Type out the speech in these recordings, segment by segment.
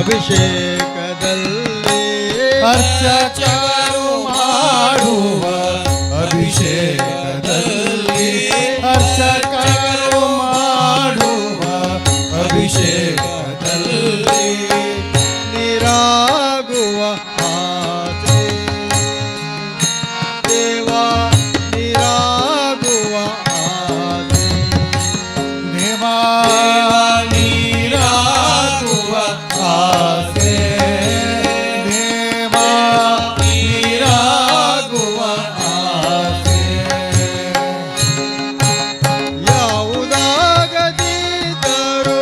ಅಭಿಷೇಕದಲ್ಲಿ ಅರ್ಚಕರು ಮಾಡುವ ಅಭಿಷೇಕದಲ್ಲಿ ಅರ್ಚಕರು ಮಾಡುವ ಅಭಿಷೇಕದಲ್ಲಿ ನೀರಾಗುವ ಆಸೆ ದೇವ ನೀರಾಗುವ ಆಸೆ ದೇವಾ ನೀರಾಗುವ ಆಸೆ ದೇವಾ ನೀರಾಗುವ ಆಸೆ ಯಾವುದಾಗದಿದ್ದರೂ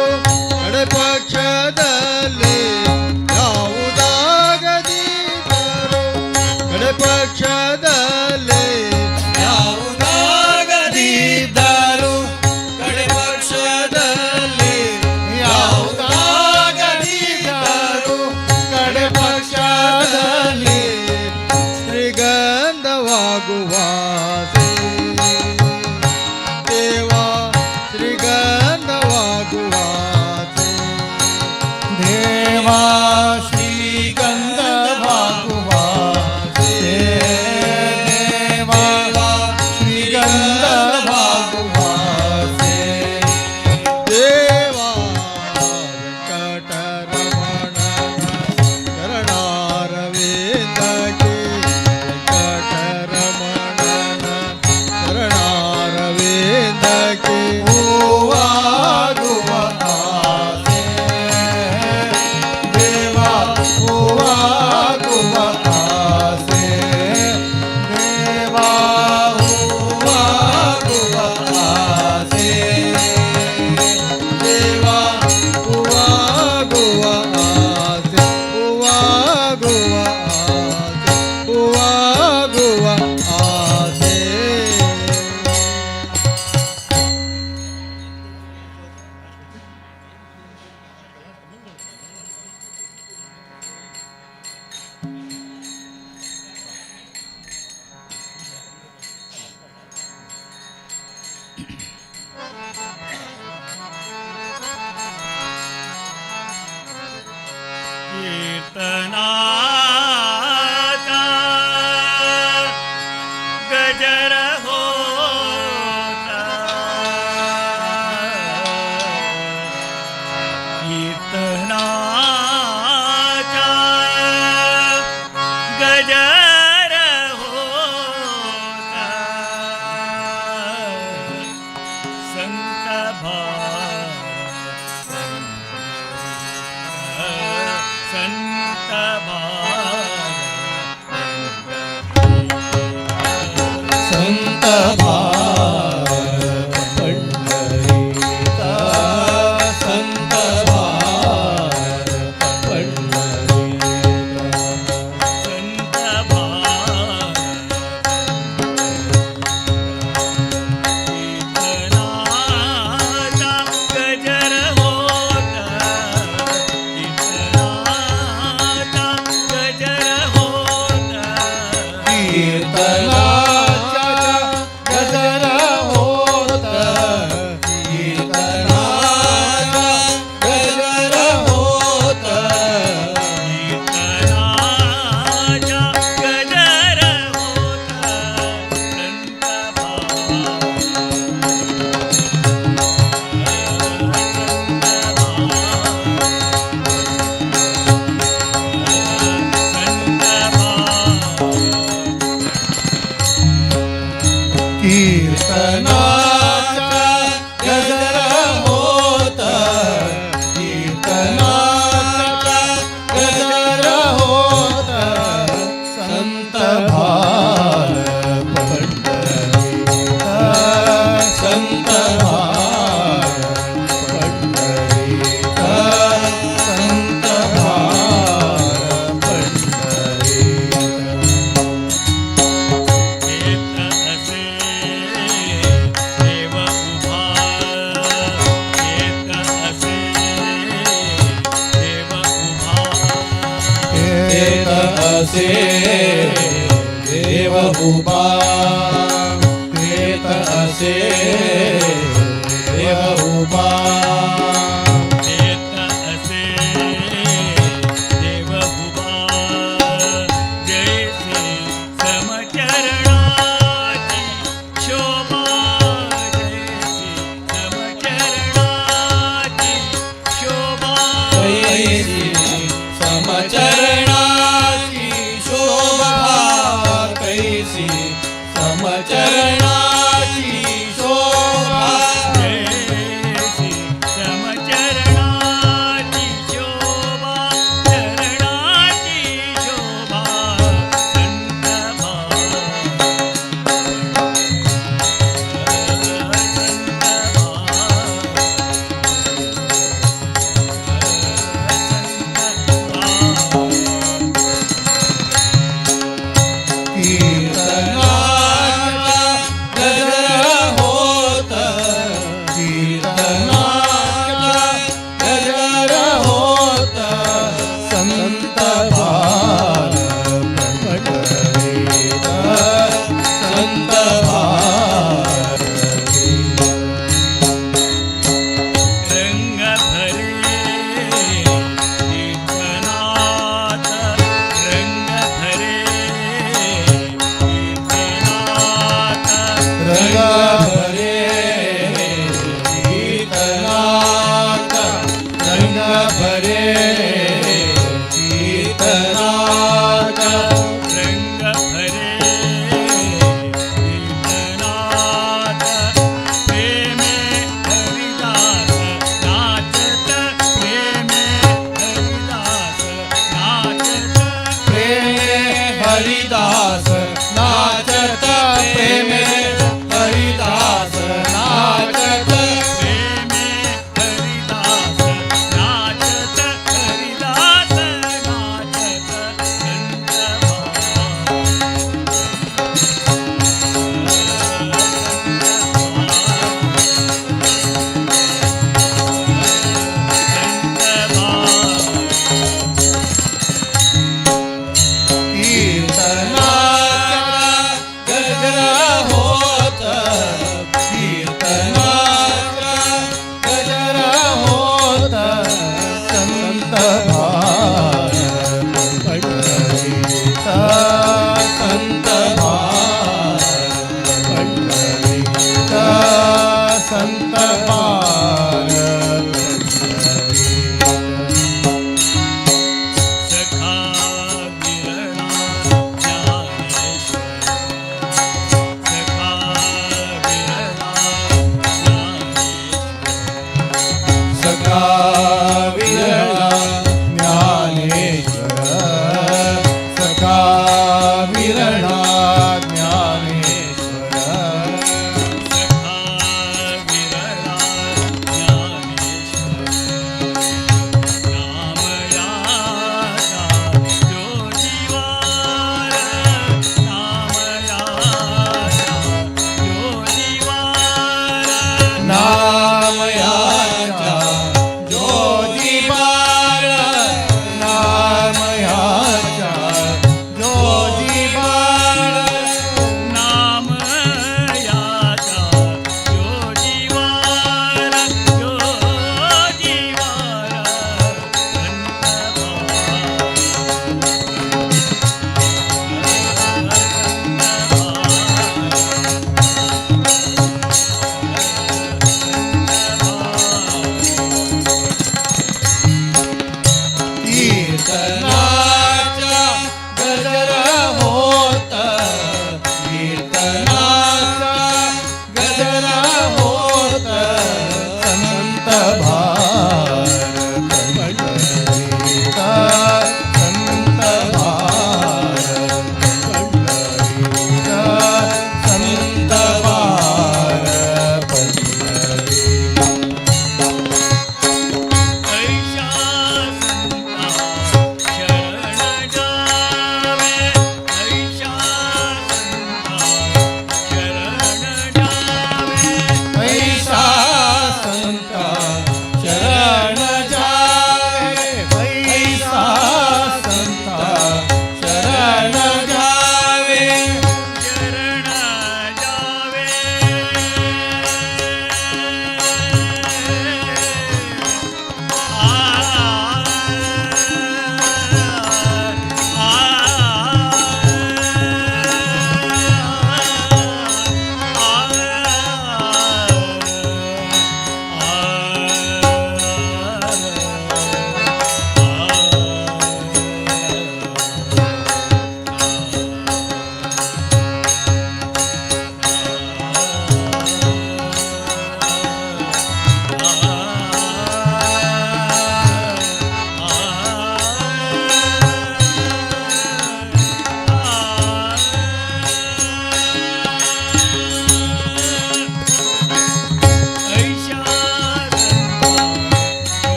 ಕಡೆಪಕ್ಷದಲ್ಲಿ ಯಾವುದಾಗದಿದ್ದರೂ ಕಡೆಪಕ್ಷದಲ್ಲಿ ಯಾವುದಾಗದಿದ್ದರೂ ಕಡೆ ಪಕ್ಷದಲ್ಲಿ ಯಾವುದಾಗದಿದ್ದರೂ ಕಡೆ ಪಕ್ಷದಲ್ಲಿ ಶ್ರೀಗಂಧವಾಗುವ ಆಸೆ ದೇವ ಶ್ರೀಗಂಧವಾಗುವ ಆಸೆ ದೇವಾ ಶ್ರೀಗಂಧವಾಗುವ ದೇವಾ ಶ್ರೀಗಂಧವಾಗುವ ದೇವ ವೆಂಕಟರಮಣ ಶರಣಾರವಿಂದಕ್ಕೆ ವೆಂಕಟರಮಣನ ಶರಣಾರವಿಂದಕ್ಕೆ ಹೂವಾಗುವ ಆಸೆ ದೇವಾ ಹೂವಾಗುವ ಆಸೆ ದೇವಾ ಹೂವಾಗುವ ಆಸೆ ದೇವ ಹೂವಾಗುವ ಆಸೆ ಹೂವಾಗುವ ಆಸೆ ಹೂವಾಗುವ ಆಸೆ कीर्तनाचा गजर होता कीर्तनाचा गजर होता संत संत संत भारत पंढरीचा संत भारत पंढरीचा संत कीर्तनाचा गजर होता कीर्तनाचा गजर होता कीर्तनाचा गजर होता कीर्तनाचा गजर होता कीर्तनाचा गजर होता कीर्तनाचा गजर होता कीर्तनाचा गजर होता संत भारत पंढरीचा संत भारत पंढरीचा संत भारत पंढरीचा येत असे देव उभा येत असे देव उभा येत असे देव उभा येत असे देव उभा येत असे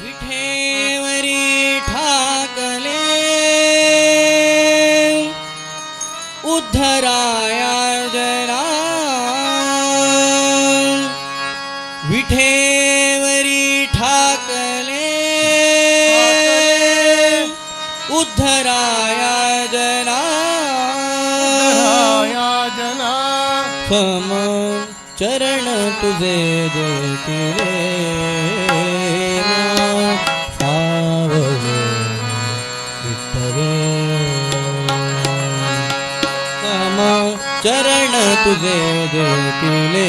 विठेवरी ठाकले उद्धराया जना विठेवरी ठाकले उद्धराया जना जना सम चरण तुझे देखिले सावळे विठ्ठले सम चरण तुझे देखिले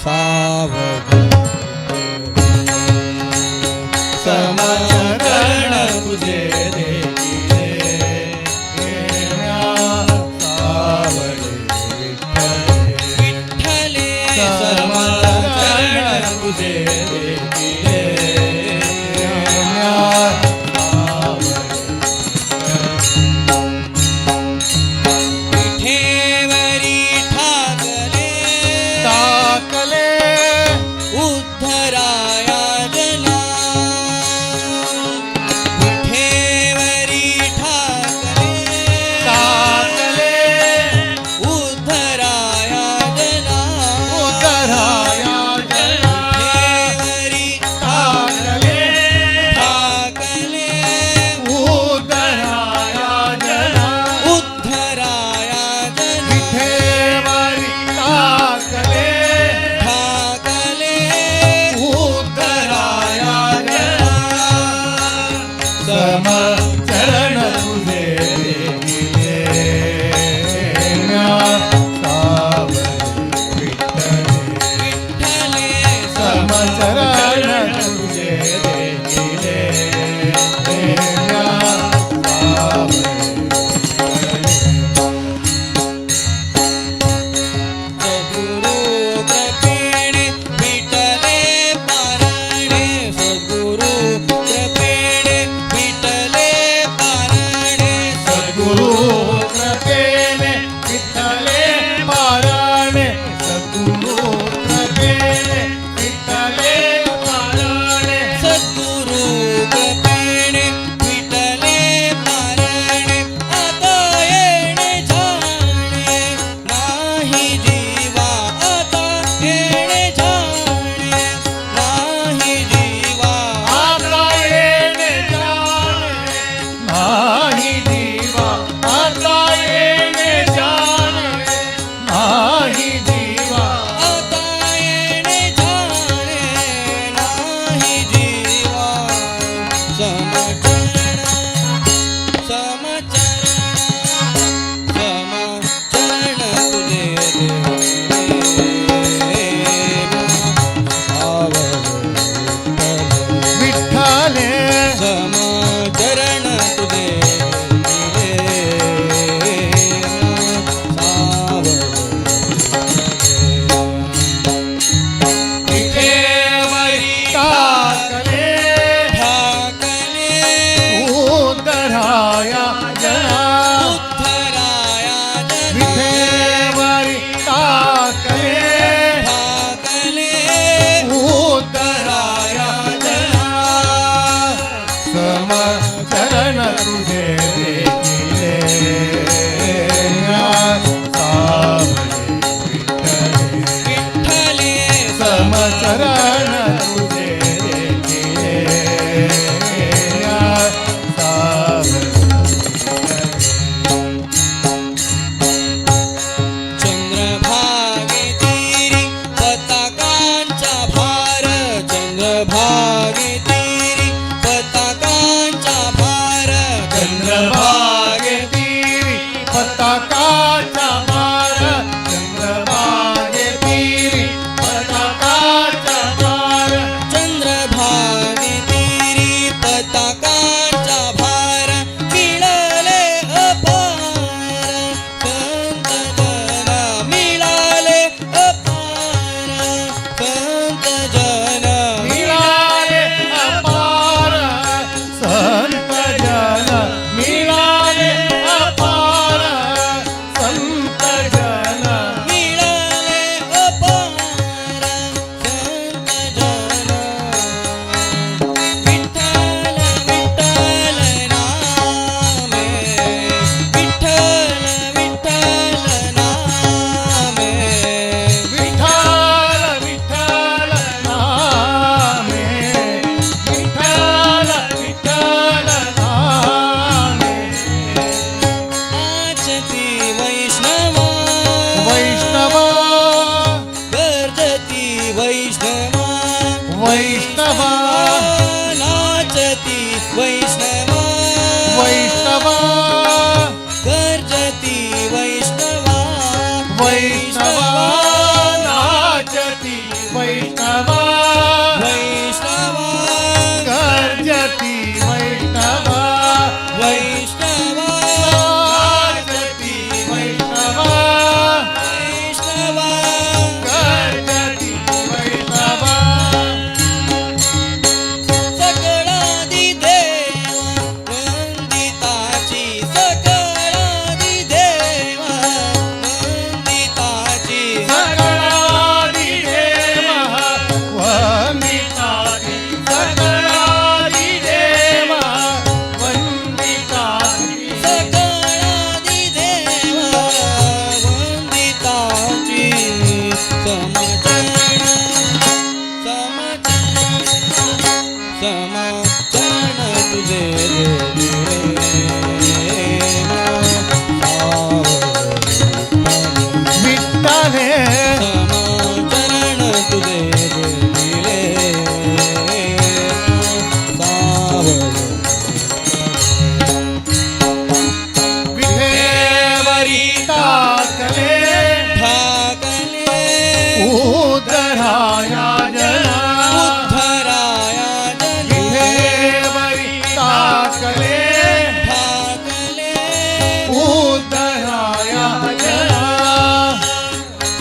सावळे सम चरण तुझे देखिले विठ्ठले समचरण तुझे देखिले विठेवरी ठाकले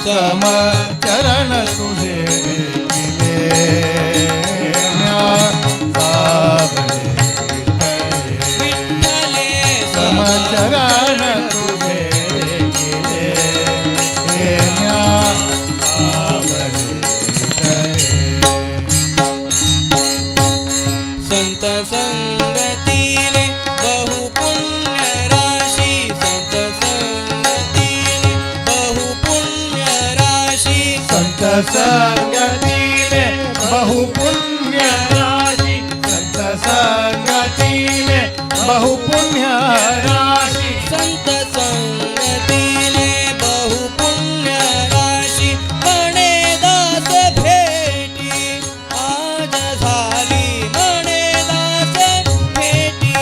समचरण तुझे देखिले सावरे विठ्ठले समचरण तुझे देखिले सावरे संत संगतीने बहु पुण्य राशी संत संगतीने बहु पुण्य राशी संत संगतीने बहुपुण्य राशी संत संगतीने बहुपुण्य राशी संत संगतीने बहु पुण्य राशी म्हणे दास भेटी आज झाली म्हणे दास भेटी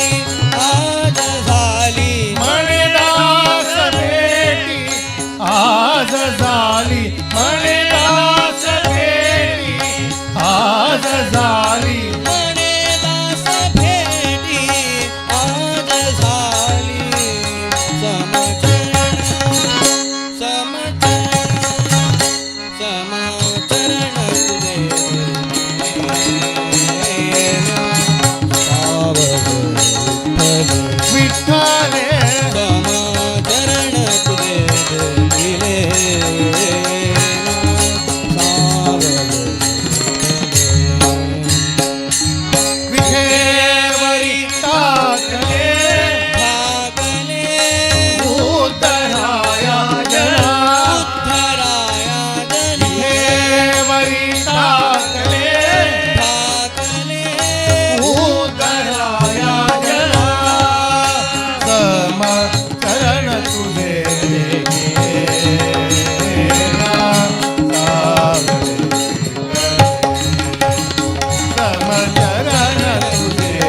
आज झाली म्हणे दास भेटी आज झाली म्हणे दास भेटी आज झाली म्हणे दास भेटी आज झाली समचरण समचरण तुझे विठ्ठले समचरण तुझे दिले विठेवरी टाकले भागले उद्धराया जना उद्धराया जनी विठेवरी टाकले भागले उद्धराया जना समचरण तुझे समचरण तुझे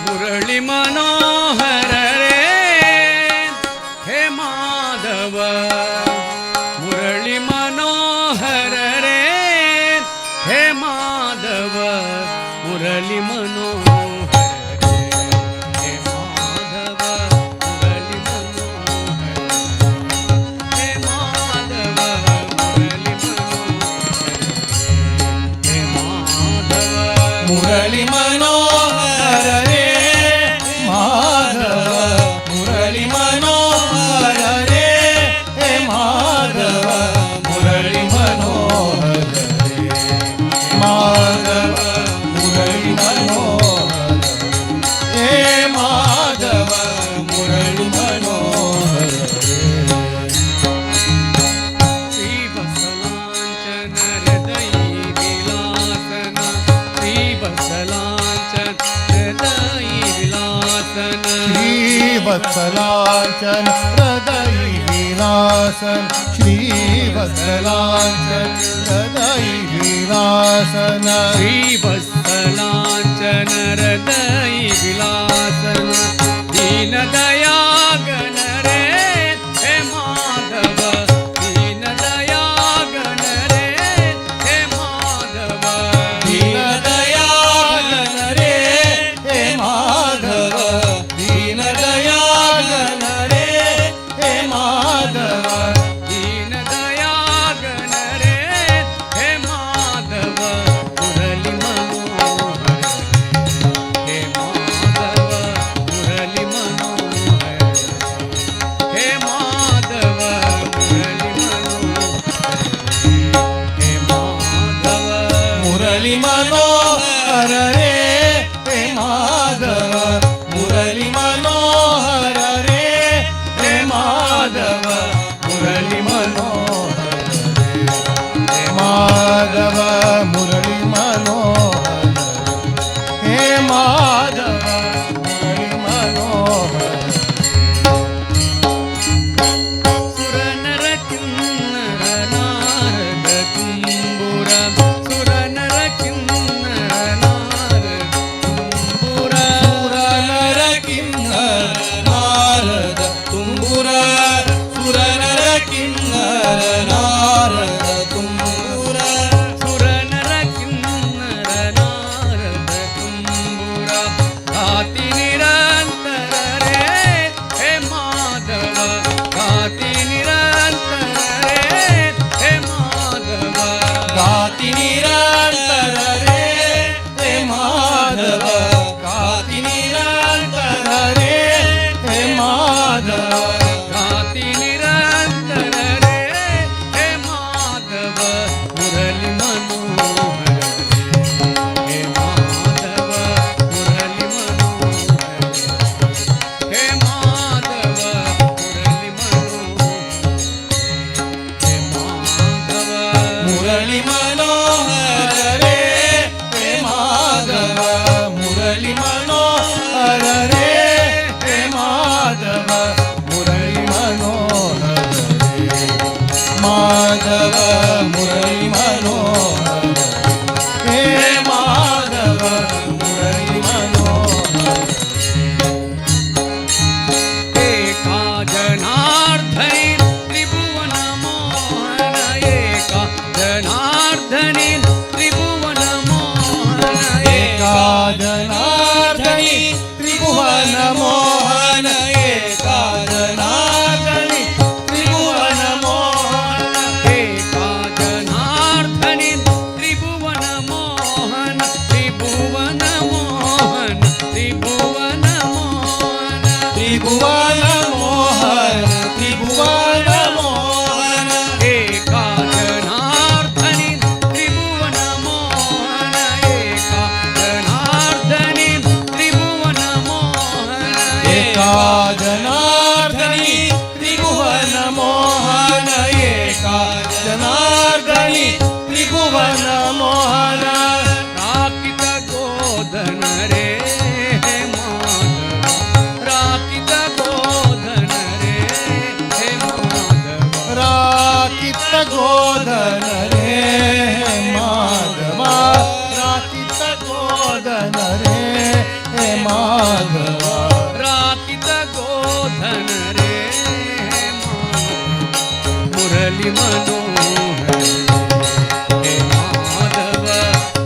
मुरली मनोहर रे हे माधव मुरली मनोहर रे हे माधव मुरली मनोहर रे हे माधव मुरली मनोहर हे माधव मुरली मनोहर हे माधव मुरली मनोहर रे माधव मुरली मनोहर रे हे माधव मुरली मनोहर रे माधव मुरली मनोहर हे माधव मुरली मनोहर श्री बसलांचन हृदयी विलासन श्री बसलांचन हृदयी विलासन श्री वत्सलांचन हृदयी विलासन श्रीवत्सलांचन हृदयी विलासन श्रीवत्सलांचन हृदयी विलासन दीनदयागन रे हे माधव दीनदयागन रे हे माधव दीनदयागन रे हे माधव दीनदयागन रे हे माधव दीनदयागन रे हे माधव मुरली मनोहर हे माधव मुरली मनोहर हे माधव मुरली मनोहर हे माधव मुरली मनोहर रे हे माधव मुरली मनोहर हे माधव मुरली मनोहर हे माधव मुरली मनोहर सुरनर किन्नर नारद तुम्बुर सुरनर किन्नर नारद तुम्बुर सुरनर किन्नर नारद तुम्बुर सुरनर किन्नर नारद तुम्बुर सुरनर किन्नर नारद तुम्बुर गाति निरंतर रे हे माधव गाति निरंतर रे हे माधव गाति निरंतर रे हे माधव गाति निरंतर रे हे माधव गाति निरंतर रे हे माधव मुरली मनोहर हे माधव मुरली मनोहर हे माधव मुरली मनोहर हे माधव मुरली मनोहर रे हे माधव मुरली मनोहर रे माधव मुरली मनोहर हे माधव मुरली मनोहर एका जनार्दनी त्रिभुवन मोहन एका जनार्दनी त्रिभुवन मोहन एका जनार्दनी त्रिभुवन मोहन एका जनार्दनी त्रिभुवन मोहन एका जनार्दनी त्रिभुवन मोहन त्रिभुवन मोहन त्रिभुवन मोहन त्रिभुवन मोहन त्रिभुवन मोहन एका जनार्दनी त्रिभुवन मोहन एका जनार्दनी त्रिभुवन मोहन एका जनार्दनी त्रिभुवन मोहन एका जनार्दनी त्रिभुवन मोहन राकित गोधन रे हे माधव राकित गोधन रे हे माधव राकित गोधन रे हे माधव राकित गोधन रे हे माधव राकित गोधन रे हे माधव मुरली मनोहर हे माधव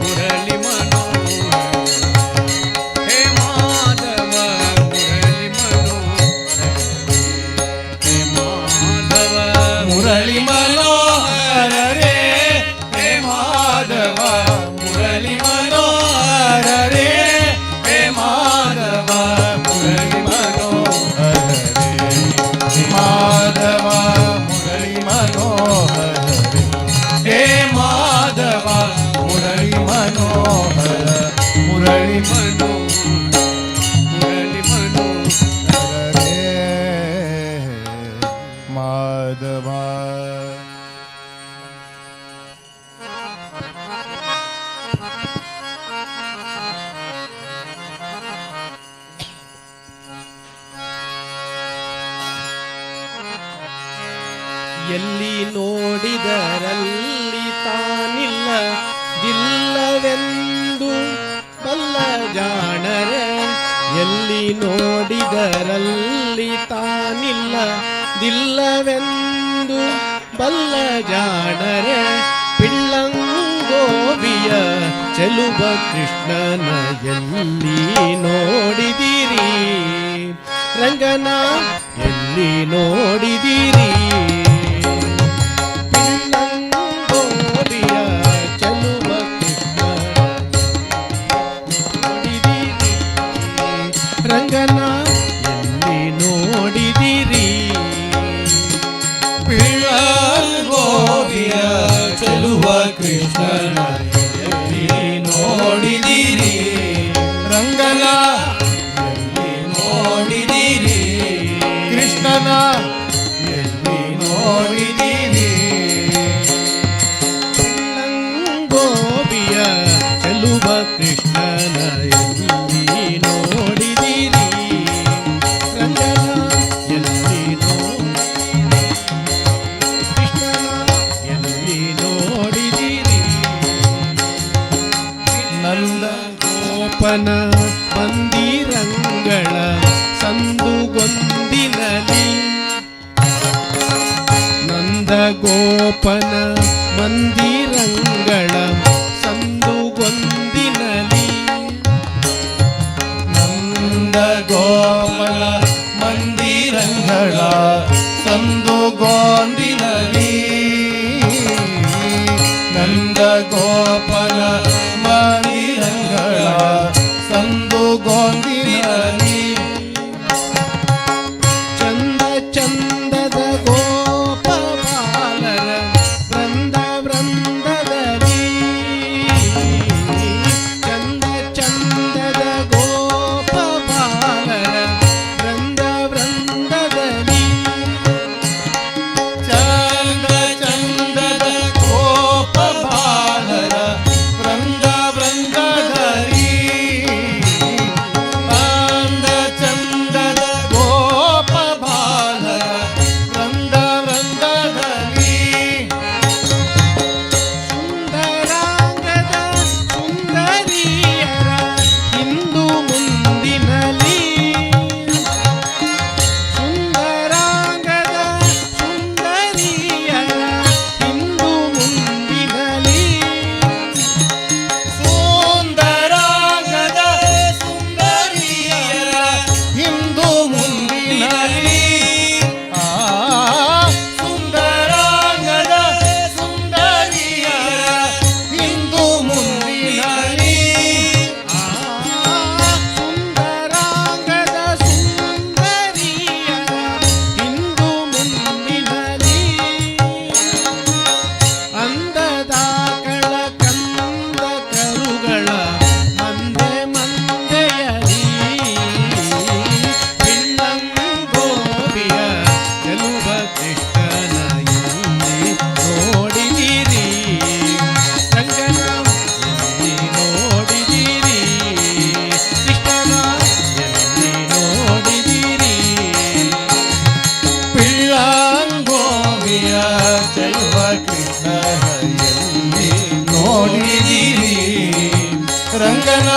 मुरली मनोहर हे माधव मुरली मनोहर हे माधव मुरली मनोहर रे हे माधव मुरली मनोहर रे हे माधव मुरली मनोहर रे हे माधव मुरली मनोहर ಎಲ್ಲಿ ನೋಡಿದರಲ್ಲಿ ತಾನಿಲ್ಲ ದಿಲ್ಲವೆಂದು ಬಲ್ಲ ಜಾಣರೆ ಎಲ್ಲಿ ನೋಡಿದರಲ್ಲಿ ತಾನಿಲ್ಲ ದಿಲ್ಲವೆಂದು ಬಲ್ಲ ಜಾಣರೆ ಪಿಳ್ಳಂಗೋವಿಯ ಚೆಲುವ ಕೃಷ್ಣನ ಎಲ್ಲಿ ನೋಡಿದಿರಿ ರಂಗನ ಎಲ್ಲಿ ನೋಡಿದಿರಿ ಪಿಳ್ಳಂಗೋವಿಯ ಚೆಲುವ ಕೃಷ್ಣನ ನೋಡಿದಿರಿ ರಂಗನ ಎಲ್ಲಿ ನೋಡಿದಿರಿ ಪಿಳ್ಳಂಗೋವಿಯ ಚೆಲುವ ಕೃಷ್ಣನ ಎಲ್ಲಿ ನೋಡಿದಿರಿ ರಂಗನ ಎಲ್ಲಿ ನೋಡಿದಿರಿ ಕೃಷ್ಣನ ಎಲ್ಲಿ ನೋಡಿದಿರಿ ಪಿಳ್ಳಂಗೋವಿಯ ಚೆಲುವ ಕೃಷ್ಣನ ಎಲ್ಲಿ ನೋಡಿದಿರಿ ರಂಗನ ಎಲ್ಲಿ ಕೃಷ್ಣನ ಎಲ್ಲಿ ನೋಡಿದಿರಿ ನಂದ ಗೋಪನ ಮಂದಿರಂಗಳ ಸಂದುಗೊಂದಿನಲಿ ನಂದ ಗೋಪನ ಮಂದಿರಂಗಳ ಸಂದುಗೊಂದಿನಲಿ ನಂದ ಗೋಪನ ಮಂದಿರಂಗಳ ಸಂದುಗೊಂದಿನಲಿ ನಂದ ಗೋಪನ ಮಂದಿರಂಗಳ ಸಂದುಗೊಂದಿನಲಿ ಚಂದ ಚಂದದ ಗೋಪ ಬಾಲರ ವೃಂದ ವೃಂದದಲ್ಲಿ ಚಂದ ಚಂದದ ಗೋಪ ಬಾಲರ ವೃಂದ ವೃಂದದಲ್ಲಿ ಚಂದ ಚಂದದ ಗೋಪ ಬಾಲರ ವೃಂದ ವೃಂದಧರಿ ಚಂದ ಚಂದದ ಗೋಪ ಬಾಲರ ವೃಂದ ವೃಂದಧರಿ ಸುಂದರಾಂಗದ ಸುಂದರಿಯರ ಹಿಂದು ಮುಂದಿನಲಿ ಸುಂದರಾಂಗದ ಸುಂದರಿಯರ ಹಿಂದು ಮುಂದಿನಲಿ ಸುಂದರಾಂಗದ ಸುಂದರಿಯರ ಹಿಂದು ಮುಂದಿನಲಿ ಆ ಸುಂದರಾಂಗದ ಸುಂದರಿಯರ ಹಿಂದು ಮುಂದಿನಲಿ ಸುಂದರಾಂಗದ ಸುಂದರಿಯರ ಹಿಂದು ಮುಂದಿನಲಿ ಅಂದದಾಗಳ ಕಂದ ಕರುಗಳ ಮಂದೆ ಮಂದೆಯಲಿ ಪಿಳ್ಳಂಗೋವಿಯ ಚೆಲುವ ಕೃಷ್ಣನ ಎಲ್ಲಿ ನೋಡಿದಿರಿ ರಂಗನ ಎಲ್ಲಿ ನೋಡಿದಿರಿ ಕೃಷ್ಣನ ಎಲ್ಲಿ ನೋಡಿದಿರಿ ಪಿಳ್ಳಂಗೋವಿಯ ಚೆಲುವ ಕೃಷ್ಣನ ಎಲ್ಲಿ ನೋಡಿದಿರಿ ರಂಗನ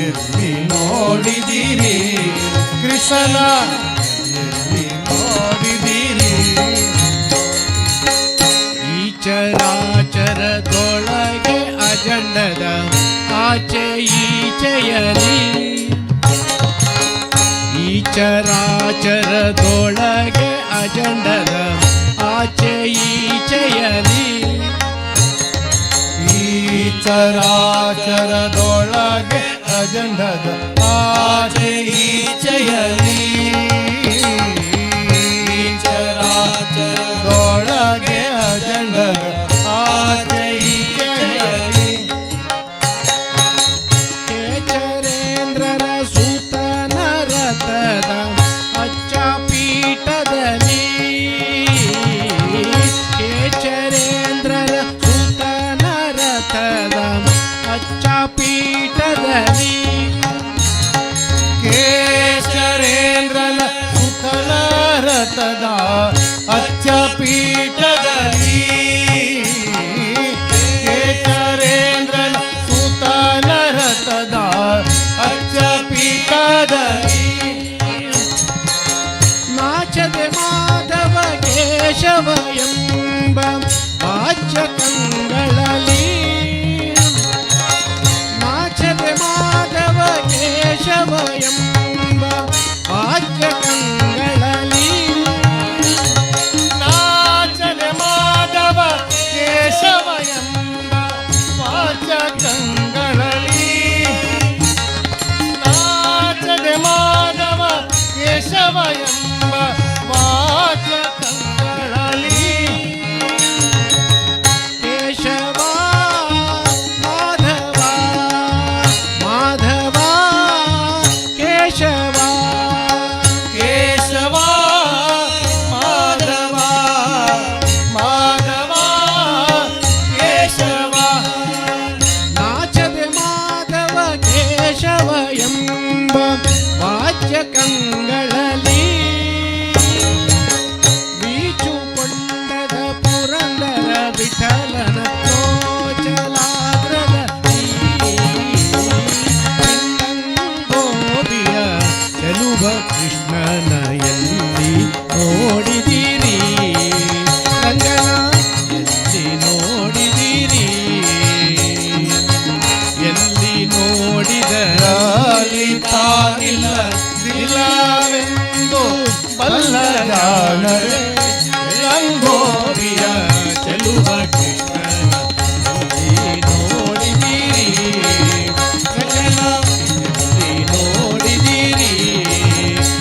ಎಲ್ಲಿ ನೋಡಿದಿರಿ ಕೃಷ್ಣನ ಎಲ್ಲಿ ನೋಡಿದಿರಿ ಈ ಚರಾಚರದೊಳಗೆ ಅಜಂಡದ ಆಚೆ ಈಚೆಯಲಿ ಈ ಚರಾಚರದೊಳಗೆ ಅಜಂಡದ ಆಚೆ ಈಚೆಯಲಿ ಈ ಚರಾಚರದೊಳಗೆ ಅಜಂಡದ ಆಚೆ ಈಚೆಯಲಿ ಈ ಚರಾಚರದೊಳಗೆ ಅಜಂಡದ ಆಚೆ ಈಚೆಯಲಿ ಕೇಚರೇಂದ್ರರ ಸುತನ ರಥದ ಅಚ್ಚ ಪೀಠದಲ್ಲಿ ಕೇಚರೇಂದ್ರರ ಸುತನ ರಥದ ಅಚ್ಚ ಪೀಠದಲ್ಲಿ ಕೇಶರೇಂದ್ರನ ಸುತನ ರಥದ ಅಚ್ಚ ಪೀಠ ಕೇಶವ ಎಂಬ ವಾಚ್ಯ ಕಂಗಳಲ್ಲಿ ನಾಚದೆ ಮಾಧವ ಕೇಶವ ಎಂಬ ವಾಚ್ಯ ಕಂಗಳಲ್ಲಿ ನಾಚದೆ ಮಾಧವ ಕೇಶವ ಎಂಬ ವಾಚಕಗಳಲ್ಲಿ ನಾಚದೆ ಮಾಧವ ಕೇಶವ ಎಂಬ ವಾಚಕಗಳಲ್ಲಿ ಕೇಶವ ಮಾಧವ ಮಾಧವ ಕೇಶವ ಕೇಶವ ಮಾಧವ ಮಾಧವ ಕೇಶವ ನಾಚದೆ ಮಾಧವ ಕೇಶವ ಎಂಬ ವಾಚ್ಯ ಕಂಗಳಲ್ಲಿ ಬೀಚುಕೊಂಡದ ಪುರಂದರ ವಿಠಲನ ಚೋಚಲಾಗ್ರದ ಗೋಪಿಯ ಚೆಲುವ ಕೃಷ್ಣನ ಎಲ್ಲಿ ನೋಡಿದಿರಿ ರಂಗನ ಎಲ್ಲಿ ನೋಡಿದಿರಿ ಎಲ್ಲಿ ನೋಡಿದರ ತಾನಿಲ್ಲ ದಿಲವೆಂದು ಬಲ್ಲ ಜಾಣರೆ ರಂಗೋರಿಯ ಚೆಲುವ ಕೃಷ್ಣನ ಎಲ್ಲಿ ನೋಡಿದಿರಿ ರಂಗನ ಎಲ್ಲಿ ನೋಡಿದಿರಿ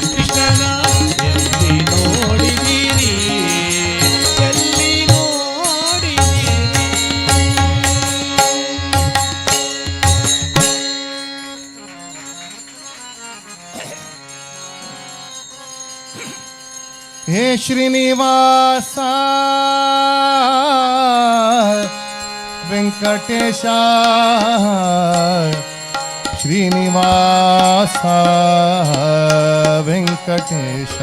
ಕೃಷ್ಣನ ಎಲ್ಲಿ ನೋಡಿದಿರಿ ಎಲ್ಲಿ ನೋಡಿದಿರಿ हे श्रीनिवास ವೆಂಕಟೇಶ ಶ್ರೀನಿವಾಸ ವೆಂಕಟೇಶ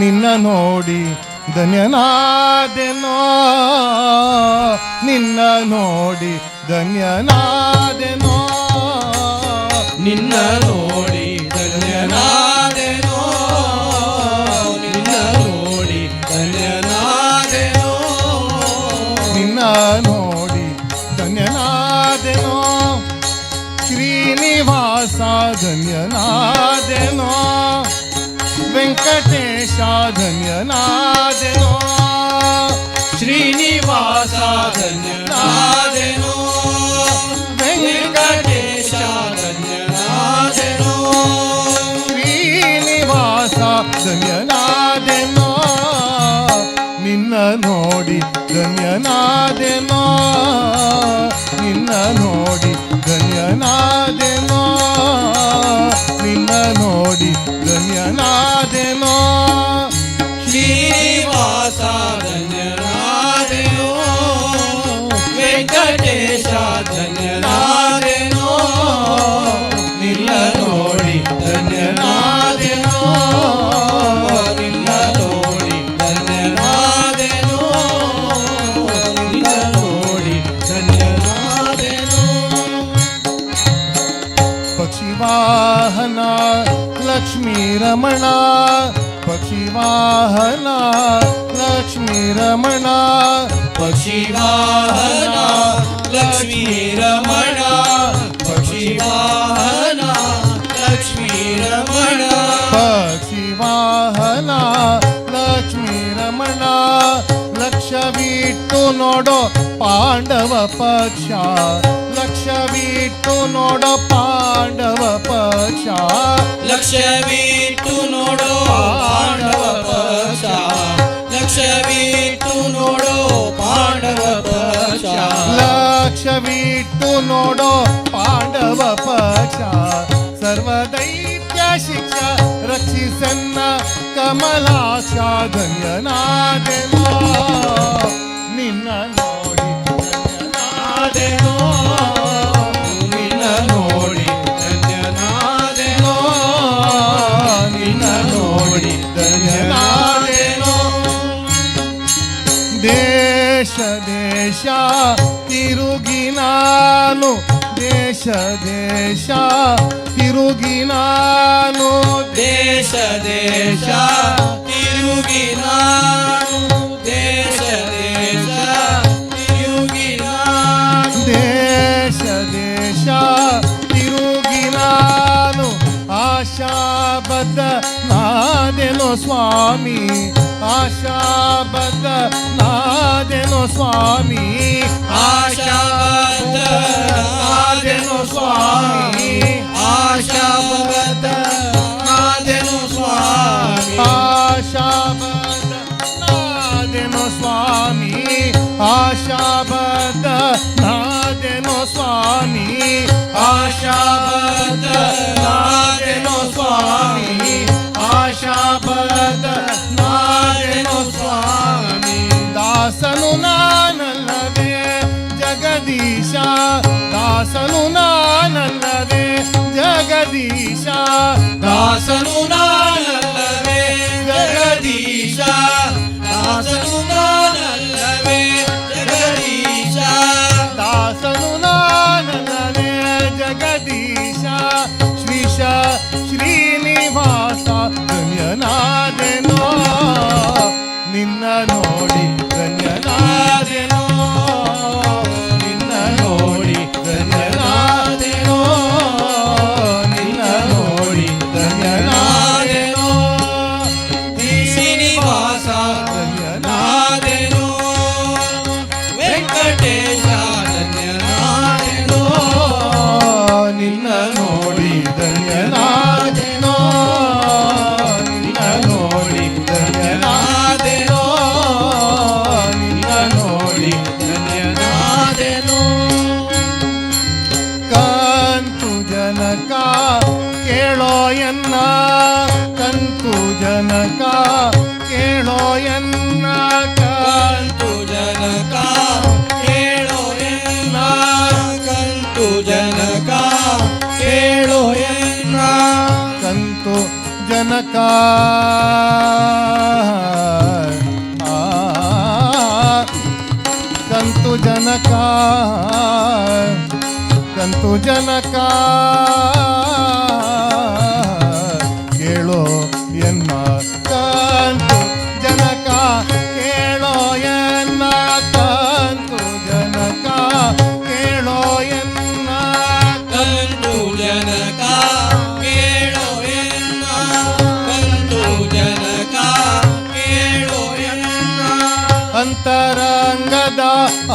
ನಿನ್ನ ನೋಡಿ ಧನ್ಯನಾದೆನೋ ನಿನ್ನ ನೋಡಿ ಧನ್ಯನಾದೆನೋ ನಿನ್ನ ನೋಡಿ ಧನ್ಯನಾದೆನೋ ನಿನ್ನ ನೋಡಿ ಧನ್ಯನಾದೆನೋ ನಿನ್ನ ನೋಡಿ ಧನ್ಯನಾದೆನೋ ಶ್ರೀನಿವಾಸ ಧನ್ಯನಾದೆನೋ ವೆಂಕಟೇಶ ಧನ್ಯನಾದೆನೋ ಶ್ರೀನಿವಾಸ ಧನ್ಯನಾದೆನೋ ವೆಂಕಟೇಶ ಧನ್ಯನಾದೆನೋ ಶ್ರೀನಿವಾಸ ಧನ್ಯನಾದೆನೋ ನಿನ್ನ ನೋಡಿ ಧನ್ಯನಾದೆನೋ ನಿನ್ನ ನೋಡಿ ಧನ್ಯನಾದೆನೋ ನಿನ್ನ ನೋಡಿ ಧನ್ಯನಾದೆನೋ ಶ್ರೀನಿವಾಸ ಧನ್ಯನಾದೆನೋ ವೆಂಕಟೇಶ ಧನ್ಯನಾದೆನೋ ನಿನ್ನ ನೋಡಿ ಧನ್ಯನಾದೆನೋ ನಿನ್ನ ನೋಡಿ ಧನ್ಯನಾದೆನೋ ನಿನ್ನ ನೋಡಿ ಧನ್ಯನಾದೆನೋ ಪಕ್ಷಿವಾಹನ ಲಕ್ಷ್ಮೀ ರಮಣ ಪಕ್ಷಿವಾಹನ ಲಕ್ಷ್ಮೀ ರಮಣ ಪಕ್ಷಿವಾಹನ ಲಕ್ಷ್ಮೀ ರಮಣ ಪಕ್ಷಿವಾಹನ ಲಕ್ಷ್ಮೀ ರಮಣ ಪಕ್ಷಿವಾಹನ ಲಕ್ಷ್ಮೀ ರಮಣ ಲಕ್ಷವಿಟ್ಟು ನೋಡೋ ಪಾಂಡವ ಪಕ್ಷ ಲಕ್ಷವಿಟ್ಟು ನೋಡೋ ಪಾಂಡವ ಪಕ್ಷ ಲಕ್ಷವಿಟ್ಟು ನೋಡೋ ಪಾಂಡವ ಪಕ್ಷ ಲಕ್ಷವಿಟ್ಟು ನೋಡೋ ಪಾಂಡವ ಪಕ್ಷ ಲಕ್ಷವಿಟ್ಟು ನೋಡೋ ಪಾಂಡವ ಪಕ್ಷ ಸರ್ವದೈತ್ಯ ಶಿಕ್ಷ ರಕ್ಷಿಸನ್ನ ಕಮಲಾಕ್ಷ ಧನ್ಯನಾದೆನೋ ನಿನ್ನ ನೋಡಿ ಧನ್ಯನಾದೆನೋ ನಿನ್ನ ನೋಡಿ ಧನ್ಯನಾದೆನೋ ನಿನ್ನ ನೋಡಿ ಧನ್ಯನಾದೆನೋ ದೇಶ ದೇಶ ತಿರುಗಿ ನಾನು ದೇಶ ದೇಶ ತಿರುಗಿ ನಾನು ದೇಶ ದೇಶ ತಿರುಗಿ ನಾನು ಆಶಾಬದ್ಧ ನಾದೆನೋ ಸ್ವಾಮಿ ಆಶಾಬದ್ಧ ನಾದೆನೋ ಸ್ವಾಮಿ ಆಶಾಬದ್ಧ ನಾದೆನು ಸ್ವಾಮಿ ಆಶಾಬದ್ಧ ನಾದೆನು ಸ್ವಾಮಿ ಆಶಾಬದ್ಧ ನಾದೆನೋ ಸ್ವಾಮಿ ಆಶಾಬದ್ಧ ನಾದೆನೋ ಸ್ವಾಮಿ ಆಶಾಬದ್ಧ ನಾದೆನು ಸ್ವಾಮಿ ಆಶಾಬದ್ಧ ನಾದೆನು ಸ್ವಾಮಿ ದಾಸನು ನಾನಲ್ಲದೆ ಜಗದೀಶ ದಾಸನು ನಾನಲ್ಲದೆ ಜಗದೀಶ ದಾಸನು ನಾನಲ್ಲವೇ ಜಗದೀಶ ದಾಸನು ನಾನಲ್ಲವೇ ಜಗದೀಶ ದಾಸನು ನಾನಲ್ಲದೆ ಜಗದೀಶ ಶ್ರೀಶ ಶ್ರೀನಿವಾಸ ಧನ್ಯನಾದೆನೋ ನಿನ್ನ ನೋಡಿ ಧನ್ಯನಾದೆನೋ ನಿನ್ನ ನೋಡಿ ಧನ್ಯನಾದೆನೋ ನಿನ್ನ ನೋಡಿ ಧನ್ಯನಾದೆನೋ ಶ್ರೀನಿವಾಸ ಧನ್ಯನಾದೆನೋ ವೆಂಕಟೇಶ ಧನ್ಯನಾದೆನೋ ನಿನ್ನ ನೋಡಿ ಧನ್ಯನಾದೆನೋ ನಿನ್ನ ನೋಡಿ ಧನ್ಯನಾದೆನೋ ನಿನ್ನ ನೋಡಿ ಧನ್ಯನಾದೆನೋ ಕಂತು ಜನಕ ಕೇಳೋ ಎನ್ನ ಕಂತು ಜನಕ ಕೇಳೋ ಎನ್ನ ಕಂತು ಜನಕ ಕೇಳೋ ಎನ್ನ ಕಂತು ಜನಕ ಕೇಳೋ ಎನ್ನ ಕಂತು ಜನಕ ಕಂತು ಜನಕ ಕಂತು ಜನಕ ಕೇಳೋ ಎನ್ನ ಕಂತು ಜನಕ ಕೇಳೋ ಎನ್ನ ಕಂತು ಜನಕ ಕೇಳೋ ಎನ್ನ ಕಂತು ಜನಕ ಕೇಳೋ ಎನ್ನ ಕಂತು ಜನಕ ಕೇಳೋ ಎನ್ನ ಅಂತರಂಗದ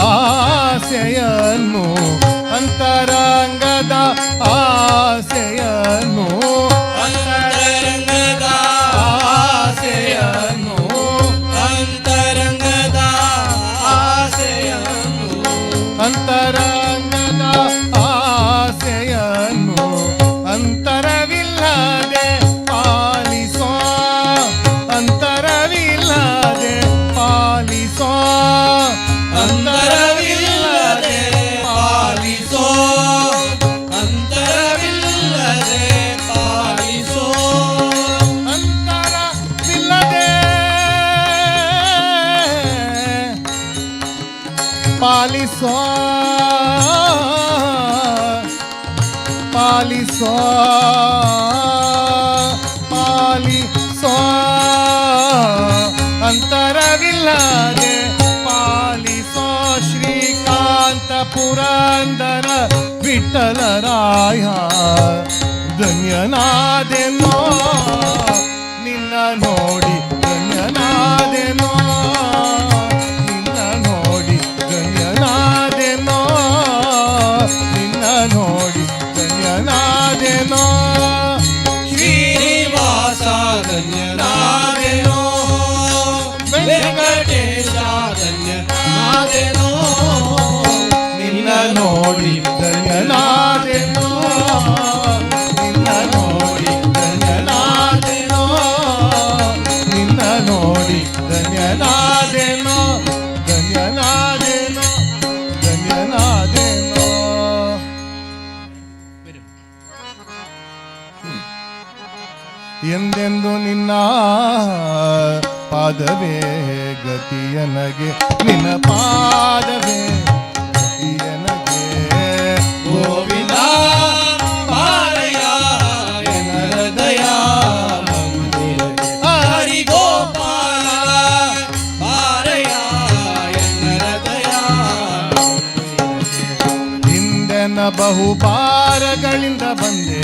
ಆಸೆಯನ್ನು ಅಂತರಂಗದ ಆಸೆಯನ್ನು ಅಂತರಂಗದ ಆಸೆಯನ್ನು ಅಂತರಂಗದ ಆಸೆಯನ್ನು ಅಂತರಂಗದ ಆಸೆಯನ್ನು ಅಂತರವಿಲ್ಲದೆ ಪಾಲಿಸೋ ಅಂತರವಿಲ್ಲದೆ ಪಾಲಿಸೋ ಅಂತರವಿಲ್ಲದೆ ಪಾಲಿಸೋ ಅಂತರವಿಲ್ಲದೆ ಪಾಲಿಸೋ ಅಂತರವಿಲ್ಲದೆ ಪಾಲಿಸೋ ಪಾಲಿಸೋ ಪಾಲಿಸೋ ಅಂತರವಿಲ್ಲದೆ ಪಾಲಿಸೋ ಶ್ರೀಕಾಂತ ಪುರಂದರ ವಿಠಲರಾಯ ಧನ್ಯನಾದೆನೋ ನಿನ್ನ ನೋಡಿ ಧನ್ಯನಾದೆನೋ ನಿನ್ನ ನೋಡಿ ಧನ್ಯನಾದೆನೋ ನಿನ್ನ ನೋಡಿ ಧನ್ಯನಾದೆನೋ ಶ್ರೀನಿವಾಸ ಧನ್ಯನಾದೆನೋ ವೆಂಕಟೇಶ ಧನ್ಯನಾದೆನೋ ನಿನ್ನ ನೋಡಿ ಧನ್ಯನಾದೆನೋ ನಿನ್ನ ನೋಡಿ ಧನ್ಯನಾದೆನೋ ನಿನ್ನ ನೋಡಿ ಧನ್ಯನಾದೆನೋ ಧನ್ಯನಾದೆನೋ ಧನ್ಯನಾದೆನೋ ಎಂದೆಂದು ನಿನ್ನ ಪಾದವೇ ಗತಿಯನಗೆ ನಿನ್ನ ಪಾದವೇ ಗತಿಯನಗೆ ಗೋವಿಂದ ಪಾರಯ ಎನ್ನರ ದಯಾ ಮಂದಿರಕ್ಕೆ ಹರಿ ಗೋಪಾಲ ಪಾರಯ ಎನ್ನರ ದಯಾ ಮಂದಿರಕ್ಕೆ ಹಿಂದೆನ ಬಹುಭಾರಗಳಿಂದ ಬಂದೆ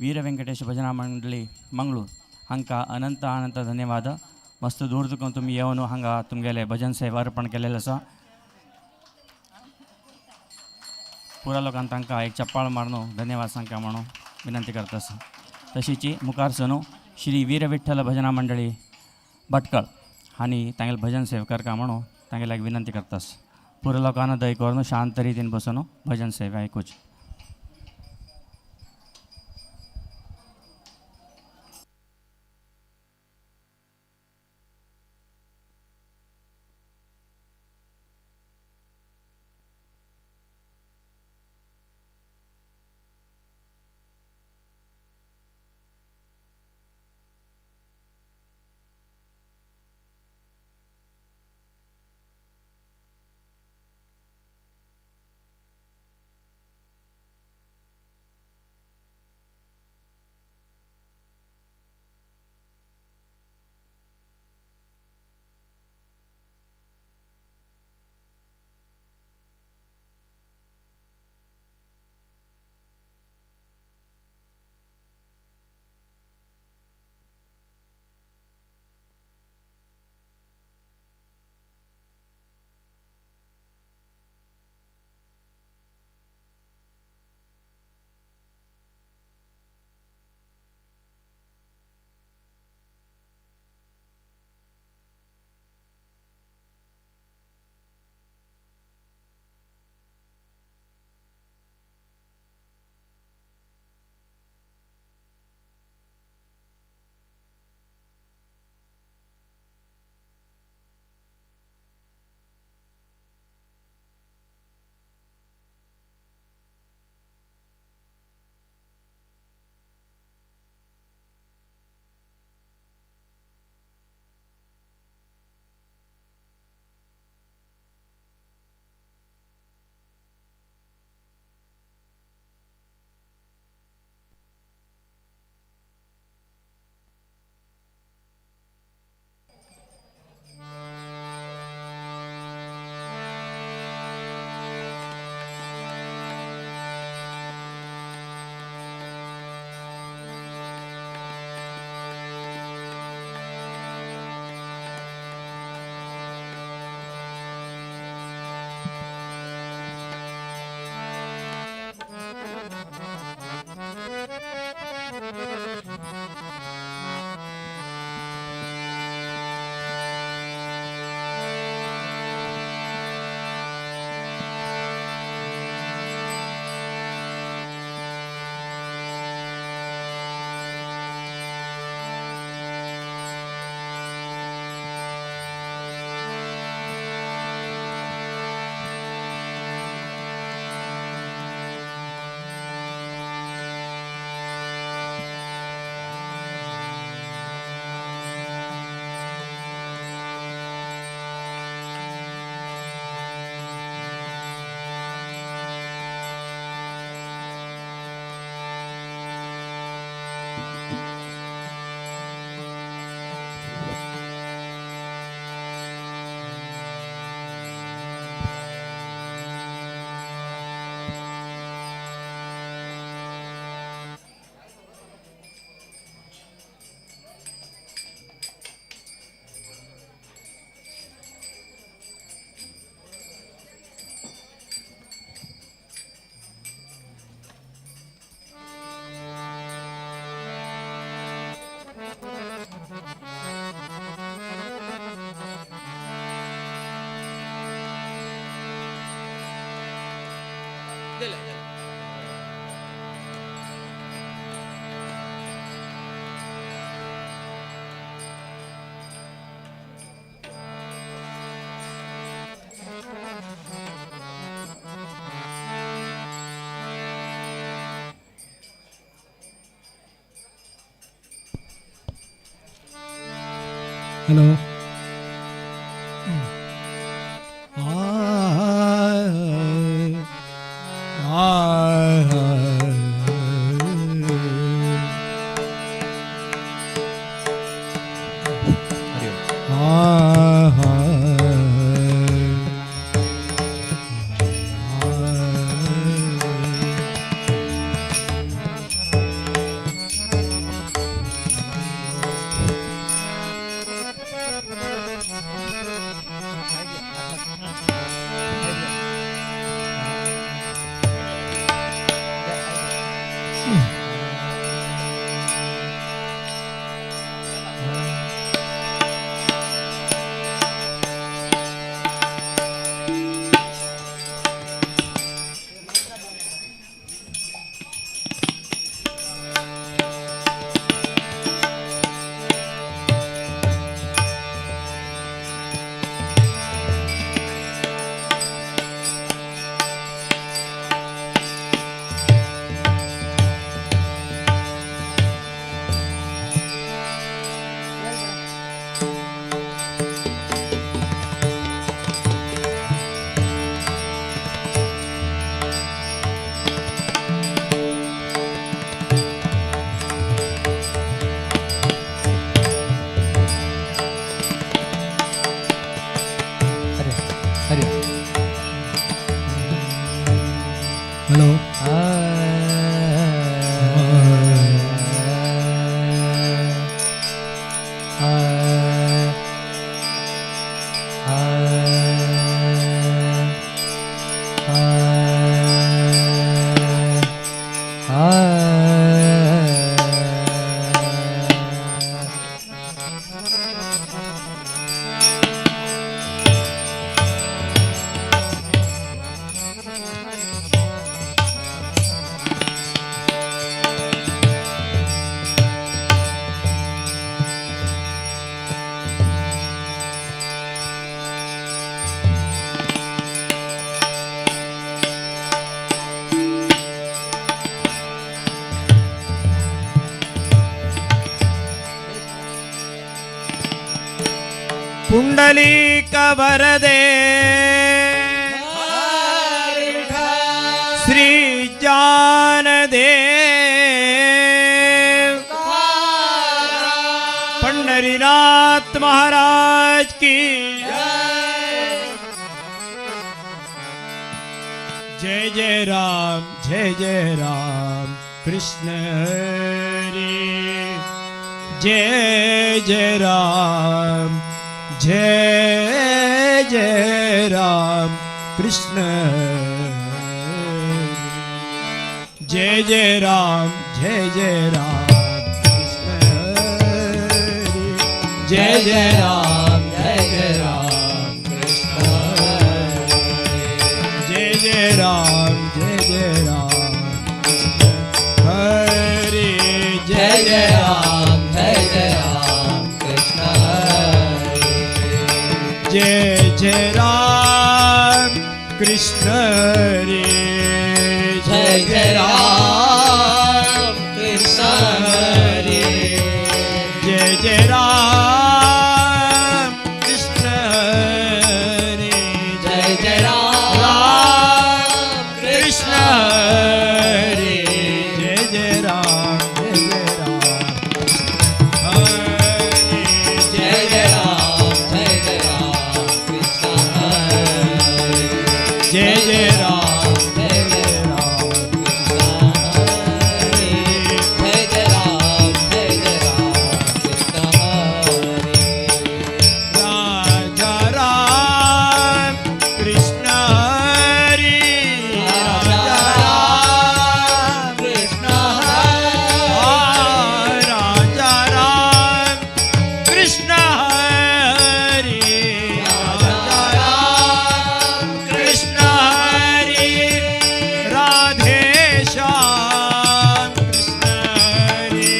वीर व्यंकटेश भजना मंडळी मंगळूर हांका अनंत अनंत धन्यवाद. मस्त दूर दुखून तुम्ही येवन हांगा तुमगेले भजन सेवा अर्पण केलेलं आसा. पुरा लोकांक तांकां एक चप्पाळ मारून धन्यवाद सांगता म्हणून विनंती करता आसा. तशीच मुखार सनू श्री वीर विठ्ठल भजना मंडळी भटकळ हांणी तांगेले भजन सेवा करता म्हणून तांगेले एक विनंती करता आसा. पुरा लोकांना दय करून शांत रितीन बसून भजन सेवा आयकूच. हेलो पुंडलिक वरदे श्री जानदेव पंढरीनाथ महाराज की जय जय राम कृष्ण हरि जय जय राम कृष्ण जय जय राम कृष्ण जय जय राम कृष्ण जय जय राम कृष्ण हरे जय जय राम कृष्ण जय जय राम कृष्ण हरे जय जय राम कृष्ण हरे जय जय राम कृष्ण हरे जय जय राम कृष्ण हरे जय जय राम हरे जय जय राम जय जय राम राजा राम कृष्ण हरि राजा राम कृष्ण हरि राजा राम कृष्ण हरि राजा राम कृष्ण हरि राधे श्याम कृष्ण हरि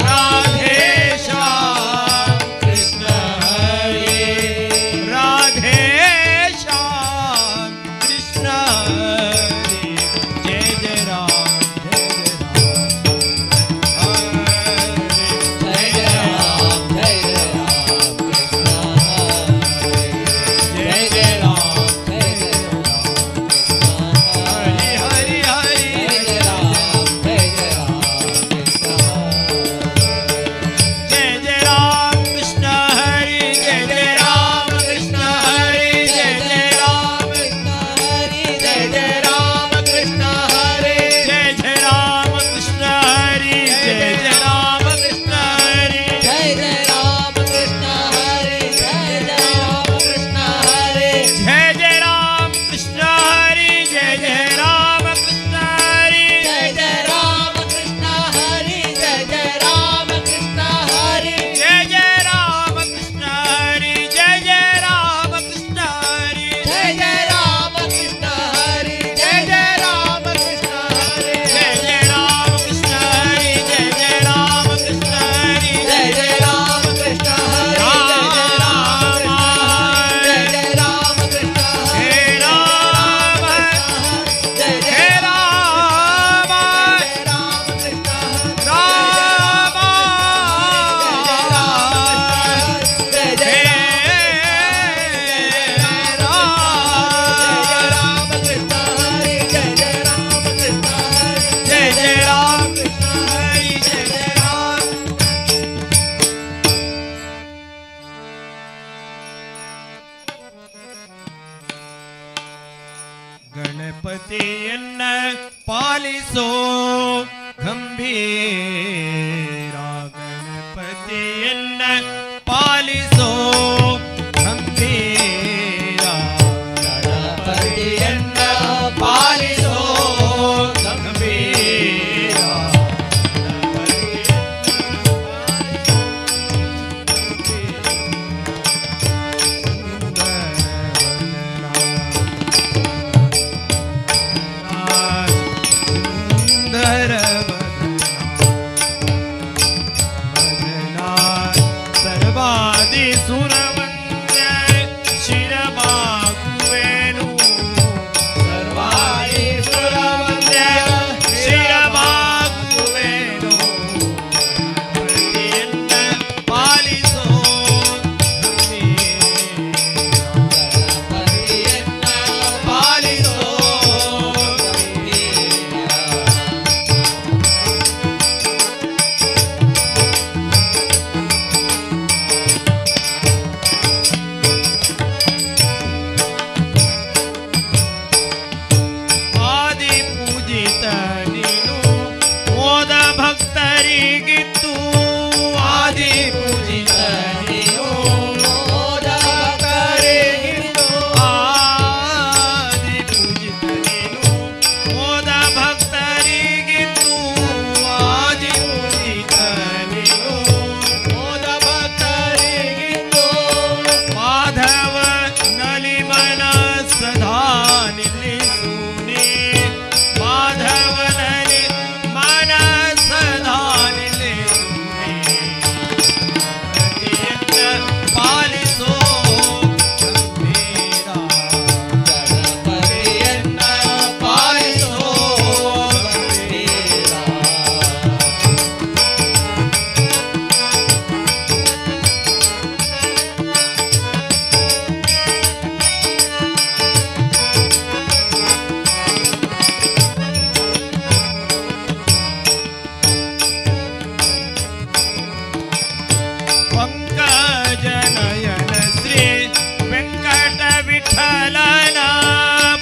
राधे श्याम कृष्ण हरि राधे श्याम कृष्ण हरि जय जय राम जय जय राम जय जय राम हरि हरि हरि जय जय राम कृष्ण हरि जय जय राम कृष्ण हरि जय जय राम जय जय राम कृष्ण हरि जय जय राम कृष्ण हरि जय जय राम कृष्ण हरि जय जय राम कृष्ण हरि जय जय राम कृष्ण हरि जय जय राम कृष्ण हरि जय जय राम कृष्ण हरि जय जय राम कृष्ण हरि जय जय राम कृष्ण हरि जय जय राम कृष्ण हरि जय जय राम कृष्ण हरि जय जय राम कृष्ण हरि जय जय राम कृष्ण हरि जय जय राम कृष्ण हरि जय जय राम कृष्ण हरि जय जय राम कृष्ण हरि जय जय राम कृष्ण हरि हे राम जय जय राम कृष्ण राम जय जय राम कृष्ण हरि जय जय राम कृष्ण हरि जय जय राम कृष्ण हरि जय जय राम ಗಣಪತಿಯನ್ನ ಪಾಲಿಸೋ ಗಂಭೀರ ಗಣಪತಿಯನ್ನ पालिसो गंभीरा गणपतियन्न पालिसो गंभीरा सर्वादि सुरवंद्य शिरबाकुवेनु सर्वाणि सुरवन्द्य शिरबाकुवेनु गणपतियन्न पालिसो गणपतियन्न पालिसो ಆದಿ ಪೂಜಿತ ನೀನು ಮೋದ ಭಕ್ತರಿಗಿತ್ತು ಆದಿ पूजित नीनु मोद भक्तरिगिತ್ತು ಆದಿ ಪೂಜಿತ ನೀನು ಮೋದ ಭಕ್ತರಿಗಿತ್ತು ಆದಿ ಪೂಜಿತ ನೀನು मोद भक्तरिगिತ್ತು ಮಾಧವ ನಲಿಮನ ಸದಾ ನಿಲ್ಲಿಸುನೆ ಮಾಧವ ನಲಿ ಮನ ಸದಾ ನಿಲ್ಲಿಸುನೆ ಗಣಪತಿಯನ್ನ ಪಾಲಿಸೋ ಗಂಭೀರ ಗಣಪತಿಯನ್ನ ಪಾಲಿಸೋ ಗಂಭೀರ पंकजनयन श्री वेंकट विठ्ठलन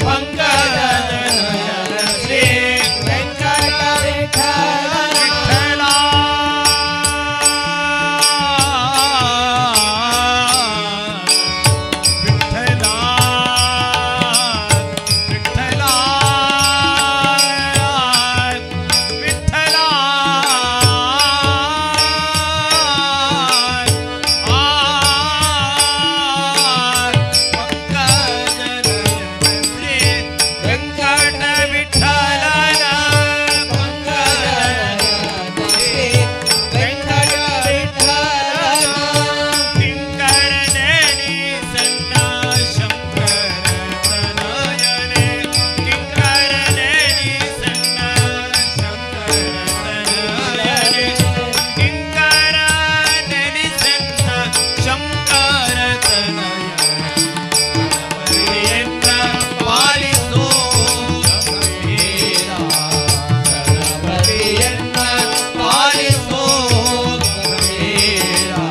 पंकजनयन श्री वेंकट विठ्ठलन विठ्ठला विठ्ठला विठ्ठला विठ्ठला वेंकट विठ्ठलन पंकजनयन श्री वेंकट विठ्ठलन किंकर नेनी सन्ना शंकर तनयने किंकर नेनी सन्ना शंकर तनयने किंकर नेनी सन्ना शंकर तनयने गणपतियन्न पालिसो गंभीरा गणपतियन्न पालिसो गंभीरा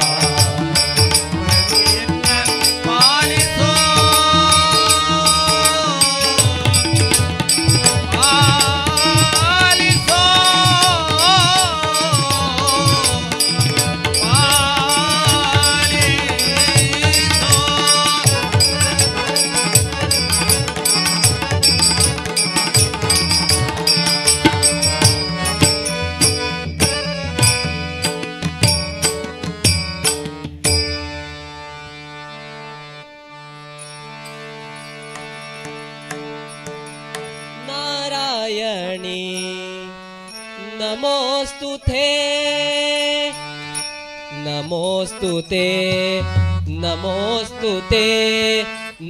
पालिसो पालिसो नारायणी नमोस्तुते नमोस्तुते नमोस्तुते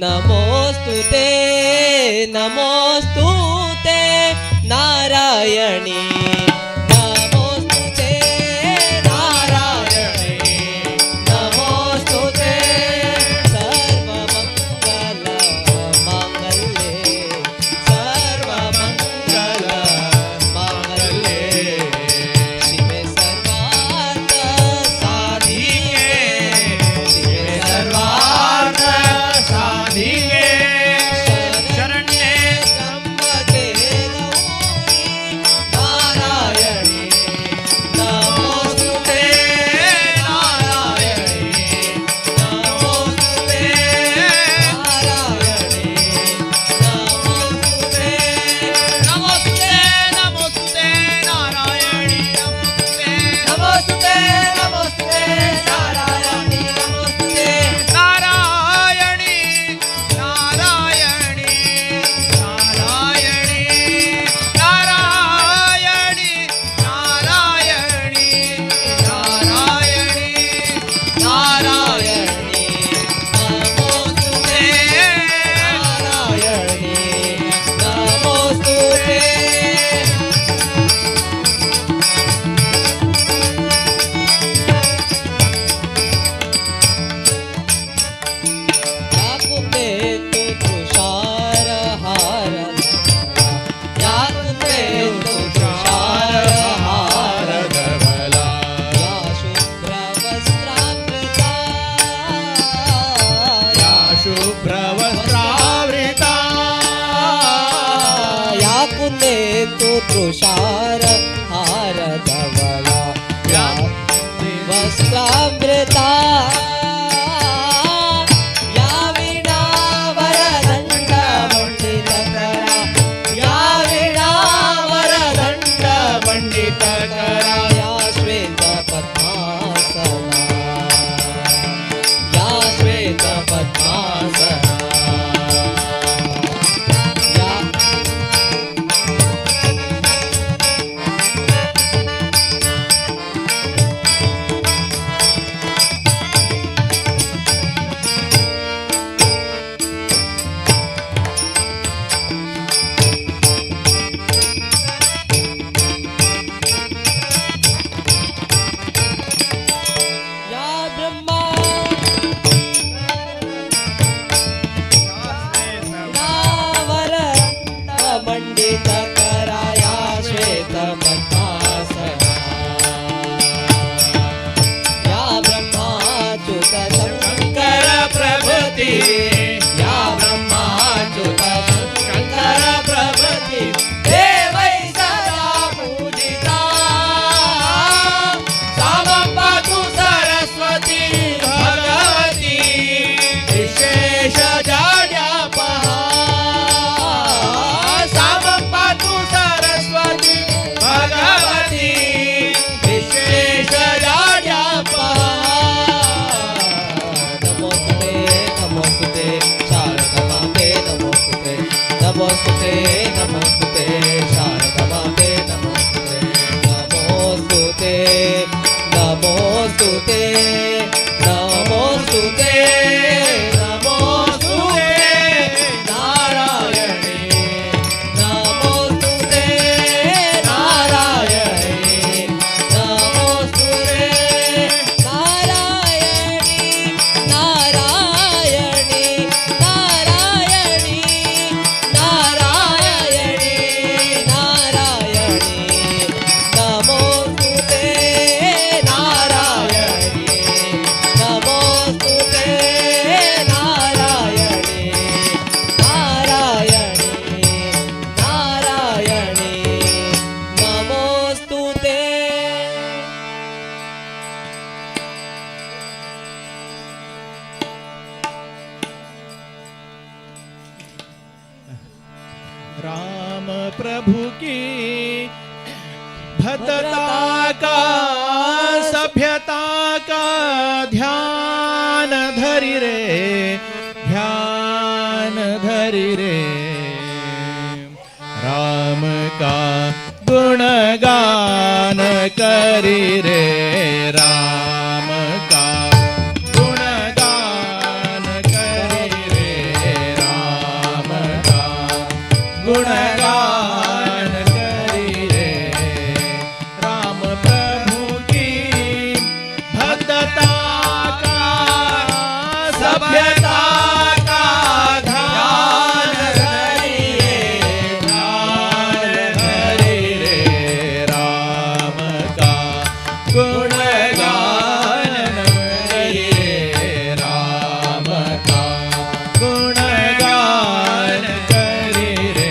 नमोस्तुते नमोस्तुते नारायणी नमोस्तुते नारायणी नमोस्तुते सर्वमंगल मांगल्ये सर्वमंगल मांगल्ये शिवे सर्वार्थ साधिके शिवे सर्वार्थ साधिके शरण्ये त्र्यंबके गौरी नारायणी तुषार हार धवला या वस्त्रामृता या विणा वरदंड मंडित करा या विणा वरदंड मंडित करा या श्वेत पद्मासना या श्वेत पद्मासना या या ब्रह्मा नावर मंडित कराया श्वेत पद्मासना या ब्रह्माच्युत शंकर प्रभृति या ब्रह्माच्युत शंकर प्रभृति देवै सदा पूजिता सामं पातु सरस्वती भगवती विशेष जाड्यापहा सामं पातु सरस्वती भगवती विशेष जाड्यापहा नमोस्तुते नमोस्तुते शारदाम्बे नमोस्तुते नमोस्तुते नमोस्तुते शारदाम्बे नमोस्तुते नमोस्तुते नमोस्तुते नमोस्तुते नमोस्तुते नारायणे नमोस्तुते नारायणे नमोस्तुते नारायणी नारायणी नारायणी नारायणी नारायणी नमोस्तुते नारायणी नमोस्तुते नारायणी नारायणी नारायणी नमोस्तुते राम प्रभु की भद्रता का सभ्यता का ध्यान धरि रे ध्यान धरि रे राम का गुणगान करी रे राम का गुणगान करी रे राम का गुणगान करी रे राम प्रभु की भक्तता का सभ्यता का ध्यान धरि रे ध्यान धरि रे राम का गुणगान करी रे राम का गुणगान करी रे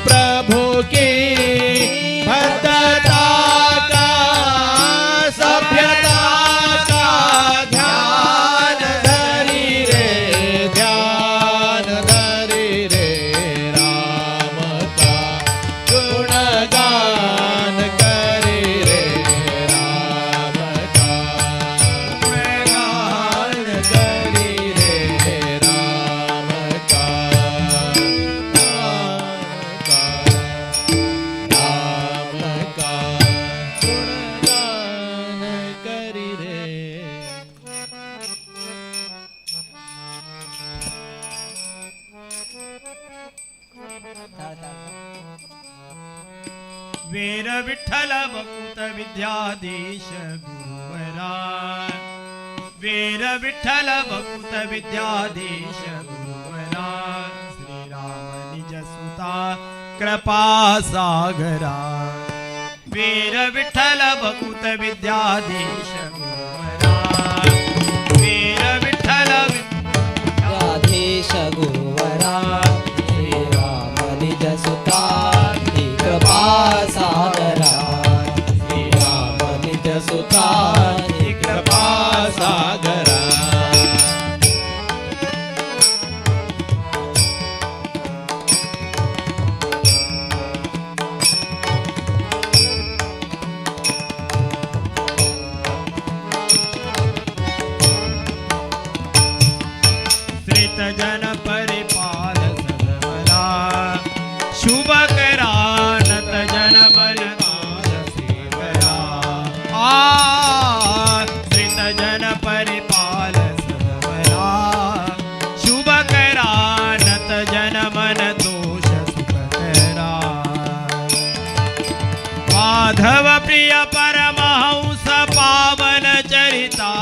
प्रभु की भद्रता का सभ्यता का ध्यान धरी रे ध्यान धरी रे राम का गुणगान करी रे राम का गुणगान करी रे राम का राम का गुणगान करी रे वीर विठ्ठल बकुत विद्याधीश गुरुवरा वीर विठ्ठल बकुत विद्याधीश गुरुवरा श्री राम निज सुता कृपा सागरा वीर विठ्ठल बकुत विद्याधीश गुरुवरा वीर विठ्ठल राधेश गुरुवरा श्री राम निज सुता ही कृपा सागरा श्री राम निज सुता ही कृपा सागरा श्रित जन परिपाल सदवला शुभ करानत जन बलनाद सेवया श्रित जन परिपाल सदवला शुभ करानत जन मन दोष सुख करा माधव प्रिय परमहंस पावन चरिता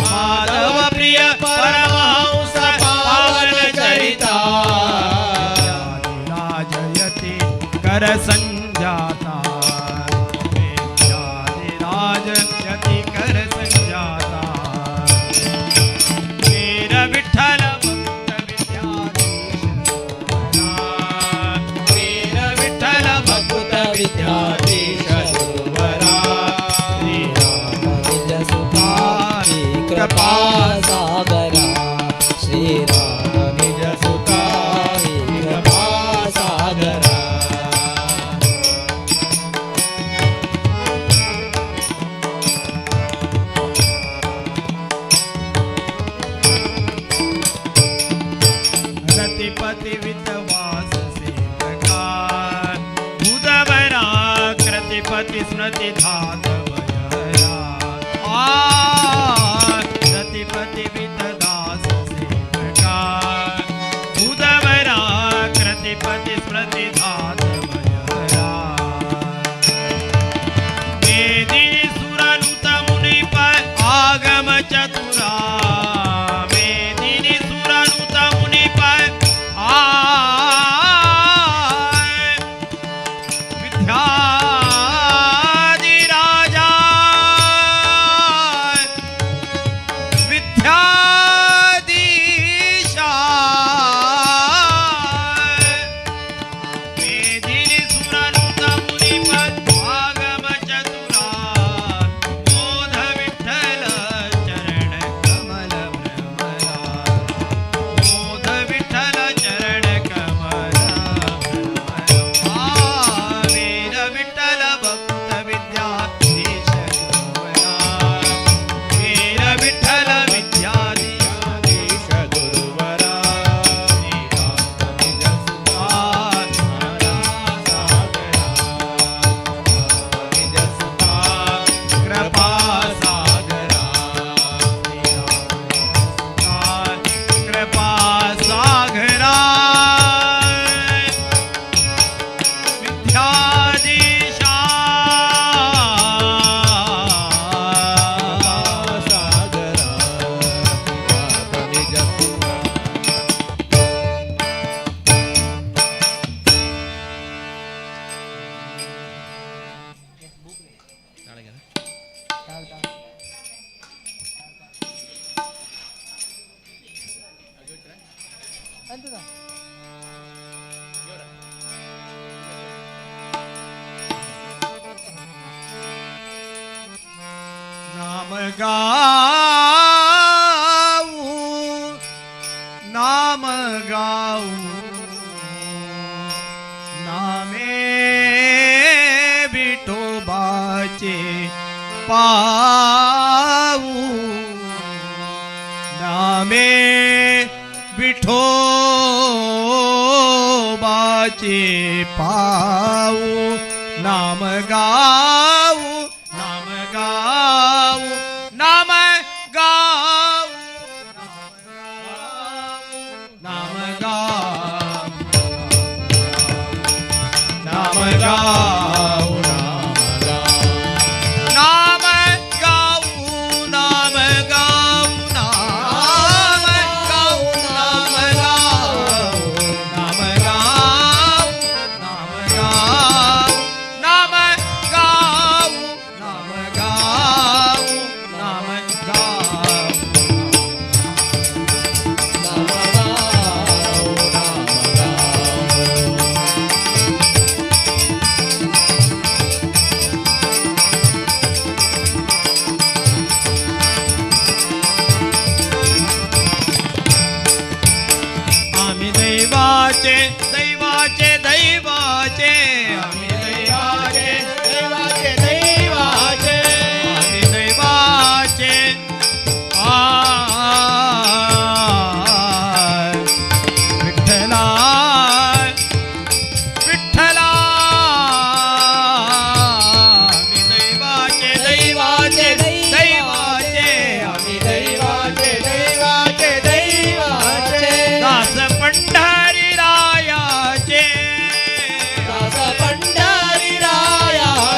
माधव प्रिय परमहंस पावन चरिता राजयति कर संजाता राजयति कर संजाता वीर विठ्ठल भक्त विद्याधीश भक्त विद्याधीश गुरुवरा श्री राम निज सुता ही कृपा सागरा श्री राम निज सुता ही कृपा सागरा रतिपति विद्वास सेवका बुधवरा कृतिपति स्मृति धातवयरा रतिपति विद्वास सेवका बुधवरा कृतिपति स्मृति धातवयरा मेदिनी सुरनुत मुनि पर आगम चतुरा मेदिनी सुरनुत मुनि पर विद्याधि राजा विद्याधीशा मेदिनी सुरनुत मुनि पर आगम चतुरा बोध विठ्ठल चरण कमल भ्रमरा बोध विठ्ठल चरण कमल भ्रमरा वीर विठ्ठल भक्त विद्याधीश गुरुवरा वीर विठ्ठल विद्याधीश गुरुवरा श्री गाऊ नाम गाऊ नामे विठोबाचे पाऊ नामे विठोबाचे पाऊ नाम गाऊ नाम गाऊ नाम गाऊ नाम गाऊ नाम गाऊ नाम गाऊ नाम गाऊ नाम गाऊ नाम गाऊ नाम गाऊ नाम गाऊ नाम गाऊ नाम गाऊ नाम गाऊ आम्ही दैवाचे दैवाचे दैवाचे आम्ही दैवाचे दैवाचे दैवाचे आम्ही दैवाचे विठ्ठला विठ्ठला आम्ही दैवाचे दैवाचे दैवाचे आम्ही दैवाचे दैवाचे दैवाचे दास पंढरी रायाचे दास पंढरी रायाचे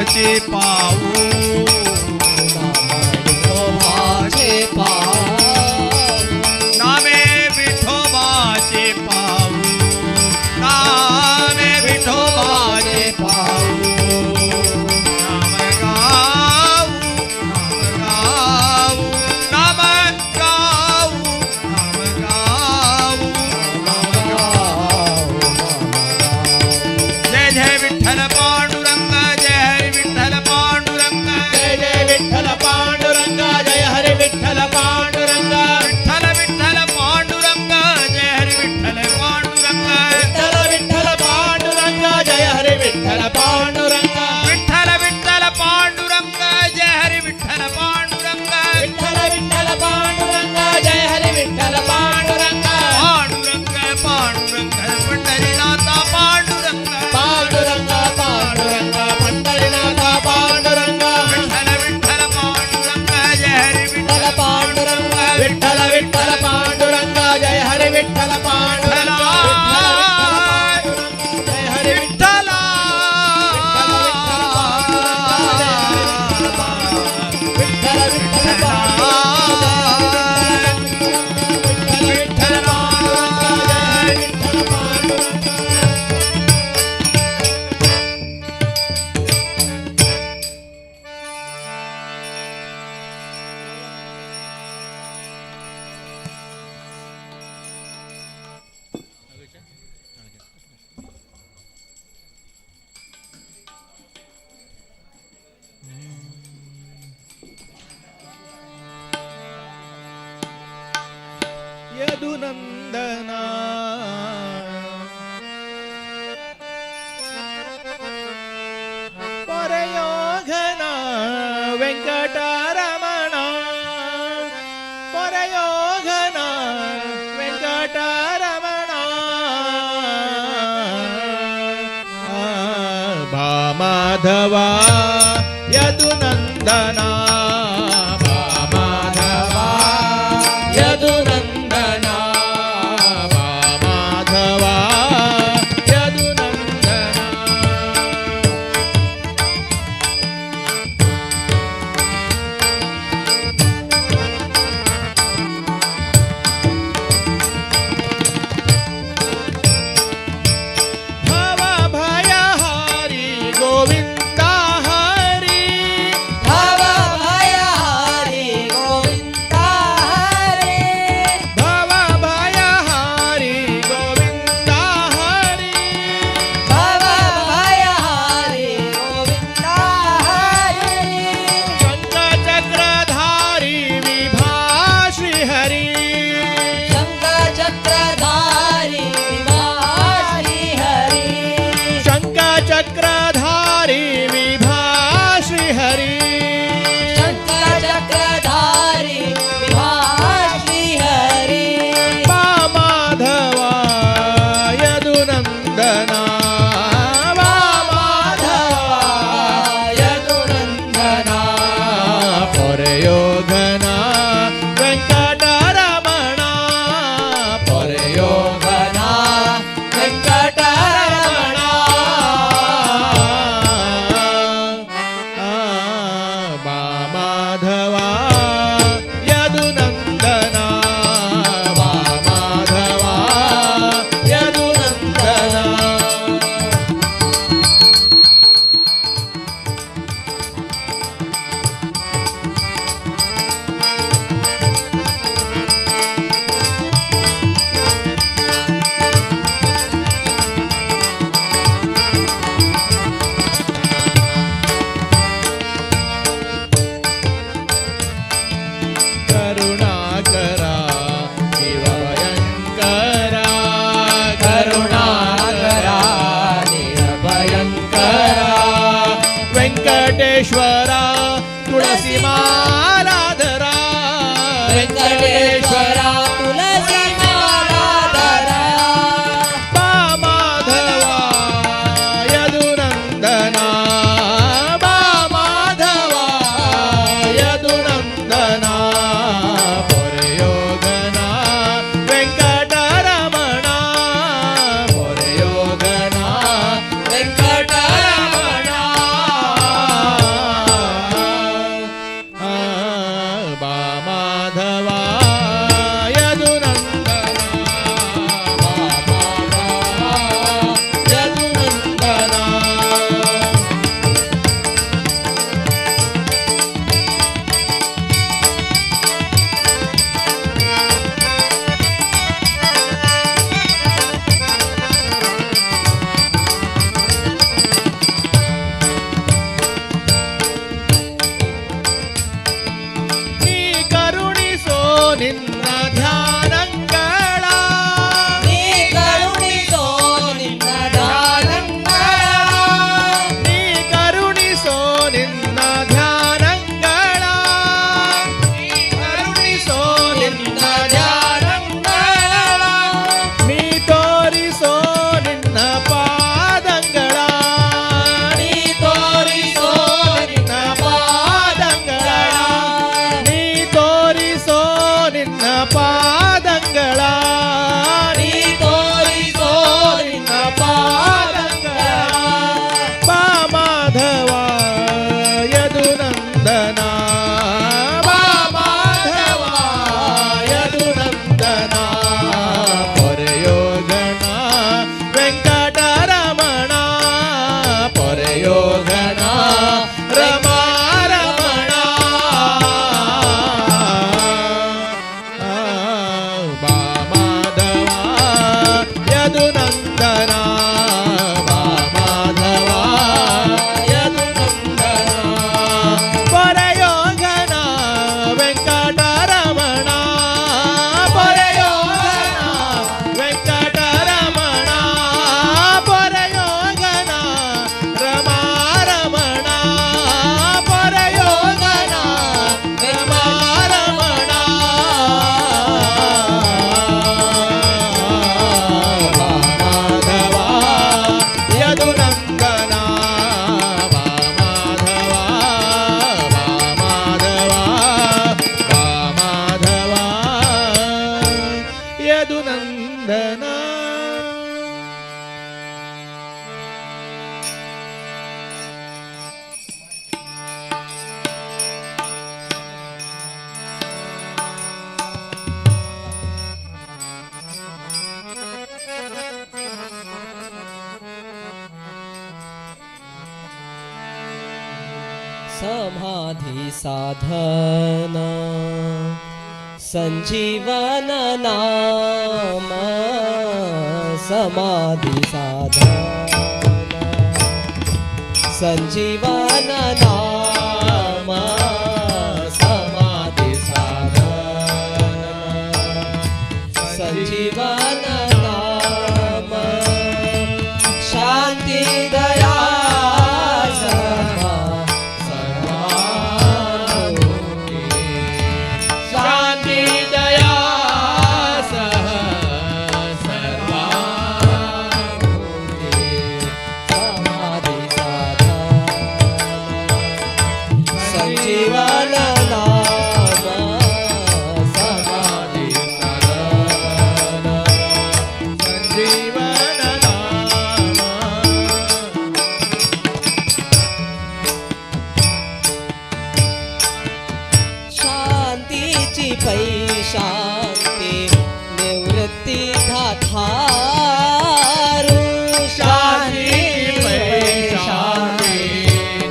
विठोबाचे पाऊ विठोबाचे पाऊ नामे विठोबाचे पाऊ नामे विठोबाचे पाऊ नाम गाऊ नाम गाऊ नाम गाऊ नाम गाऊ जय जय विठ्ठल पांडुरंग जय हरी विठ्ठल पांडुरंग जय जय विठ्ठल पांडुरंग जय हरी विठ्ठल पांडुरंग विठ्ठल विठ्ठल पांडुरंग जय हरी विठ्ठल पांडुरंग विठ्ठल विठ्ठल पांडुरंग जय हरी विठ्ठल पांडुरंग विठ्ठल विठ्ठल पांडुरंग जय हरी विठ्ठल पांडुरंग विठ्ठल विठ्ठल पांडुरंग जय हरी विठ्ठल पांडुरंग पांडुरंग पांडुरंग पंढरीनाथा पांडुरंग पांडुरंग पांडुरंग पंढरीनाथ पांडुरंग विठ्ठल विठ्ठल पांडुरंग जय हरी विठ्ठल पांडुरंग विठ्ठल विठ्ठल पांडुरंग जय हरी विठ्ठल पांडुरंग जय हरी विठ्ठल विठ्ठल विठ्ठल विठ्ठल विठ्ठल पांडुरंग जय हरी विठ्ठल पांडुरंग यदुनंदना परयोघना वेंकटरमणा परयोघना वेंकटरमणा भामाधवा यदुनंदना भामाधवा यदुनंदना भामाधवा यदुनंदना भव भयहारी गोविंदा हरी भव भयहारी गोविंदा हरे भव भयहारी गोविंदा हरी भव भयहारी गोविंदा हरे शंखचक्रधारी विभा श्री हरी शंखचक्रधारी विभा श्री हरि शंखचक्रधारी विभा श्री हरी शंखचक्रधारी विभा श्री हरि माधवा यदुनंदना माधवा यदुनंदना परयोगना वेंकटरमणा परयोगना वेंकटरमणा माधवा यदुनंदना माधवा यदुनंदना करुणाकरा शिवभयंकरा करुणाकरा निरभयंकरा वेंकटेश्वरा तुळसी मालाधरा वेंकटेश्वरा तुलसी मालाधरा माधवा यदुनंदना माधवा यदुनंदना परयोगना वेंकटरमणा परयोगना वेंकटरमणा समाधी साधन संजीवन नाम समाधी साधन संजीवन नाम समाधी साधन संजीवन नाम शांती दया शांती दया सह सर्वांभूते समाधी साधन संजीवन नाम समाधी साधन संजीवन नाम शांतीची पै शांती निवृत्ती धाधारू शांती पै शांती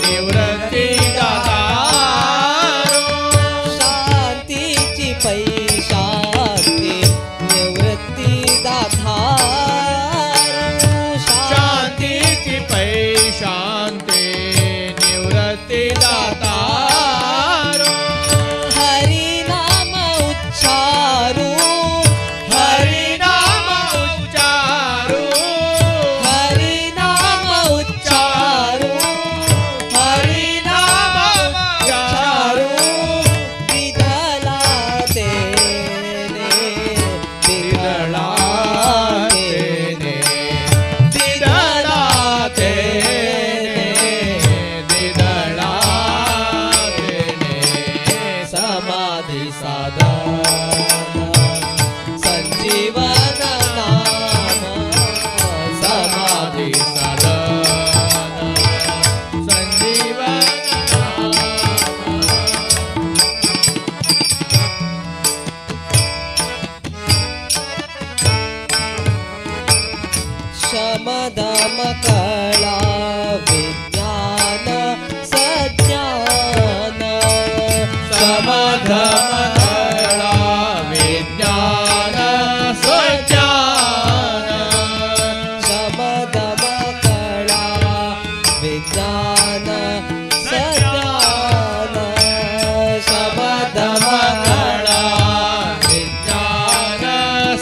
निवृत्ती दातारो शांतीची पै शांती निवृत्ती धाधारू शांतीची पै शांती निवृत्ती दातारो हरिनाम उच्चारू हरिनाम उच्चारू हरिनाम उच्चारू हरिनाम उच्चारू विधला तेने विरळा तेने दिदळा तेने दिदळा तेने समाधी साधन संजीवन नाम समाधी साधन संजीवन नाम शमदम कळा विज्ञान सज्ञान समधम कळा विज्ञान सज्ञान शमदम कळा विज्ञान सज्ञान शमदम कळा विज्ञान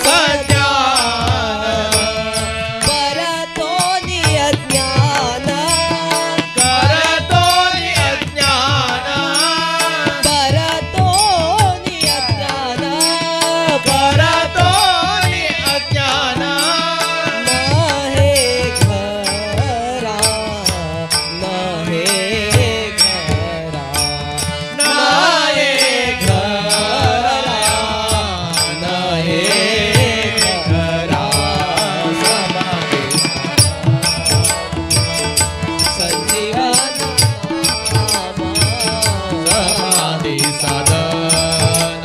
सज्ञान परतो नियज्ञान करतो अज्ञान परतो नियज्ञान करतो अज्ञान न हे घरा न हे घरा नाये घरा नाये घरा समाधी संजीवन नाम समाधी साधन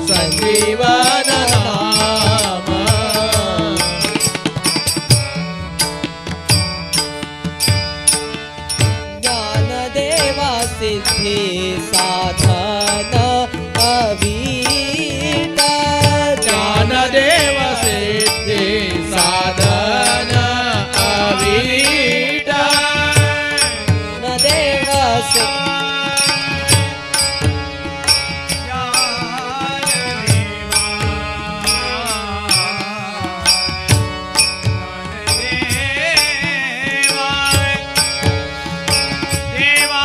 संजीवन नाम ज्ञानदेवा सिद्धी साधन अवीट ज्ञानदेव सिद्धी साधन अवीट ज्ञानदेव देवा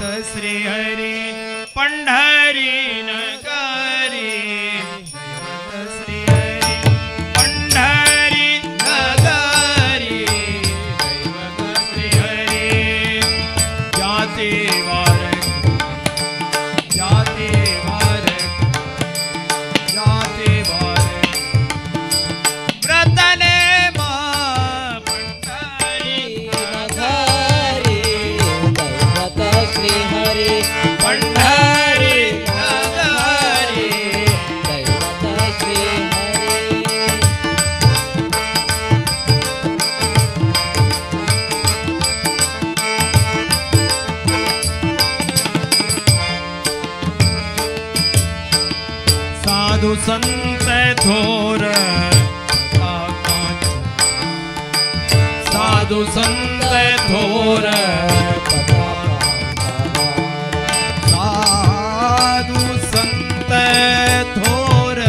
श्री हरी पंढरी नगरी दैवत श्री हरी पंढरी नगरी दैवत श्री हरी जाती वार जाती वार जाती वार व्रतने पंढरी नगरी दैवत श्री हरी पंढरी नगरी दैवत श्री हरी साधु संत थोर साधु संत थोर साधु संत थोर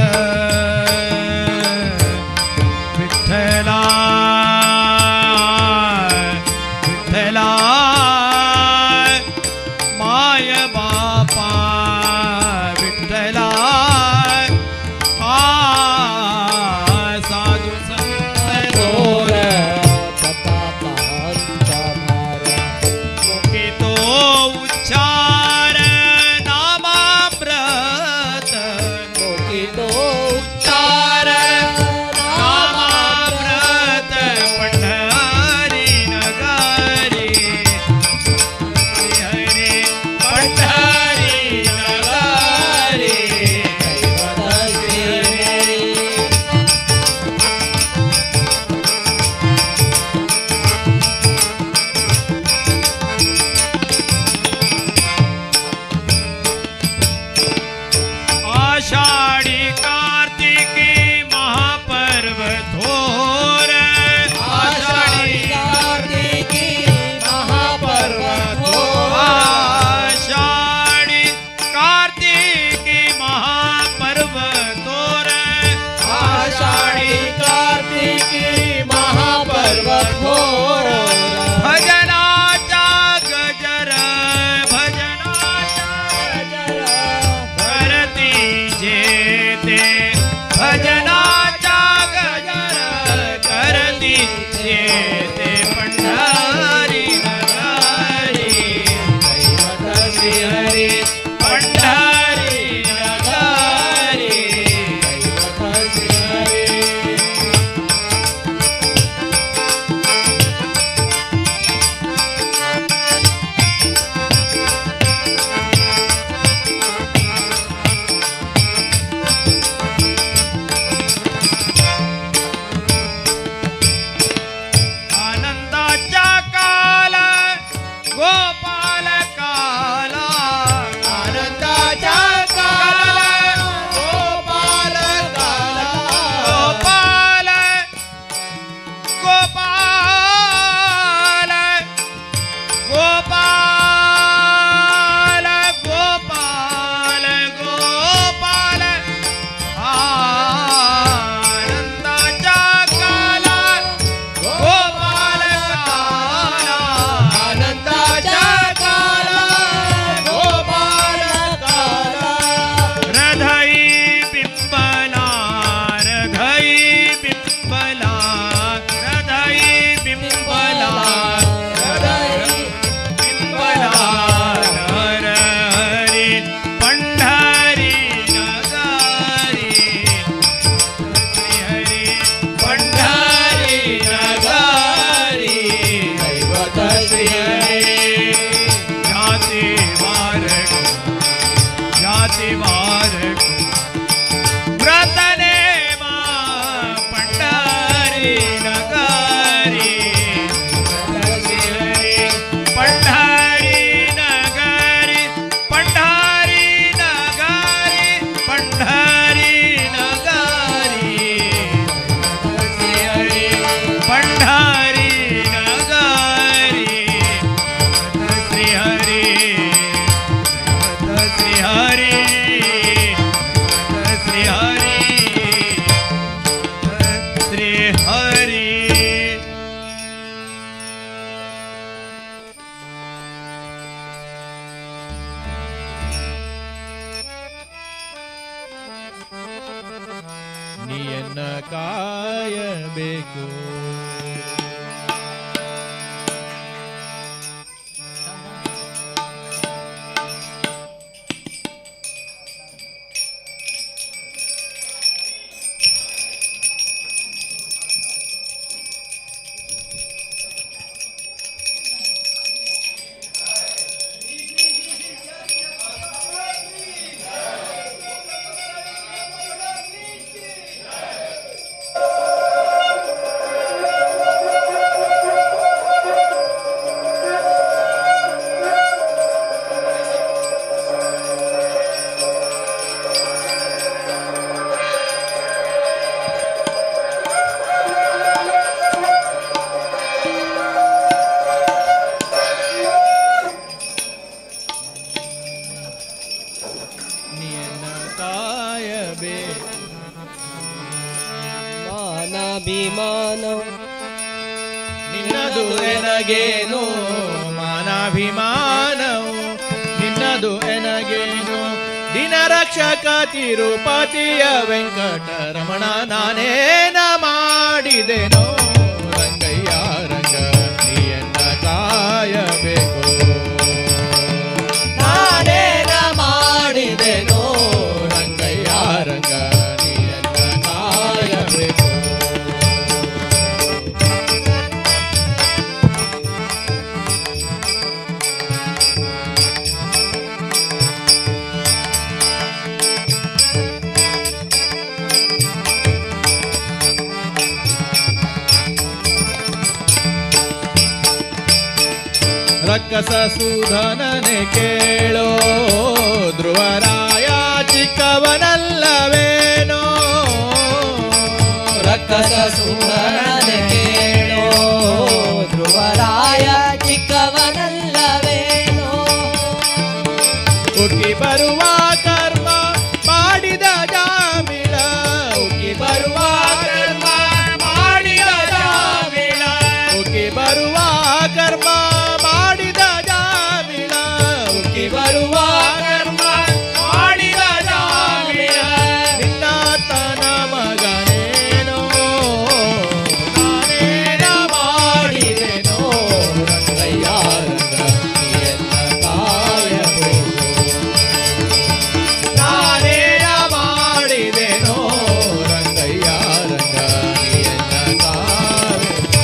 विठ्ठला विठ्ठला माय बापा विठ्ठला साधू संत थोर प्रतापांचा भार मुखी तो उच्चार ಕಾಯಬೇಕು. ಮಾನಾಭಿಮಾನ ನಿನ್ನದು ಎನಗೇನು ಮಾನಾಭಿಮಾನವು ನಿನ್ನದು ಎನಗೇನು ದಿನ ರಕ್ಷಕ ತಿರುಪತಿಯ ವೆಂಕಟರಮಣ ನಾನೇನ ಮಾಡಿದೆನೋ ರಂಗಯ್ಯ ರಂಗ ನೀಯನ್ನ ಕಾಯಬೇಕು. ನಾನೇನ ಮಾಡಿದೆನೋ ರಂಗಯ್ಯ ರಂಗ ನೀಯನ್ನ ಕಾಯಬೇಕು. ರಕ್ಕಸ ಸೂಧನನೆ ಕೇಳೋ ಧ್ರುವರಾಯ ಚಿಕ್ಕವನಲ್ಲವೇನೋ. ರಕ್ಕಸ ಸೂರನ ಕೇಳೋ ಧ್ರುವರಾಯ ಚಿಕ್ಕವನಲ್ಲವೇನೋ. ಉಕ್ಕಿ ಬರುವ ಕರ್ಮ ಮಾಡಿದ ಜಾಮಿಳ ಉಕ್ಕಿ ಬರುವ ಕರ್ಮ ಮಾಡಿದ ಜಾಮಿಳ ಉಕ್ಕಿ ಬರುವ ಕರ್ಮ ಮಾಡಿದ ಜಾಮಿಳ ಉಕ್ಕಿ ಬರುವ ಕರ್ಮ ಮಾಡಿದ ಜಾಮಿಳ ನಿನ್ನಾತನ ಮಗನೇನೋ ನಾನೇನ ಮಾಡಿದೆನೋ ರಂಗಯ್ಯ ರಂಗ ನೀಯನ್ನ ಕಾಯಬೇಕು. ನಾನೇನ ಮಾಡಿದೆನೋ ರಂಗಯ್ಯ ರಂಗ ನೀಯನ್ನ ಕಾಯಬೇಕು.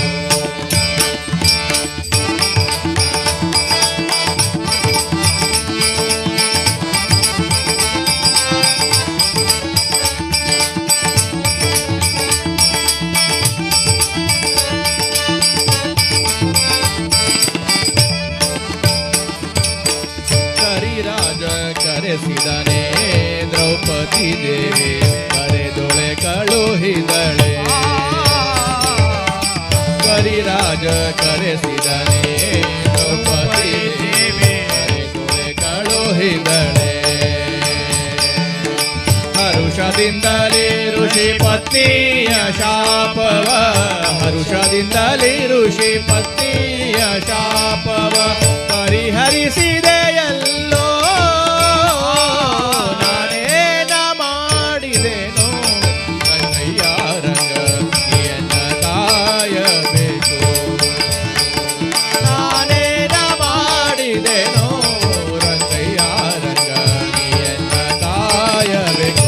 ಕರಿರಾಜ ಕರೆಸಿದನೆ ದ್ರೌಪದಿ ದೇವಿ ಕರೆದೊಳೆ ಕಳುಹಿದಳೆ. ಕರಿರಾಜ ಕರೆಸಿದನೆ ದ್ರೌಪದಿ ದೇವಿ ಕರೆದೊಳೆ ಕಳುಹಿದಳೆ. ಹರುಷದಿಂದಲೇ ಋಷಿ ಪತ್ನಿಯ ಶಾಪವ ಹರುಷದಿಂದಲೇ ಋಷಿ ಪತ್ನಿಯ ಶಾಪವ ಪರಿಹರಿಸಿದೆಯಲ್ಲೋ ನಾನೇನ ಮಾಡಿದೆನೋ ರಂಗಯ್ಯ ರಂಗ ನೀಯನ್ನ ಕಾಯಬೇಕು. ನಾನೇನ ಮಾಡಿದೆನೋ ರಂಗಯ್ಯ ರಂಗ ನೀಯನ್ನ ಕಾಯಬೇಕು.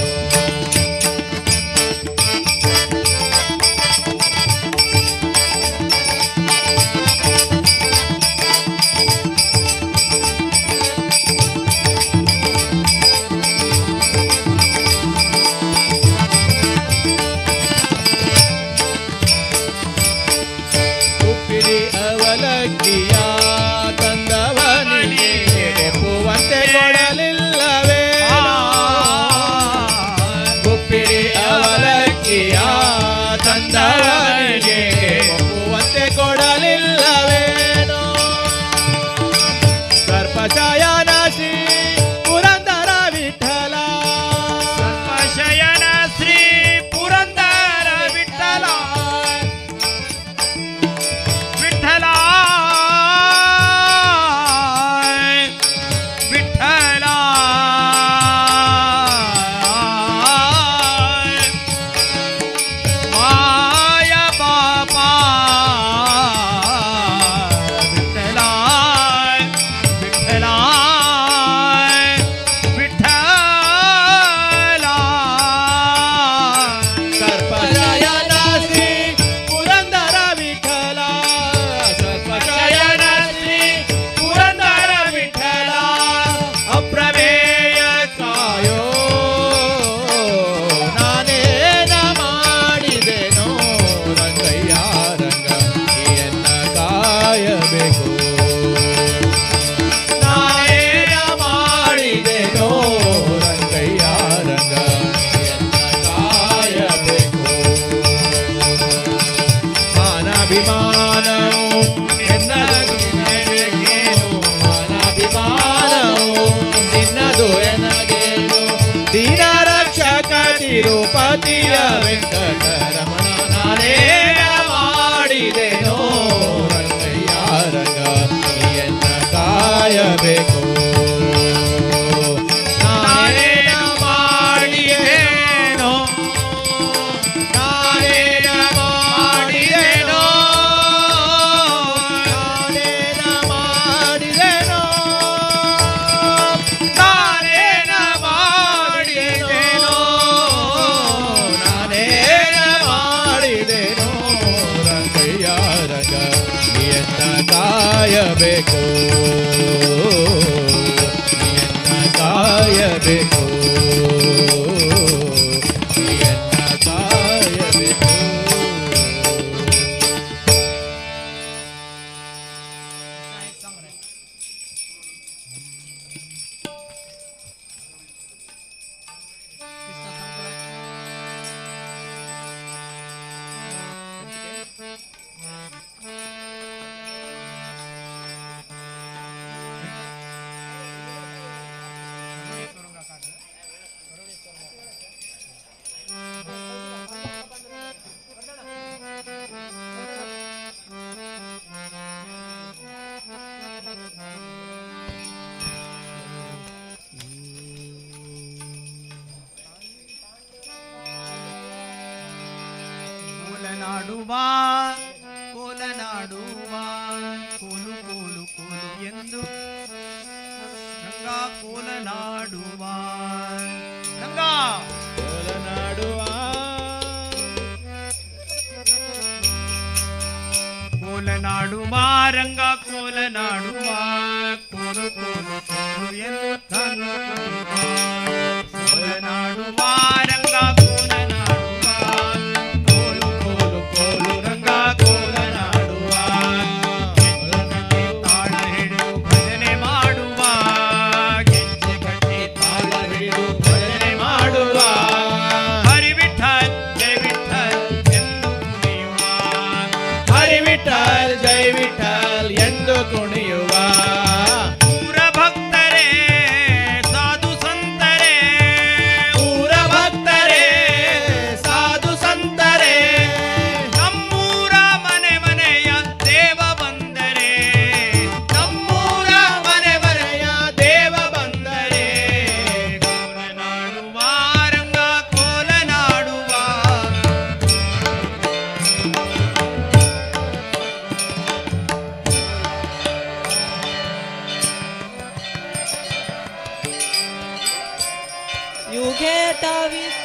ಕಾಯಬೇಕು ನಾನೇನ ಮಾಡಿದೆನೋ ರಂಗಯ್ಯ ರಂಗ ಎನ್ನ ಕಾಯಬೇಕು ಮಾನಾಭಿಮಾನವು ಎನ್ನದು ನನಗೇನು ಮಾನಾಭಿಮಾನವು ನಿನ್ನದು ಎನಗೇನು ದೀನ ರಕ್ಷಕ ತಿರುಪತಿಯ ವೆಂಕಟರಮಣ ನಾನೇನ ಮಾಡಿದೆನೋ ರಂಗಯ್ಯ ರಂಗ ಎನ್ನ ಕಾಯಬೇಕು ನಾನೇನ ಮಾಡಿದೆನೋ ನಾನೇನ ಮಾಡಿದೆನೋ ನಾನೇನ ಮಾಡಿದೆನೋ ನಾನೇನ ಮಾಡಿದೆನೋ ನಾನೇನ ಮಾಡಿದೆನೋ ರಂಗಯ್ಯ ರಂಗ ಎನ್ನ ಕಾಯಬೇಕು ಎನ್ನ ಕಾಯಬೇಕು ಎನ್ನ ಕಾಯಬೇಕು ಕೋಲನಾಡುವ ಕೋಲನಾಡುವ ಕೋಲು ಕೋಲು ಕೋಲು ಎಂದು ರಂಗ ಕೋಲನಾಡುವ ರಂಗ ಕೋಲನಾಡುವ ಕೋಲನಾಡುವ ರಂಗ ಕೋಲನಾಡುವ ಕೋಲು ಕೋಲು ಕೋಲು ಎಂದು ತಾನು ಕೋಲನಾಡುವ ರಂಗ ಕೋಲನಾಡುವ ಕೋಲು ಕೋಲು ಕೋಲು ರಂಗ ಕೋಲನಾಡುವ ಗೆಜ್ಜೆ ತಾಳ ಹಿಡಿದು ಭಜನೆ ಮಾಡುವ ಗೆಜ್ಜೆ ಕಟ್ಟಿ ತಾಳ ಹಿಡಿದು ಭಜನೆ ಮಾಡುವ ಹರಿ ವಿಠಲ್ ಜೈ ವಿಠಲ್ ಎಂದು ಕುಣಿಯುವ ಹರಿ ವಿಠಲ್ ಜೈ ವಿಠಲ್ ಎಂದು ಕುಣಿಯುವ ಊರ ಭಕ್ತರೇ ಸಾಧು ಸಂತರೇ ಊರ ಭಕ್ತರೇ ಸಾಧು ಸಂತರೇ ನಮ್ಮೂರ ಮನೆ ಮನೆಯ ದೇವ ಬಂದರೆ ನಮ್ಮೂರ ಮನೆ ಮನೆಯ ದೇವ ಬಂದರೆ ಕೋಲನಾಡುವ ರಂಗ ಕೋಲನಾಡುವ You get a wish.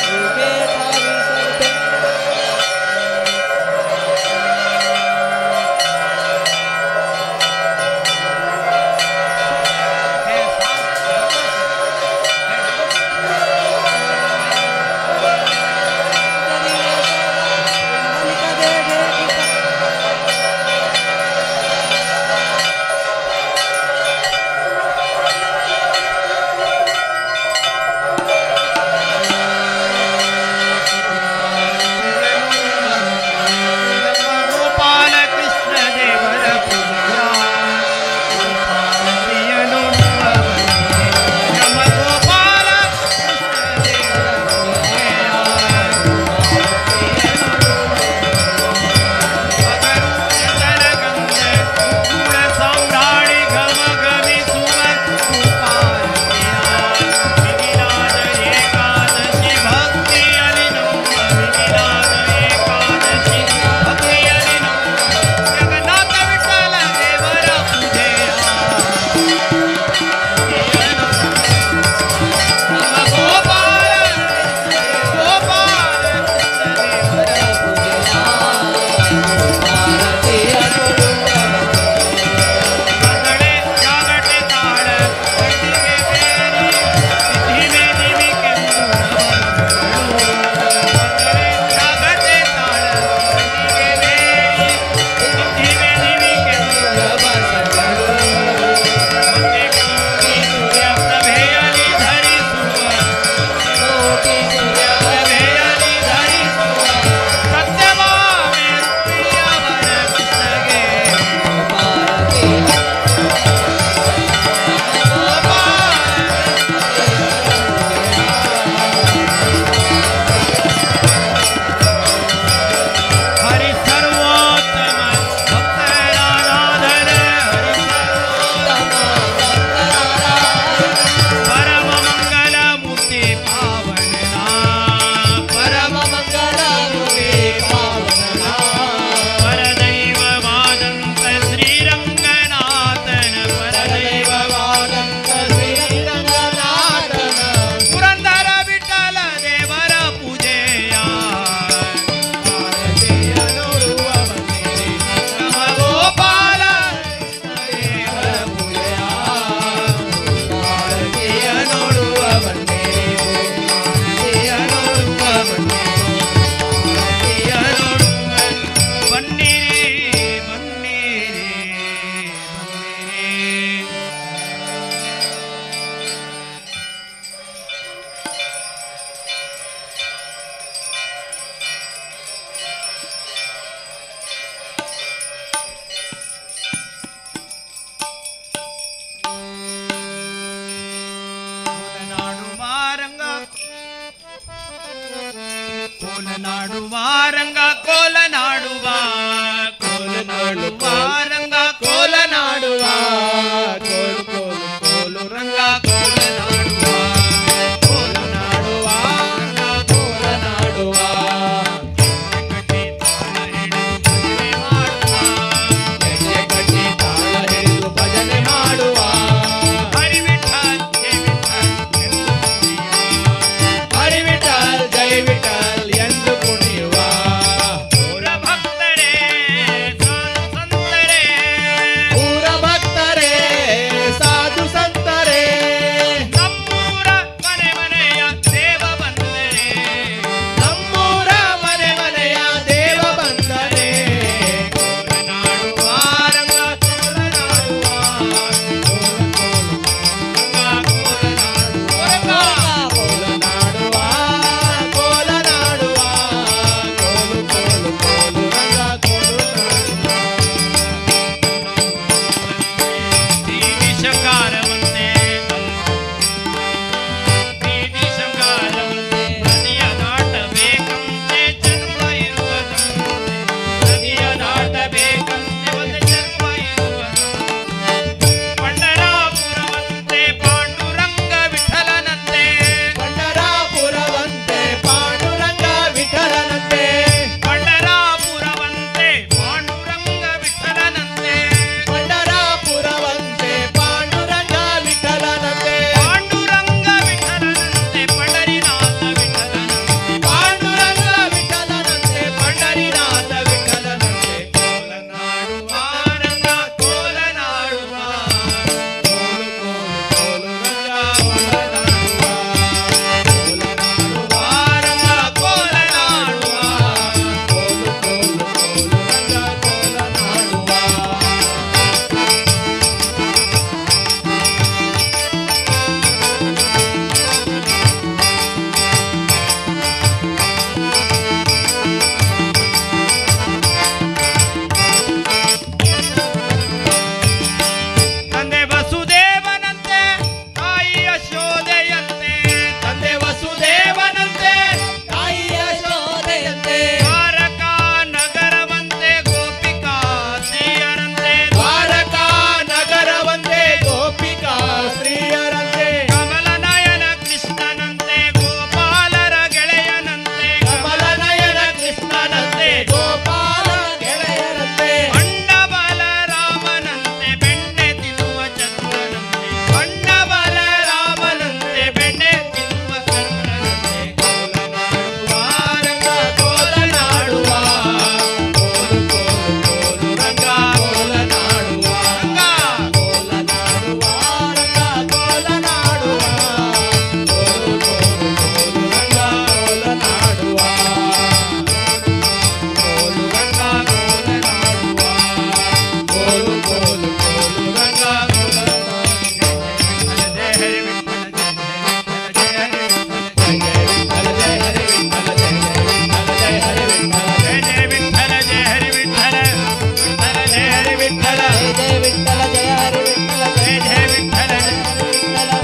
You get a wish. ನಾಡುವ ರಂಗ ಕೋಲ ನಾಡುವ ಕೋಲ ನಾಡುವ ರಂಗ ಕೋಲ ನಾಡುವ ಕೋಲು ಕೋಲು ಕೋಲು ರಂಗ ಕೋಲ ನಾಡುವ ಕೋಲು ನಾಡುವ ರಂಗ ಕೋಲ ನಾಡುವ ಹೆಜ್ಜೆ ಕಟ್ಟಿ ತಾಳ ಹಿಡಿದು ಭಜನೆ ಮಾಡುವ ಹರಿ ವಿಠಲ್ ಜೈ ವಿಠಲ್ ಎಂದು ಕುಣಿಯುವ. ಹರಿ ವಿಠಲ್ ಜೈ ವಿಠಲ್ ಎಂದು ಕುಣಿಯುವ ಪುರ ಭಕ್ತರೇ ಸಂತರೇ ಪೂರ ಭಕ್ತರೇ ಸಾಧು ಸಂತರೇ ನಮ್ಮೂರ ಮನೆ ಮನೆಯ ದೇವ ಬಂದರೆ ನಮ್ಮೂರ ಮನೆ ಮನೆಯ ದೇವ ಬಂದರೆ ಕೋಲ ನಾಡುವ ರಂಗ ಕೋಲ ನಾಡುವ ಕೋಲ ನಾಡುವ ಕೋಲ ನಾಡುವ ಕೋಲು ಕೋಲು ಕೋಲು ರಂಗ ಕೋಲು ನಾಡುವ ಬೀದಿ ಶೃಂಗಾರವಂತೆ ಬೀದಿ ಶೃಂಗಾರವಂತೆ ನದಿಯ ದಾಟಬೇಕಂತೆ ಜನ್ಮ ಇರುವುದಂತೆ ನದಿಯ ದಾಟಬೇಕಂತೆ ಒಂದು ಜನ್ಮ ಇರುವುದಂತೆ ಪಂಡರಾಪುರವಂತೆ ಪಾಂಡುರಂಗ ವಿಠಲನಂತೆ ಪಂಡರಾಪುರವಂತೆ ಪಾಂಡುರಂಗ ವಿಠಲನಂತೆ ಪಂಡರಾಪುರವಂತೆ ಪಾಂಡುರಂಗ ವಿಠಲನಂತೆ ಪಂಡರಾಪುರವಂತೆ ಪಾಂಡುರಂಗ ವಿಠಲನಂತೆ ಪಾಂಡುರಂಗ ವಿಠಲನಂತೆ ಪಂಡರಿನಾಥ ವಿಠಲನಂತೆ ಪಾಂಡುರಂಗ ವಿಠಲನಂತೆ ಪಂಡರಿನಾಥ ವಿಠಲನಂತೆ ಕೋಲ ನಾಡುವ ರಂಗ ಕೋಲ ನಾಡುವ ಕೋಲು ಕೋಲು ಕೋಲು ರಂಗ ಕೋಲ ನಾಡುವ ಕೋಲ ನಾಡುವ ರಂಗ ಕೋಲ ನಾಡುವ ಕೋಲು ಕೋಲು ಕೋಲು ರಂಗ ಕೋಲ ನಾಡುವ ತಂದೆ ವಸುದೇವನಂತೆ ತಾಯಿ ಯಶೋದೆಯಂತೆ ತಂದೆ ವಸುದೇವನಂತೆ ತಾಯಿ ಯಶೋದೆಯಂತೆ ದ್ವಾರಕಾ ನಗರವಂತೆ ಗೋಪಿಕಾ ಸ್ತ್ರೀಯರಂತೆ ದ್ವಾರಕಾ ನಗರವಂತೆ ಗೋಪಿಕಾ ಸ್ತ್ರೀಯರಂತೆ ಕಮಲನಯನ ಕೃಷ್ಣನಂತೆ ಗೋಪಾಲರ ಗೆಳೆಯನಂತೆ ಕಮಲನಯನ ಕೃಷ್ಣನಂತೆ ಗೋಪಾಲ ಗೆಳೆಯರಂತೆ ಅಣ್ಣ ಬಲರಾಮನಂತೆ ಬೆಣ್ಣೆ ತಿನ್ನುವ ಚಂದ್ರನಂತೆ ಅಣ್ಣ ಬಲರಾಮನಂತೆ ಬೆಣ್ಣೆ ತಿನ್ನುವ ಚಂದ್ರನಂತೆ ಕೋಲ ನಾಡುವ ಕೋಲು ಕೋಲು ಕೋಲು ರಂಗ ಕೋಲ ನಾಡುವ ಕೋಲ ನಾಡುವ ರಂಗ ಕೋಲ ನಾಡುವ ಕೋಲು ಕೋಲು ಕೋಲು ರಂಗ ಕೋಲ ನಾಡುವ ಕೋಲು ರಂಗ ಕೋಲ ನಾಡುವ ಕೋಲು ಕೋಲು ಕೋಲು ರಂಗ ಕೋಲ ಜಯ ಹರಿ ವಿಠಲ ಜಯ ಹರಿ ವಿಠಲ ಜಯ ವಿಠಲ ಜಯ ಹರಿ ವಿಠಲ ಜಯ ಜಯ ವಿಠಲ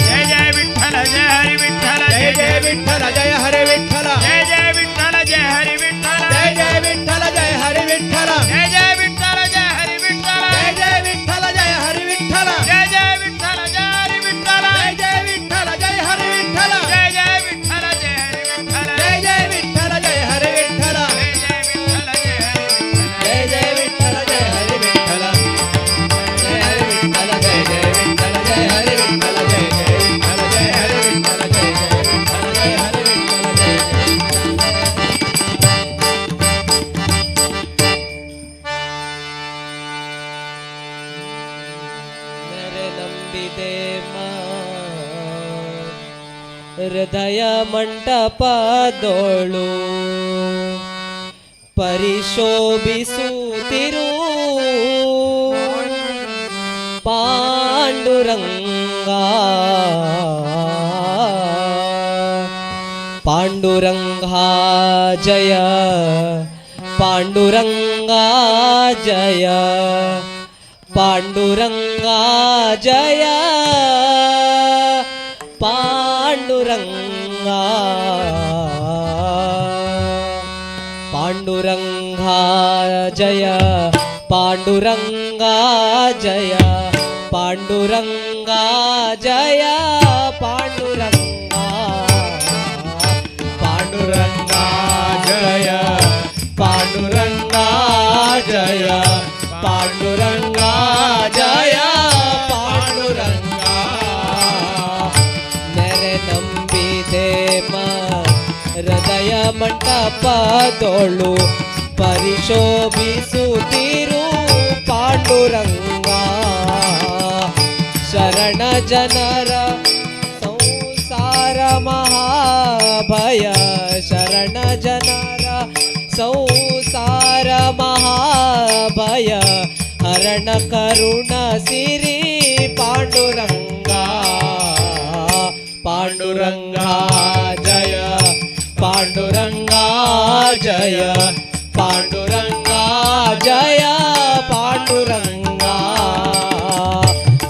ಜಯ ಜಯ ವಿಠಲ ಜಯ ಹರಿ ವಿಠಲ ಜಯ ಜಯ ವಿಠಲ ಜಯ ಹರಿ ವಿಠಲ ಜಯ ಜಯ ವಿಠಲ ಜಯ ಹರಿ ವಿಠಲ ಜಯ ಜಯ ವಿಠಲ ಜಯ ಹರಿ ವಿಠಲ ಜಯ ಜಯ ವಿಠಲ ಜಯ ಹರಿ ವಿಠಲ ಜಯ ಜಯ ವಿಠಲ ಜಯ ಹರಿ ವಿಠಲ ಜಯ ಜಯ ವಿಠಲ ಜಯ ಹರಿ ವಿಠಲ ಜಯ ಜಯ ವಿಠಲ ಜಯ ಹರಿ ವಿಠಲ ಜಯ ಜಯ ವಿಠಲ ಜಯ ಹರಿ ವಿಠಲ ಜಯ ಜಯ ವಿಠಲ ಜಯ ಹರಿ ವಿಠಲ ಜಯ ಜಯ ವಿಠಲ ಜಯ ಹರಿ ವಿಠಲ ಜಯ ಜಯ ವಿಠಲ ಜಯ ಹರಿ ವಿಠಲ ಜಯ ಜಯ ವಿಠಲ ಜಯ ಹರಿ ವಿಠಲ ಜಯ ಜಯ ವಿಠಲ ಜಯ ಹರಿ ವಿಠಲ ಜಯ ಜಯ ವಿಠಲ ಜಯ ಹರಿ ವಿಠಲ ಜಯ मेरे ನಂಬಿದೆ ಹೃದಯ ಮಂಟಪದೋಳು ಪರಿಶೋಭಿಸುತ್ತಿರು ಪಾಂಡುರಂಗ ಪಾಂಡುರಂಗ ಜಯ ಪಾಂಡುರಂಗ ಜಯ ಪಾಂಡುರಂಗ ಜಯ ಪಾಂಡುರಂಗ पांडुरंगा जय पांडुरंगा जय पांडुरंगा जय पांडुरंगा पांडुरंगा जय पांडुरंगा जय पांडुरंगा जय पांडुरंगा मेरे ನಂಬಿದೆ ಹೃದಯ ಮಂಟಪದೊಳು ಪರಿಶೋಭಿಸುತ್ತಿರು ಪಾಂಡುರಂಗ ಶರಣ ಜನರ ಸಂಸಾರ ಮಹಾಭಯ ಶರಣ ಜನರ ಸಂಸಾರ ಮಹಾಭಯ ಹರಣ ಕರುಣ ಸಿರಿ ಪಾಂಡುರಂಗ ಪಾಂಡುರಂಗ ಜಯ ಪಾಂಡುರಂಗ ಜಯ ಪಾಂಡುರಂಗ ಜಯ ಪಾಂಡುರಂಗ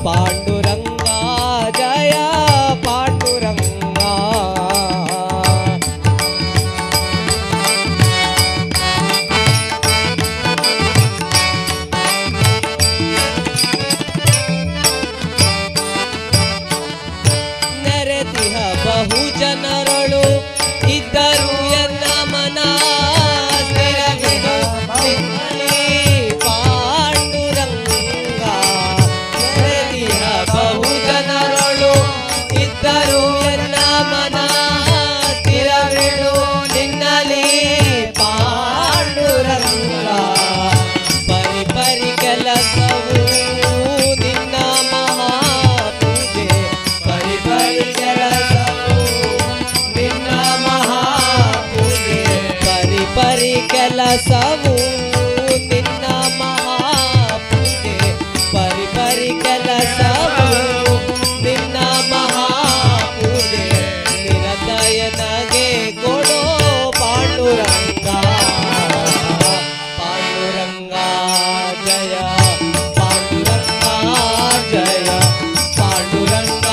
ಪಾಂಡುರಂಗ ಜಯ ಪಾಂಡುರಂಗ ನೆರೆದಿಹ ಬಹು ಜನರಳು ಇದ್ದರು ಎನ್ನ ಮನ ಸ್ಥಿರವಿಡು ನಿನ್ನಲ್ಲಿ ಪಾಂಡುರಂಗ ನೆರೆದಿಹ ಬಹು ಜನರಳು ಇದ್ದರು ಎನ್ನ ಮನ ಸ್ಥಿರವಿಡು ನಿನ್ನಲ್ಲಿ ಪಾಂಡುರಂಗ ಪರಿ ಪರಿ ಕೆಲಸವು ನಿನ್ನ ಮಹಾಪೂಜೆ ಪರಿ ಪರಿ ಕೆಲಸವು ನಿನ್ನ ಮಹಾಪೂಜೆ ಪರಿ ಪರಿ ಕೆಲಸವು ನಿನ್ನ ಮಹಾಪೂಜೆ ಪರಿ ಪರಿ ಕೆಲಸವು ನಿನ್ನ ಮಹಾಪೂಜೆ ನಿರತಯನಗೆ ಕೊಡೋ ಪಾಂಡುರಂಗ ಪಾಂಡುರಂಗ ಜಯ ಪಾಂಡುರಂಗ ಜಯ ಪಾಂಡುರಂಗ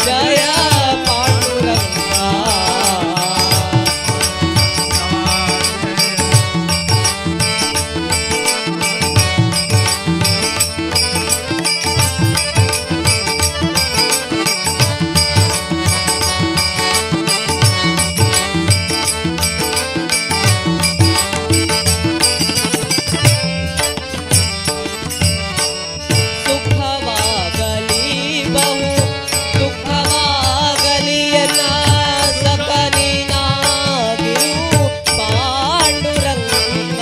ಜಯ ಪಾಂಡುರಂಗ ಸುಖವಾಗಲಿ ಬಹು ದುಃಖವಾಗಲಿ ಎನ್ನ ಸಖನಿನಾಗಿರು ಪಾಂಡುರಂಗ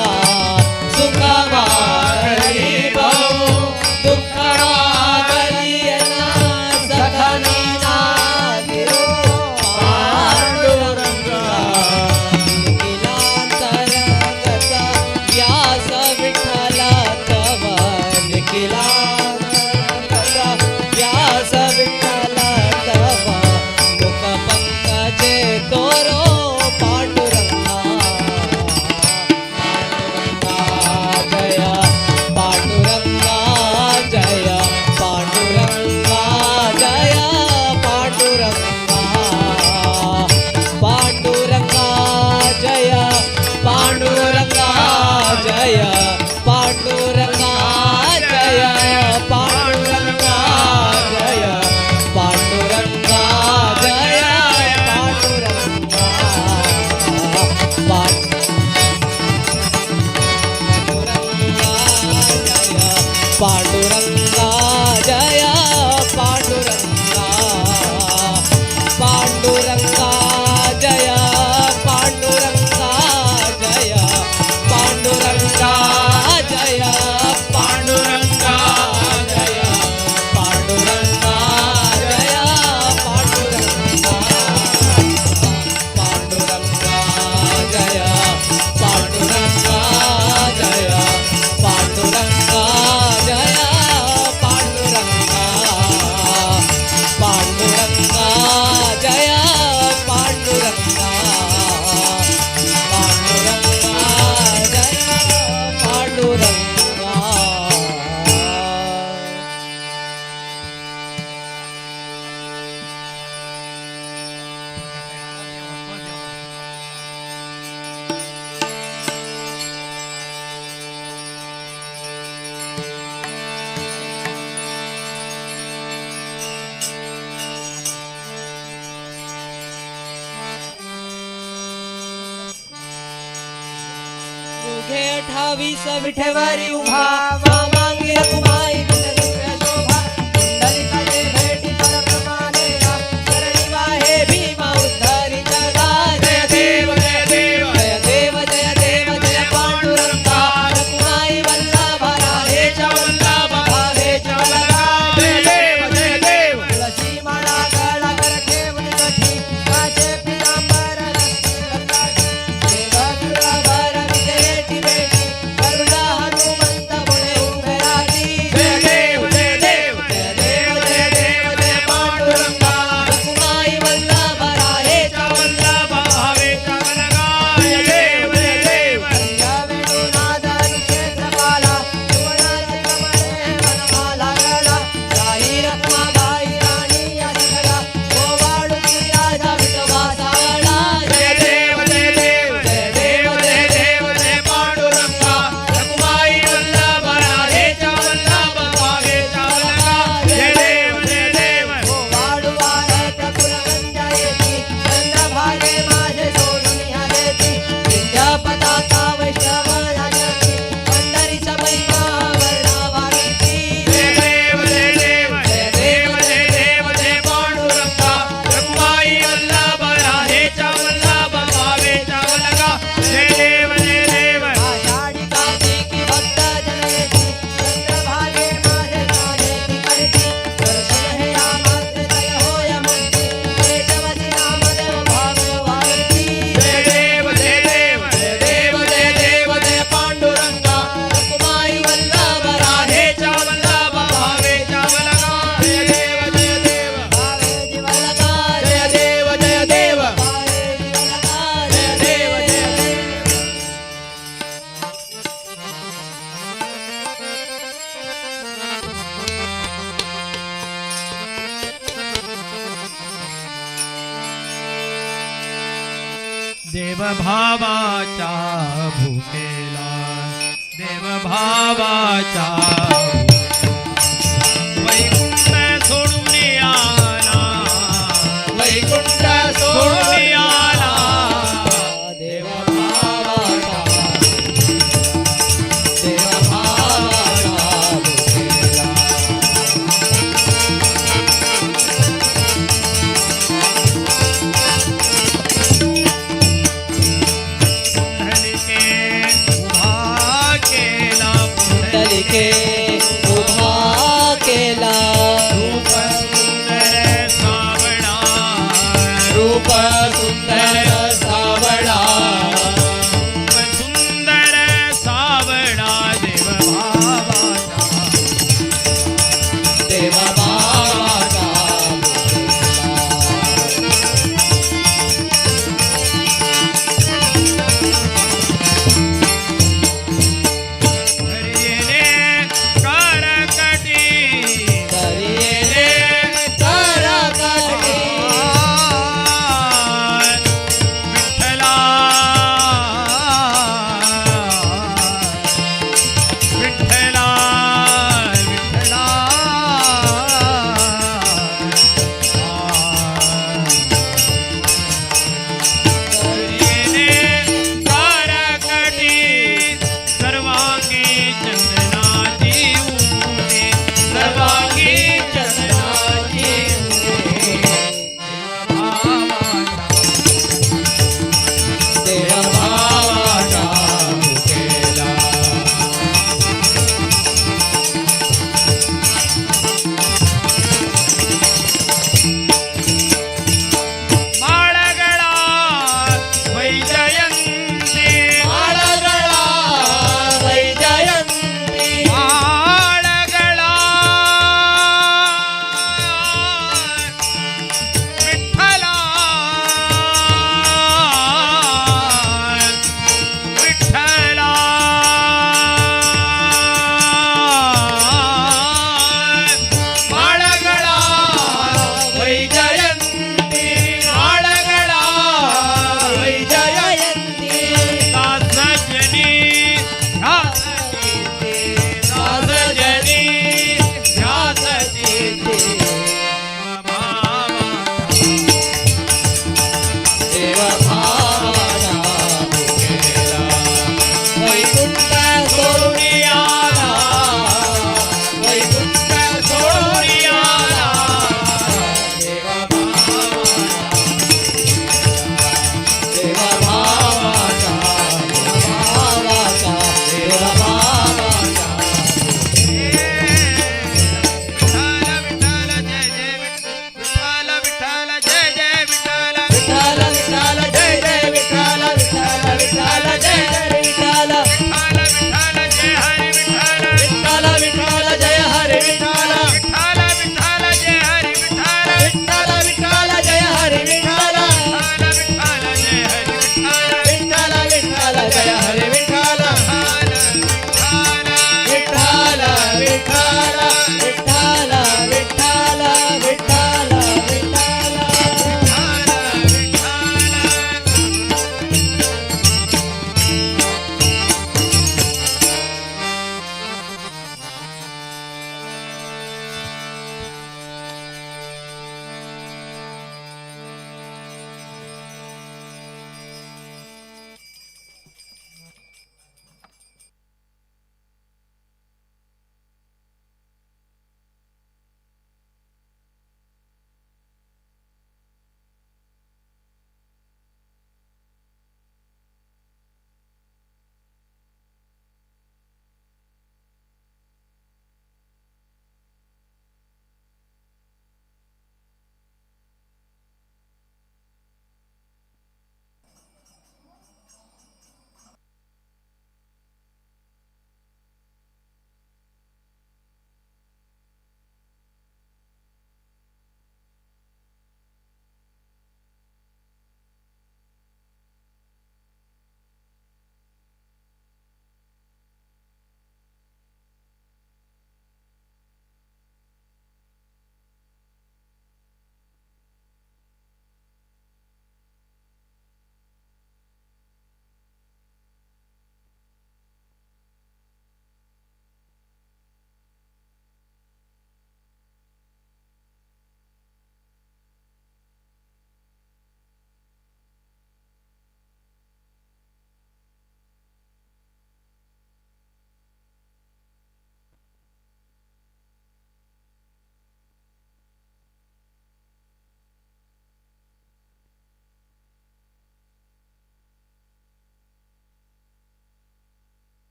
ಸುಖವಾಗಲಿ ಬಹು ದುಃಖವಾಗಲಿ ಎನ್ನ ಸಖನಿನಾಗಿರು ಪಾಂಡುರಂಗ ನಿಖಿಲಾಂತರಗತ ವ್ಯಾಸ ವಿಠಲ ತವ ನಿಖಿಲಾಂತರಗತ ವ್ಯಾಸ ವಿಠಲ ತವ ಮುಖ ಪಂಕಜೆ ತೋರೋ ಪಾಂಡುರಂಗ ಪಾಂಡುರಂಗ ಜಯ ಪಾಂಡುರಂಗ ಜಯ ಪಾಂಡುರಂಗ ಪಾಂಡುರಂಗ ಜಯ ಪಾಂಡುರಂಗ ಜಯ ಪಾಂಡುರಂಗ ಜಯ ಪಾಂಡುರಂಗ ಜಯ ಪಾಂಡುರಂಗ ಜಯ ಪಾಂಡುರಂಗ ಜಯ ಪಾಂಡುರಂಗ ಪಾಂಡುರಂಗ ಜಯ ಪಾಂಡುರಂಗ ಜಯ ಪಾಂಡುರಂಗ ಜಯ ಪಾಂಡುರಂಗ ಜಯ ಪಾಂಡುರಂಗ ಜಯ ಪಾಂಡುರಂಗ ಪಾಂಡುರಂಗ ಜಯ ಪಾಂಡುರಂಗ ಜಯ ಪಾಂಡುರಂಗ ಜಯ 28 विठेवरी उभा मामांगी रखुमाई दिव्य शोभा कुंडलिकाचे भेटी परप्रमाणे करणी वाहे भीमा उद्धरी जगा जय देव जय देव जय देव जय देव जय पांडुरंगा रखुमाई वल्लभा राधेच्या वल्लभा भावेच्या वल्लभा जय देव जय देव तुळशी माळा गळा कर ठेवून कठी काशे पितांबर देवदुर्लभर विजयेटी बेटी करुणा हनुमंत पुढे उभे राहती जय देव जय देव जय देव जय देव जय पांडुरंगा रखुमाई वल्लभा राधेच्या वल्लभा भावेच्या वल्लभा जय देव जय देव वेणुनादन क्षेत्रपाला सुवर्णाची कमळे वनमाला गळा शाही रखुमाबाई राणी असला गोवाळूची राजा विठोबा सावळा जय देव जय देव जय देव जय देव जय पांडुरंगा रखुमाई वल्लभा राधेच्या वल्लभा भावेच्या वल्लभा जय देव जय देव गोवाळू वारत कुलगंजा येती चंद्रभागे माझे सोडून ह्यालेती विद्या पताका वैष्णव राजाची पंढरीच्या महिमा वर्णावागीती जय देव जय देव जय देव जय देव जय पांडुरंगा रखुमाई वल्लभा राधेच्या वल्लभा भावेच्या वल्लभा जय देव जय देव आषाढी कार्तिकी भक्त जन येती चंद्रभागे माझे राधेची करती दर्शन हे या मात्र दय होय म्हणती केशवसी नामदेव भाव वागती जय देव जय देव जय देव जय देव जय पांडुरंगा रखुमाई वल्लभा राधेच्या वल्लभा भावेच्या वल्लभा जय देव जय देव भावेची वल्लभा जय देव जय देव भावेची वल्लभा जय देव जय देव देव भावाच्या भूकेला देव भावाच्या वैकुंठ सोडून आला वैकुंठ सोडून आला देव भावाचा देव भावाचा भुकेला धनिके उभा केला पुढे कुंडलिके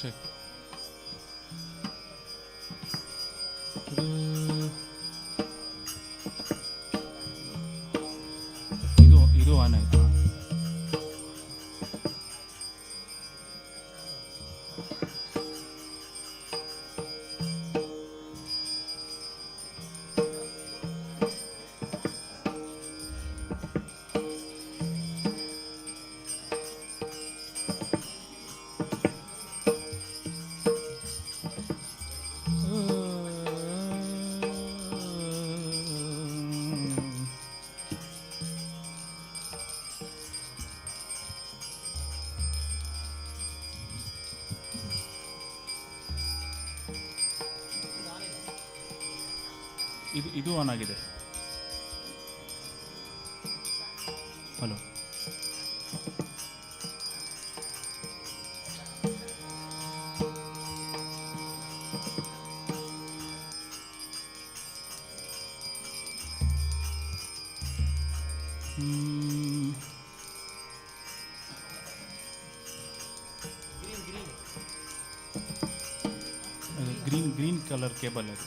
check. ಇದು ಆನ್ ಆಯ್ತು. ಇದು ಆನ್ ಆಗಿದೆ. ಹಲೋ, ಗ್ರೀನ್ ಕಲರ್ ಕೇಬಲ್ ಅದು.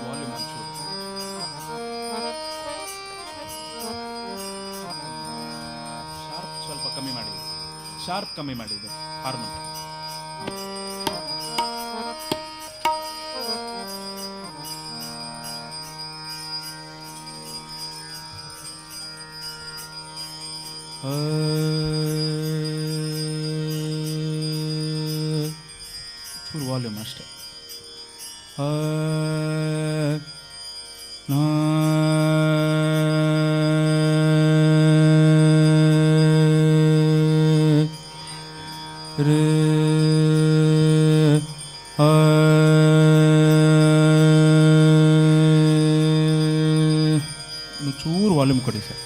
ವಾಲ್ಯೂಮ್ ಒಂಚೂರು ಸ್ವಲ್ಪ ಕಮ್ಮಿ ಮಾಡಿದೆ, ಶಾರ್ಪ್ ಕಮ್ಮಿ ಮಾಡಿದೆ ಹಾರ್ಮೋನ್. ಚೂರು ವಾಲ್ಯೂಮ್ ಅಷ್ಟೇ. ಚೂರು ವಾಲ್ಯೂಮ್ ಕೊಡಿ ಸರ್.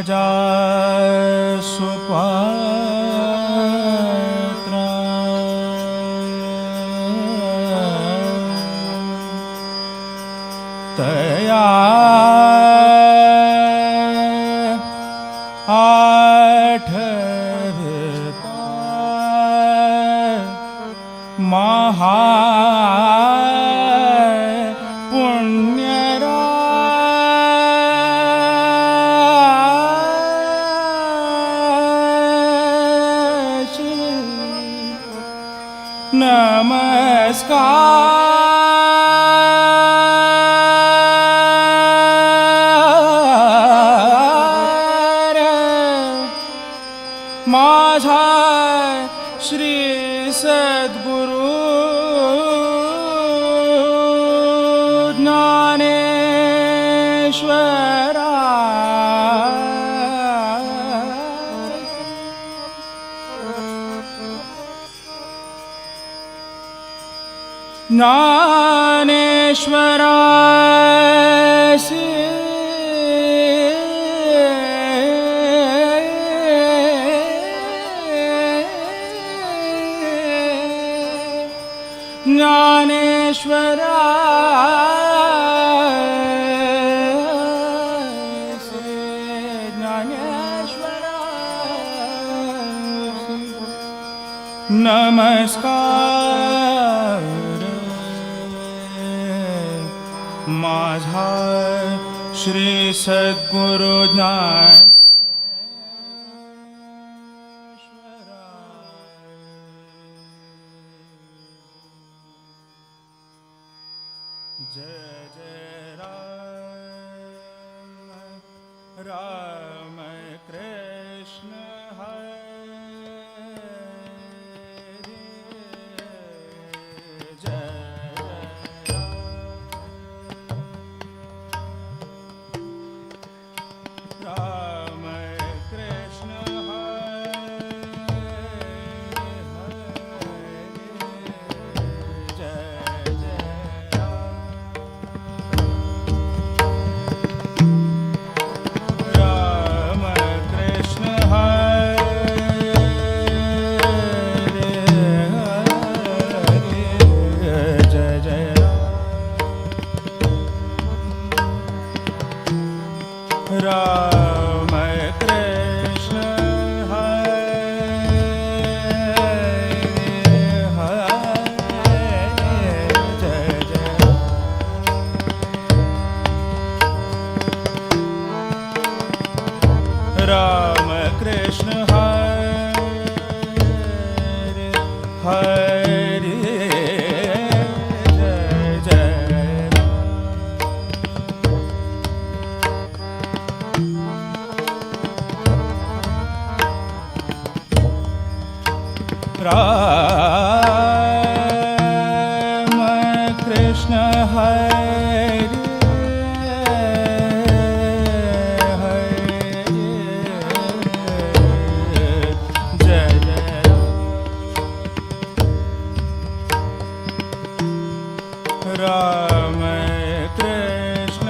राजा सुपात्रा आठवता महा नमस्कार माझा श्री सद्गुरु ज्ञानेश्वरा ज्ञानेश्वरासि नमस्कार माझा श्री सद्गुरु ज्ञान जय जय राम राम कृष्ण हरे जय राम कृष्ण राम कृष्ण राम कृष्ण हरे हरे जय जय राम कृष्ण हरे जय जय राम कृष्ण राम कृष्ण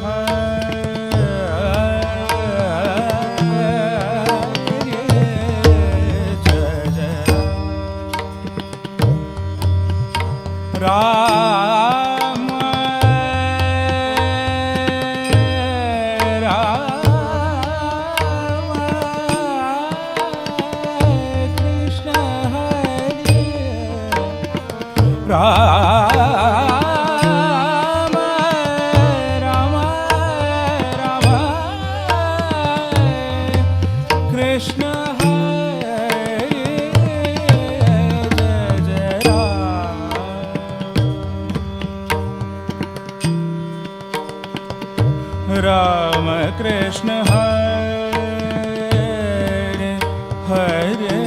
हरे राम राम राम कृष्ण राम कृष्ण हरे हरे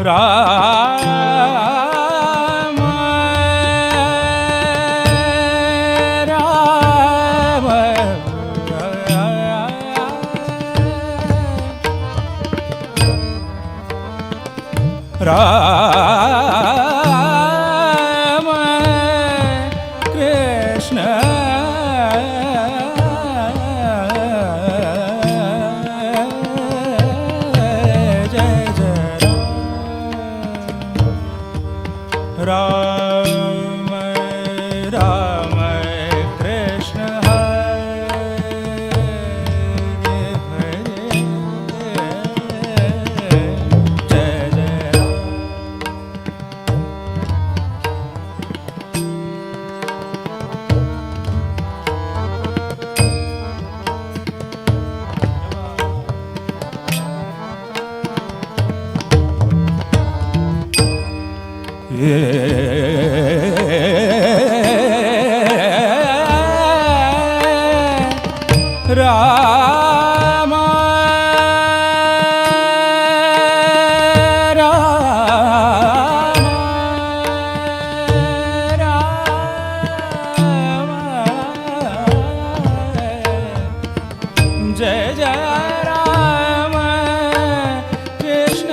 राम राम राम कृष्ण जय जय राम राम कृष्ण हरे हरे जय जय राम जय जय राम कृष्ण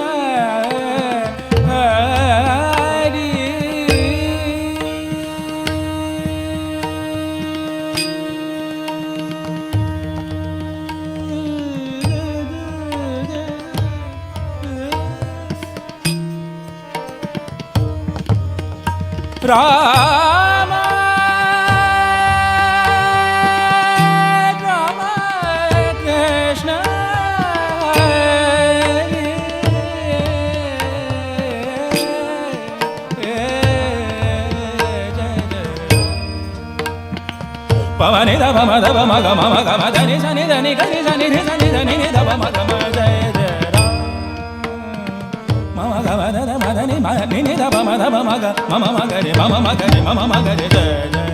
हरि राम राम कृष्ण हरि पवनि दव मद मग मम गम धनि धनि धनि गनि धनि रि धनि धनि नि दव मग म जय जय राम मम गम ध म धनि म नि नि दव मद मग मम मग रे मम मग रे मम मग रे जय जय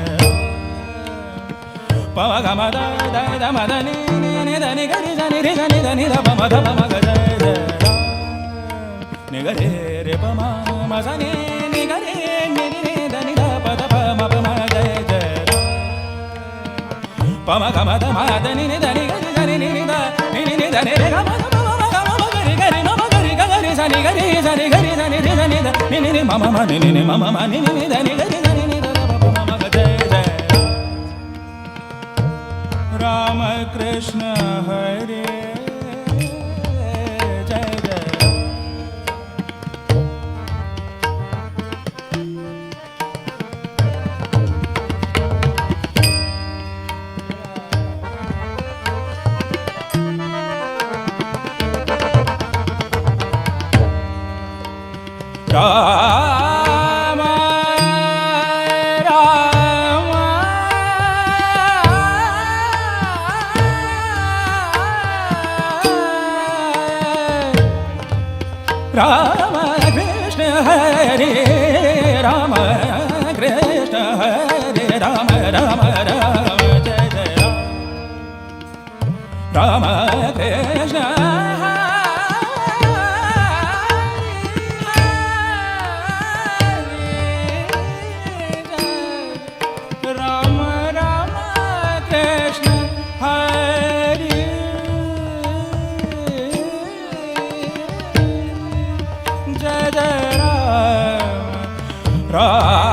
पव गम द द द म धनि नि नि धनि गनि धनि रि धनि धनि दव मद मग जय जय राम नि गरे रे प म म धनि नि गरे नि नि धनि द प द प म प म जय जय पम गम द म धनि नि धनि गनि धनि नि नि द नि नि नि धनि रे गम द म म गम म गरि गरि म म गरि ग गरि धनि गरि धनि गरि धनि रि धनि द नि नि नि म म म नि नि नि म म म नि नि नि धनि गरि धनि नि द प प म म ग जय जय राम कृष्ण हरे जय जय राम राम राम कृष्ण हरे राम कृष्ण हरे राम राम राम जय जय राम कृष्ण राम राम कृष्ण हरि जय जय राम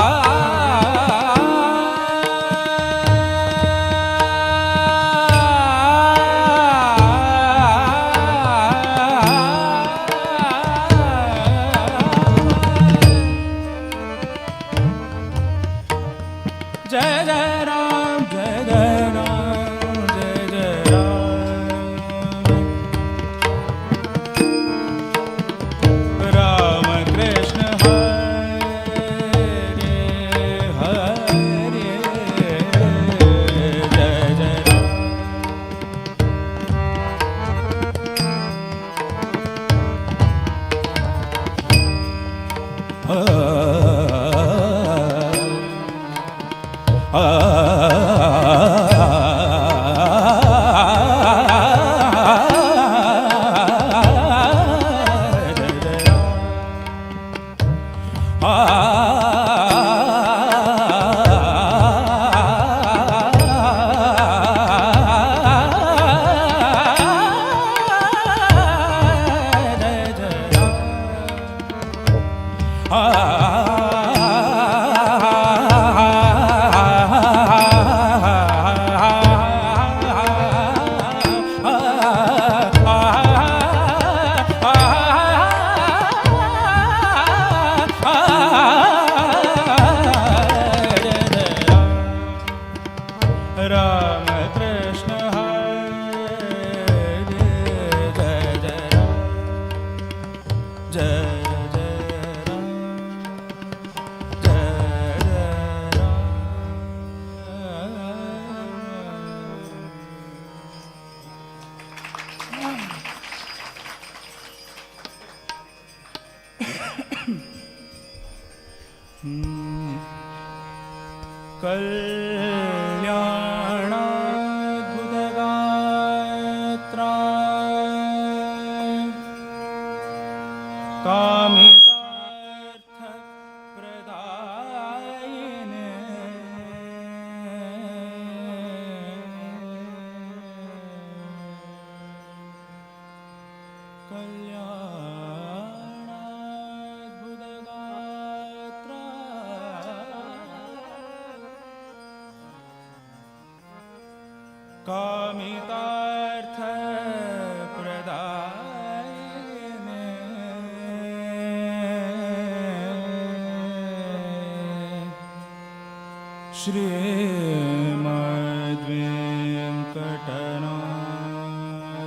कल्याणाद्भुतगात्रा कामितार्थप्रदायिने कल्याणाद्भुतगात्रा कामितार्थप्रदायिने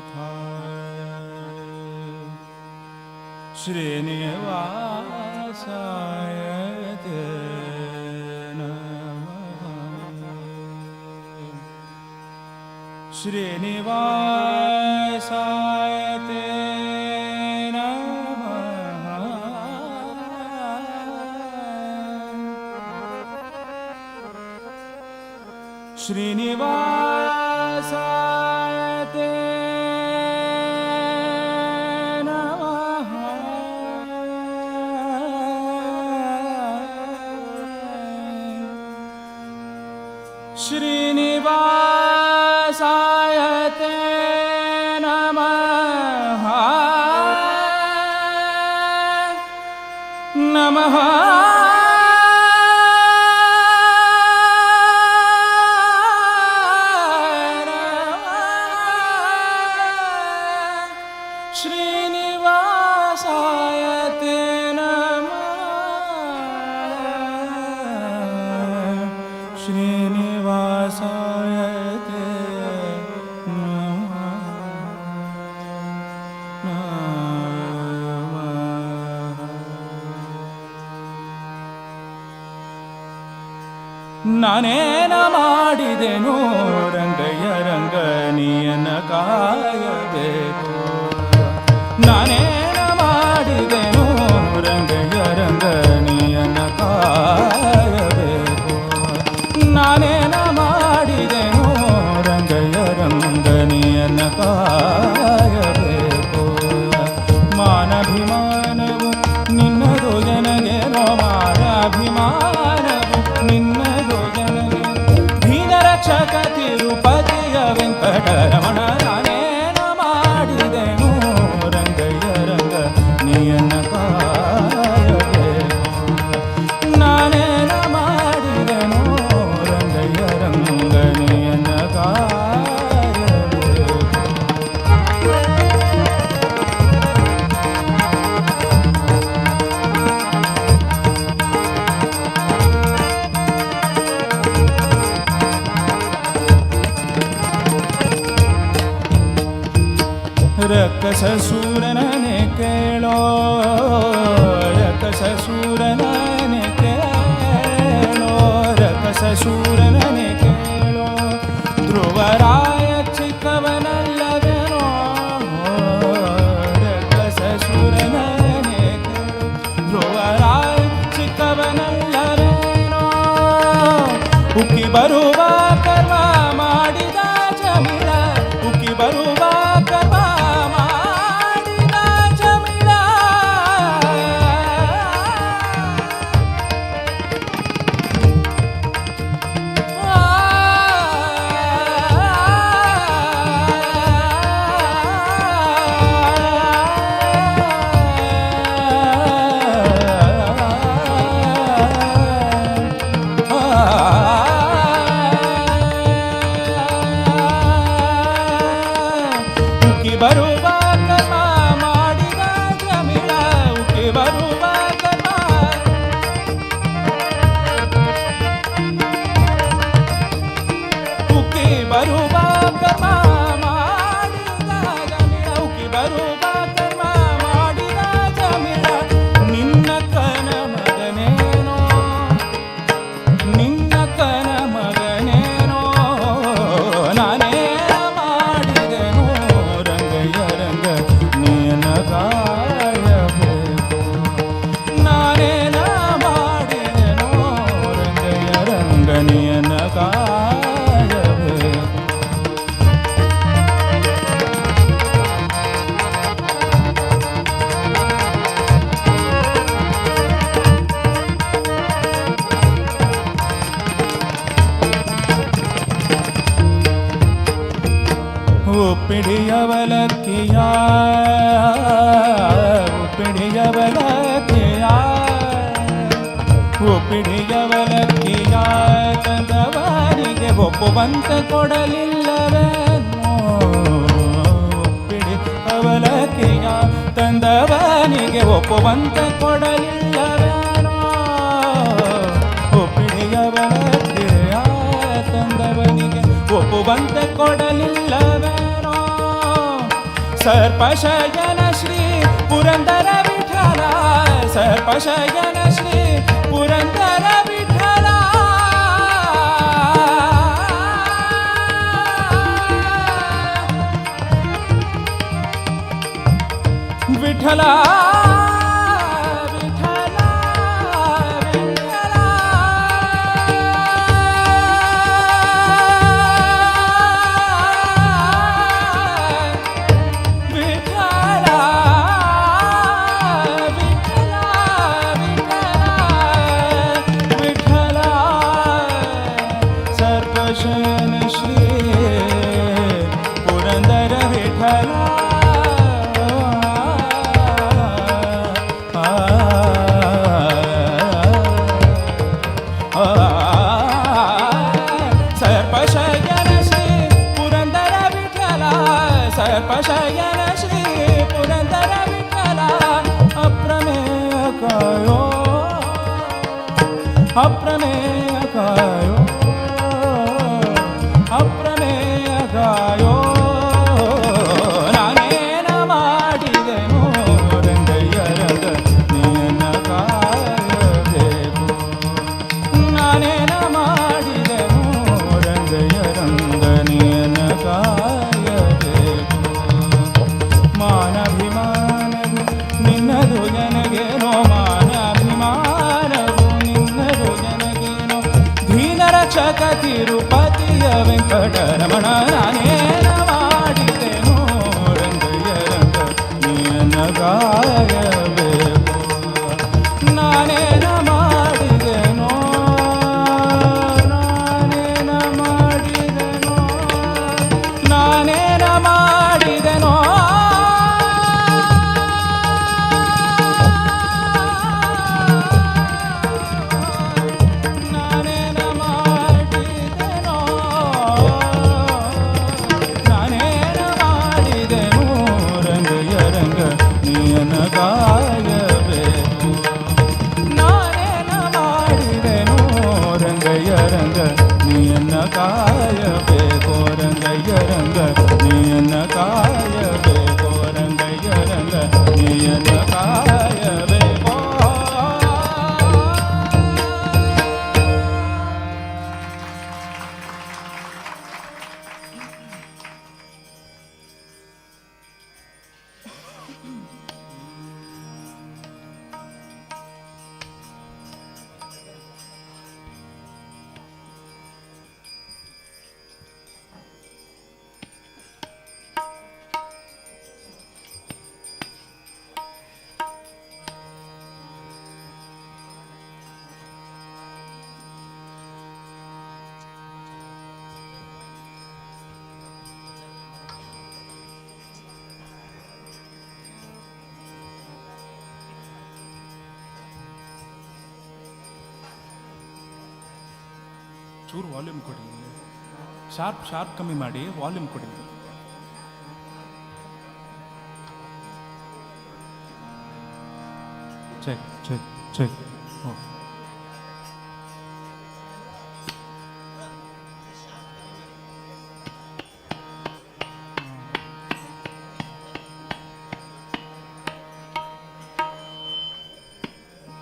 श्रीमद्वेङ्कटनाथाय श्रीनिवासाय ते नमः श्रीनिवासाय ते नमः श्रीनिवासाय ते नमः श्रीनिवासाय ते नमः नमः श्रीनिवासाय ते नमः श्रीनिवासाय ते ನಾನೇನ ಮಾಡಿದೆನು ರಂಗಯ್ಯ ರಂಗನಿಯನ ಕಾಯಬೇಕು ನಾನೇನ ಮಾಡಿದೆನು ರಂಗಯ್ಯ ರಂಗನಿಯನ ಕಾಯಬೇಕು ನಾನೇನ ಮಾಡಿದೆನು ರಂಗಯ್ಯ ರಂಗನಿಯನ ಕಾಯಬೇಕು ಮಾನಭಿಮಾನವು ನಿನ್ನದು ಜನಗೇನೋ ಮಾನಾಭಿಮಾನವು ನಿನ್ನದು ಜನಗೆ ದೀನ ರಕ್ಷಕ ತಿರುಪತಿಯ ವೆಂಕಟರಮಣ ನಾನೇನ ಮಾಡಿದೆನು ರಂಗಯ್ಯ ರಂಗ ನಿಯನ ಕಾಯಬೇಕು ನಾನೇನ ಮಾಡಿದೆನು ರಂಗಯ್ಯ ರಂಗ ನಿಯನ ಕಾಯಬೇಕು ರಕ್ಕಸೂರನೇ ಕೇಳೋ ರಕ್ಕಸೂರನೇ ಕೇಳೋ ರಕ್ಕಸೂರನೇ ಕೇಳೋ ಧ್ರುವರಾಯ ಚಿಕ್ಕವನಲ್ಲವೇನೋ ರಕ್ಕಸೂರನೇ ಕೇಳೋ ಧ್ರುವರಾಯ ಚಿಕ್ಕವನಲ್ಲವೇನೋ ಉಕ್ಕಿ ಬರುವ ಕರ್ಮ ಮಾಡಿದ ಜಮಿಳ ಉಕ್ಕಿ ಬರುವ ಕರ್ಮ ಮಾಡಿದ ಜಮಿಳ ಉಕ್ಕಿ ಬರುವ ಕರ್ಮ ಮಾಡಿದ ಜಮಿಳ ಉಕ್ಕಿ ಬರುವ ಕರ್ಮ ಉಕ್ಕಿ ಬರುವ ಕರ್ಮ ಮಾಡಿದ ಜಮಿಳ ಉಕ್ಕಿ ಬರುವ ಕರ್ಮ ಮಾಡಿದ ಜಮಿಳ ನಿನ್ನ ಕನ ಮಗನೇನೋ ನಿನ್ನ ಕನ ಮಗನೇನೋ ನಾನೇ ಮಾಡಿದೆನು ರಂಗಯ್ಯ ರಂಗ ಉಪ್ಪಿಡಿಯವಲಕ್ಕಿಯ ತಂದವರಿಗೆ ಒಪ್ಪುವಂತ ಕೊಡಲಿಲ್ಲವೇನೋ ಉಪ್ಪಿಡಿಯವಲಕ್ಕಿಯ ತಂದವನಿಗೆ ಒಪ್ಪುವಂತ ಕೊಡಲಿಲ್ಲವೇನೋ ಉಪ್ಪಿಡಿಯವಲಕ್ಕಿಯ ತಂದವನಿಗೆ ಒಪ್ಪುವಂತ ಕೊಡಲಿಲ್ಲವೇನೋ ಸರ್ಪಶಯನ ಶ್ರೀ ಪುರಂದರ ವಿಠಲ ಸರ್ಪಶಯನ ಶ್ರೀ ಪುರಂದರ ವಿಠಲ ವಿಠಲ सर्पशयन श्री पुरंदर विठला अप्रमेय कायो अप्रमेय कायो अप्रमेय कायो ನಾನೇನ ಮಾಡಿದೆನೋ ರಂಗಯ್ಯರದ ನೀನ ಕಾಯಬೇಕು ನಾನೇನ ಮಾಡಿದೆನೋ ರಂಗಯ್ಯರಂದ ನೀನ ಕಾಯಬೇಕು ಮಾನಭಿಮಾನವು ನಿನ್ನದು ನನಗೇನೋ ಮಾನಭಿಮಾನವು ನಿನ್ನದು ನನಗೇನೋ ಧೀನ ರಕ್ಷಕ ತಿರುಪತಿಯ ವೆಂಕಟರಮಣ ನಾನೇನ ಮಾಡಿದೆನೋ ರಂಗಯ್ಯರಂಗ ನೀನ ಗಾಯಬೇಕು ನಾನೇನ ಮಾಡಿದೆನೋ ನಾನೇನ ಮಾಡಿದೆನೋ ನಾನೇನ ಮಾಡಿದೆನೋ ನಾನೇನ ಮಾಡಿದೆನೋ ನಾನೇನ ಮಾಡಿದೆನೋ ರಂಗಯ್ಯರಂಗ ನೀನ ಕಾಯಬೇಕು ನಾನೇನ ಮಾಡಿದೆನೋ ರಂಗಯ್ಯರಂಗ ನೀನ ಕಾಯಬೇಕು ರಂಗಯ್ಯರಂಗ ನೀನ ಕಾಯಬೇಕು ರಂಗಯ್ಯರಂಗ ನೀನ ಕಾಯಬೇಕು ಚೂರು ವಾಲ್ಯೂಮ್ ಕೊಡಿ ಶಾರ್ಪ್ ಕಮ್ಮಿ ಮಾಡಿ ವಾಲ್ಯೂಮ್ ಕೊಡಿ ಚೆಕ್ ಚೆಕ್ ಚೆಕ್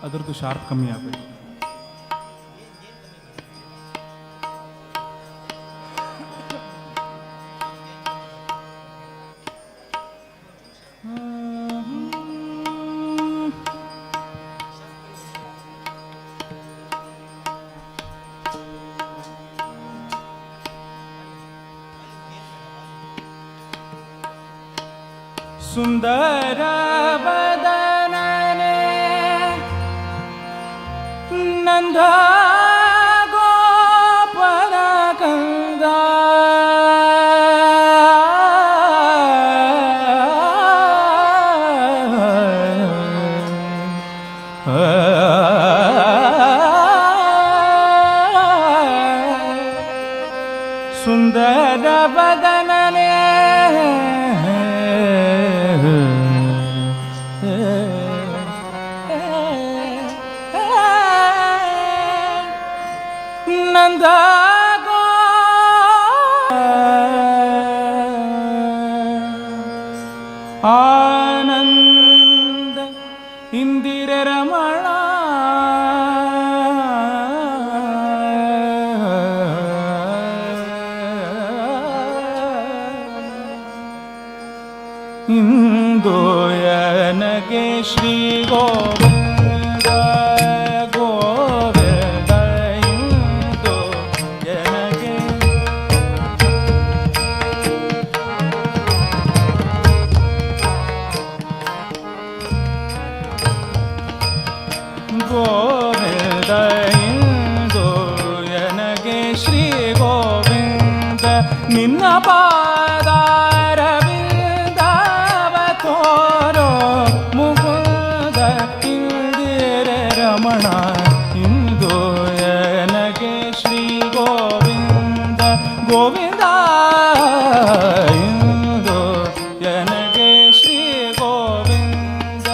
ಅದರದ್ದು ಶಾರ್ಪ್ ಕಮ್ಮಿ ಆಗಬೇಕು ಸುಂದರ ವದನನೆ ನಂದ ಗೋಪರ ಕಂದ ಆನಂದ ಇಂದಿರ ರಮಣ ಇಂದೋಯನಗೆ ಶ್ರೀ ಗೋವಿಂದ ಗೋವಿಂದ ಇಂದೋಯನಗೆ ಗೋವಿಂದ ಇಂದೋಯನಗೆ ಶ್ರೀ ಗೋವಿಂದ ನಿನ್ನ ಪಾದಾರವಿಂದವ ತೋರೋ ಮುಕುಂದ ಇಂದಿರ ರಮಣ ಇಂದೋಯನಗೆ ಶ್ರೀ ಗೋವಿಂದ ಗೋವಿಂದ ಇಂದೋಯನಗೆ ಶ್ರೀ ಗೋವಿಂದ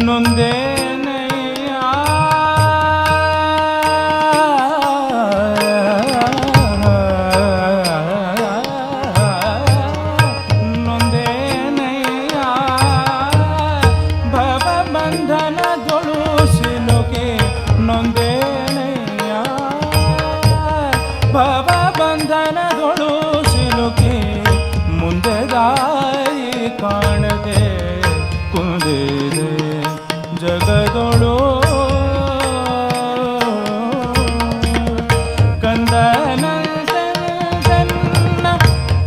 ನೊಂದೇನಯ್ಯ ನೊಂದೇನಯ್ಯ ಭವಬಂಧನದೊಳು ಸಿಲುಕಿ ನೊಂದೇನಯ್ಯ ಭವಬಂಧನದೊಳು ಸಿಲುಕಿ ಮುಂದೆ ದಾರಿ ಕಾಣದೆ ಕುಂದಿದೆ ಜಗದೊಳು ಕಂದನಂದನ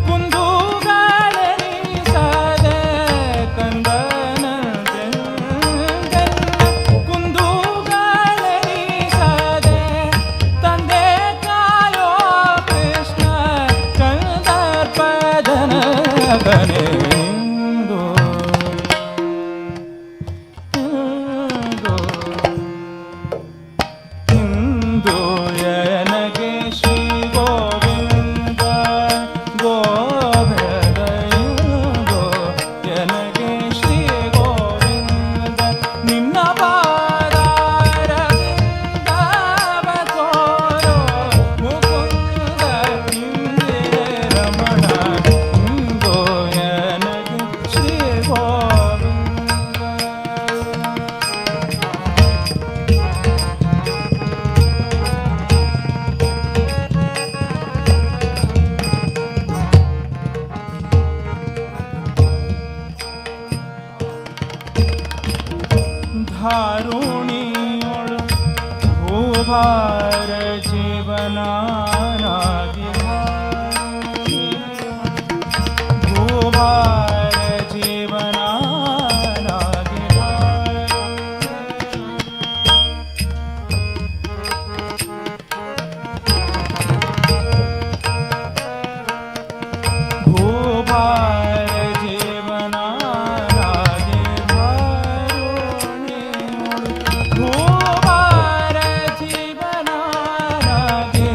ಕುಂದುಗಾಳನಿಸದೆ ಕಂದನಂದನ ಕುಂದುಗಾಳನಿಸದೆ ತಂದೆ ಕಾಯೋ ಕೃಷ್ಣ ಕಂದರ್ಪದನ ಕನೆ ಇಂದೋಯನಗೆ ಶ್ರೀ ಗೋವಿಂದ ಗೋವಿಂದ ಇಂದೋಯನಗೆ ಶ್ರೀ ಗೋವಿಂದ ನಿನ್ನ ಪಾದಾರವಿಂದವ ತೋರೋ ಮುಕುಂದ ಇಂದಿರ ರಮಣ ಇಂದೋಯನಗೆ ಶ್ರೀ ಗೋವಿಂದ ಧಾರುಣಿಯೊಳು ಭೂಭಾರ ಜೀವನಾನಾಗಿ ಭೂಭಾರ ಜೀವನಾನಾಗಿ ಭೂಭಾರ ಜೀವನಾನಾಗಿ ಭೂಭಾರ ಜೀವನಾನಾಗಿ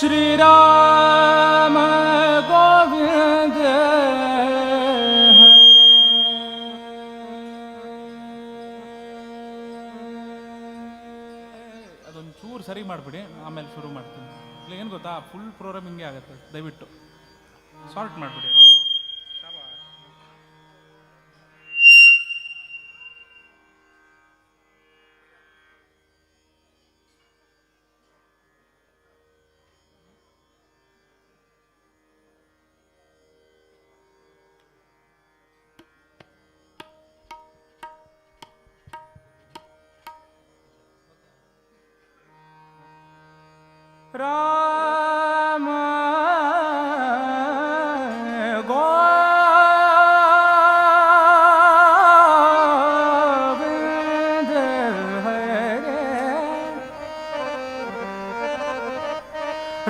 श्री राम गोविंद ಅದೊಂದು ಚೂರು ಸರಿ ಮಾಡಿಬಿಡಿ, ಆಮೇಲೆ ಶುರು ಮಾಡ್ತೀನಿ. ಇಲ್ಲ ಏನು ಗೊತ್ತಾ, ಫುಲ್ ಪ್ರೋಗ್ರಾಮ್ ಹಿಂಗೆ ಆಗುತ್ತೆ, ದಯವಿಟ್ಟು ಸಾರ್ಟ್ ಮಾಡಿಬಿಡಿ. राम गोविंद हरे,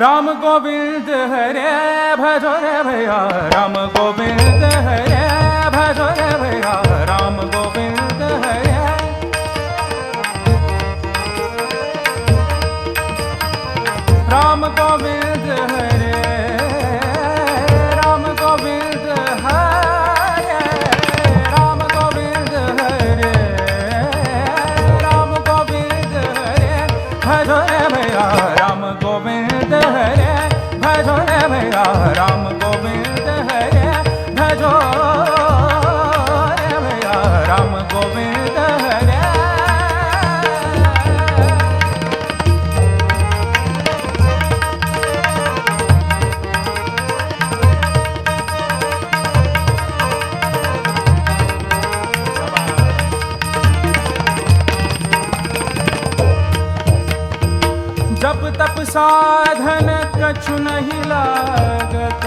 राम गोविंद हरे भजो रे भैया, राम गोविंद हरे भजो रे भैया, राम गोविंद हरे, राम गोविंद हरे, राम गोविंद हरे, राम गोविंद हरे, राम गोविंद हरे भजो रे भैया, राम गोविंद हरे भजो रे भैया, राम गोविंद हरे भजो रे भैया, राम गोविंद हरे। जप तप साधन कछु नहीं लागत,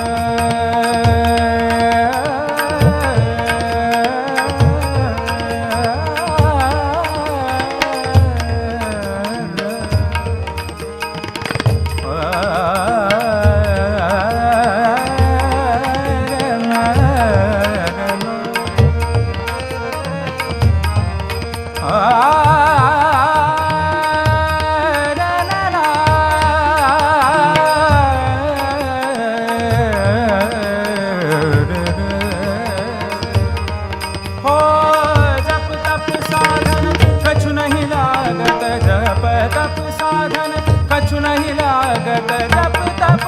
कछु नहीं लागत, जप तप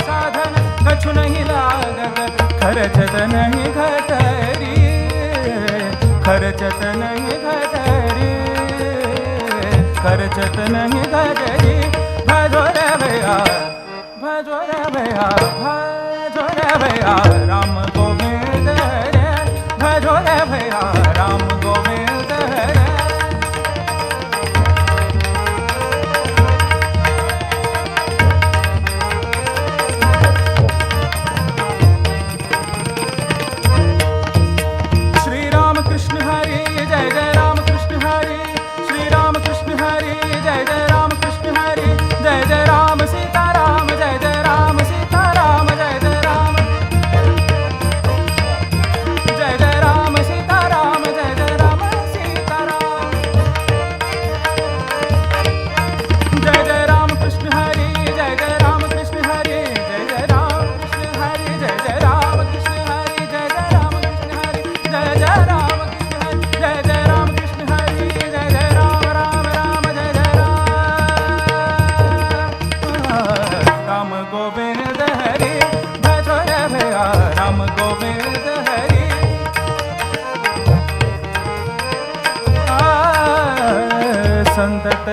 साधन कछु नहीं लागत, खर्चत नहीं घटरी, खर्चत नहीं घटरी, खर्चत नहीं घटरी, भजो रे भैया, भजो रे भैया, भजो रे भैया, राम गोविंद हरे भजो रे भैया, राम गोविंद हरे।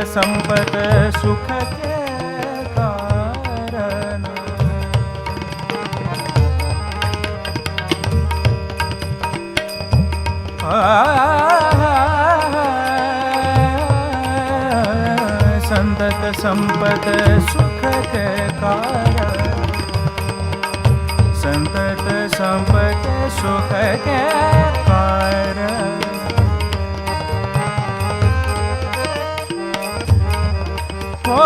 संपत सुख के कारण संतत संपत सुख के कारण संतत संपत सुख के कारण हो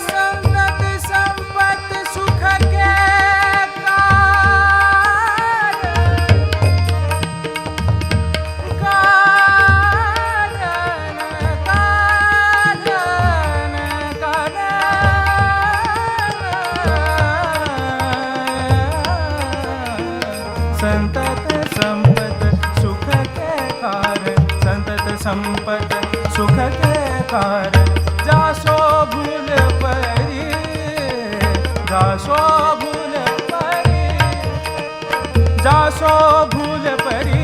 संतत संपत सुख के संतत संपत सुख के कारण संतत संपत सुख के कारण जासो भूल परी जासो भूल परी जासो भूल परी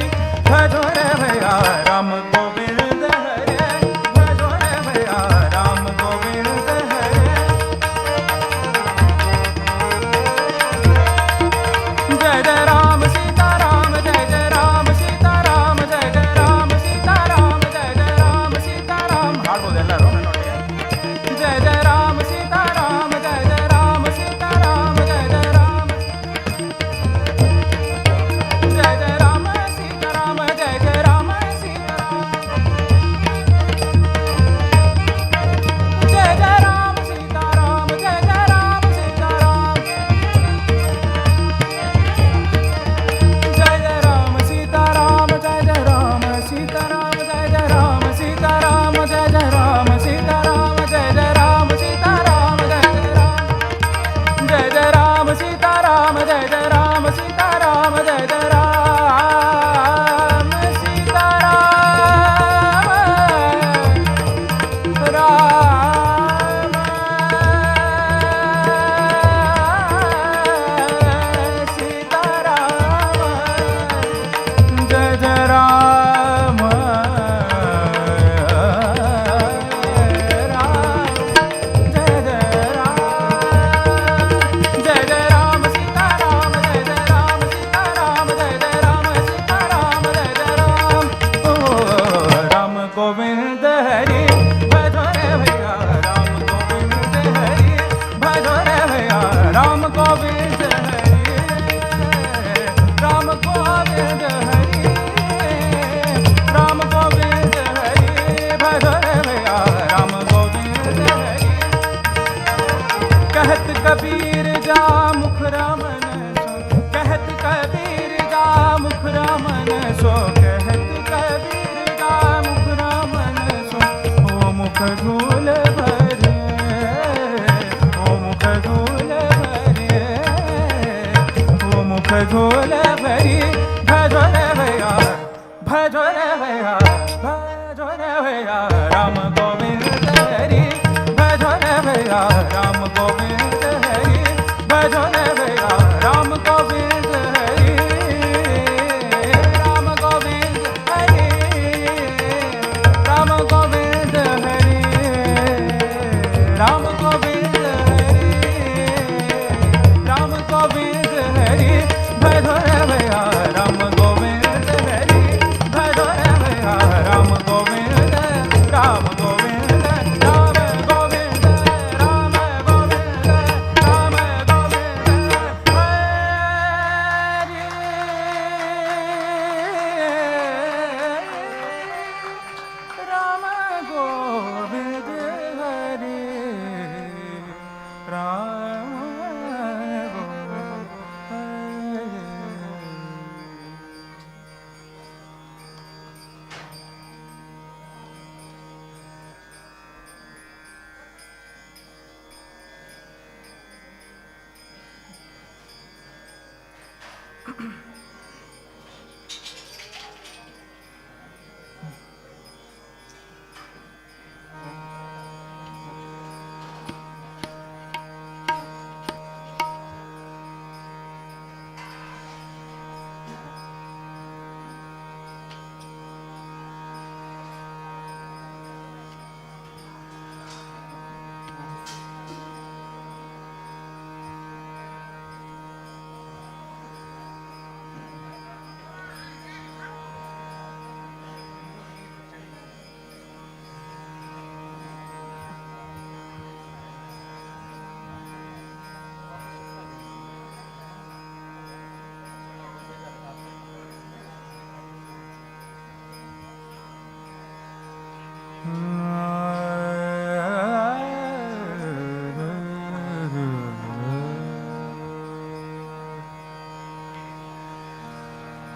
भजोर भया राम गोविंद हरे भजोर भया राम गोविंद हरे जय जय राम सीताराम जय जय राम सीताराम जय जय राम सीताराम जय जय राम सीताराम हाडಬಹುದು ಎಲ್ಲರೂ ನೋಡಿ जय जय राम सीताराम जय जय राम सीताराम जय जय राम जय जय राम सीताराम जय जय राम सीताराम जय जय राम सीताराम जय जय राम सीताराम जय जय राम सीताराम जय जय राम सीताराम जय जय राम सीताराम जय जय राम सीताराम जय जय राम सीताराम जय जय राम जय जय राम सीताराम जय जय राम सीताराम जय जय राम सीताराम राम सीताराम जय जय राम जय जय राम जय जय राम सीताराम जय जय राम सीताराम जय जय राम सीताराम जय जय राम ओ राम गोविंद हरि भजोरे भैया राम गोविंद हरि भजोरे भैया राम गोविंद हरि राम गोविंद हरि राम गोविंद हरि भजोरे भैया राम गोविंद हरि कहत कबीर जा मुख रामन सो कहत कबीर जा मुख रामन सो कहत कबीर जा मुख रामन सो ओ मुख धूल भरे ओ मुख धूल भरे ओ मुख धूल भरी भजोरे भैया भजोरे भैया भजोरे भैया राम गोविंद हरि भजोरे भैया राम गोविंद हरि भजोरे भैया राम गोविंद हरि राम गोविंद हरि राम गोविंद हरि राम गोविंद हरि राम गोविंद हरि भजोरे भैया राम गोविंद हरि भजोरे भैया राम गोविंद राम गोविंद राम गोविंद राम गोविंद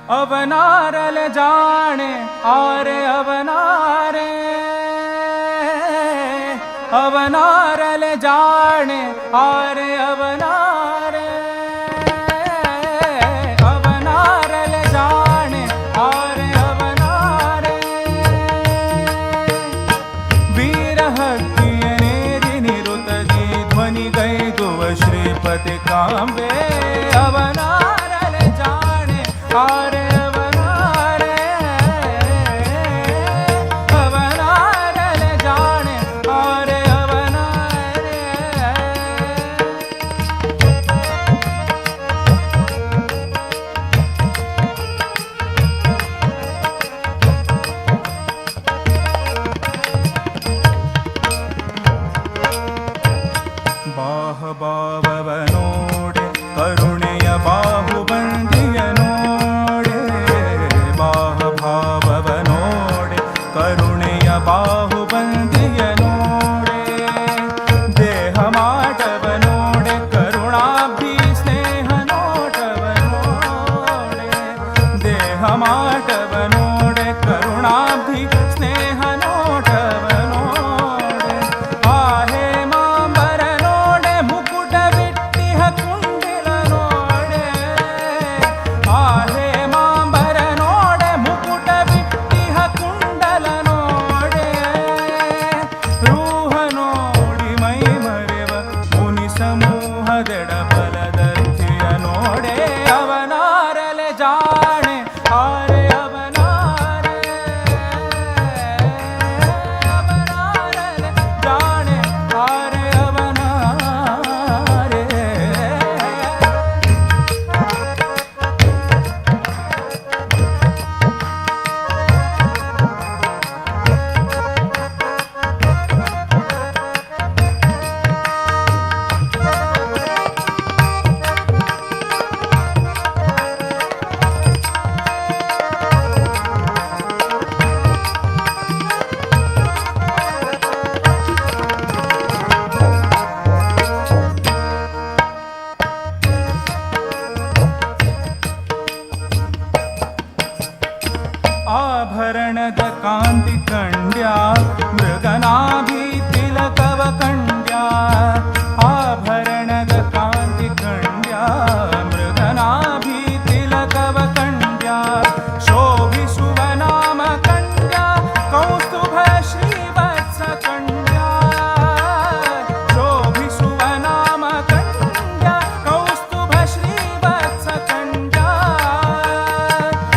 अवनारल जाने आरे अवनारे अवनारल जाने आरे अवनारे अवनारल जाने आरे अवनारे वीर हक्कियनेरि निरुतजी ध्वनि गैदुव श्रीपति कांबे अवनारल जाने आरे अवनारे अवनारल जाने आरे अवनारे ಬಾಹ ಬಾವವನೋಡೆ ಕರುಣೆಯ ಬಾಹುಬಂದಿಯ ನೋಡೆ ಬಾಹ ಭಾವವನೋಡೆ ಕರುಣೆಯ ಬಾಹುಬಂದಿಯ ನೋಡೆ ದೇಹ ಮಾಟವನೋಡೆ ಕರುಣಾಭಿ ಸ್ನೇಹ ನೋಟವನೋಡೆ ದೇಹ ಮಾಟವನೋಡೆ ಕರುಣಾಭಿ ಸ್ನೇಹ ನೋಟವನೋಡೆ आहे मांबर नोडे मुकुट बिट्टिह कुंडिल नोडे आहे मांबर नोडे मुकुट बिट्टिह कुंडल नोडे रूह नोडि मೈ मರೆವ मुनि समूह दडबलदर्थिय नोडे अवनारले जाने आरे अवनारे अवनारले जाने आरे अवनारे ಆಭರಣದ ಕಾಂತಿ ಕಂಡ್ಯಾ ಮೃಗನಾಭಿ ತಿಲಕವ ಕಂಡ್ಯಾ ಆಭರಣದ ಕಾಂತಿ ಕಂಡ್ಯಾ ಮೃಗನಾಭಿ ತಿಲಕವ ಕಂಡ್ಯಾ ಶೋಭಿಸುವ ನಾಮ ಕಂಡ್ಯಾ ಕೌಸ್ತುಭ ಶ್ರೀವತ್ಸ ಕಂಡ್ಯಾ ಶೋಭಿಸುವ ನಾಮ ಕಂಡ್ಯಾ ಕೌಸ್ತುಭ ಶ್ರೀವತ್ಸ ಕಂಡ್ಯಾ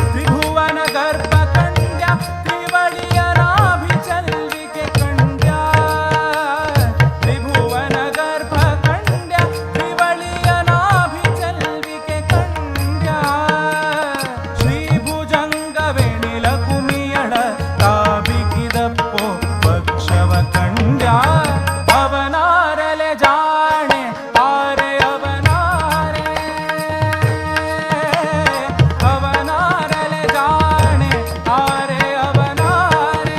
ತ್ರಿಭುವನ ಗರ್ಭ ಕಂಡ್ಯಾ ತ್ರಿವಳಿಯ ನಾಭಿ ಚಲ್ವಿಕೆ ಕಂಡ್ಯಾ ತ್ರಿಭುವನ ಗರ್ಭ ಕಂಡ್ಯಾ ತ್ರಿವಳಿಯ ನಾಭಿ ಚಲ್ವಿಕೆ ಕಂಡ್ಯಾ ಶ್ರೀಭುಜಂಗವೆಣಿಲ ಕುಮಿಯಳ ತಾಬಿಗಿದಪ್ಪೋ ಪಕ್ಷವ ಕಂಡ್ಯಾ ಅವನಾರಲೆ ಜಾಣೆ ಆರೆ ಅವನಾರೆ ಅವನಾರಲೆ ಜಾಣೆ ಆರೆ ಅವನಾರೆ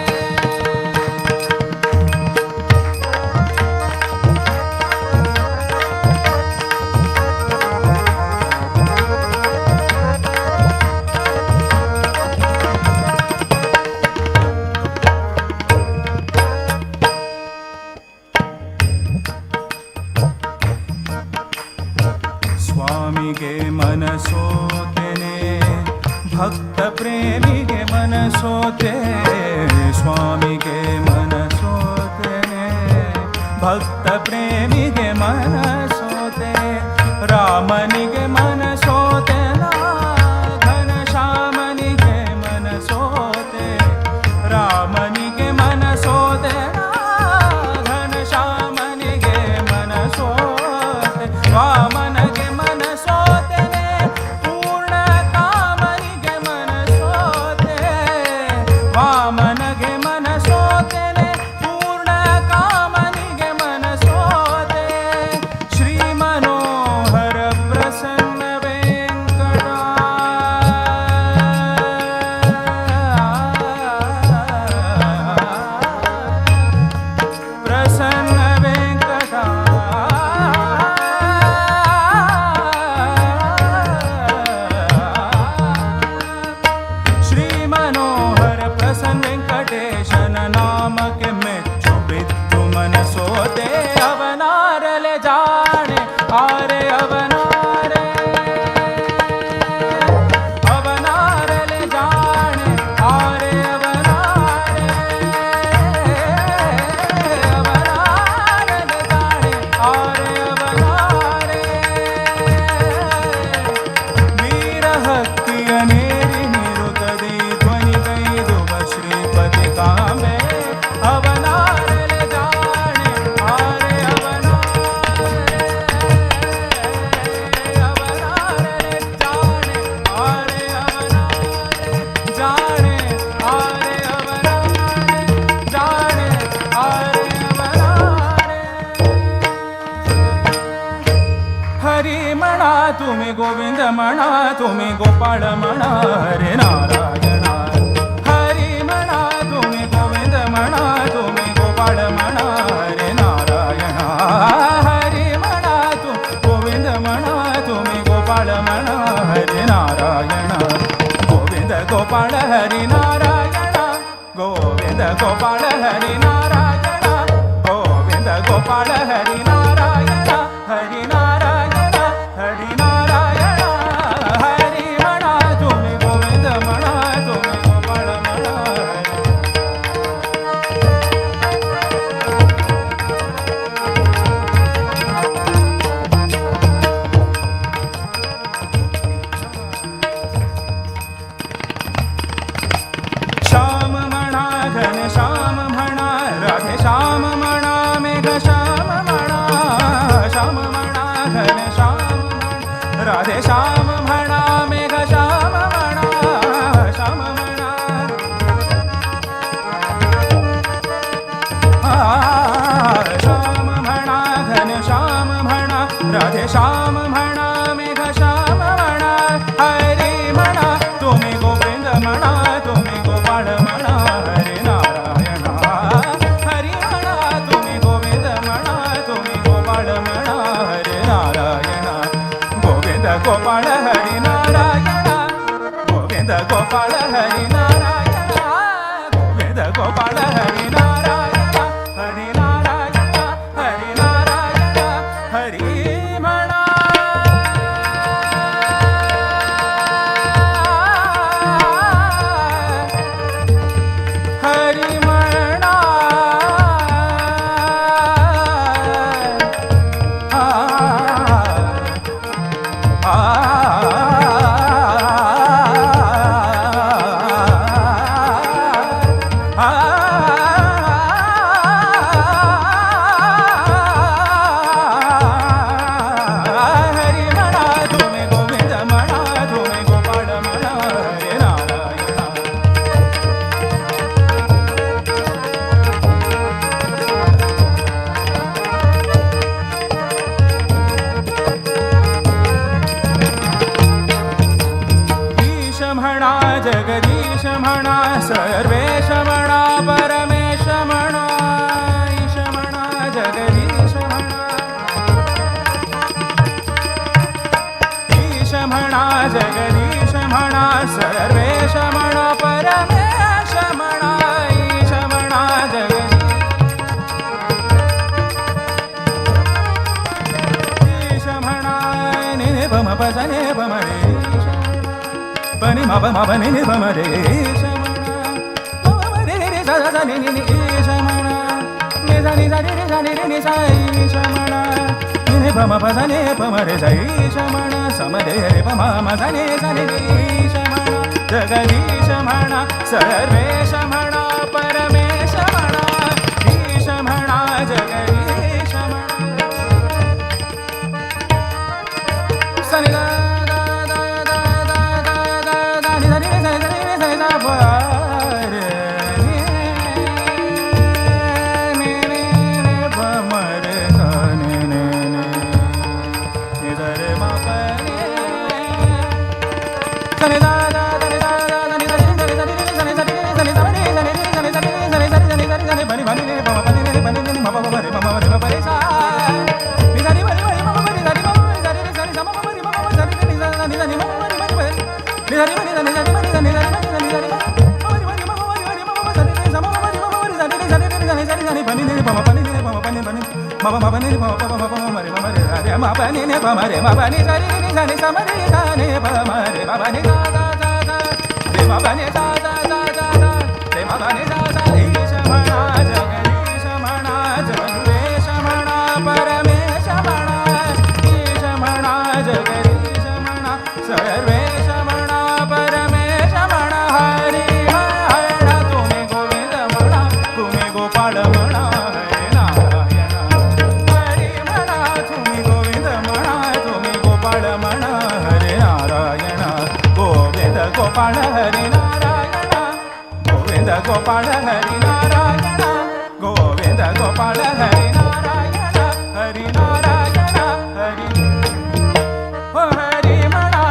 ಸ್ವಾಮಿಗೆ ಮನಸೋತೆನೆ ಭಕ್ತ ಪ್ರೇಮಿಗೆ ಮನಸೋತೆ ಸ್ವಾಮಿಗೆ ಮನಸೋತೆನೆ ಭಕ್ತ ಪ್ರೇಮಿಗೆ ಮನಸೋತೆ ರಾಮನಿಗೆ ಮನಸೋತೆ ಘನಶ್ಯಾಮನಿಗೆ ಮನಸೋತೆ ರಾಮನಿಗೆ ಮನಸೋತೆ ಘನಶ್ಯಾಮನಿಗೆ ಮನಸೋತೆ ವಾಮನಗೆ ಮನಸೋತೆನೆ ಪೂರ್ಣ ಕಾಮನಿಗೆ ಮನಸೋತೆ ವಾಮನಗೆ ಮನಸೋತೆ म्हणा तुम्ही गोपाळ म्हणा हरे नारायण हरी म्हणा तुम्ही गोविंद म्हणा तुम्ही गोपाळ म्हणा हरे नारायण हरी म्हणा तू गोविंद म्हणा तुम्ही गोपाळ म्हणा हरे नारायण गोविंद गोपाळ हरी नारायण गोविंद गोपाळ हरी नारायण गोविंद गोपाळ हरी नारायण हरी नारायण हरी नारायण हरी म्हणा तुम्ही गोविंद म्हणा तुम्ही गोपाळ म्हणा श्याम म्हणा घन श्याम म्हणा राधे श्याम म्हणा मेघ श्याम म्हणा श्याम म्हणा घन श्याम म्हणा राधे श्याम म्हणा मेघ श्याम म्हणा श्याम म्हणा श्याम म्हणा घन श्याम म्हणा राधे श्याम म्हणा मेघ श्याम म्हणा हरी म्हणा तुम्ही गोविंद म्हणा तुम्ही गोपाळ म्हणा हरे नारायण हरी म्हणा तुम्ही गोविंद म्हणा तुम्ही गोपाळ म्हणा हरे नारायण गोविंद गोपाळ हरी नारायण गोविंद गोपाळ हरी नारायण गोविंद गोपाळ हरी नारायण हरी नारायण हरी नारायण हरी म्हणा हरी म्हणा हरी म्हणा तुम्ही गोविंद म्हणा तुम्ही गोपाळ म्हणा हरे नारायण ईश म्हणा जगदीश म्हणा सर्वेश म्हणा परमेश म्हणा ईश म्हणा जगदीश म्हणा ईश म्हणा जगदीश म्हणा सर्वेश म्हणा परमेश म्हणा ईश म्हणा जगदीश म्हणा नि पम पसने पम रे पनि मा मा पनि नि पम रे ईश म्हणा पम रे रे सा सा नि नि ईश म्हणा नि सा नि सा रे सा नि रे नि सा ईश म्हणा नि पम पसने पम रे सा ईश म्हणा सम रे रे पम मा सा नि ईश म्हणा जगदीश म्हणा सर्वेश म्हणा परमेश म्हणा ईश म्हणा जगदीश म्हणा सनि दा दा दा दा दा दा दा दा नि सा नि रे सा नि रे सा नि सा प रे नि नि रे प म रे सा नि नि नि नि सा रे म प रे सनि दा दा दा दा दा दा नि सा नि रे सा नि रे सा नि सा नि रे सा नि सा रे सा नि रे सा नि सा रे सा नि सा रे सा नि सा रे पनि पनि रे प म पनि रे पनि नि म प प रे म म रे म प रे सा नि सा रे पनि पनि म प रे सा नि म प रे सा रे सा नि सा म प रे म प सा रे नि सा नि सा नि म प रे म प रे नि सा रे पनि सा नि सा नि पनि सा नि सा रे पनि सा नि सा रे म प रे पनि म प रे म प सा रे सा म प रे म प रे सा रे सा रे सा नि सा रे सा नि पनि नि प म पनि नि प म पनि पनि म प म पनि नि प प प प म रे म रे रे म पनि नि प म रे म पनि सा रे नि सा नि सा म रे सा नि प म रे म पनि सा सा सा सा रे म पनि सा सा सा सा सा रे म पनि सा सा ईश म्हणा जगदीश म्हणा जगदीश म्हणा परमेश म्हणा ईश म्हणा जगदीश म्हणा सर्वेश म्हणा परमेश म्हणा हरी म्हणा तुम्ही गोविंद म्हणा तुम्ही गोपाळ म्हणा हरे नारायण हरी म्हणा तुम्ही गोविंद म्हणा तुम्ही गोपाळ म्हणा हरे नारायण गोविंद गोपाळ हरी नारायण गोविंद गोपाळ हरी नारायण गोविंद गोपाळ हरी नारायण हरी नारायण हरी हरी म्हणा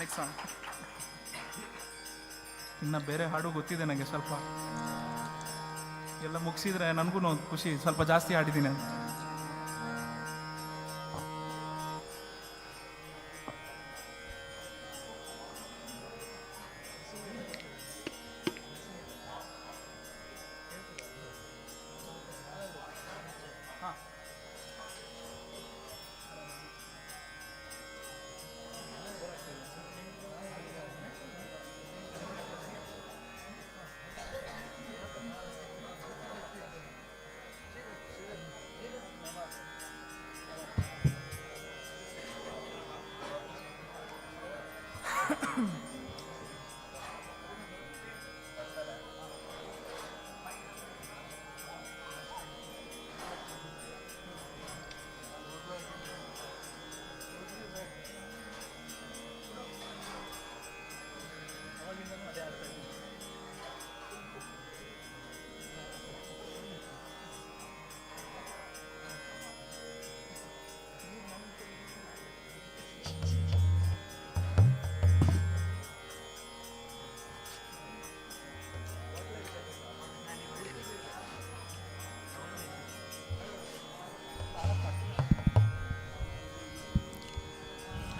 ನೆಕ್ಸ್ಟ್ ಸಾಂಗ್. ಇನ್ನು ಬೇರೆ ಹಾಡು ಗೊತ್ತಿದೆ ನನಗೆ, ಸ್ವಲ್ಪ ಎಲ್ಲ ಮುಗಿಸಿದ್ರೆ ನನಗೂ ಖುಷಿ, ಸ್ವಲ್ಪ ಜಾಸ್ತಿ ಹಾಡಿದ್ದೀನಿ ಅಂತ.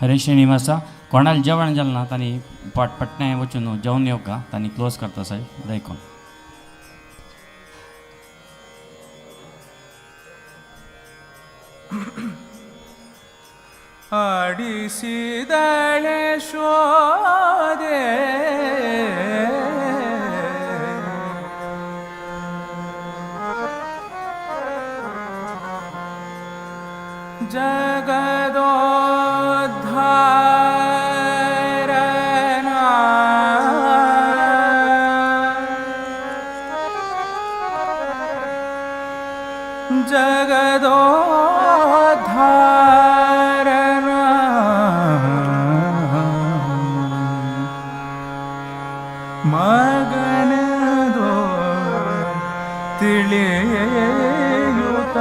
हरे श्रीनिवास कोणाला जेवण झालं ना त्यांनी पटणे वचून जेवण येऊ का त्यांनी क्लोज करता साहेब दायकोन. ಆಡಿಸಿದಳೆ ಶೋದೆ ಜಗದೋದ್ಧಾರನ ಜಗದೋದ್ಧಾರನ ಮಗನದೋ ತಿಳಿಯುತ್ತ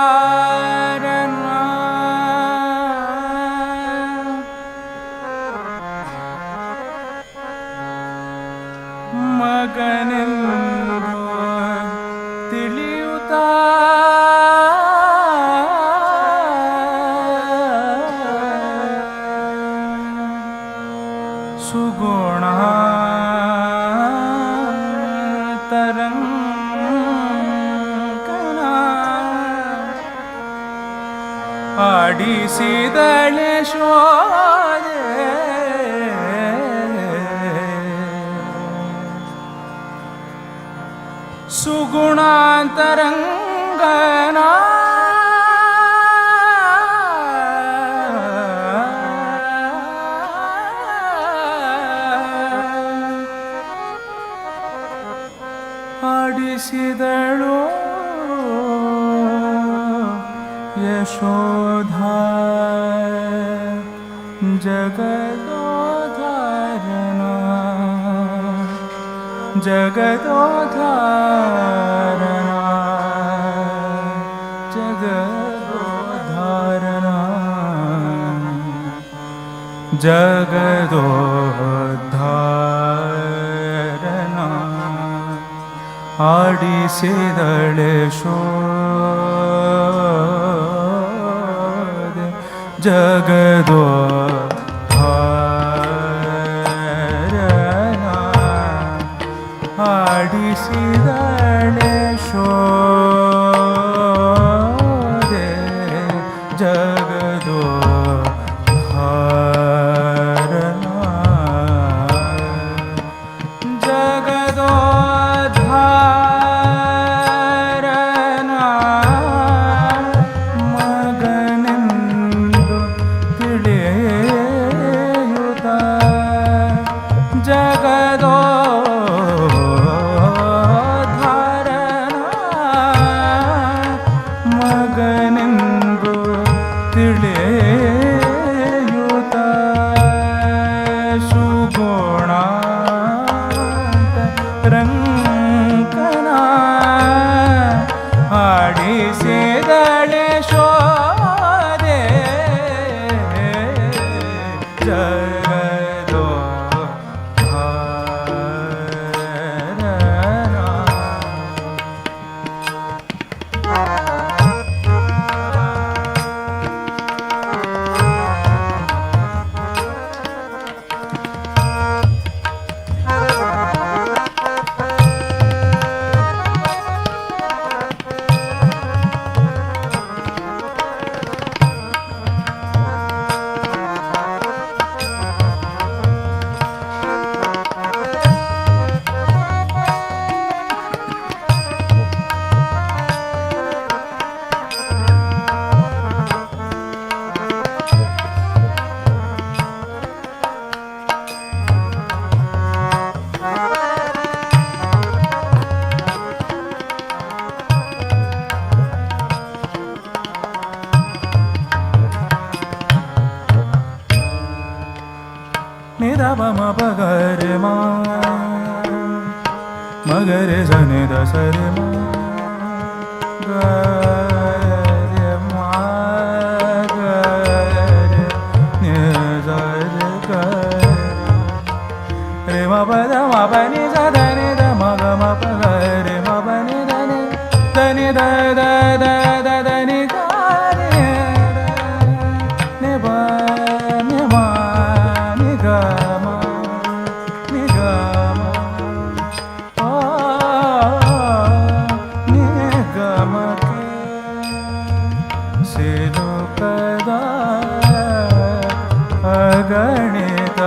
ಜಗದೋದ್ಧಾರನ ಮಗನೆಂದು ತಿಳಿಯುತ್ತ ಸುಗುಣ ತರಂಗನ ಆಡಿಸಿದಳೆ ಶೋದೆ ಸುಗುಣಾಂತರಂಗನ ಆಡಿಸಿದಳು ಯಶೋಧ ಜಗದೋದ್ಧಾರನ ಜಗದೋದ್ಧಾರನ ಜಗದೋದ್ಧಾರನ ಜಗದೋದ್ಧಾರನ ಆಡಿಸಿದಳೆ ಶೋದೆ ಜಗದೋದ್ಧಾರನ ಆಡಿಸಿದಳೆ ಶೋದೆ ಜಗದೋದ್ಧಾರನ ಜಗದೋದ್ಧಾರನ ಮಗನೆಂದು ತಿಳಿಯುತ್ತ ಜಗದೋದ್ಧಾರನ ಮಗನೆಂದು ತಿಳಿಯುತ್ತ ಸುಗುಣ म प ग रे मा म ग रे स नि द स रे मा ग रे मा ग रे नि स रे ग रे म प द म प नि स द नि द म ग म प ग रे म प नि द नि द द द द नि ग रे नि प नि म नि ग म नि ग म ओ नि ग म के सिलो कदा अगणित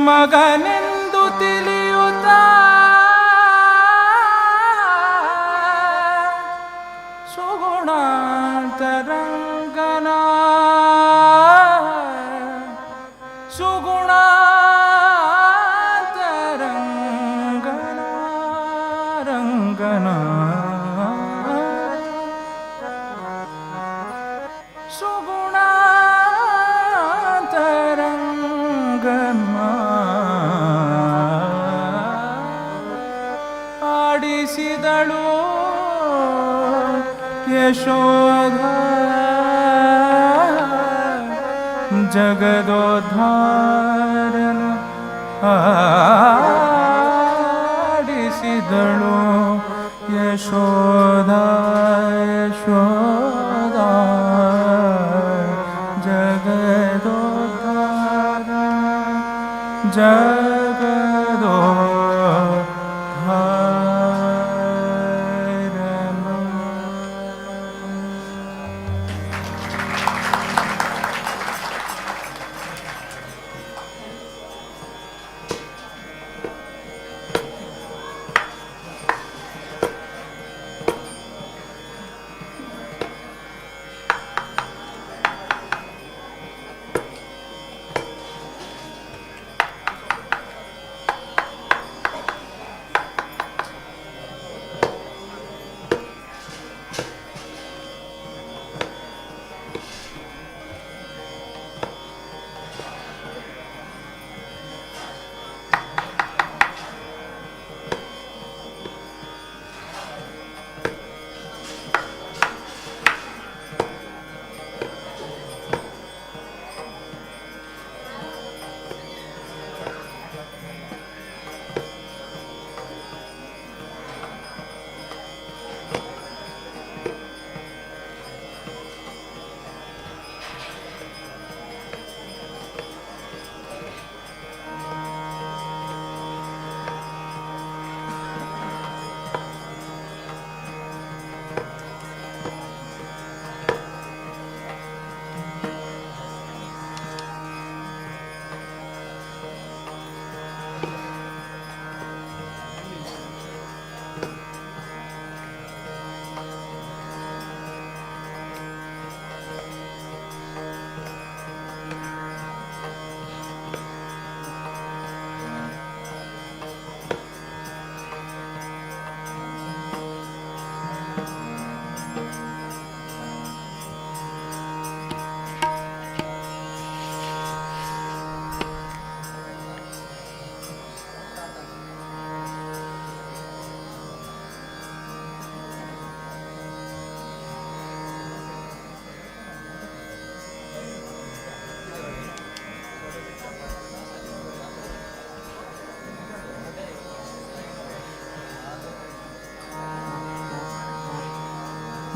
ಮಗನೆಂದು ತಿಳಿಯುತ್ತ ಸುಗುಣಾಂತರಂಗನ ಸುಗುಣಾಂತರಂಗನ ರಂಗನ ಸುಗುಣಾಂತರಂಗನ ಆಡಿಸಿದಳು ಯಶೋಧ ಜಗದೋದ್ಧಾರನ ಆಡಿಸಿದಳು ಯಶೋಧ ಯಶೋಧ ಜಗದೋದ್ಧಾರ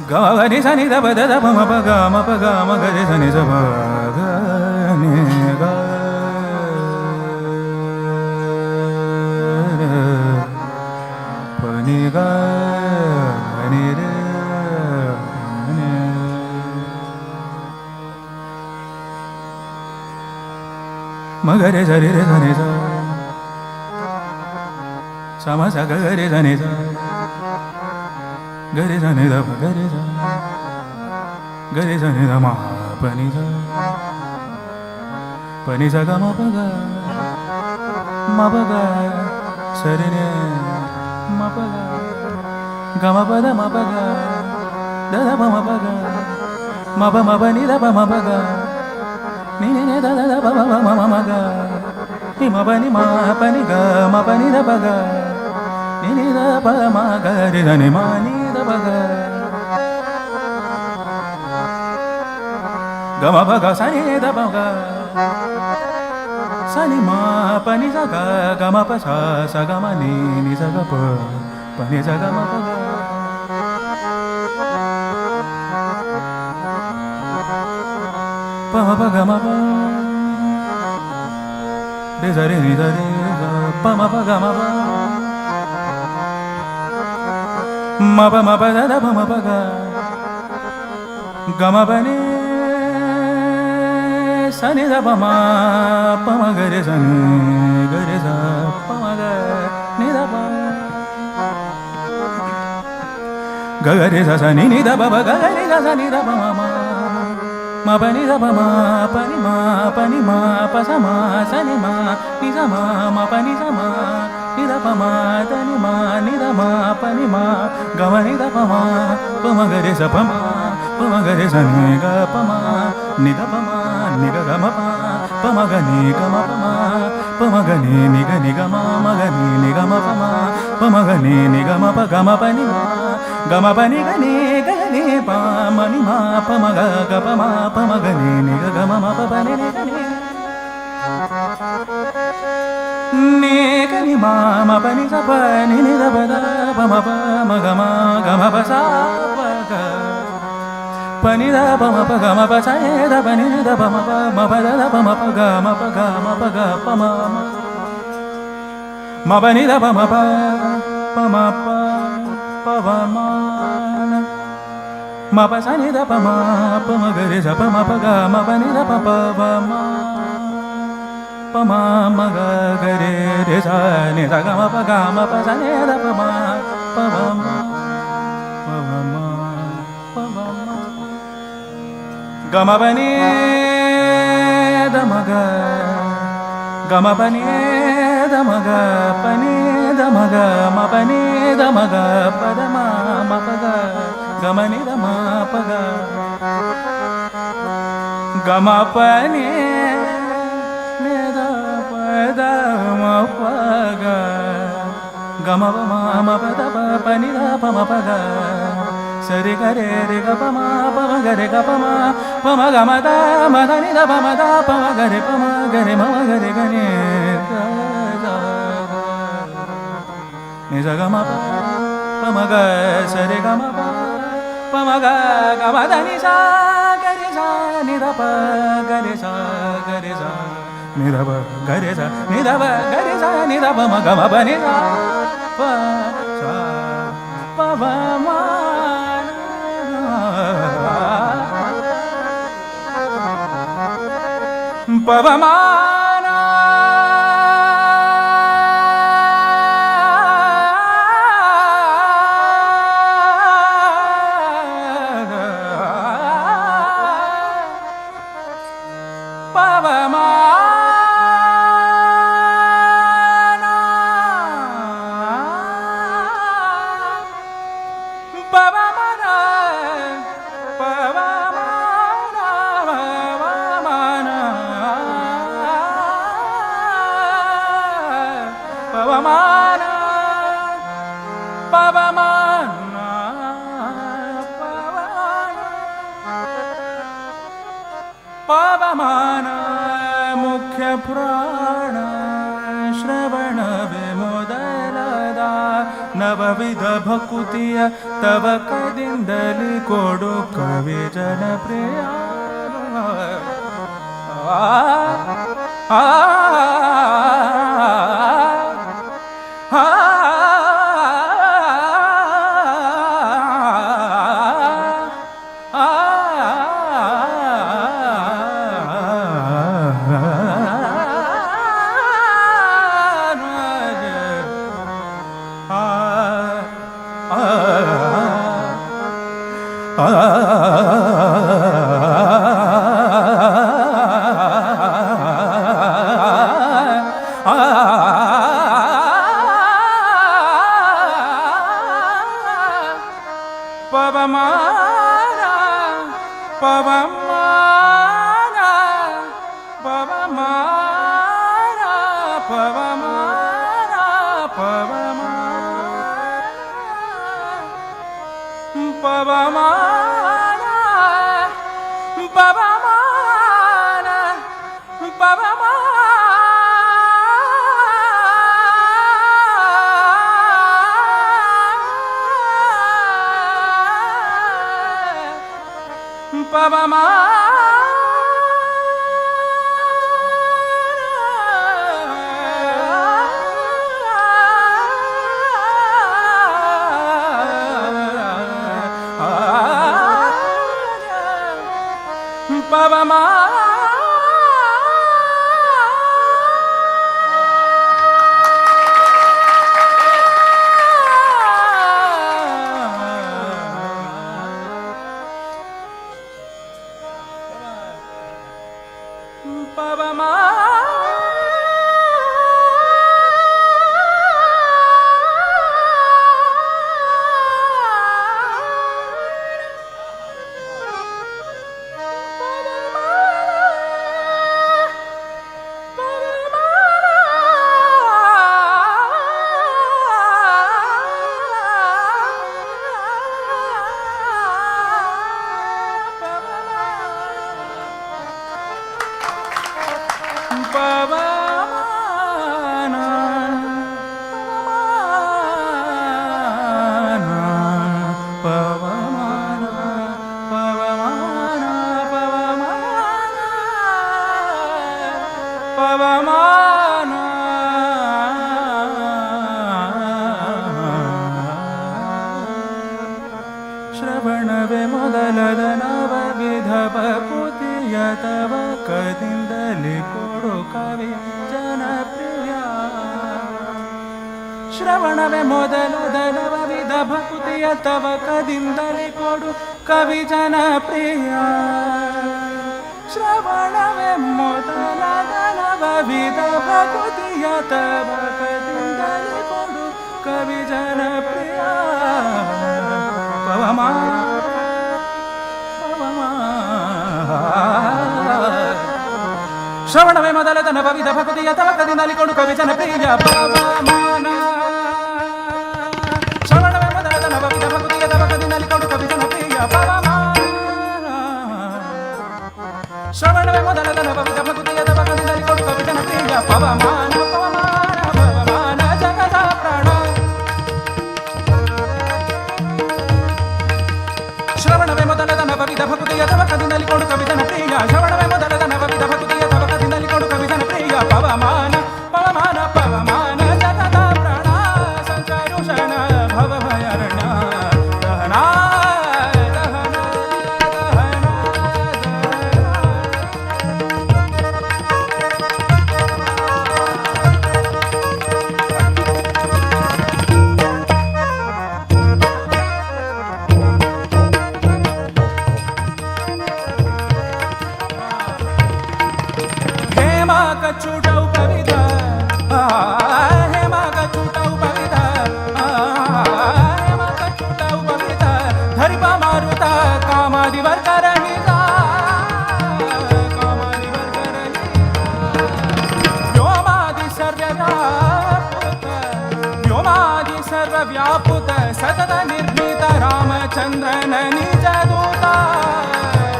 ಗಮನಿ ಸನಿ ದಪ ದದ ಪಮ ಪಗ ಮ ಪಗ ಮ ಗರಿ ಸನಿ ಸ ಗ ನಿ ಗ ಪ ನಿ ಗ ನಿ ರೆ ನಿ ಮ ಗರಿ ಸರಿ ರೆ ಸನಿ ಸ ಸ ಮ ಸ ಗ ಗರಿ ಸನಿ ಸ ಗರಿ ಸನಿ ದ ಪ ಗರಿ ಸ ಗರಿ ಸನಿ ದ ಮ ಪ ನಿ ಸ पनि सा ग म प ग म प ग सरि ने म प ग ग म प द म प ग द द प म प ग म प म प नि द प म प ग नि नि नि द द द प म प म म म ग नि म प नि म प नि ग म प नि द प ग नि नि द प म ग रि द नि म नि द प ग ग म प ग सा नि द प ग सा नि म प नि सा ग ग म प सा सा ग म नि नि सा ग प नि सा ग म प ग प म प ग म प रे सा रे नि सा रे प म प ग म प म प म प द द प म प ग ग म प नि सा नि द प म प म ग रे सा नि ग रे सा प म ग नि द प ग ग रे सा सा नि नि द प प ग ग रे सा सा नि द प म म म प नि द प म प नि म प नि म प सा म सा नि म नि सा म म प नि सा म नि द प म द नि म नि द म प नि म ग म नि द प म प म ग रे सा प म प म ग रे सा नि ग प म नि द प म नि ग ग म प प म ग नि ग म प म प म ग नि ग नि ग म म ग नि ग म प म प म ग नि ग म प ग म प नि म ग म प नि ग नि ग नि प म नि म प म ग ग प म प म ग नि ग ग म म प प नि नि ग नि ग नि म म प नि सा प नि नि द प द प म प म ग म प सा प ग प नि द प म प ग म प सा नि द प नि द प म प म प द द प म प ग म प ग म प ग प म म प नि द प म प प म प प व म म प सा नि द प म प म ग रे सा प म प ग म प नि द प प व म प म म ग ग रे रे सा नि सा ग म प ग म प सा नि द प म प व म प व म प व म ग म प नि द म ग ग म प नि द म ग प नि द म ग म प नि द म ग प द म म प ग ग म नि द म प ग ग म प नि नि द प द म प ग ग म प म म प द प प नि द प म प ग स रे ग रे रे ग प म प म ग रे ग प म प म ग म द म द नि द प म द प म ग रे प म ग रे म म ग रे ग नि ग द नि स ग म प प म ग स रे ग म प प म ग ग म द नि सा ग रे सा नि द प ग रे सा ग रे सा नि द प ग रे सा नि द प ग रे सा नि द प म ग म प नि सा प सा प व म प व म प व म प व म प व म प व म प व म पवमान मुख्य प्राण श्रवण विमोदलदा नवविध भकुतिय तव कदिंदली कोडु कवि जनप्रिय ಪವಮಾನ ಪವಮಾನ ಪವಮಾನ ಶ್ರವಣವೇ ಮೊದಲದ ನವವಿಧ ಭಕುತಿಯ ತವ ಕದಿಂದಲೇ ಕೊಡು ಕವಿ ಜನಪ್ರಿಯ ಶ್ರವಣವೇ ಮೊದಲದ ನವವಿಧ ಭಕುತಿಯ ತವ ಕದಿಂದಲೇ ಕೊಡು ಕವಿ ಜನಪ್ರಿಯ ಶ್ರವಣವೇ ಮೊದಲದ ನವವಿಧ ಭಕುತಿಯ ತವ ಕದಿಂದಲೇ ಕೊಡು ಕವಿ ಜನಪ್ರಿಯ ಶ್ರವಣವೇ ಮೊದಲದ ನವವಿಧ ಭಕುತಿಯ ತವ ಕದಿಂದಲೇ ಕೊಡು ಕವಿ ಜನಪ್ರಿಯ ಪವಮಾನ ಶ್ರವಣವೇ ಮೊದಲದ ನವವಿಧ ಭಕುತಿಯ ತವ ಕದಿಂದಲೇ ಕೊಡು ಕವಿ ಜನಪ್ರಿಯ ಪವಮಾನ ಶ್ರವಣವೇ ಮೊದಲದ ನವವಿಧ ಭಕುತಿಯ ತವ ಕದಿಂದಲೇ ಕೊಡು ಕವಿ ಜನಪ್ರಿಯ ಪವಮಾನ ಪವಮಾನ ಪವಮಾನ ಜಗದ ಪ್ರಾಣ ಶ್ರವಣವೇ ಮೊದಲದ ನವವಿಧ ಭಕುತಿಯ ತವ ಕದಿಂದಲೇ ಕೊಡು ಕವಿ ಜನಪ್ರಿಯ ಶ್ರವಣವೇ ಮೊದಲದ ನವವಿಧ ಭಕುತಿಯ ತವ ಕದಿಂದಲೇ ಕೊಡು ಕವಿ ಜನಪ್ರಿಯ ಪವಮಾನ ಪವಮಾನ ಪವಮಾನ ಜಗದ ಪ್ರಾಣ ಸಂಚಾರುಷಣ ಭವಭಯರಣ ದಹನ ದಹನ ದಹನ कचूटौ कविता हेमा कचूटौ कविता हेमा कचूटौ कविता धरिपा मारुता कामादिवर करहिता कामादिवर करहिता व्योमादि सर्वव्यापुत व्योमादि सर्वव्यापुत सतत निर्भीत रामचन्द्रन निज दूता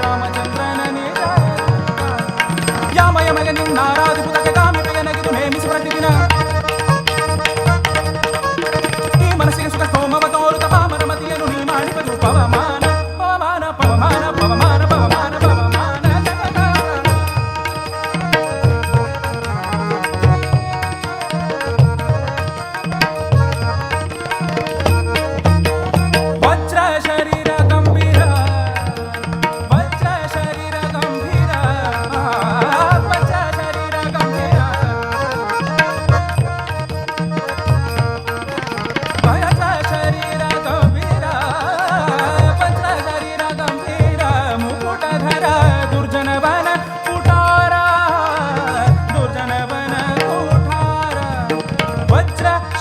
रामचन्द्रन निज ಯಾಮಯ ಮಗ ನಿನ್ನಾರಾಧು ಪುತಕ ಕಾಮಿಪೆಯ ನಗಿದು ನೇಮಿಸಿ ಪ್ರತಿದಿನ ಈ ಮನಸ್ಸಿಗೆ ಸುಖ ಸೋಮವ ತೋರುತ ಪಾಮರ ಮತಿಯನ್ನು ನೀ ಮಾಡಿಬದು ಪವಮಾನ ಪವಮಾನ ಪವಮಾನ ಪವಮಾನ ಪವಮಾನ ಪವಮಾನ ಜಗದ ವಜ್ರ ಶರೀರ ಗಂಭೀರ ವಜ್ರ ಶರೀರ ಗಂಭೀರ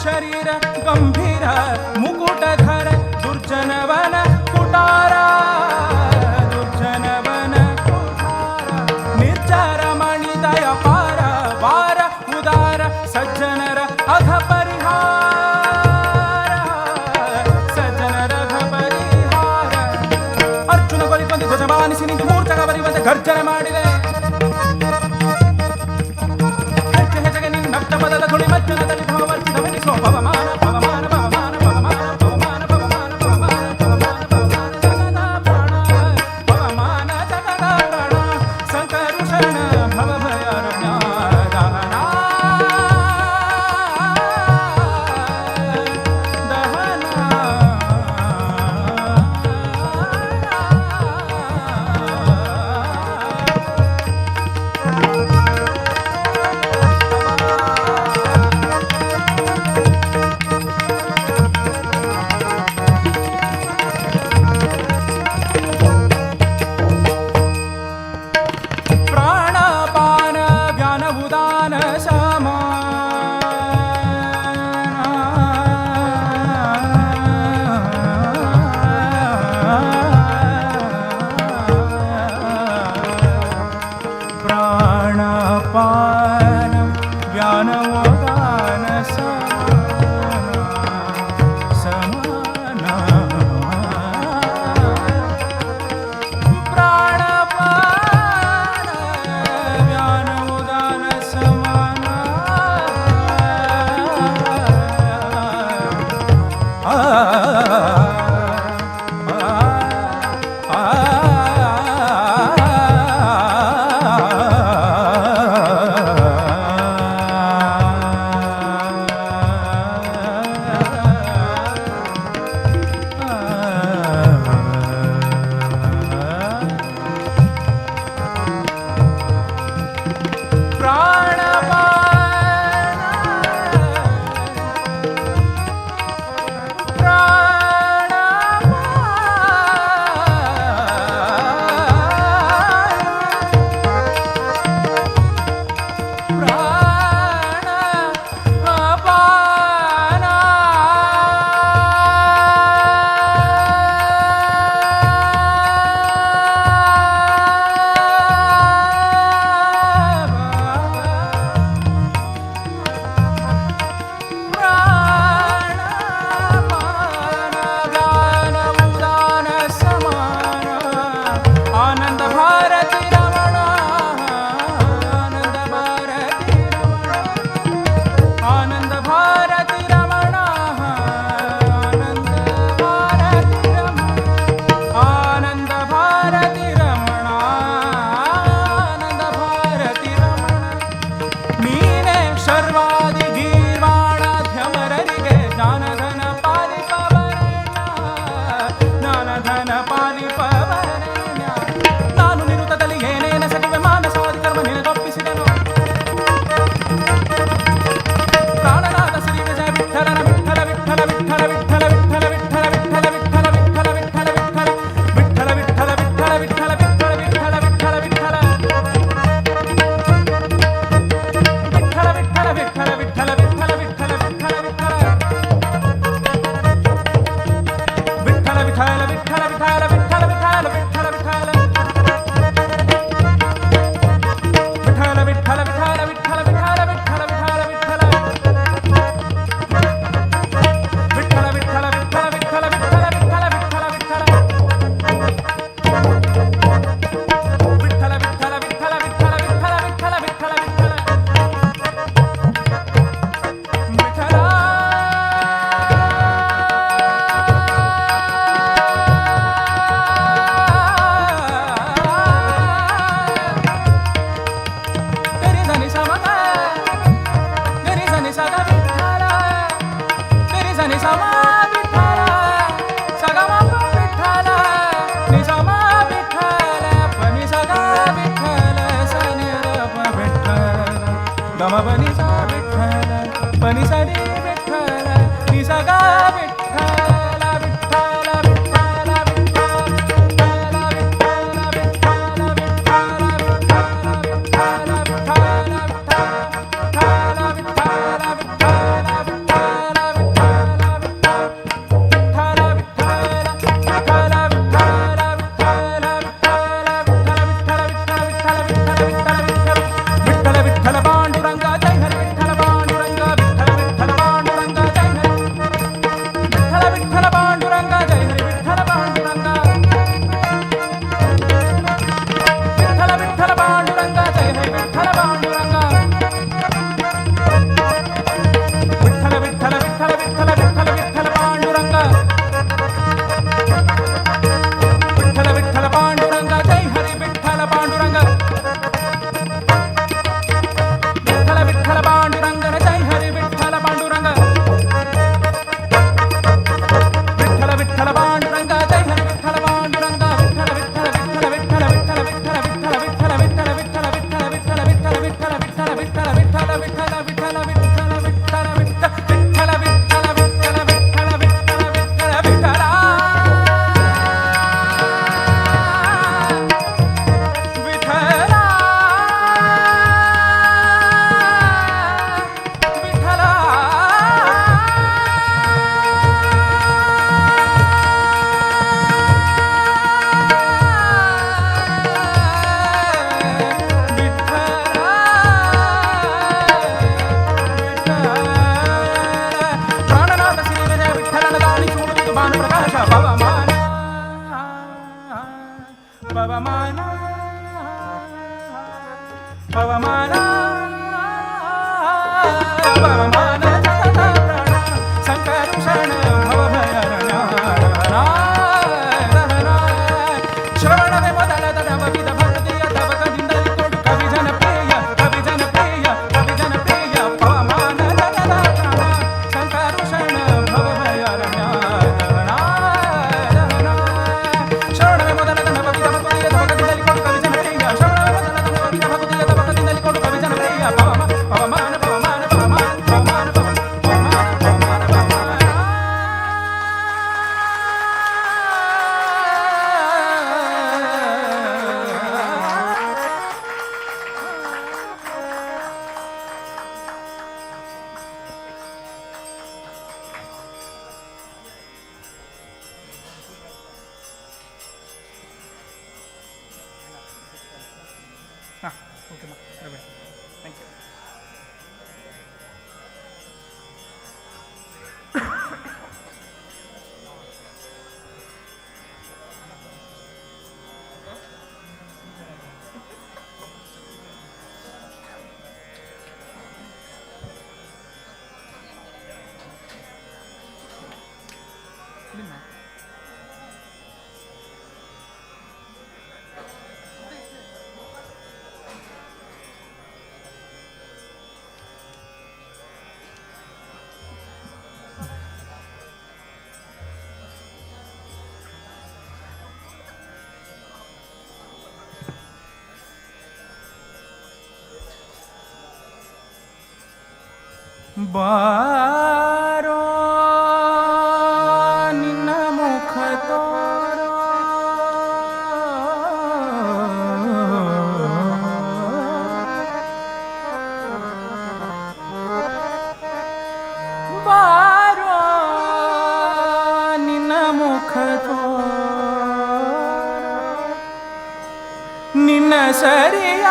ಶರೀರ ಗಂಭೀರ ಮುಕುಟಧರ ದುರ್ಜನವನ ಕುಟಾರ ದುರ್ಜನವನ ಕುಟಾರ ನಿರ್ಜರ ಮಣಿದಯ ಪಾರ ವಾರ ಉದಾರ ಸಜ್ಜನರ ಅಘ ಪರಿಹಾರ ಸಜ್ಜನರ ಅಘ ಪರಿಹಾರ प्राणपान व्यानवोदान समाना प्राणपान व्यानवोदान समाना ಪವಮಾನ ಪವಮಾನ ಪವಮಾನ ಸಂಕರುಷಣ ಭವಭಯರಣ ಶ್ರವಣವೇ ಮೊದಲ ತಡವಿದ ಭರತಿಯ ತವಕದಿಂದಲೇ ಕೊಡು ಕವಿ ಜನಪ್ರಿಯ ಕವಿ ಜನಪ್ರಿಯ ಕವಿ ಜನಪ್ರಿಯ ಪವಮಾನ ಸಂಕರುಷಣ ಭವಭಯರಣ ಶ್ರವಣವೇ ಮೊದಲ ತಡವಿದ ಭರತಿಯ ತವಕದಿಂದಲೇ ಕೊಡು ಕವಿ ಜನಪ್ರಿಯ ಶ್ರವಣವೇ ಮೊದಲ ತಡವಿದ ಭರತಿಯ ತವಕದಿಂದಲೇ ಕೊಡು ಕವಿ ಜನಪ್ರಿಯ ಪವಮಾನ ಪವಮಾನ ಪವಮಾನ ಪವಮಾನ ಪವಮಾನ ಬಾರೋ ನಿನ್ನ ಮುಖ ತೋರೋ ಬಾರೋ ನಿನ್ನ ಮುಖ ತೋರೋ ನಿನ್ನ ಸರಿಯ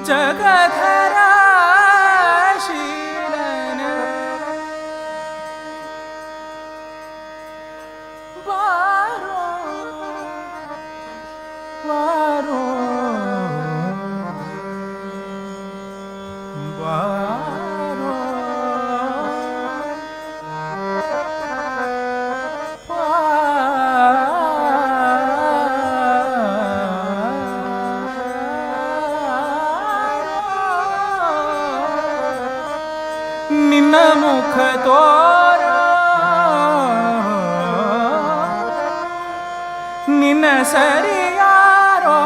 ಜಗಧರ ಶೀಲನ ಬಾರೋ ಬಾರೋ ಬಾರೋ ನಿನ್ನ ಮುಖ ತೋರೋ ನಿನ್ನ ಸರಿಯಾರೋ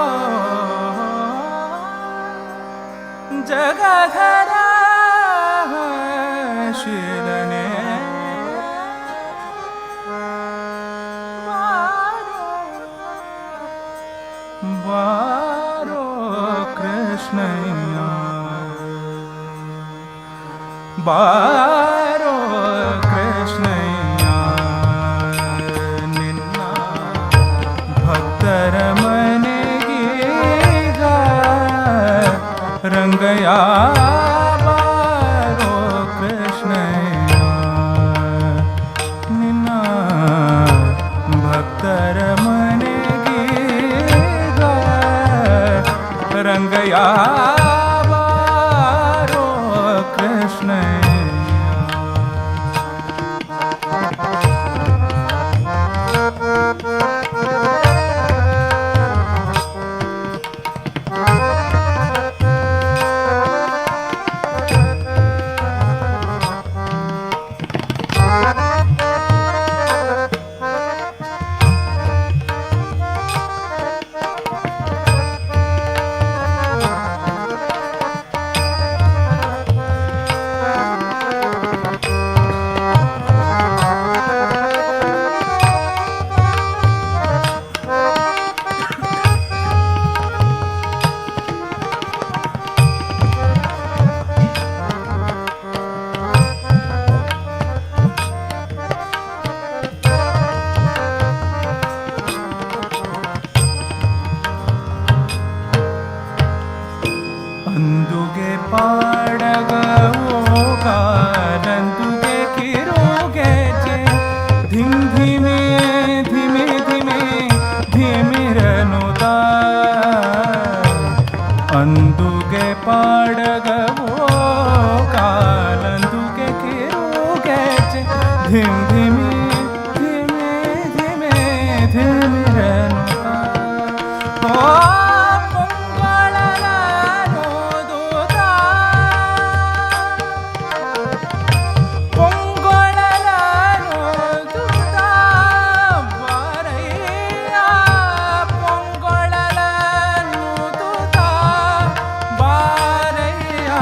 ಜಗಧರ ಶಿರನೆ ಬಾರೋ ಕೃಷ್ಣಯ್ಯ ಬಾರೋ ಕೃಷ್ಣಯ್ಯ ನಿನ್ನ ಭಕ್ತರ ಮನೆಗೀಗ ರಂಗಯ್ಯ ಬಾರೋ ಕೃಷ್ಣಯ್ಯ ನಿನ್ನ ಭಕ್ತರ ಮನೆಗೀಗ ರಂಗಯ್ಯ ಬಾರೋ ಕೃಷ್ಣಯ್ಯ थिमिरेनुता हो पोंगळलानु दूता पोंगळलानु दूता बारैया पोंगळलानु दूता बारैया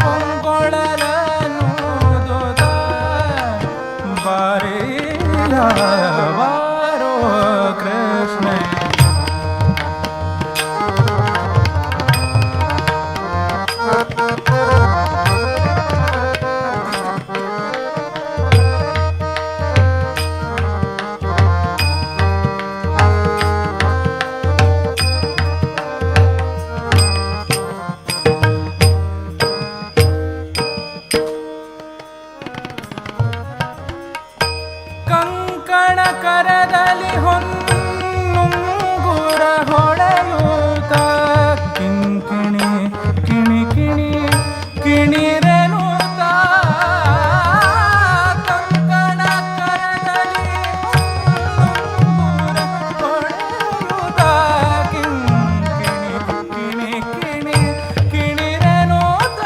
पोंगळलानु दूता बारैया वारो कृष्ण ಕಂಕಣ ಕರದಲ್ಲಿ ಹೊನ್ನುಂಗುರ ಹೊಳೆಯೂತ ಕಿಂಕಿಣಿ ಕಿಣಿ ಕಿಣಿ ಕಿಣಿರೆನುತ ಕಂಕಣ ಕರದಲ್ಲಿ ಹೊನ್ನುಂಗುರ ಹೊಳೆಯೂತ ಕಿಂಕಿಣಿ ಕಿಣಿ ಕಿಣಿ ಕಿಣಿರೆನುತ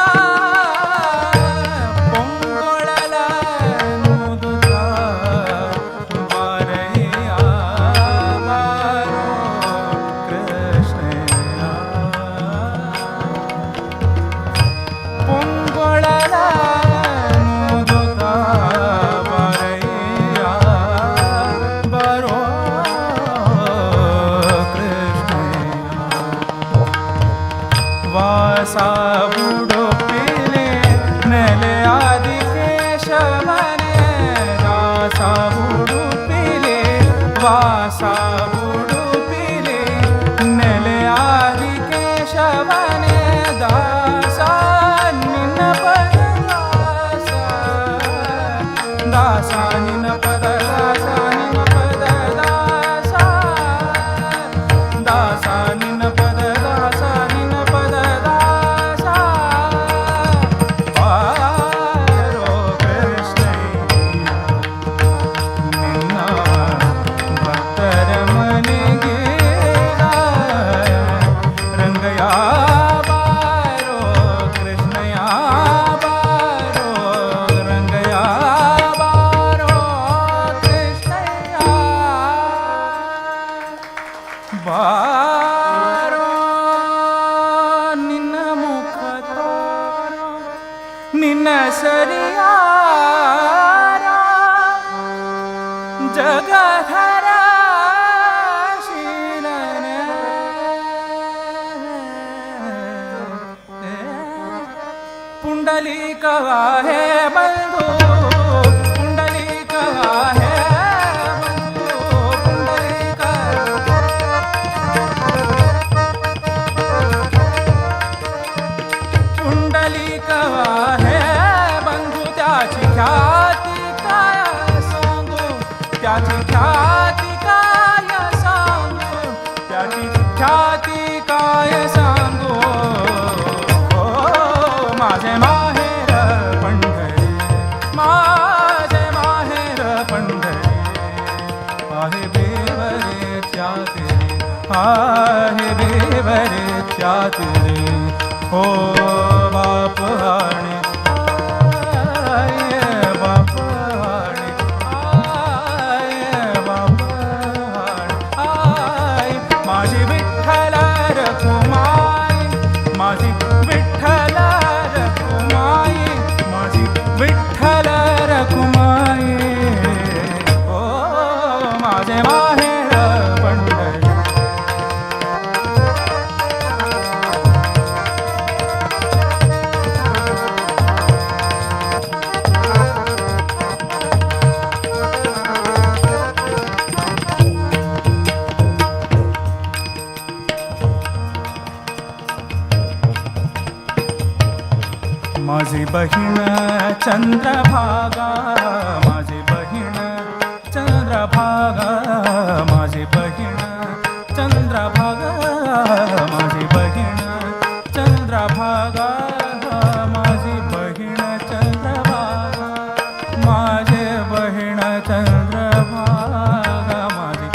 ಪೊಂಗೊಳಲ ನುದುತ ಬಾರಯ್ಯ ಬಾರೋ ಕೃಷ್ಣಯ್ಯ ಪೊಂಗೊಳಲ ನುದುತ ಬಾರಯ್ಯ ಬಾರೋ ಕೃಷ್ಣಯ್ಯ ವಾಸ ಉಡುಪಿಲೆ ನೆಲೆಯಾದಿ ಕೇಶವನೇ ದಾಸ ಉಡುಪಿಲೆ ವಾಸ ಉಡುಪಿಲೆ ನೆಲೆಯಾದಿ ಕೇಶವನೇ ದಾಸ ನಿನ್ನ ಪದ ದಾಸ ನಿನ್ನ ಪದ ದಾಸ ನಿನ್ನ ಪದ ದಾಸ ದಾಸ ನಿನ್ನ ಪದ ದಾಸ ನಿನ್ನ ಪದ ದಾಸ ಬಾರೋ ಕೃಷ್ಣಯ್ಯ ನಿನ್ನ ಭಕ್ತರ ಮನೆಗೆ ರಂಗಯ್ಯ ಬಾರೋ ಕೃಷ್ಣಯ್ಯ ಬಾರೋ ರಂಗಯ್ಯ ಬಾರೋ ಕೃಷ್ಣಯ್ಯ ಬಾರೋ ನಿನ್ನ ಮುಖ ತೋರೋ ನಿನ್ನ ಸರಿಯಾರ ಜಗಧರ ಶೀಲನೆ पुंडलीकवा हे बंधु पुंडलीकवा हे बंधु पुंडलीकवा हे बंधु त्याची ख्याती काय सांगू त्याची ख्याती काय सांगू त्याची ख्याती काय सांगू माझे माहेर पंढरी माझे माहेर पंढरी आहे बेवरेच्या तेरे आहे बेवरेच्या तेरे हो बाप आणि आये बाप आणि आये बाप आणि आय माझी विठ्ठल रखुमाई माझी विठ्ठल रखुमाई माझी विठ्ठल रखुमाई ओ माझे माहेर पंढरी माझी बहीण चंद्रभागा माझी बहीण चंद्रभागा माझी बहीण चंद्रभागा माझी बहीण चंद्रभागा माझी बहीण चंद्रभागा माझी बहीण चंद्रभागा माझी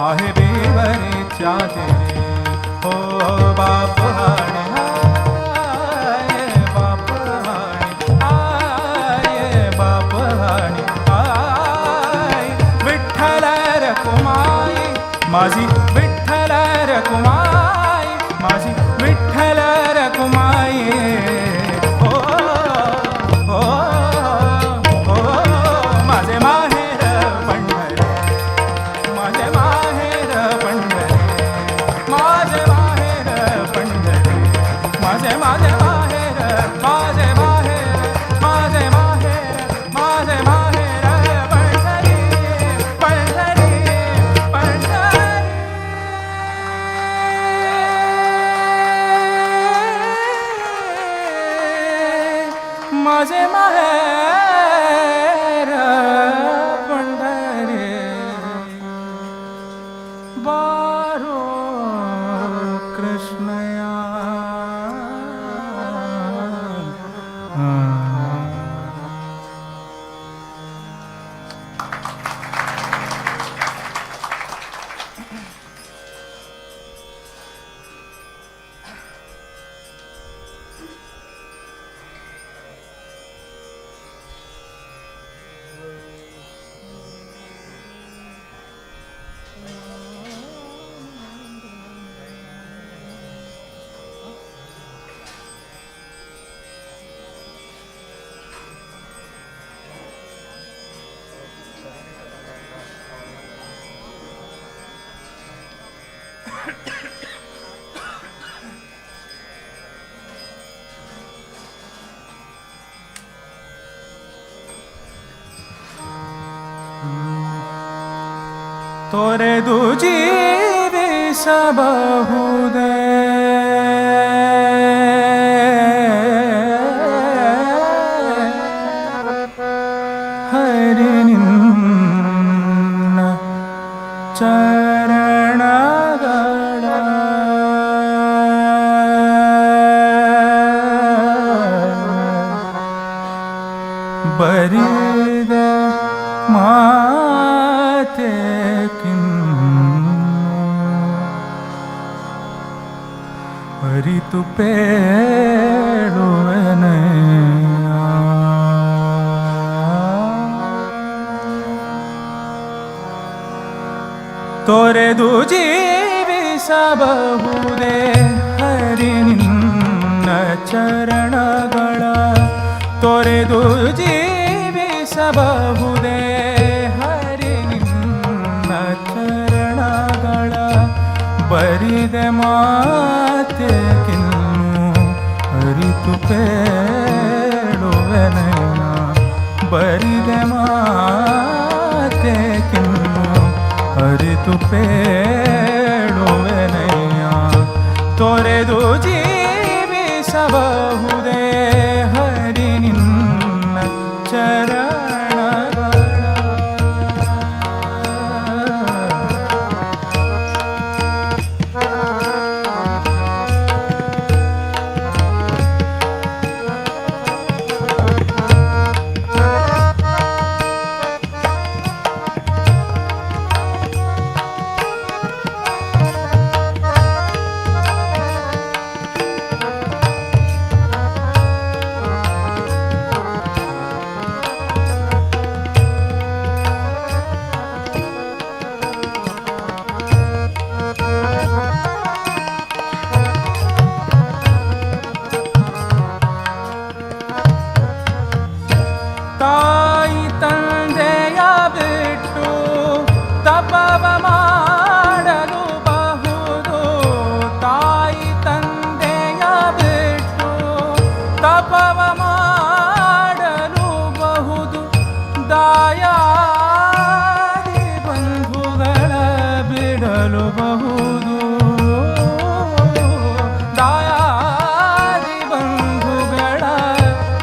माहे बेवरे चाते हो बाप हाणे आये बाप हाणे आये बाप हाणे आय विठ्ठल रकुमाई माझी विठ्ठल रकुमाई माझी विठ्ठल रकुमाई हो हो हो माझे माहेर पंढरी माझे माहेर पंढरी माझे माहेर पंढरी माझे माझे माहेर माझे माहेर माझे माहेर माझे माहेर पंढरी पंढरी पंढरी माझे माहेर पंढरी बारो कृष्णया तोरे दूजी विसबहुदे हरि निन्न चरणಗಳ ಬರಿದ ಮಾತೆ ಅರಿತು ಪೇಳುವೆನಯ್ಯ ತೊರೆದು ಜೀವಿಸಬಹುದೇ ಹರಿ ನಿನ್ನ ಚರಣಗಳ ತೊರೆದು ಜೀವಿಸಬಹುದೇ ಹರಿ ನಿನ್ನ ಚರಣಗಳ ಬರಿದೆ ಮಾತೆ ಕಿನ್ನು ಅರಿತು ಪೇಳುವೆನಯ್ಯ ಬರಿದೆ ಮಾತೆ ಕಿನ್ನು ಅರಿತು ಪೇಳುವೆನಯ್ಯ ತೊರೆದು ಜೀವಿಸಬಹುದೇ ಹರಿ ನಿನ್ನ ಚರಣಗಳ ತಾಯಿ ತಂದೆಯ ಬಿಟ್ಟು ತಪವ ಮಾಡಲು ಬಹುದು ತಾಯಿ ತಂದೆಯ ಬಿಟ್ಟು ತಪವ ಮಾಡಲು ಬಹುದು ದಾಯಾದಿ ಬಂಧುಗಳ ಬಿಡಲು ಬಹುದು ದಾಯಾದಿ ಬಂಧುಗಳ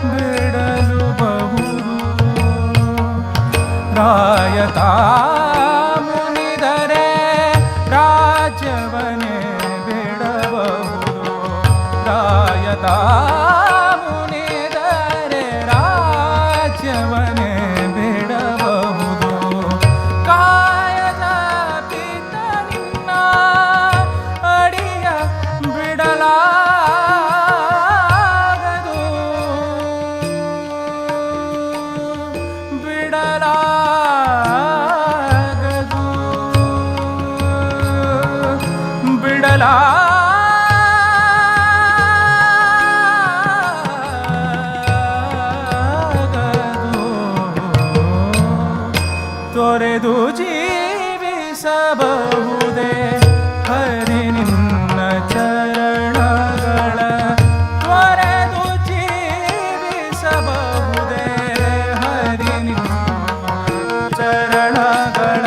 ಬಿಡಲು ರಾಯತಾ ಮುನಿದರೆ ರಾಜ್ಯವನೇ ಬಿಡಬಹುದು ರಾಯತಾ ಮುನಿದರೆ ರಾಜ್ಯವನೇ ಬಿಡಬಹುದು ಕಾಯದ ಪಿತೃ ಬರಲಾಗದು ತೊರೆದು ಜೀವಿಸಬಹುದೇ ಹರಿ ನಿನ್ನ ಚರಣಗಳ ತೊರೆದು ಜೀವಿಸಬಹುದೇ ಹರಿ ನಿನ್ನ ಚರಣಗಳ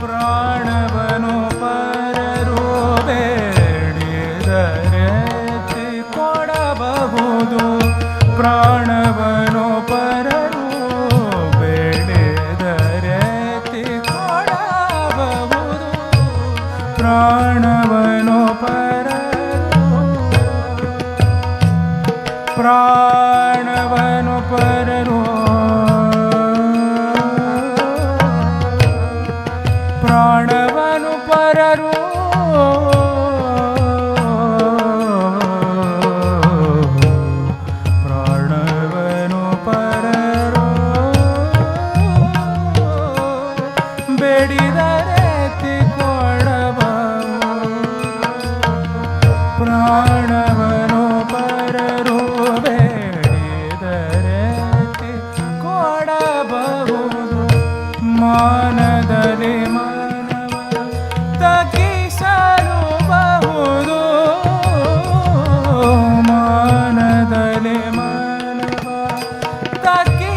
ಪ್ರಾಣವನು ಪರರು ಬೇಡಿದರೆತ್ತಿ ಕೊಡಬಹುದು ಪ್ರಾಣವನು ಪರರು ಬೇಡಿದರೆತ್ತಿ ಕೊಡಬಹುದು ಪ್ರಾಣವನು ಪರರು ಪ್ರಾಣವನು ಪರರು ಪ್ರಾಣವನು ಪರರು ಬೇಡಿದರೆತ್ತಿ ಕೊಡಬಹುದು ಪ್ರಾಣವನು ಪರರು ಬೇಡಿದರೆತ್ತಿ ಕೊಡಬಹುದು ಮಾನದಲ್ಲಿ ಮಾನವ ತಗ್ಗಿಸಲುಬಹುದು ಮಾನದಲ್ಲಿ ಮಾನವ ತಗ್ಗಿಸಲುಬಹುದು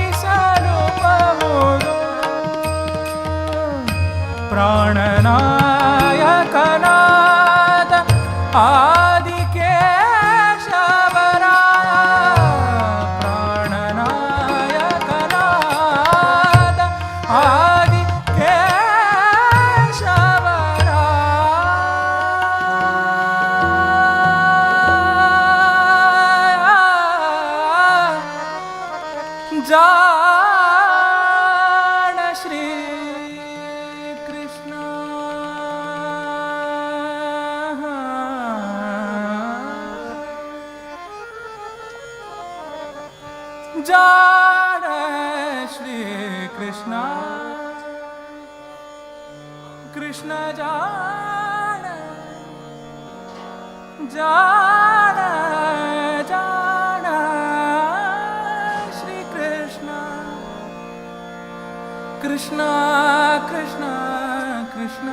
ಪ್ರಾಣನಾಯಕನಾದ ಆದಿಕೇಶವರಾಯ ಪ್ರಾಣನಾಯಕನಾದ ಜಾಣ ಶ್ರೀ ಕೃಷ್ಣ ಜಾಣ ಶ್ರೀ ಕೃಷ್ಣ ಕೃಷ್ಣ ಜಾಣ ಜಾಣ ಜಾಣ ಶ್ರೀ ಕೃಷ್ಣ ಕೃಷ್ಣ ಕೃಷ್ಣ ಕೃಷ್ಣ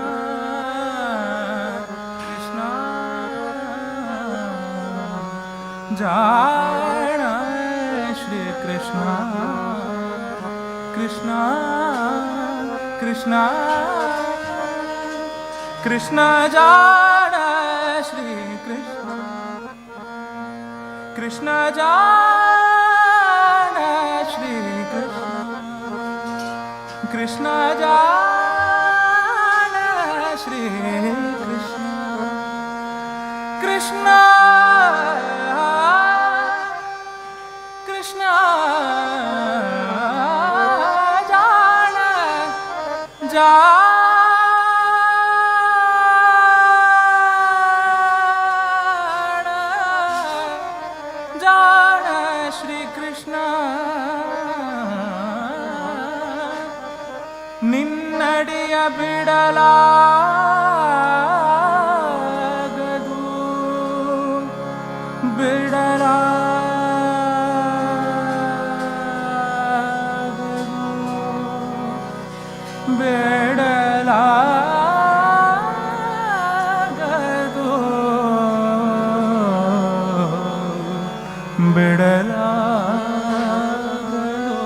ಕೃಷ್ಣ ಜಾಣ ಶ್ರೀ ಕೃಷ್ಣ ಕೃಷ್ಣ ಕೃಷ್ಣ ಕೃಷ್ಣ ಜಾಣ ಶ್ರೀ ಕೃಷ್ಣ ಕೃಷ್ಣ ಜಾಣ ಶ್ರೀ ಕೃಷ್ಣ ಕೃಷ್ಣ ಜಾಣ ಶ್ರೀ ಕೃಷ್ಣ ಕೃಷ್ಣ ಕೃಷ್ಣ ಜಾಣ ಜಾಣ ಶ್ರೀ ಕೃಷ್ಣ ನಿನ್ನಡಿಯ ಬಿಡಲಾಗದು ಬಿಡಲಾಗದು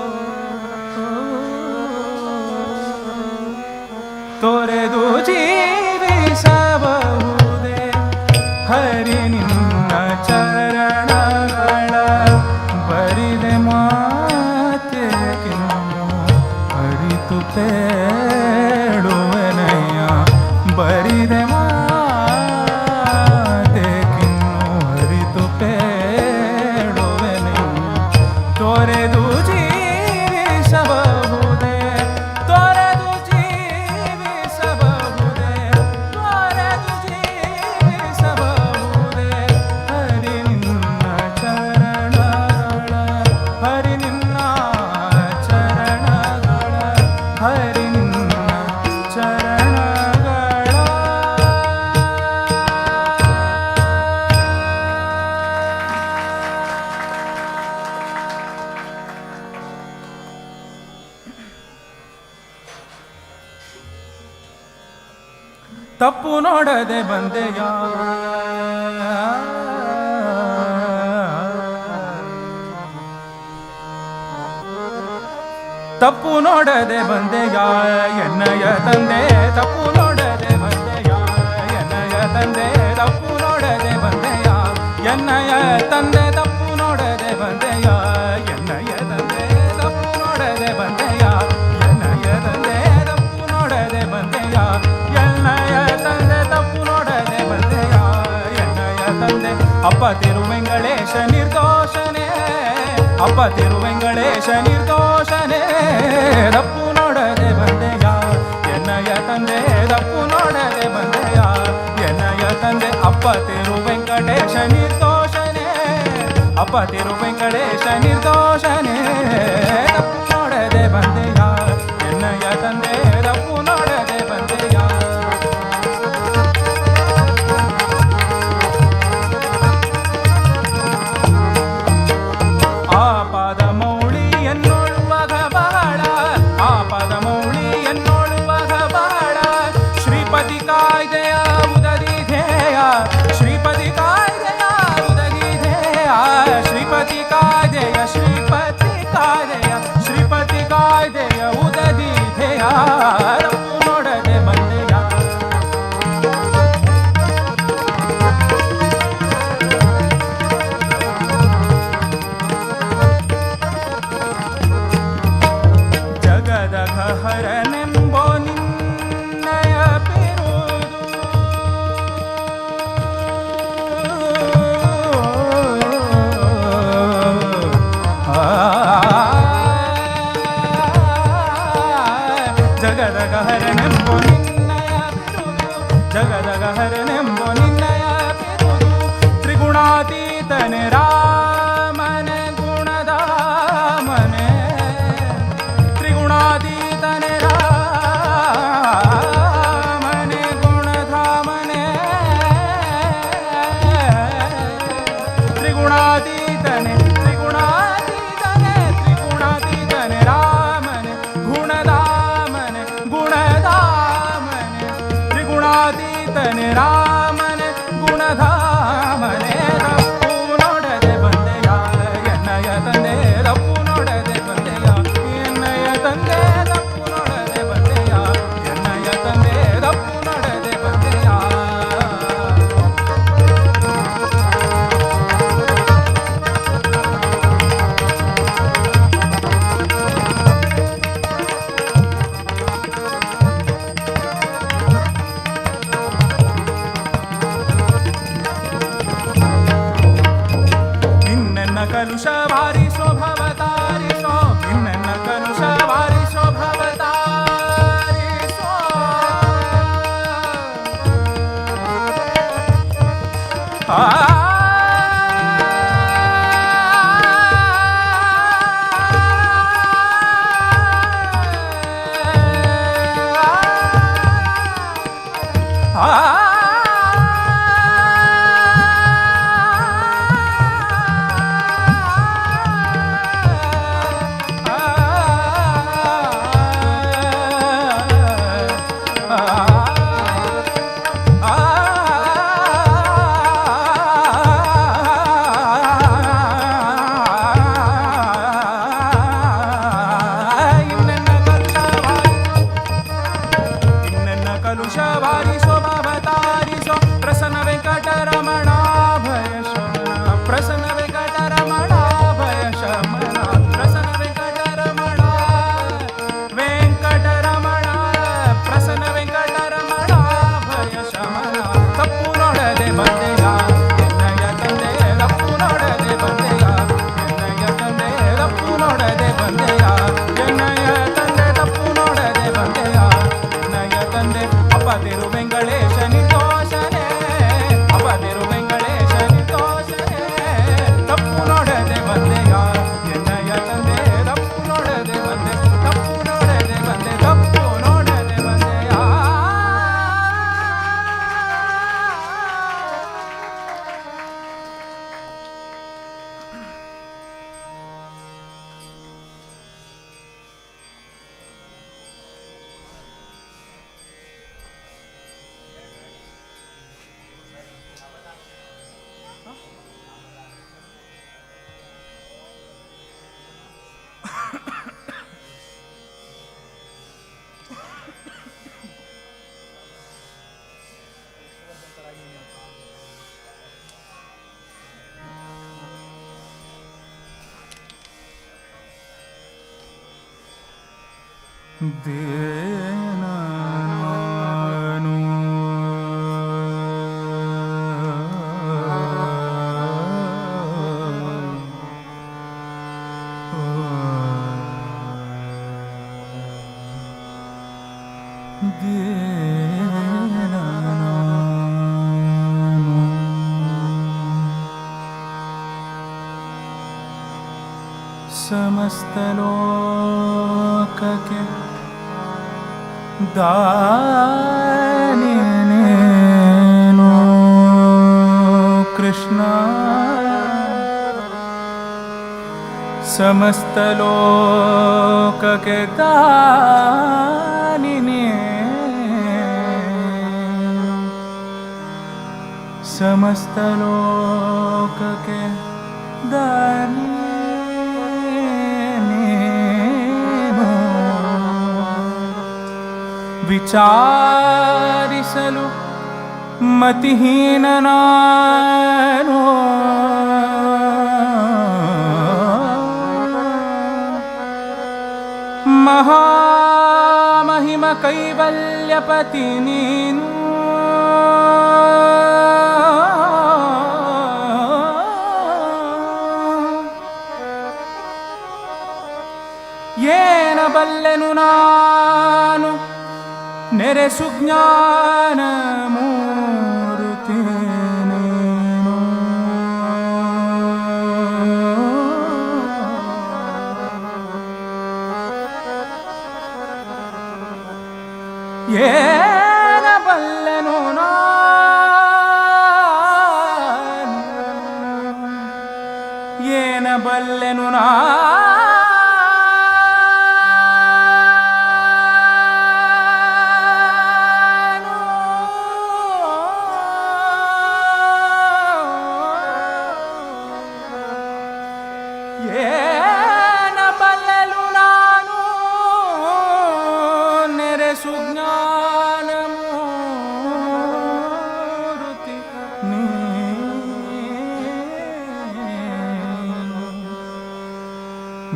ತೊರೆದು ಜೀವಿಸಬಹುದೇ ಹರಿ ನಿನ್ನ ಚರಣಗಳ ಬರಿದೆ ಮಾತೆಗಿನ್ನು ಅರಿತು ತೇಳುವೆನಯ್ಯ ಬರಿದೆ ತಪ್ಪು ನೋಡದೆ ಬಂದೆಯ ತಪ್ಪು ನೋಡದೆ ಬಂದೆಯ ಎನ್ನಯ ತಂದೆ ತಪ್ಪು ನೋಡದೆ ಬಂದೆಯ ಎನ್ನಯ ತಂದೆ ತಪ್ಪು ನೋಡದೆ ಬಂದೆಯ ಎನ್ನಯ ತಂದೆ ತಪ್ಪು ನೋಡದೆ ಬಂದೆಯ ಎನ್ನಯ ತಂದೆ ತಪ್ಪು ನೋಡದೆ ಬಂದೆಯ ಎನ್ನಯ ತಂದೆ ತಪ್ಪು ನೋಡದೆ ಬಂದೆಯ ಎನ್ನಯ ತಂದೆ ತಪ್ಪು ನೋಡದೆ ಬಂದೆಯ ಎನ್ನಯ ತಂದೆ ಅಪ್ಪ ತಿರುವೆಂಗಳೇಶ ನಿರ್ದೋಷನೇ ಅಪ್ಪ ತಿರುವೆಂಗಳೇಶ ನಿರ್ದೋಷನೇ ತಪ್ಪು ನೋಡದೆ ಬಂದೆಯ ಎನ್ನಯ ತಂದೆ ತಪ್ಪು ನೋಡದೆ ಬಂದೆಯ ಎನ್ನಯ ತಂದೆ ಅಪ್ಪ ತಿರುವೆಂಕಟೇಶ ನಿರ್ದೋಷನೇ ಅಪ್ಪ ತಿರುವೆಂಕಟೇಶ ನಿರ್ದೋಷನೇ ತಪ್ಪು ನೋಡದೆ ಬಂದೆಯ ಎನ್ನಯ ತಂದೆ ತಪ್ಪು ನೋಡದೆ ಬಂದೆಯ ಆಪದ ಮೌಳಿ ಎನ್ನೋಳುವಾಗ ಬಹಳ ಆಪದ ಮೌಳಿ ಎನ್ನೋಳುವಾಗ ಬಹಳ ಶ್ರೀಪತಿ ಕಾಯ್ದೆಯ ಉದದಿ ಧ್ಯೇಯ ಶ್ರೀಪತಿ ಕಾಯ್ದೆಯ ಉದದಿ ಧ್ಯೇಯ ಶ್ರೀಪತಿ ಕಾಯ್ದೆಯ ಶ್ರೀಪತಿ ಕಾಯ್ದೆಯ ಶ್ರೀಪತಿ ಕಾಯ್ದೆಯ ಉದದಿ ಧ್ಯೇಯ ತಪ್ಪು ನೋಡದೆ ಬಂದೆಯ ಜಗದ ಹರನೆಂಬೋ ನಿನ್ನಯ ಪಿರುದು ಜಗದ ಹರನೆಂಬೋ ನಿನ್ನಯ ಪಿರುದು ಜಗದ ಹರನೆಂಬೋ ನಿನ್ನಯ ಪಿರುದು ತ್ರಿಗುಣಾತೀತನೆ ರಾಮನೆ ಗುಣದ ಮನೆ ತ್ರಿಗುಣಾತೀತನೆ ರಾಮನೆ ಗುಣಧಾಮನೆ ತ್ರಿಗುಣಾತೀತನೆ ತ್ರಿಗುಣಾತೀತನೆ ತ್ರಿಗುಣಾತೀತನೆ ರಾಮನೆ ಗುಣಧಾಮನೆ ಗುಣಧಾಮನೆ ತ್ರಿಗುಣಾತೀತನೆ ರಾಮನೆ ಗುಣಧಾಮನೆ ತಪ್ಪು ನೋಡದೆ ಬಂದೆಯ ಎನ್ನಯ ತಂದೆ ತಪ್ಪು ನೋಡದೆ ಬಂದೆಯ ಎನ್ನಯ ತಂದೆ ತಪ್ಪು ನೋಡದೆ ಬಂದೆಯ ಎನ್ನಯ ತಂದೆ ತಪ್ಪು ನೋಡದೆ ಬಂದೆಯ ನಿನ್ನೆನ್ನ ಕಲುಷ ವಾರಿಸೋ ಭವತಾರಿಸೋ ನಿನ್ನೆನ್ನ ಕಲುಷ ವಾರಿಸೋ ಭವತಾರಿಸೋ ಆ ಇನ್ನೆನ್ನ ಕಲುಷ ವಾರಿಸೋ ಭವತಾರಿಸೋ ಪ್ರಸನ್ನ ವೆಂಕಟರಮಣ ಭಯ ಶಮನ ಪ್ರಸನ್ನ ವೆಂಕಟರಮಣ ಭಯ ಶಮನ ಪ್ರಸನ್ನ ವೆಂಕಟರಮಣ ವೆಂಕಟರಮಣ ಪ್ರಸನ್ನ ವೆಂಕಟರಮಣ ಭಯ ಶಮನ ತಪ್ಪು ನೋಡದೆ ಬಂದೆಯ ಎನ್ನಯ ತಂದೆ ತಪ್ಪು ನೋಡದೆ ಬಂದೆಯ ಎನ್ನಯ ತಂದೆ ತಪ್ಪು ನೋಡದೆ ಬಂದೆಯ ಎನ್ನಯ ತಂದೆ ತಪ್ಪು ನೋಡದೆ ಬಂದೆಯ ಎನ್ನಯ ತಂದೆ ಅಪ್ಪ ತಿರುವೆಂಗಳೇಶ ನಿರ್ದೋಷನೇ ಅಪ್ಪ ತಿರುವೆಂಗಳೇಶ ನಿರ್ದೋಷನೇ ತಪ್ಪು ನೋಡದೆ ಬಂದೆಯ ಎನ್ನಯ ತಂದೆ ತಪ್ಪು ನೋಡದೆ ಬಂದೆ ತಪ್ಪು ನೋಡದೆ ಬಂದೆ ತಪ್ಪು ನೋಡದೆ ಬಂದೆಯ ಸಮಸ್ತಲೋಕಕ್ಕೆ ದಾನಿನೇನು ಕೃಷ್ಣ ಸಮಸ್ತಲೋಕಕ್ಕೆ ದಾನಿನೇನು ಸಮಸ್ತಲೋಕಕ್ಕೆ ದಾನಿ ವಿಚಾರಿಸಲು ಮತಿಹೀನನಾನು ಮಹಾಮಹಿಮ ಕೈವಲ್ಯಪತಿ ನೀನು ಏನ ಬಲ್ಲೆನು ನಾನು ನೆರೆ ಸುಜ್ಞಾನ ಮೂರ್ತಿ ನೀನು ಏನ ಬಲ್ಲೆನು ನಾನು ಏನ ಬಲ್ಲೆನು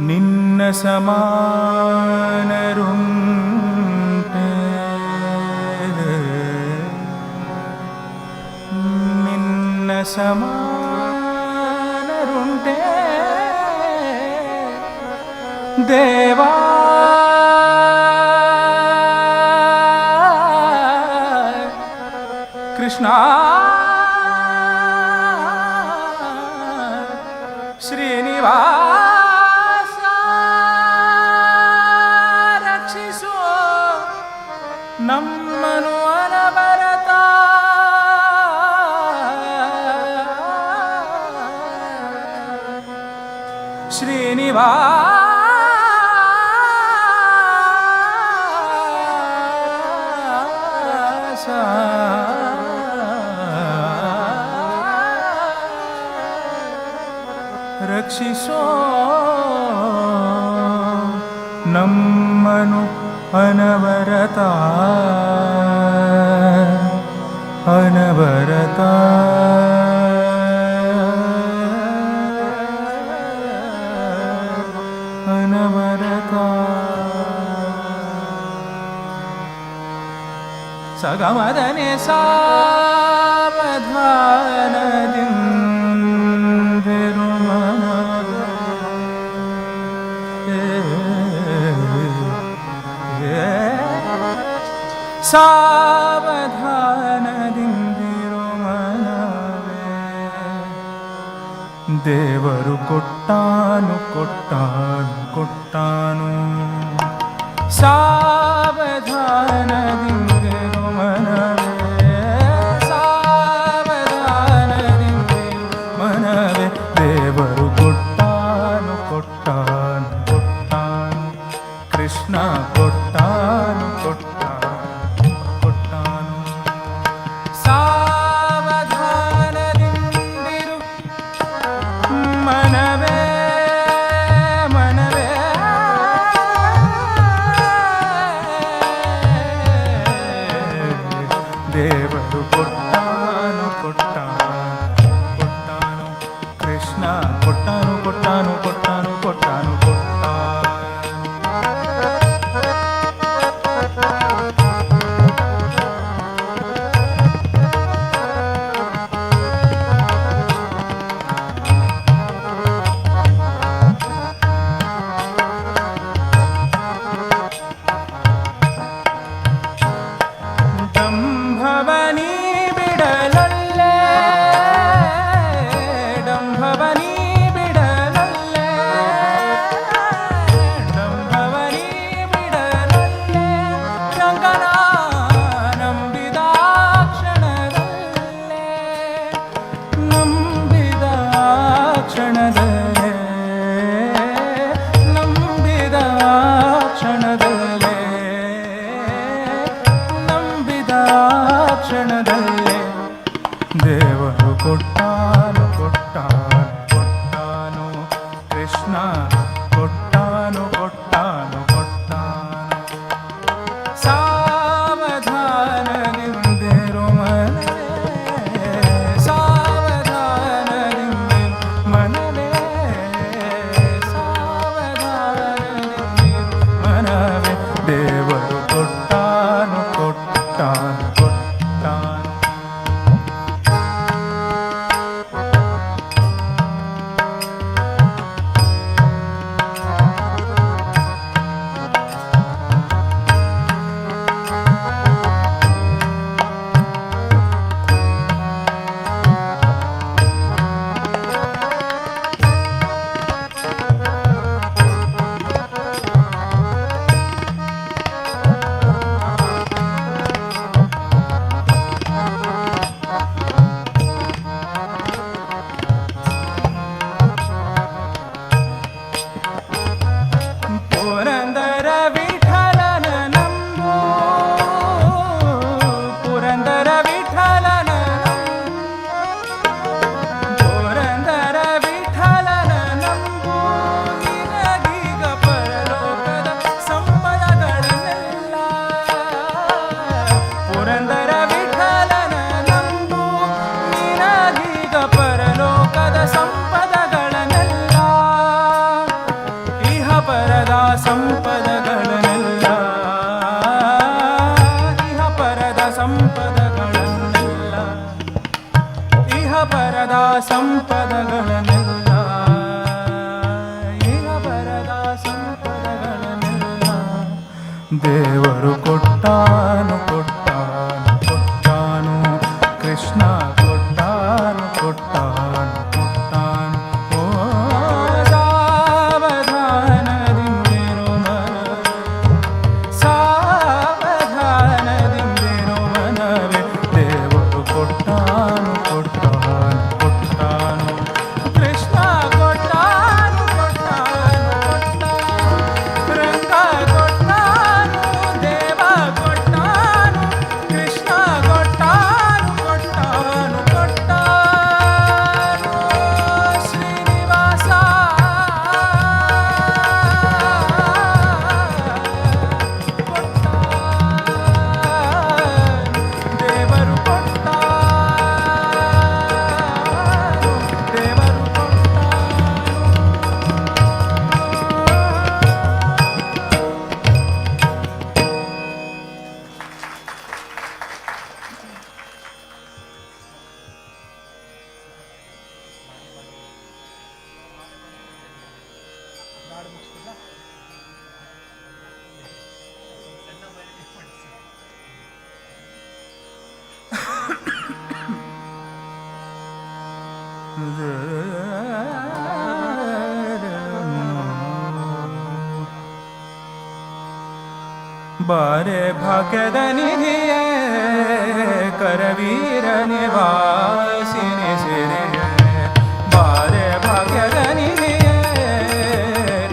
ನಿನ್ನ ಸಮಾನರುಂಟೆ ನಿನ್ನ ಸಮಾನರುಂಟೆ ದೇವಾ ಕೃಷ್ಣ ಶ್ರೀನಿವಾಸ ರಕ್ಷಿಸು ನಮ್ಮನು ಅನವರತ ಶ್ರೀನಿವಾಸ ರಕ್ಷಿಸೋ ನಮ್ಮನು ಅನವರತ ಅನವರತ ಅನವರತ ಸಗಮದನೆ ಸಾವಧಾನದಿಂದಿರು ಸಾವಧಾನದಿಂದಿರು ಮನವೇ ದೇವರು ಕೊಟ್ಟಾನು ಕೊಟ್ಟಾನು ಕೊಟ್ಟಾನು ಸಾವಧಾನದಿಂದಿರು ಮನವೇ ಸಾವಧಾನದಿಂದಿರು ಮನವೇ ದೇವರು ಕೊಟ್ಟಾನು ಕೊಟ್ಟಾನು ಕೊಟ್ಟಾನು ಕೃಷ್ಣ ಕೊಟ್ಟಾನು ಕೊಟ್ಟಾನು ಕೊಟ್ಟಾನು ಸಾವಧಾನದಿಂದಿರು ಮನವೇ ಮನವೇ ದೇವರು ಕೊಟ್ಟಾನು ಕೊಟ್ಟಾನು ಕೊಟ್ಟಾನು ಕೃಷ್ಣ ಕೊಟ್ಟಾನು ಕೊಟ್ಟಾನು ಕೊಟ್ಟಾನು ಕೊಟ್ಟಾನು ಕೊಟ್ಟಾನು ಕ್ಷಣದಲ್ಲೇ ದೇವರು ಕೊಟ್ಟಾನು ಕೊಟ್ಟಾನು ಕೊಟ್ಟಾನು ಕೃಷ್ಣ ಕೊಟ್ಟಾನು ಕೊಟ್ಟಾನು ಕೊಟ್ಟಾನು ಸಾವಧಾನದಿಂದಿರು ಮನವೇ ಸಾವಧಾನದಿಂದಿರು ಮನವೇ ಸಾವಧಾನದಿಂದಿರು ಮನವೇ ದೇವರು ಕೊಟ್ಟಾನು ಕೊಟ್ಟಾನು ಕೊಟ್ಟಾನು ಪುರಂದರ ವಿಠಲನ ನಂಬು ಪುರಂದರ ವಿಠಲನ ಪುರಂದರ ವಿಠಲನ ನಂಬು ನಿನಗೀಗ ಪರಲೋಕದ ಸಂಪದಗಳನ್ನೆಲ್ಲ ಪುರಂದರ ವಿಠಲನ ನಂಬು ನಿನಗೀಗ ಪರಲೋಕದ ಸಂಪದಗಳನ್ನೆಲ್ಲ ಇಹ ಪರದ ಸಂಪದಗಳನ್ನೆಲ್ಲ ಇಹ ಪರದ ಸಂಪದಗಳನ್ನೆಲ್ಲ ಇಹ ಪರದ ಸಂಪದಗಳನ್ನೆಲ್ಲ ಇಹ ಪರದ ಸಂಪದಗಳನ್ನೆಲ್ಲ ದೇವರು ಕೊಟ್ಟಾನು ಕೊಟ್ಟಾನು ಕೊಟ್ಟಾನು ಕೃಷ್ಣ ಕೊಟ್ಟಾನು ಕೊಟ್ಟಾನು ಕೊಟ್ಟಾನು ಓ ಸಾವಧಾನದಿಂದಿರು ಮನವೇ ಸಾವಧಾನದಿಂದಿರು ಮನವೇ ದೇವರು ಕೊಟ್ಟಾನು ಕೊಟ್ಟಾನು ಕೊಟ್ಟಾನು ಕೃಷ್ಣ ಕೊಟ್ಟಾನು ಕೊಟ್ಟಾನು ಕೊಟ್ಟಾನು ರಂಗ ಕೊಟ್ಟಾನು ದೇವ ಕೊಟ್ಟಾನು ಕೃಷ್ಣ ಕೊಟ್ಟಾನು ಕೊಟ್ಟಾನು ಕೊಟ್ಟಾನು ಶ್ರೀನಿವಾಸ ದೇವರು ಕೊಟ್ಟಾನು ದೇವರು ಬಾರೆ ಭಾಗ್ಯದ ನಿಧಿಯೇ ಕರವೀರ ನಿವಾಸಿನಿ ಸಿರಿಯೇ ಬಾರೆ ಭಾಗ್ಯದ ನಿಧಿಯೇ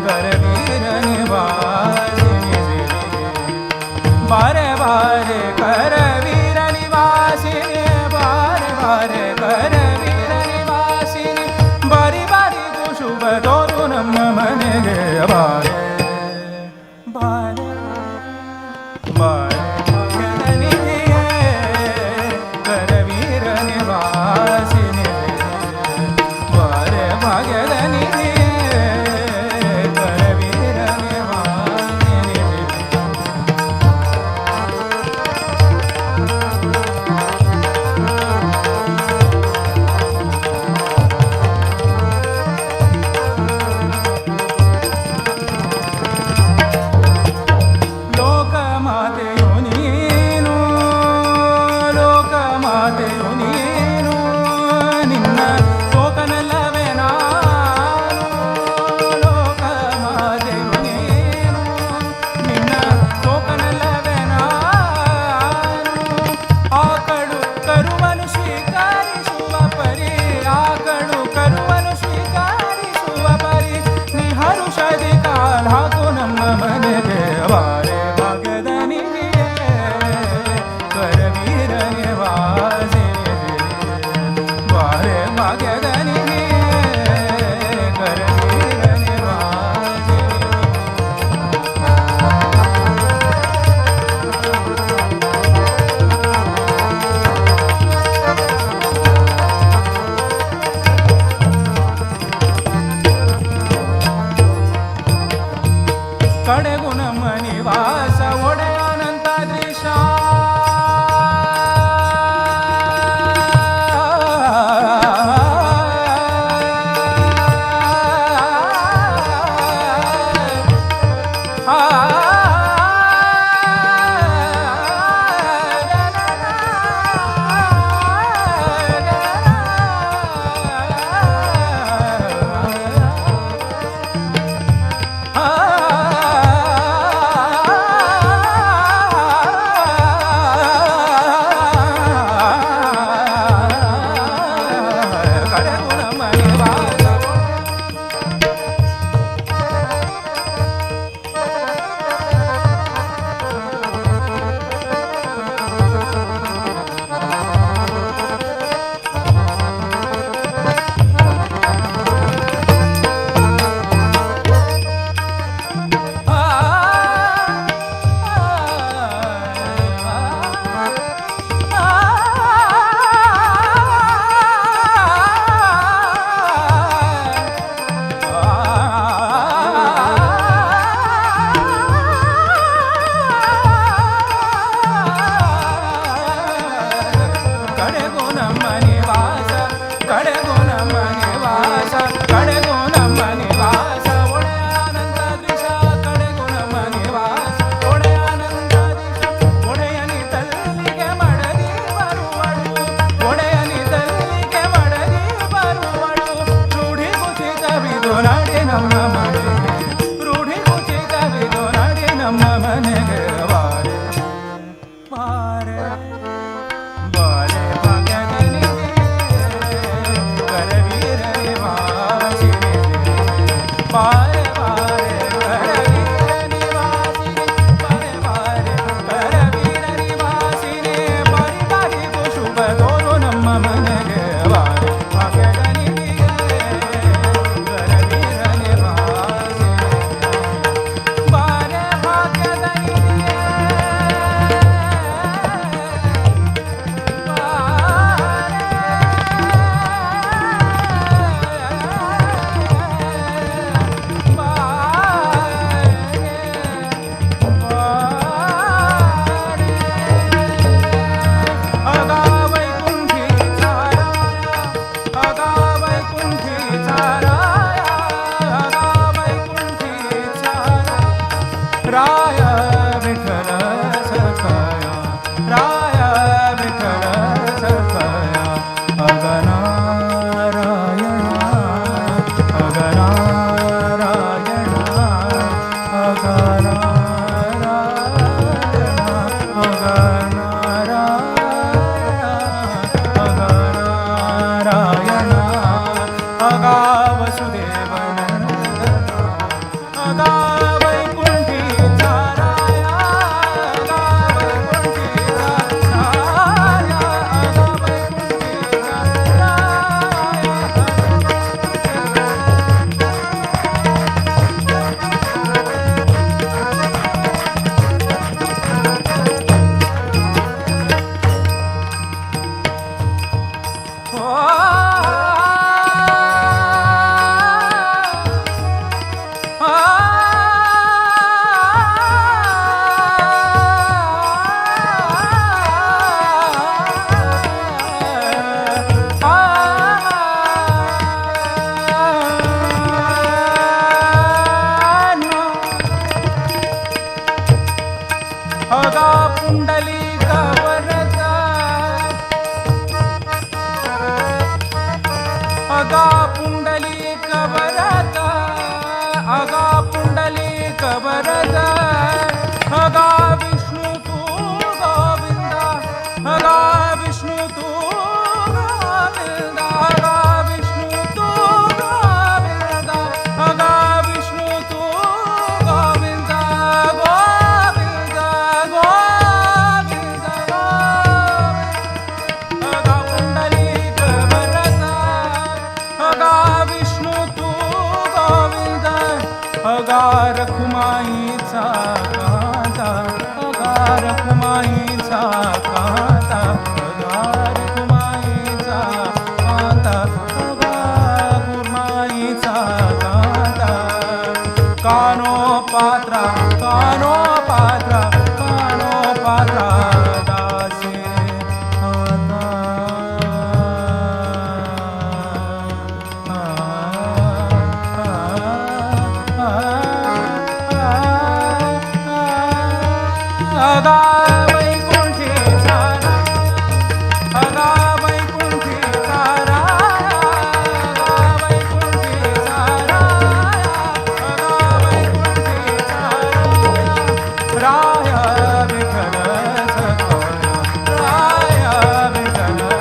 ಕರವೀರ ನಿವಾಸಿನಿ ಸಿರಿಯೇ ಬಾರೆ ಬಾರೆ ಕರವೀರ ನಿವಾಸಿನಿ ಬಾರೆ ಬಾರೆ ಕರವೀರ ನಿವಾಸಿನಿ ಬಾರಿ ಬಾರಿಗೂ ಶುಭ ತೋರು ನಮ್ಮ ಮನೆಗೆ ಬಾರೆ ಬಾರೆ ಬಾರೆ ಭಾಗ್ಯದ ನಿಧಿಯೇ ಕರವೀರ ನಿವಾಸಿನಿ वारे वारे भाग्यदिनी करवीर निवासी वारे वारे करवीर निवासी वारे वारे करवीर निवासी परिकारी शुभ तोरो नम मनगे वारे भाग्यदिनी करवीर निवासी वारे भाग्यदिनी राय विठ्ठल सखया राय विठ्ठल सखया अगनारायणा अगनारायणा अगनारायणा अगनारायणा अगा वसुदेवनंदना अगा अगा पुंडलिक वरदा अगा पुंडलिक वरदा अगा पुंडलिक वरदा अगा विष्णु तू गोविंदा अगा विष्णु तू गोविंदा अगा विष्णु तू गोविंदा अगा विष्णु तू गोविंदा अगा पुंडलिक वरदा अगा विष्णु तू गोविंदा अगा रखुमाईचा कांता अगा रखुमाईचा कांता अगा रखुमाईचा कांता अगा गुरमाईचा कांता कानो पात्रा कानो पात्रा कानो पात्रा दासे आता अगा वैकुंठी चारा अगा वैकुंठी चारा अगा वैकुंठी चारा अगा वैकुंठी चारा राय विठ्ठल सखया राय विठ्ठल सखया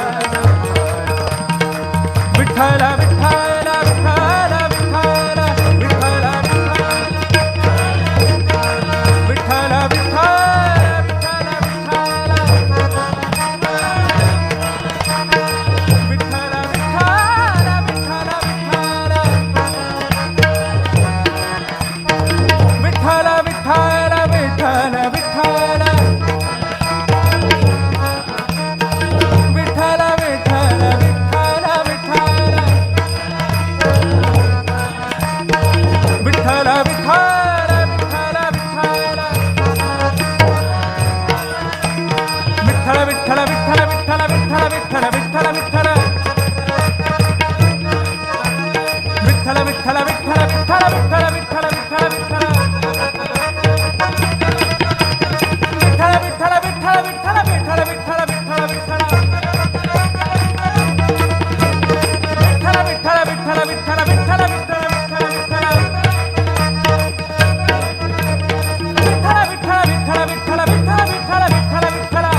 विठ्ठल विठ्ठल विठ्ठल विठ्ठल विठ्ठल विठ्ठल विठ्ठल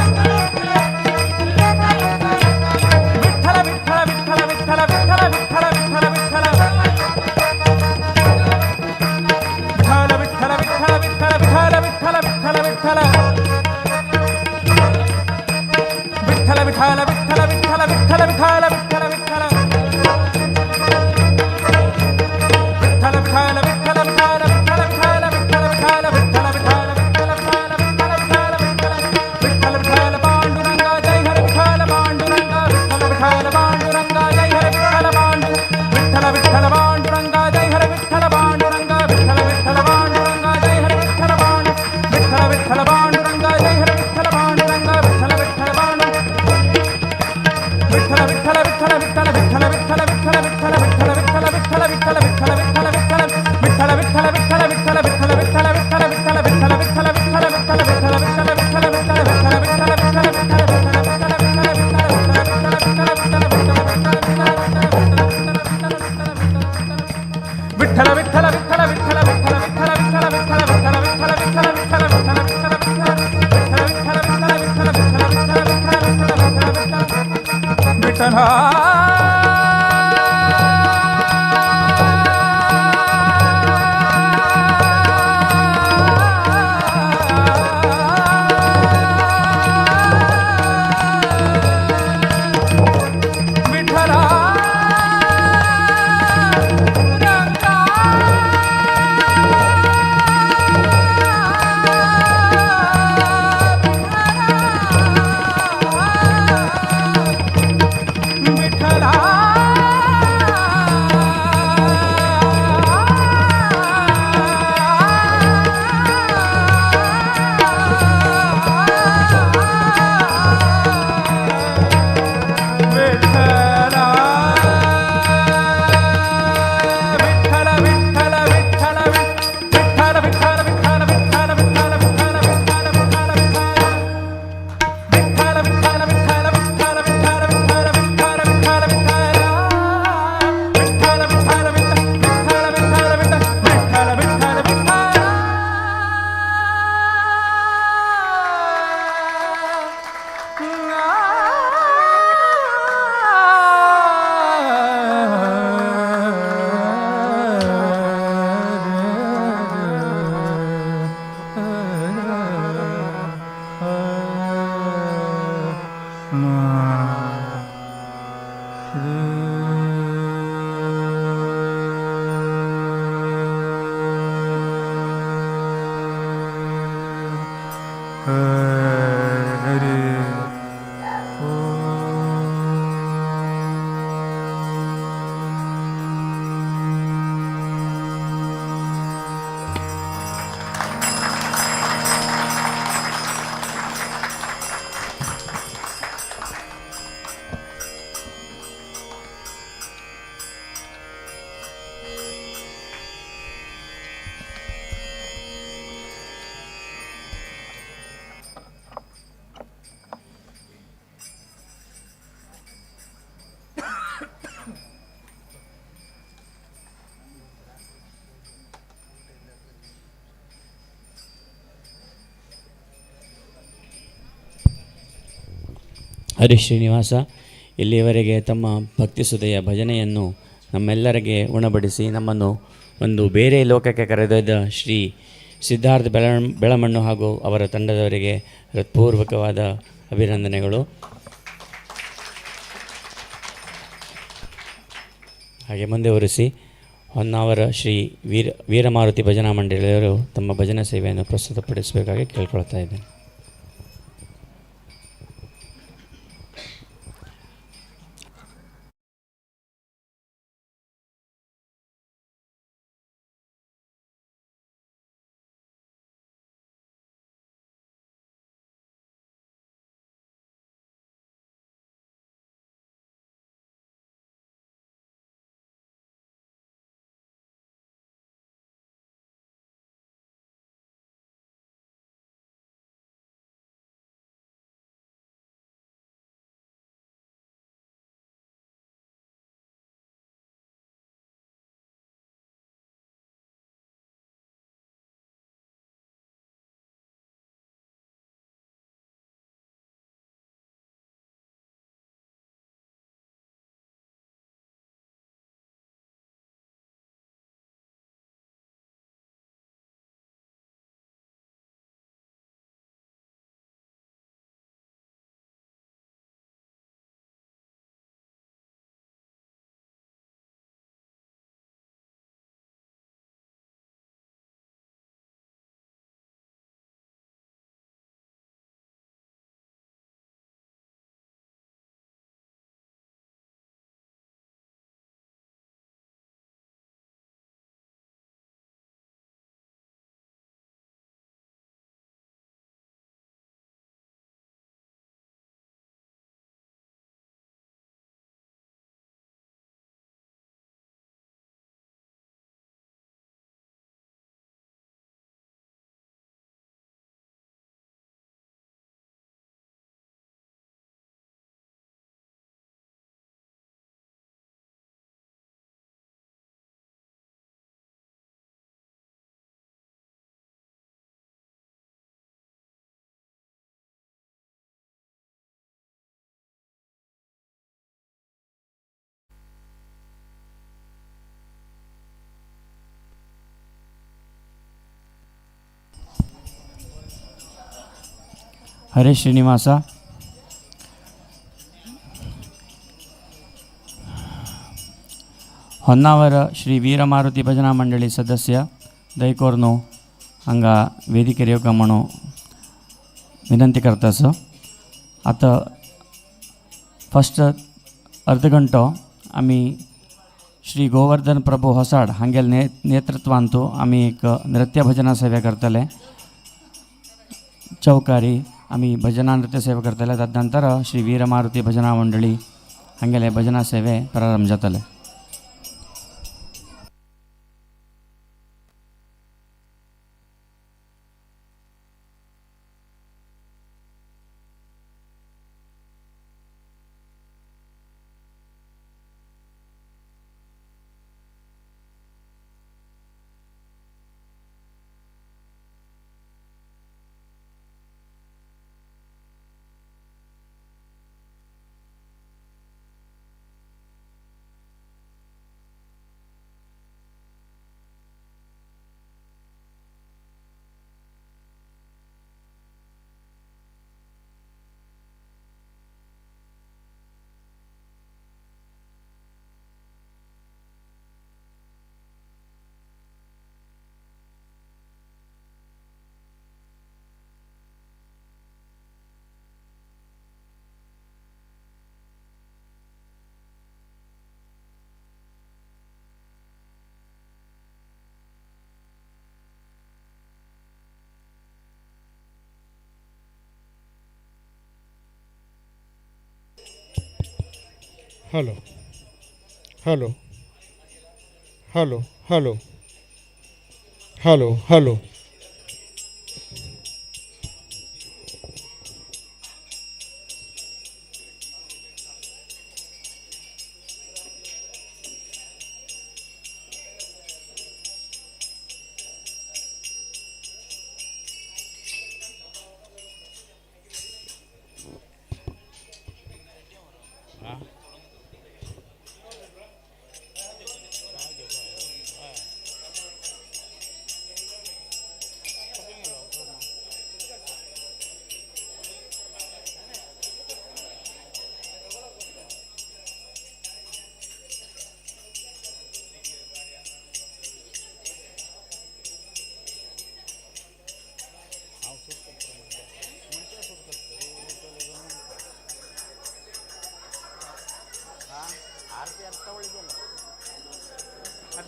विठ्ठल विठ्ठल विठ्ठल विठ्ठल ಹರಿ ಶ್ರೀನಿವಾಸ ಇಲ್ಲಿಯವರೆಗೆ ತಮ್ಮ ಭಕ್ತಿಸುದೆಯ ಭಜನೆಯನ್ನು ನಮ್ಮೆಲ್ಲರಿಗೆ ಉಣಬಡಿಸಿ ನಮ್ಮನ್ನು ಒಂದು ಬೇರೆ ಲೋಕಕ್ಕೆ ಕರೆದೊಯ್ದ ಶ್ರೀ ಸಿದ್ಧಾರ್ಥ ಬೆಳಮಣ್ಣು ಹಾಗೂ ಅವರ ತಂಡದವರಿಗೆ ಹೃತ್ಪೂರ್ವಕವಾದ ಅಭಿನಂದನೆಗಳು. ಹಾಗೆ ಮುಂದೆ ಒರೆಸಿ ಹೊನ್ನಾವರ ಶ್ರೀ ವೀರಮಾರುತಿ ಭಜನಾ ಮಂಡಳಿಯವರು ತಮ್ಮ ಭಜನಾ ಸೇವೆಯನ್ನು ಪ್ರಸ್ತುತಪಡಿಸಬೇಕಾಗಿ ಕೇಳ್ಕೊಳ್ತಾ ಇದ್ದೇನೆ. ಹರೇ ಶ್ರೀನಿವಾಸ, ಹೊನ್ನಾವರ श्री वीरमारुती भजना मंडळी सदस्य दैकोरनो हांगा वेदिकेर येवका म्हणून विनंती करता सर. आता फस्ट अर्ध घंटो आमी श्री गोवर्धन प्रभू होसाड हांगेल नेतृत्वांतू आमी एक नृत्य भजना सेवा करतले. चौकारी आमी भजना नृत्य सेवा करतले. ताजे नंतर श्री वीरमारुती भजना मंडळी हांगेले भजना सेवे प्रारंभ जातले. Hello hello hello hello hello hello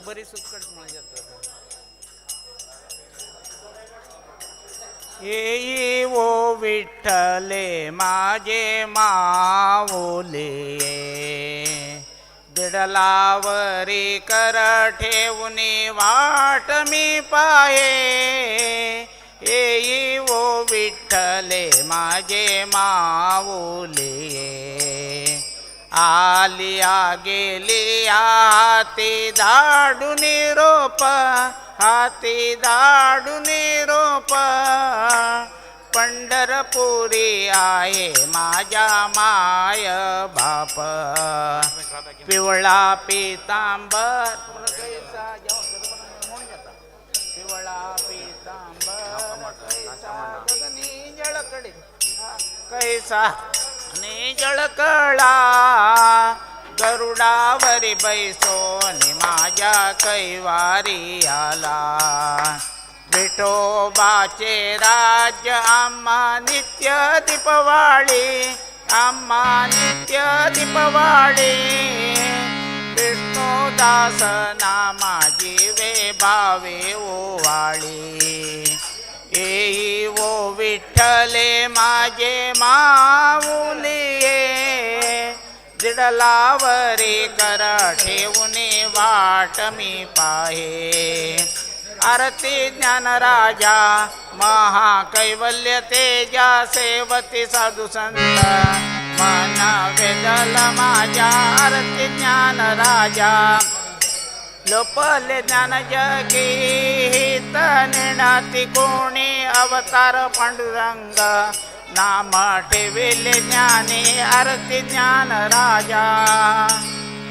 बरी सुटकट म्हणजे येई वो विठ्ठले माझे माऊले, दिडलावरी कर ठेवून वाट मी पाहे. येई वो विठ्ठले माझे माऊले, आलिया गेलिया हाती धाडून रोप, हाती धाडून रोप. पंढरपुरी आहे माझ्या माय बाप, पिवळा पितांबर पिवळा पितांबर कैसा गगनी जळकडे, कैसा आणि जळकळा. गरुडावरी बैसोनी माझ्या कैवारी आला. विठोबाचे राज्य आम्हा नित्य दीपवाळी, आम्हा नित्य दीपवाळी. विष्णुदास नामाची वे भावे ओवाळी. येई वो विठ्ठले माझे माऊली, दिडलावरी कर ठेवून वाट मी पाहे. आरती ज्ञान राजा महाकैवल्य तेजा, सेवती साधू संत मन वेदल माझ्या. आरती ज्ञान राजा लोपले ज्ञान जगी, हित निर्णाती कोणी अवतार पांडुरंग. नाम ठेविले ज्ञानी आरती ज्ञान राजा.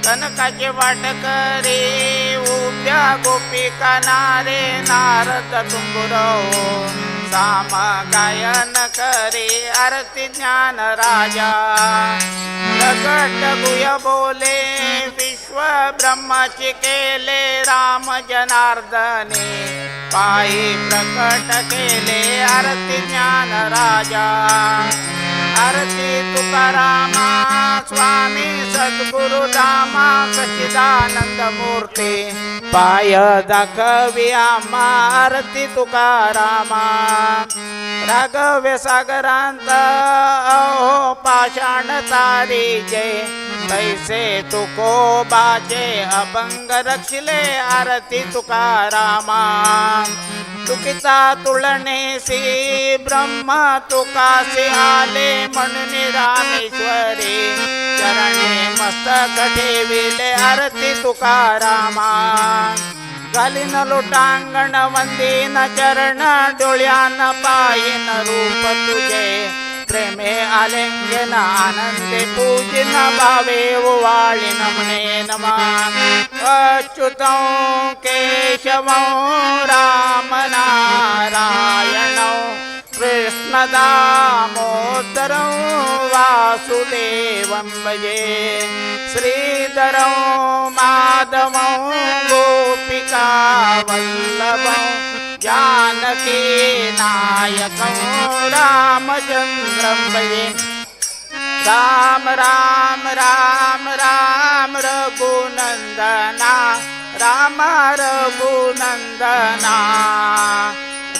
कनकाचे वाट करी उभ्या गोपिका नारे, नारद तुंबुरव साम गायन करे आरती ज्ञान राजा प्रकट गुय बोले विश्व ब्रह्माची केले राम जनार्दने पायी प्रकट केले आरती ज्ञान राजा आरती तुकारामा स्वामी सद्गुरु दामा सच्चिदानंद मूर्ती पाय दाखवी आम्हा आरती तुकारामा राघव्य सागरांत अहो पाषाण तारी जय तैसे तुकोबाचे अभंग रक्षले आरती तुकारामा तुकिता तुळणेसी ब्रह्म तुकासी आले म्हणून रामेश्वरी चरणे मस्तक ठेविले आरती तुकारामा घालीन लोटांगण वंदीन चरण डोळ्यान पायीन रूप तुझे प्रेमे आलिंगन आनंदे पूजन भावे वाळीन म्हणे नमा अच्युतं केशवं राम नारायणं कृष्ण दामोदरं वासुदेवं भजे श्रीधरं माधवं गोपिका वल्लभं जानकी नायकं रामचन्द्रं भजे राम राम राम राम रघुनंदना राम रघुनंदना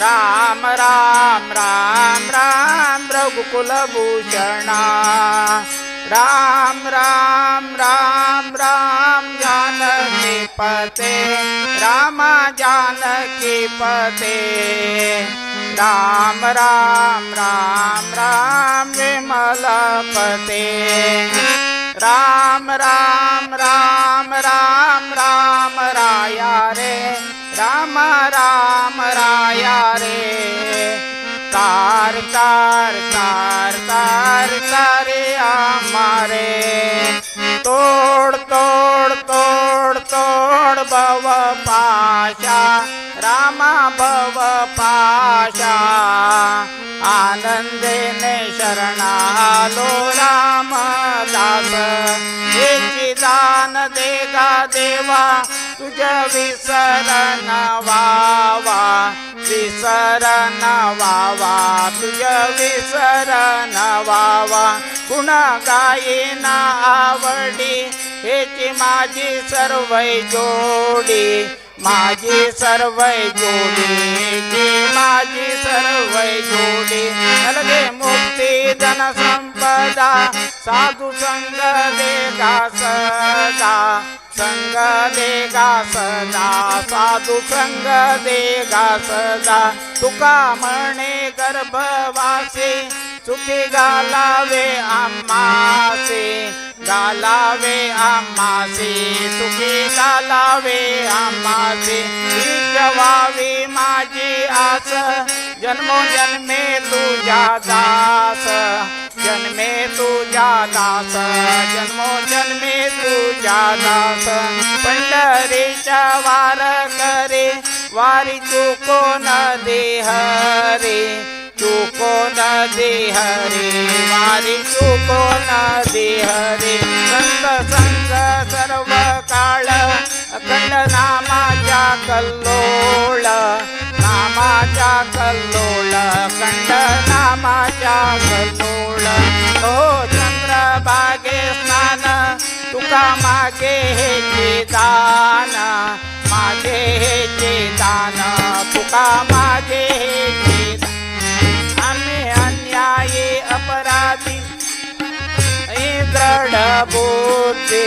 राम राम राम राम रघुकुलभूषणा राम राम राम राम जानकी पते राम जानकी पते राम राम राम राम विमल पते राम राम राम राम राम राया रे राम राम राया रे कार कार कार कार तारे आमारे तोड़ तोड़ तोड़ तोड़ भव पाशा रामा भव पाशा आनंदेने शरणालो राम दास हेची दान देगा देवा तुझ विसरण वावा विसरण वावा तुझ विसरण वावा गुण गायीना आवडी हेची माझी सर्व जोडी माझी सर्व जोडी हेची माझी सर्व जोडी अलगे मुक्ती धन संपदा साधु संग देगा सदा संग देगा सदा साधु संग देगा सदा तुका म्हणे गर्भवासी सुखी गालावे आम्हासे गालावे आम्हासे सुखी गालावे आम्हासे जवावी माझी आस जन्मोजन्मे तुझ्या दास जन्मे तुझ्या दास जन्मोजन्मे तुझ्या दास पंढरीच्या वार करे वारी चुको न दे हरे चुको न दे हरे वारी चुको न दे हरे संत संग सर्व काळ अखंड नामाच्या कल्लोळ नामाच्या कल्लोळ अखंड नामाच्या कल्लोळ हो चंद्रभागे स्नान तुका मागे हे दान मागे हे दान तुका मागे हे आम्ही अन्यायी अपराधी दृढ बुद्धी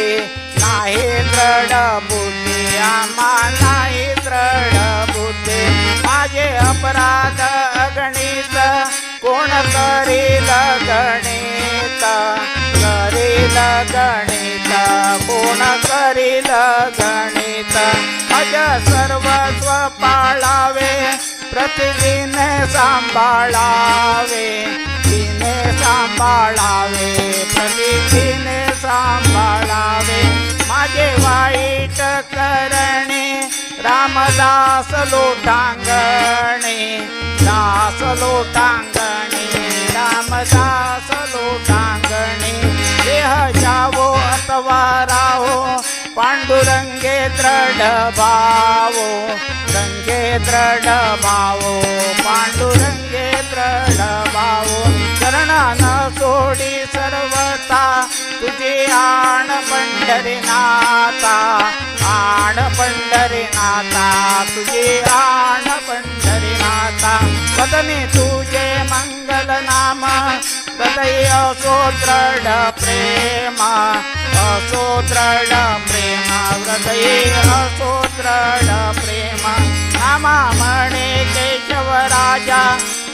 नाही दृढ बुद्धी आम्हा नाही दृढ बुद्धी माझे अपराध अगणित कोण करील गणित करील गणित कोण करील गणित माझ सर्वस्व पाळावे प्रतिदिन सांभाळावे दिने सांभाळावे प्रतिदिन सांभाळावे माझे वाईट करणे रामदास लोटांगणे रामदास लोटांगणी रामदास लोटांगणी देह जावो अथवा राहो पांडुरंगे दृढ भावो रंगे दृढ भावो पांडुरंगे दृढ भावो चरणान सोडी सर्वता तुझी आण पंढरीनाथा आण पंढरीनाथा तुझी आण पंढरीनाथा वदनी तुझे मंगल नाम हृदय असो दृढ प्रेम असो दृढ प्रेम हृदय असो दृढ प्रेम नामा म्हणे केशव राजा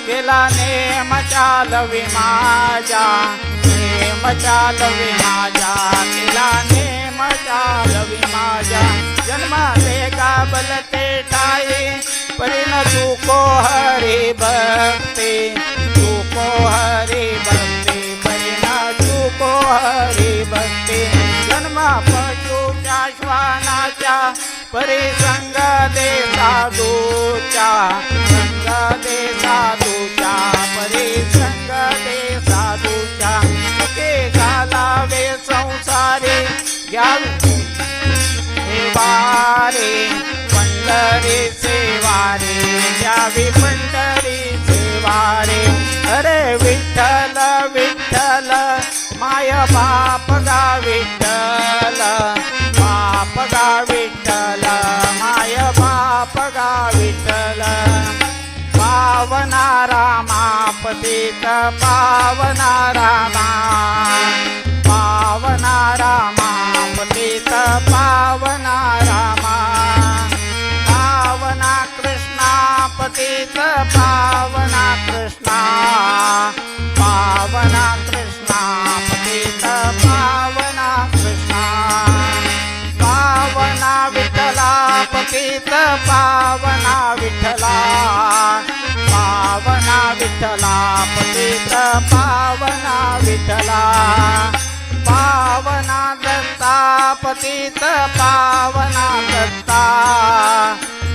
केला नेम चालवी माझा नेम चालवी माझा केला नेम चालवी माझा जन्म का बलते ठाई परिण तुको हरी भक्ती तुको हरी भक्ती परिण तुको हरी भक्ती जन्म पशुच्या श्वानाच्या परिसंग दे साधूच्या संग दे साधूच्या परिसंग दे साधूच्या के घालावे संसारी घ्यावे सेवारे पंढरी सेवारे घ्यावी पंढरी सेवारे अरे विठ्ठल विठ्ठल माय बाप गा विठ्ठल बाप गा विठ्ठल माय बाप गा विठ्ठल पावना रामा पतित पावना रामा पावना रामा पतित पावना रामा पावना कृष्णा पतित पावना कृष्णा पावना कृष्णा पतित पावना कृष्णा पावना विठ्ठला पतित पावना विठ्ठला पावना विठ्ठला पतित पावना विठ्ठला पावना दत्ता पतित पावना दत्ता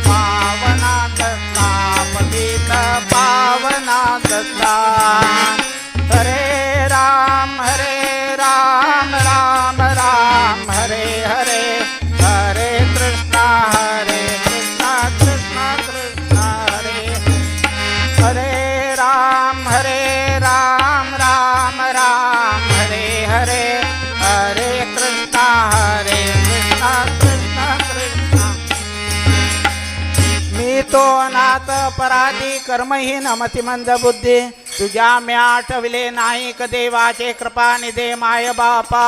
पावना दत्ता पतित पावना दत्ता हरे राम राम राम हरे हरे हरे कृष्णा कृष्णा कृष्णा हरे हरे राम राम हरे हरे हरे कृष्णा कृष्णा कृष्णा मी तो अनाथ पराधी कर्महीन मतिमंद बुद्धी तुझ्या मी आठविले नाही देवाचे कृपा निधे माय बापा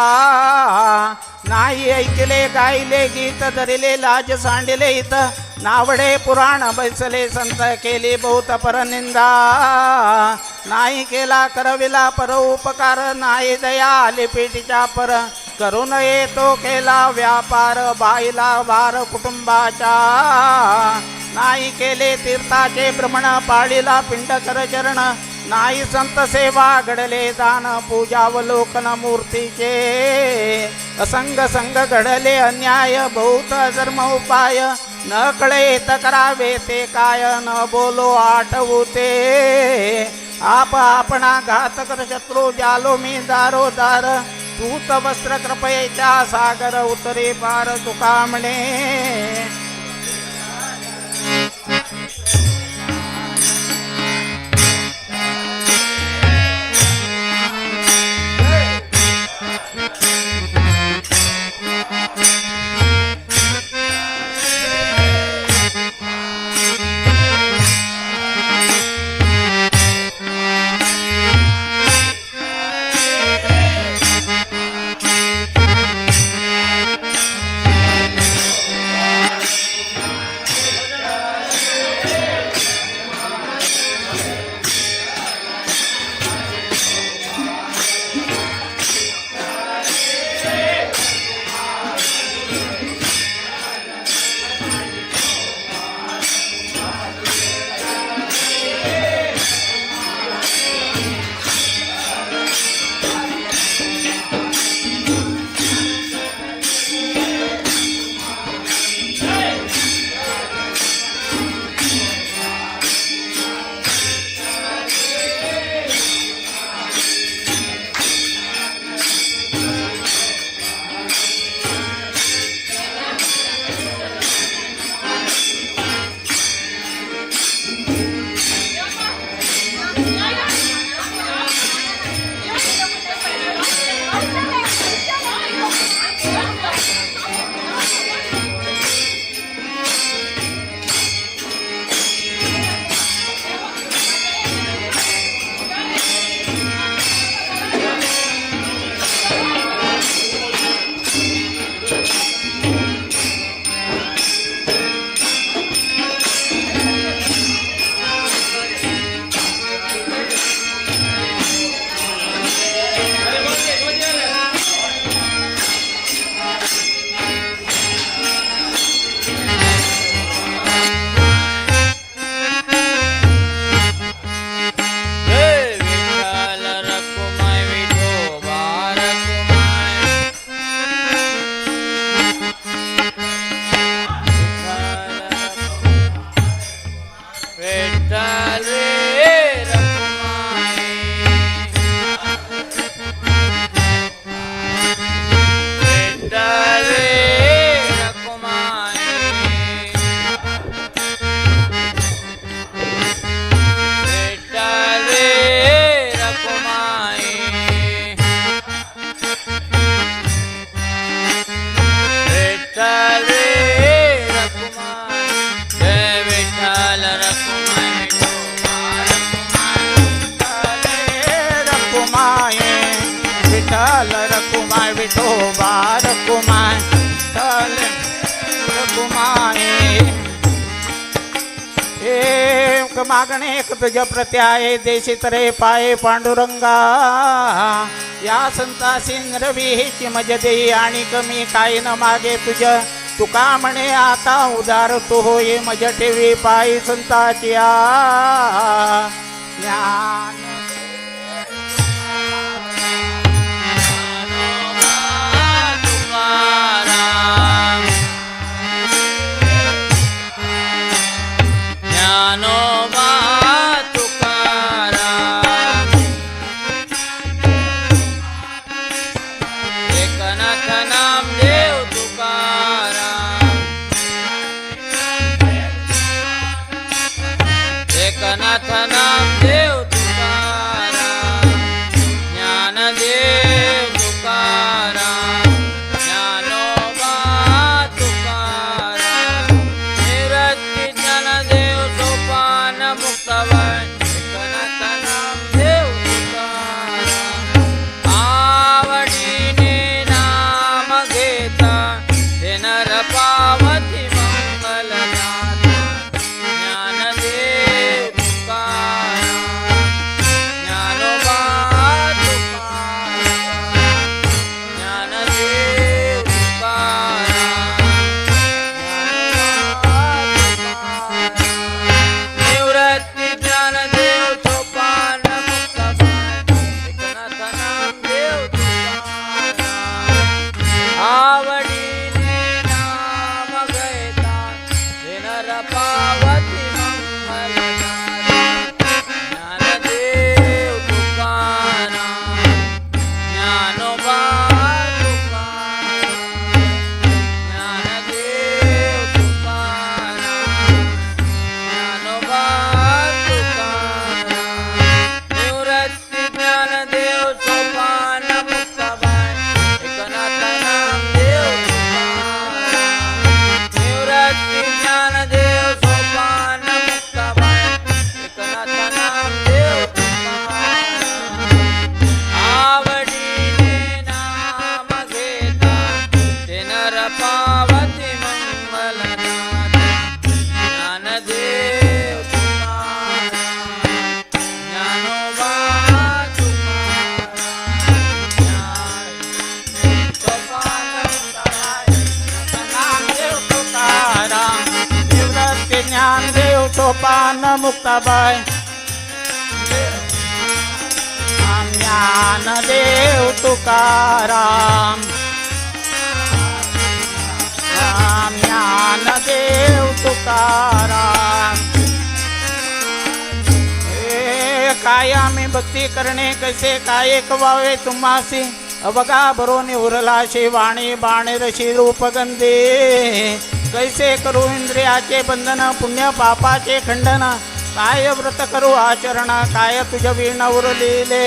नाही ऐकले गायले गीत धरिले लाज सांडिले इत नावडे पुराण बैसले संत केली बहुत परनिंदा नाही केला करविला पर उपकार नाही दया आली पेटीच्या पर करून येतो केला व्यापार बाईला भार कुटुंबाचा नाही केले तीर्थाचे भ्रमण पाळीला पिंडकर चरण नाही संत सेवा घडले दान पूजावलोकन मूर्तीचे असंग संग घडले अन्याय बहुत धर्म उपाय न कळे त करावे ते काय न बोलो आठवू ते आपणा घात कर शत्रू जालो मी दारोदार तूत वस्त्र कृपयेच्या सागर उतरे पार तुका म्हणे रकुमाय विठोबा रकुमाय विठ्ठल रकुमाय एक मागणे एक तुझ प्रत्याय देशी तरे पाये पांडुरंगा या संतासी नरवी मज देई आणि कमी काय न मागे तुझ तुका म्हणे आता उदार तू होय मज ठेवी पायी संताची ज्ञान ज्ञानोबा तुकाराम एकनाथ नामदेव तुकाराम एकनाथ नामदेव तुकाराम ज्ञानदेव तुकाराम ज्ञानोबा तुकाराम निरती ज्ञानदेव सोपान मुक्तवय एकनाथ नामदेव तुकाराम आवडीने नाम घेता ते नर पावती मंगलनाथ ज्ञानदेव तुकाराम ज्ञानोबा तुकाराम ज्ञानदेव तुकाराम निवृत्ती ज्ञानदेव सोपान मुक्तबाई एकनाथ नामदेव तुकाराम आवडीने नाम घेता हे नर पावती मंगलनाथ ज्ञानदेव तुकाराम ज्ञानोबा तुकाराम ज्ञानदेव तुकाराम ज्ञानोबा तुकाराम निवृत्ती ज्ञानदेव सोपान मुक्ताबाई एकनाथ नामदेव तुकाराम निवृत्ती ज्ञानदेव सोपान मुक्ताबाई एकनाथ नामदेव तुकाराम आवडीने नाम घेता ते नर पावती मंगलनाथ ज्ञानदेव तुकाराम ज्ञानोबा नामदेव तुकाराम निवृत्ती ज्ञानदेव सोपान मुक्ताबाई ज्ञानदेव तुकाराम ज्ञानदेव तुकाराम काय आम्ही भक्ती करणे कसे काय कवावे तुम्हासी अवगा बरोनी उरलाशी वाणी बाणे रशी रूपगंधे कैसे करू इंद्रियाचे बंधन पुण्य पापाचे खंडन काय व्रत करू आचरण काय तुझ वीण उरलेले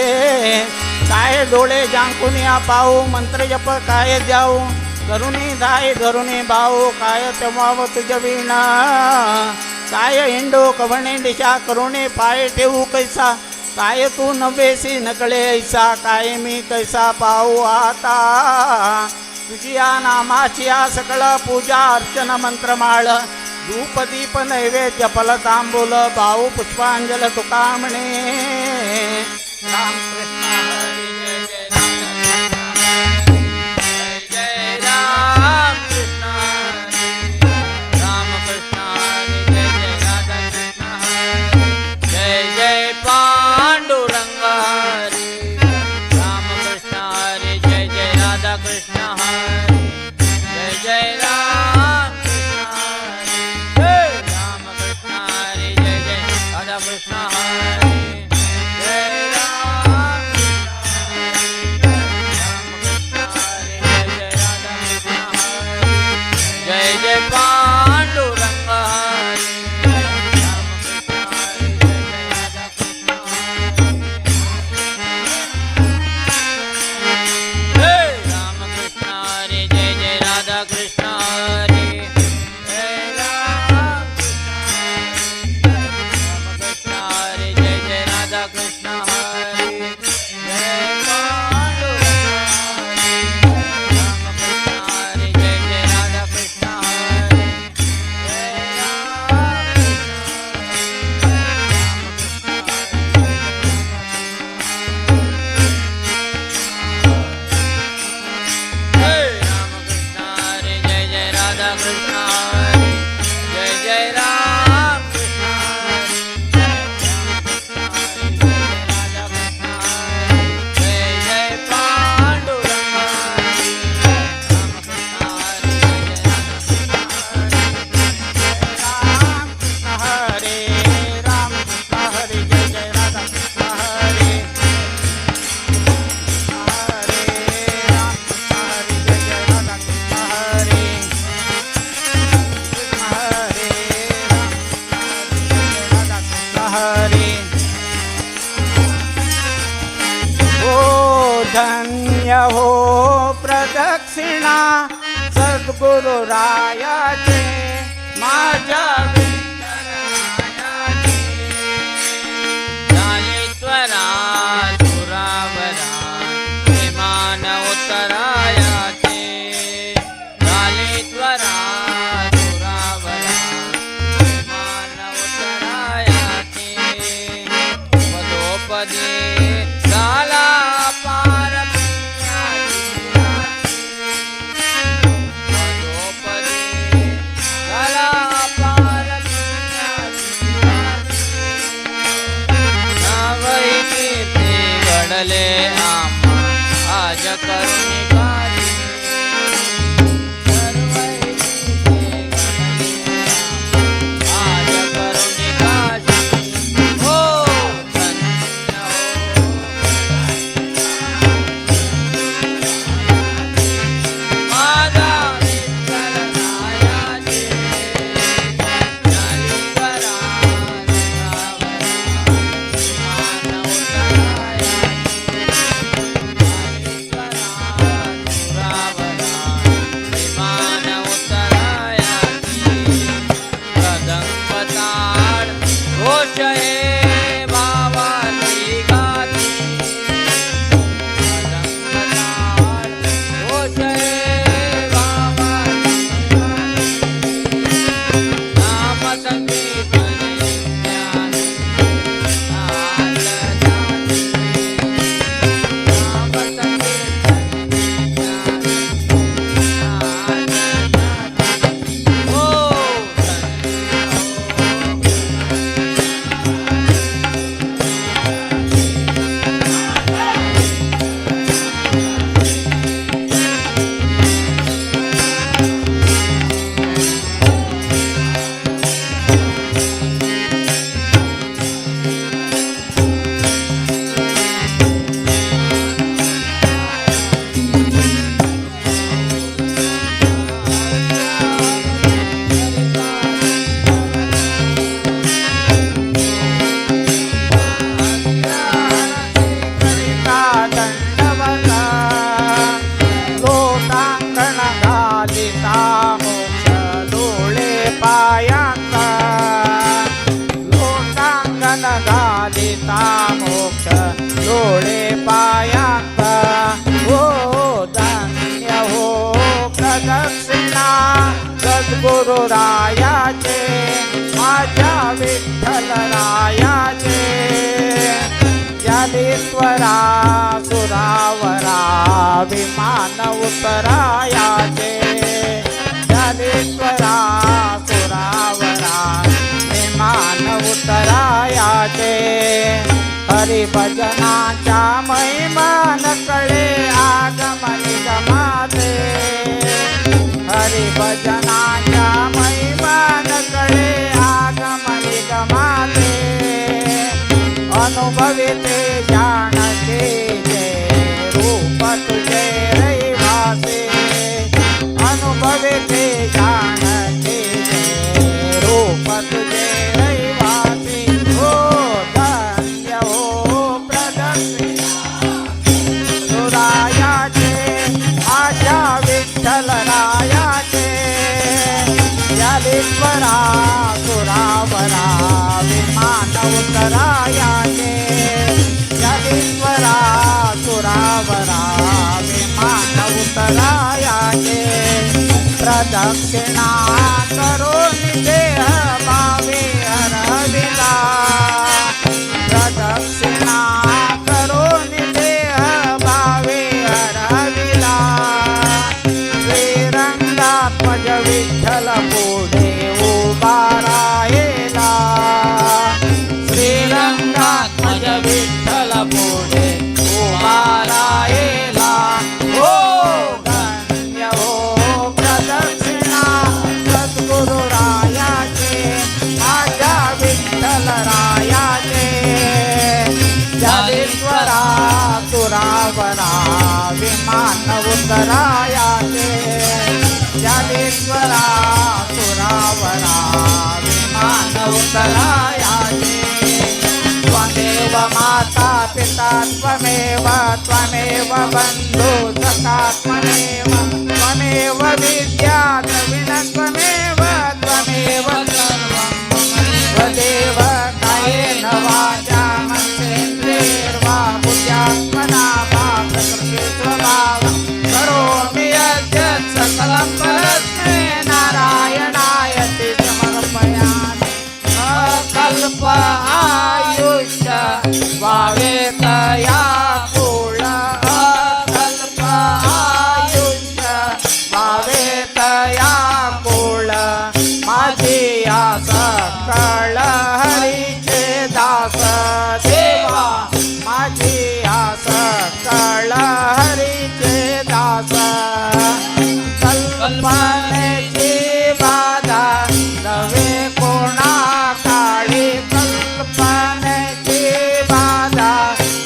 काय डोळे जांकुनिया पाहू मंत्र जप काय द्याऊ करुणी दाय धरुणी भाऊ काय तेव्हा तुझ वीण काय हिंडो कवणे दिशा करुणे पाय ठेवू कैसा काय तू नव्हेसी नकळे ऐसा काय मी कैसा पाहू आता तुझी या नामाची या सकळ पूजा अर्चन मंत्रमाळ धूप दीप नैवेद्य फल तांबूल भाऊ पुष्पांजल तुका म्हणे रामकृष्ण हरी जय जय राम कृष्ण राम कृष्ण जय जय राधा कृष्ण जय जय पांडुरंग हरी राम कृष्ण हरी जय जय राधा कृष्ण हरी जय जय राम कृष्ण हरी जय राम कृष्ण हरी जय जय राधा कृष्ण हरी जय राम कृष्ण हो प्रदक्षिणा सद्गुरुरायाचे माझ्या ज्ञानेश्वरा सुरावरा विमान उत्तरायाचे ज्ञानेश्वरा सुरावरा विमान उत्तरायाचे पदोपदी झाला पार पदोपदी झाला पार नावैनी ते घडले आम्हा आज करुणी काली सर्वैनी ते घडले आम्हा आज करुणी काली हो धन्य हो माझा विठ्ठल रायाचे ज्ञानेश्वरा विमान उत्तरायाचे कदंबताळ घोष हे भावाची गाती कदंबताळ घोष हे भावाची नाम संकीर्तने ज्ञान नाद जाती नाम संकीर्तने ज्ञान नाद जाती हो करिता दंडवता लोटांगण घालिता मोक्ष डोळे पायांचा लोटांगण घालिता मोक्ष डोळे पायांचा हो धन्य हो प्रदक्षिणा सद्गुरुरायाचे माझ्या विठ्ठल रायाचे ज्ञानेश्वरा सुरावरा विमान उत्तरायाचे ज्ञानेश्वरा सुरावरा विमान उत्तरायाचे हरिभजनाच्या महिमान कळे आगमनी गमाते हरिभजनाच्या महिमान कळे आगमनी गमाते अनुभविते जाणते जे रूप तुझे रहिवासे अनुभविते जाणते जे रूप तुझे रहिवासे हो धन्य हो प्रदक्षिणा सुरायाचे आशा विठ्ठल रायाचे ज्ञानेश्वरा सुरावरा विमान उत्तरायाचे ज्ञानेश्वरा सुरावरा विमान उत्तरायाचे प्रदक्षिणा करून देह भावे हरविला प्रदक्षिणा करून देह भावे हरविला श्रीरंगात्मज विठ्ठल पुढे उभा राहिला श्रीरंगात्मज विठ्ठल पुढे उभा राहिला हो धन्य हो प्रदक्षिणा सद्गुरुरायाचे माझ्या विठ्ठल रायाचे ज्ञानेश्वरा सुरावरा विमान उत्तरायाचे ज्ञानेश्वरा सुरावरा विमान उत्तरायाचे त्वमेव माता पिता त्वमेव त्वमेव त्वमेव बन्धु सखा त्वमेव त्वमेव विद्या द्रविण त्वमेव त्वमेव सर्वं त्वदेव कायेन वाचा मनसेन्द्रियैर्वा बुद्ध्यात्मना वा प्रकृते स्वभावं करोमि यद्यत् सकलं परस्मै नारायणाय ते समर्पयामि अकल्प आयुष्य वावेतया कुल अकल्प आयुष्य वावेतया कुल माझी आस कळ हरीचे दास देवा माझी आस कळ हरीचे दास कल्पनेची बाधा नवे कोणा काळी कल्पनेची बाधा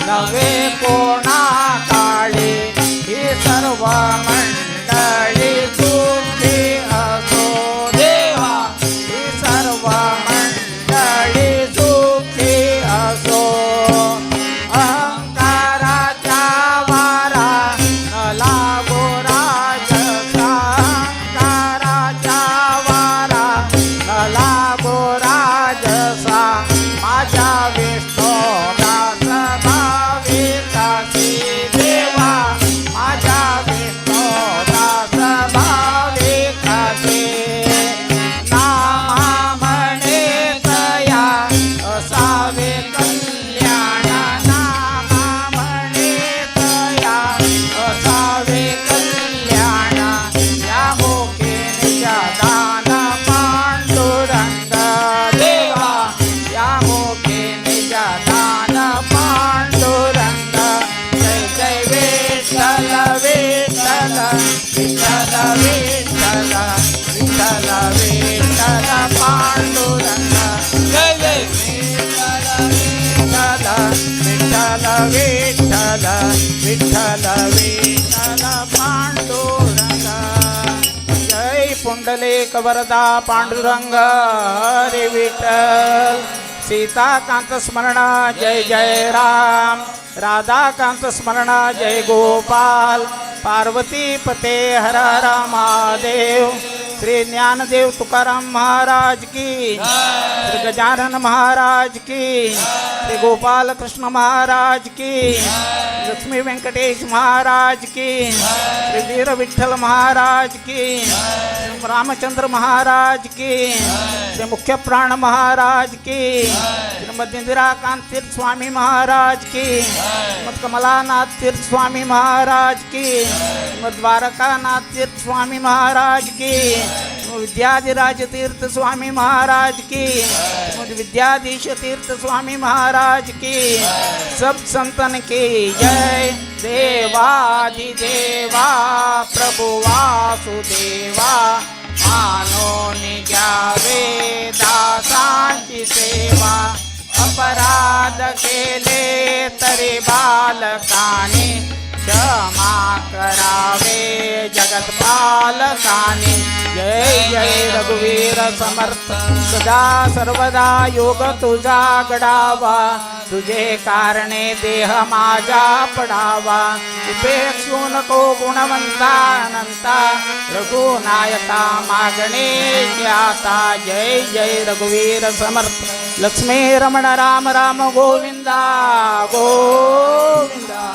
नवे कोणा काळी ही सर्व मंडळी सुखी असो देवा ही सर्व मंडळी सुखी असो अहंकाराच्या वारा न लागो राजसा अहंकाराच्या वारा न लागो राजसा माझ्या विष्णू दास भाविकासी देवा माझ्या विष्णू दास भाविकासी नामा म्हणे तया असावे कल्याण नामा म्हणे तया असावे कल्याण या मोके निजदान पांडुरंग देवा या मोके निजदान पांडुरंग जय जय विठ्ठल विठ्ठल विठ्ठल विठ्ठल विठ्ठल विठ्ठल पांडुरंग जय जय विठ्ठल विठ्ठल विठ्ठल विठ्ठल विठ्ठल पांडुरंग जय पुंडलिक वरदा पांडुरंग हरे विठ्ठल सीताकांत स्मरण जय जय राम राधाकांत स्मरण जय गोपाल पार्वती पते हर हर महादेव श्री ज्ञानदेव तुकाराम महाराज की श्री गजानन महाराज की श्री गोपाल कृष्ण महाराज की लक्ष्मी वेंकटेश महाराज की श्री वीर विठ्ठल महाराज की श्री रामचंद्र महाराज की श्री मुख्य प्राण महाराज की श्रीमद इंदिराकांत तीर्थ स्वामी महाराज की श्रीमद कमलानाथ तीर्थ स्वामी महाराज की श्रीमद द्वारकानाथ तीर्थ स्वामी महाराज की विद्याधिराज तीर्थ स्वामी महाराज की विद्याधीश तीर्थ स्वामी महाराज की सब संतन की जय देवाधिदेवा प्रभु वासुदेवा मानो निघ्यावे दासांची सेवा अपराध केले तरी बालकाने क्षमा करावे जगत्पालकाने जय जय रघुवीर समर्थ सदा सर्वदा योग तुझा घडावा तुझे कारणे देह माझा पडावा उपेक्षू नको गुणवंता अनंता रघुनायका मागणे आता जय जय रघुवीर समर्थ लक्ष्मी रमण राम राम गोविंदा गोविंदा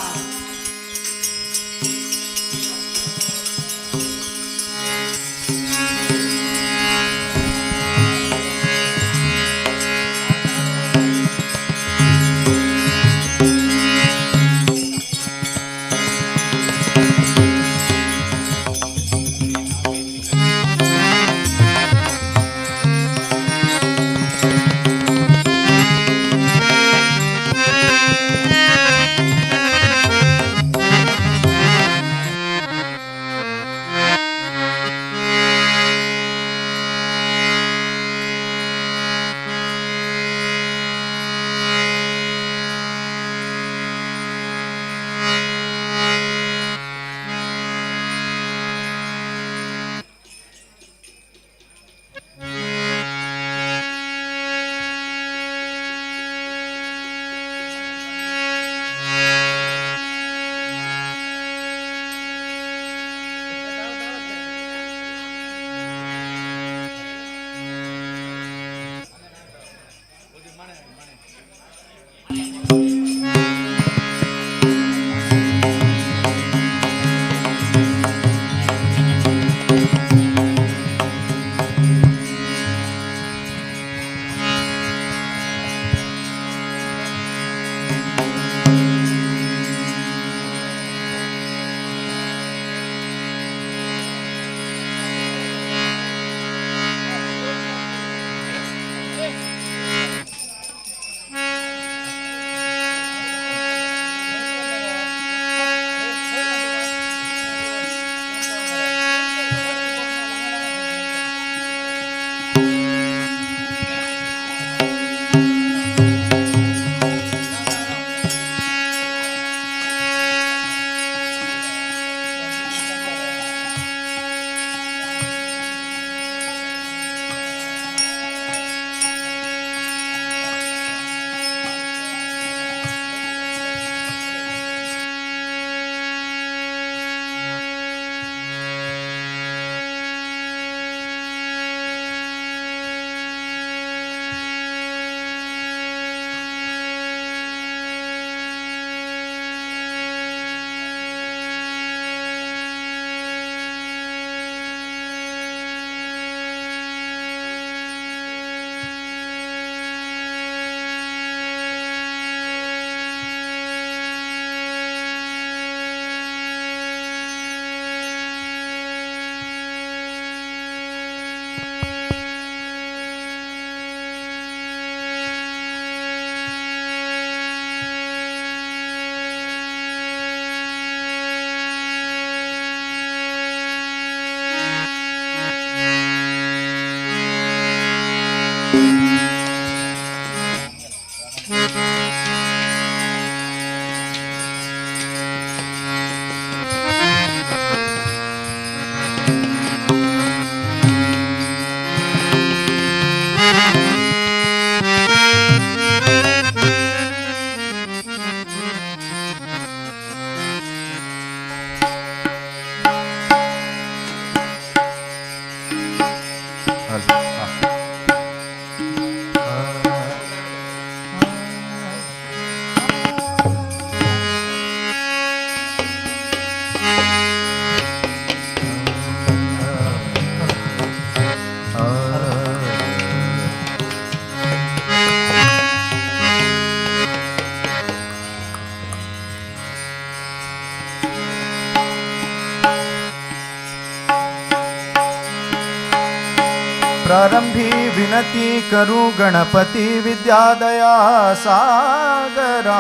प्रारंभी विनती करू गणपती विद्यादया सागरा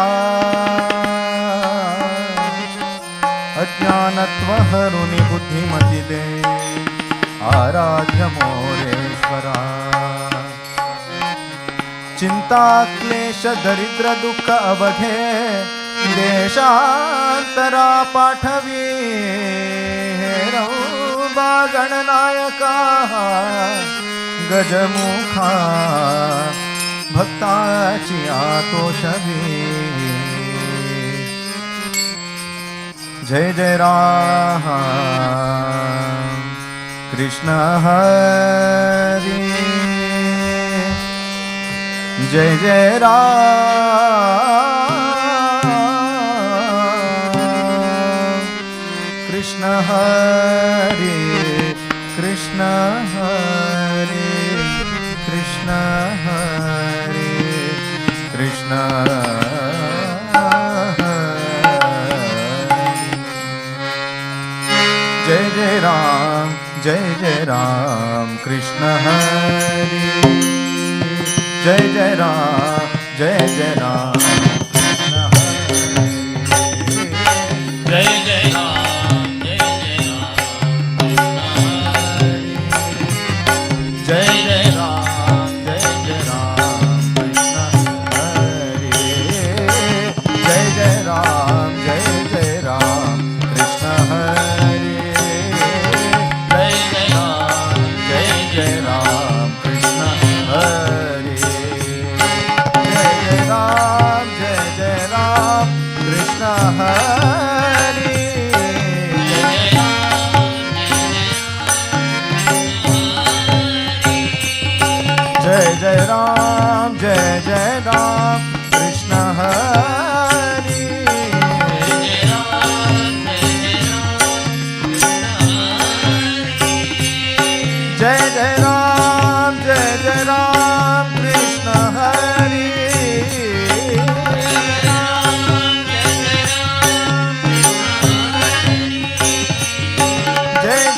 अज्ञानत्व हरुनि बुद्धिमती दे आराध्य मोरेश्वरा चिंता क्लेश दरिद्र दुःख अवघे देशांतरा पाठवी रौबा गणनायका गजमुखा भक्ताची आतोषवी जय जय राम कृष्ण हरी जय जय राम कृष्ण हरी कृष्ण हरी कृष्ण हरी कृष्ण जय जय राम कृष्ण हरी जय जय राम कृष्ण हरी जय जय राम जय जय राम कृष्ण हरी जय जय राम कृष्ण हरी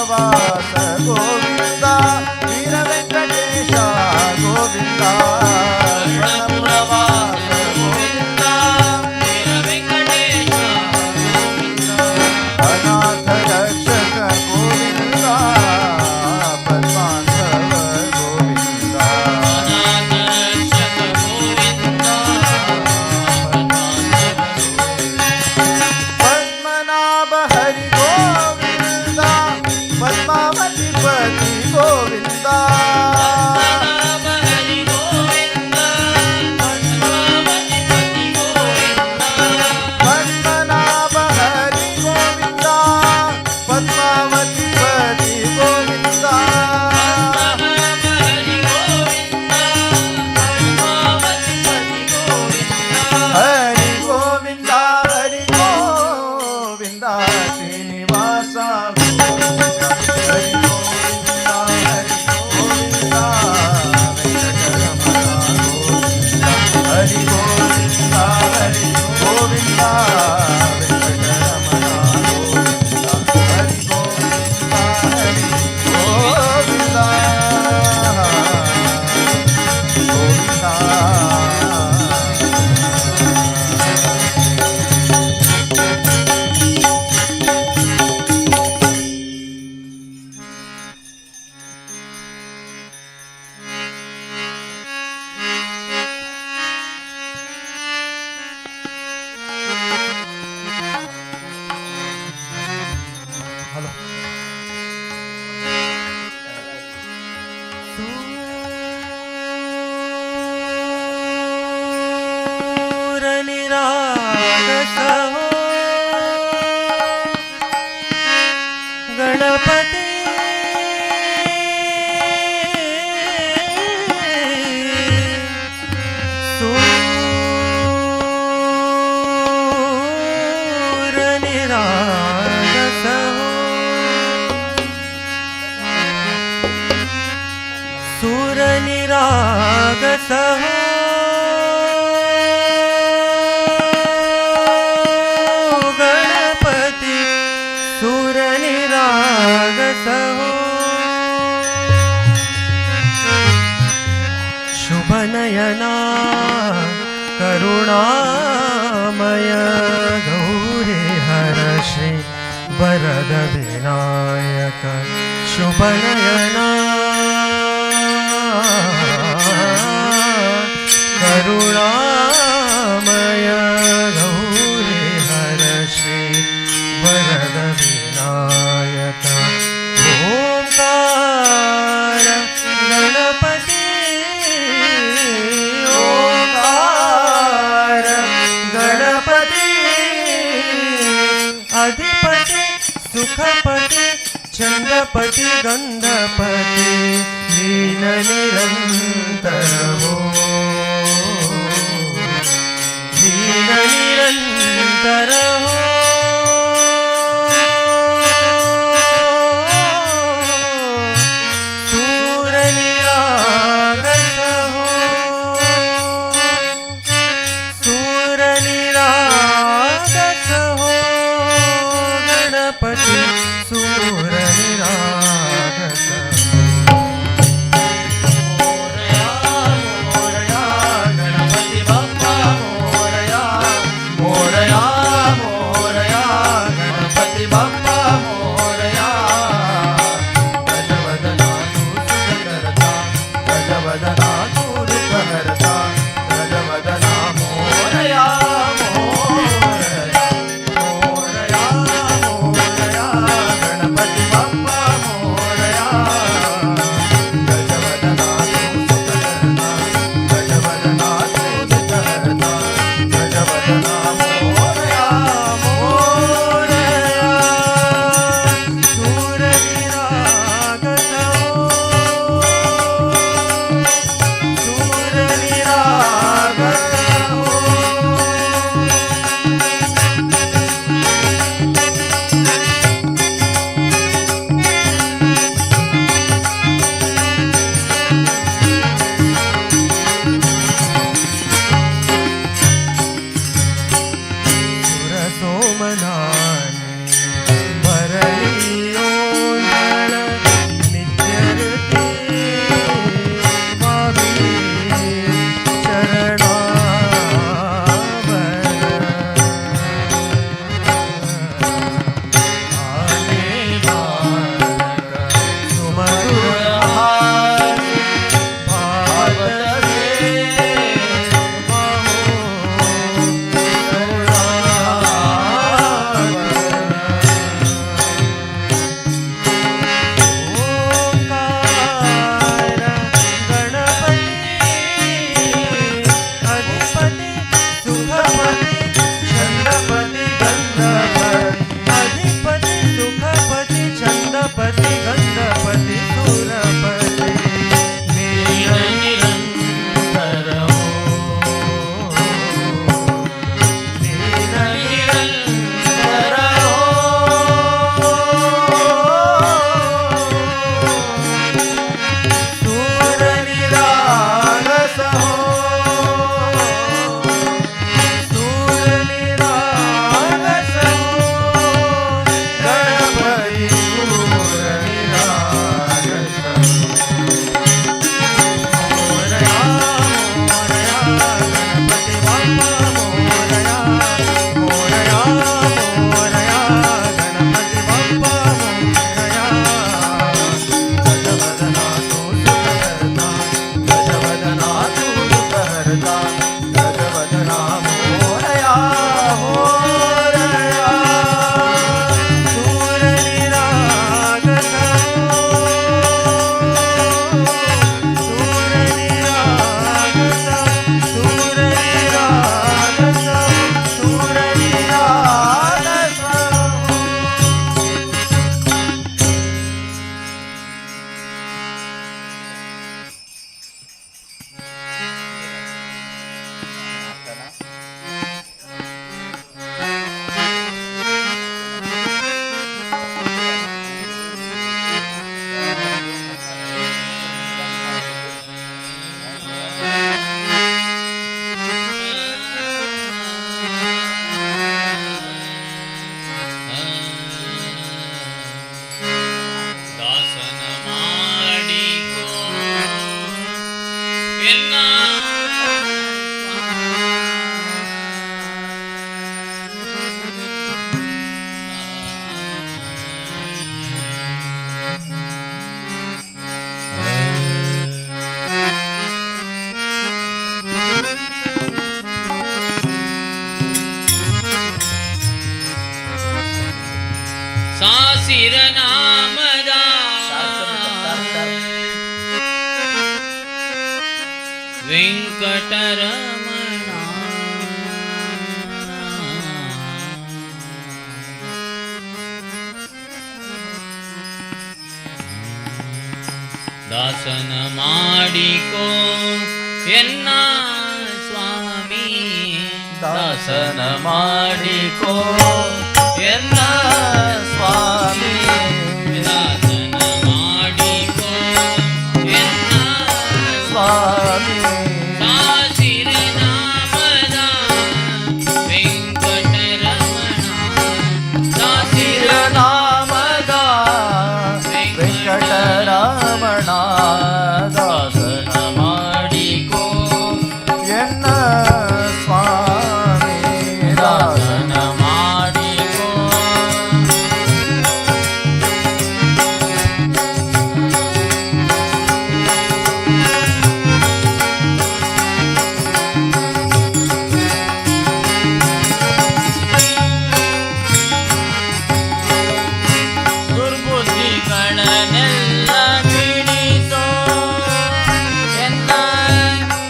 प्रवास गोविंदा वीर व्यंकटेश गोविंदा प्रवास गोविंदा वीर व्यंकटेश गोविंदा अनाथ रक्षक गोविंदा पद्मासव गोविंदा अनाथ रक्षक गोविंदा पद्मनाभ हरि गोविंदा पद्मावती पति गोविंदा पद्मनाभ हरि गोविंदा पद्मावती पति गोविंदा हरि गोविंदा श्रीनिवासा हरि गोविंदा वेंकटरमण गोविंदा हरि गोविंदा वेंकटरमण गोविंदा हरि गोविंदा गोविंदा गणपती सूरनिरागसः गणपति सूरनिरागसः शुभनयना करुणामय गौरी हर श्री वरद विनायक शुभनयना करुणामय गौरी हर श्री वरद विनायक ओंकार गणपती ओंकार गणपती अधिपती सुखपती चंद्रपती गंधपती लीन निरंतर हो लीन निरंतर हो सूरनिरागस हो सूरनिरागस हो गणपति सूरनिरागस मोरया वेङ्कटरमणा दासन ಮಾಡಿಕೋ ಎನ್ನ ಸ್ವಾಮಿ ದಾಸನ ಮಾಡಿಕೋ ಎನ್ನ ಸ್ವಾಮಿ ದಾಸನ ಮಾಡಿಕೋ ಎನ್ನ ಸ್ವಾಮಿ ಸಾಸಿರೆ ನಾಮದ ವೆಂಕಟರಮಣ ಸಾಸಿರೆ ನಾಮದ ವೆಂಕಟರಮಣ ದಾಸನ ಮಾಡಿಕೋ ಎನ್ನ ಸ್ವಾಮಿ ದಾಸನ ಮಾಡಿಕೋ ದುರ್ಬುದ್ಧಿಗಳನ್ನೆಲ್ಲ ಬಿಡಿಸೋ ಎನ್ನ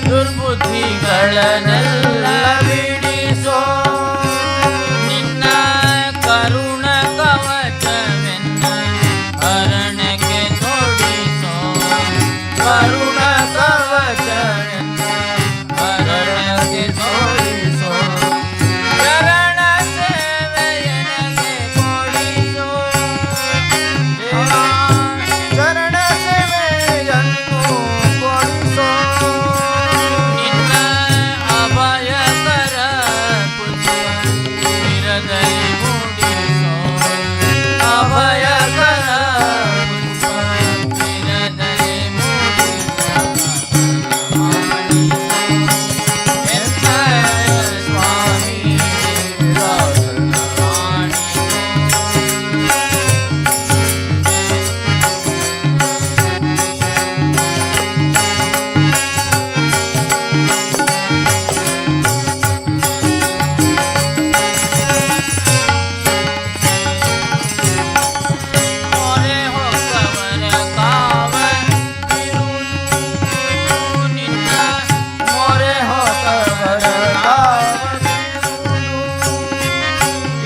ದುರ್ಬುದ್ಧಿಗಳನ್ನೆಲ್ಲ ಬಿಡಿಸೋ ನಿನ್ನ ಕರುಣ ಕವಚವೆನ್ನ ಹರಣಕ್ಕೆ ತೊಡಿಸೋ ಕರುಣ ಕವಚವೆನ್ನ ಹರಣಕ್ಕೆ ತೊಡಿಸೋ ಚರಣ ಸೇವೆಯನಗೆ ಕೊಡಿಸೋ ಚರಣ ಸೇವೆಯನ್ನು ಕೊಡಿಸೋ ನಿನ್ನ ಅಭಯಕರ ಪುಷ್ಪ ಶಿರದಲ್ಲಿ ಮೂಡಿಸೋ ಅಭಯಕರ ಪುಷ್ಪ ಶಿರದಲ್ಲಿ ಮೂಡಿಸೋ ಎನ್ನ ಸ್ವಾಮಿ ದಾಸನ ಮಾಡಿಕೋ ಮೊರೆ ಹೊಕ್ಕವರ ಕಾವ ನಿನ್ನ ಮೊರೆ ಹೊಕ್ಕವರ ಕಾವ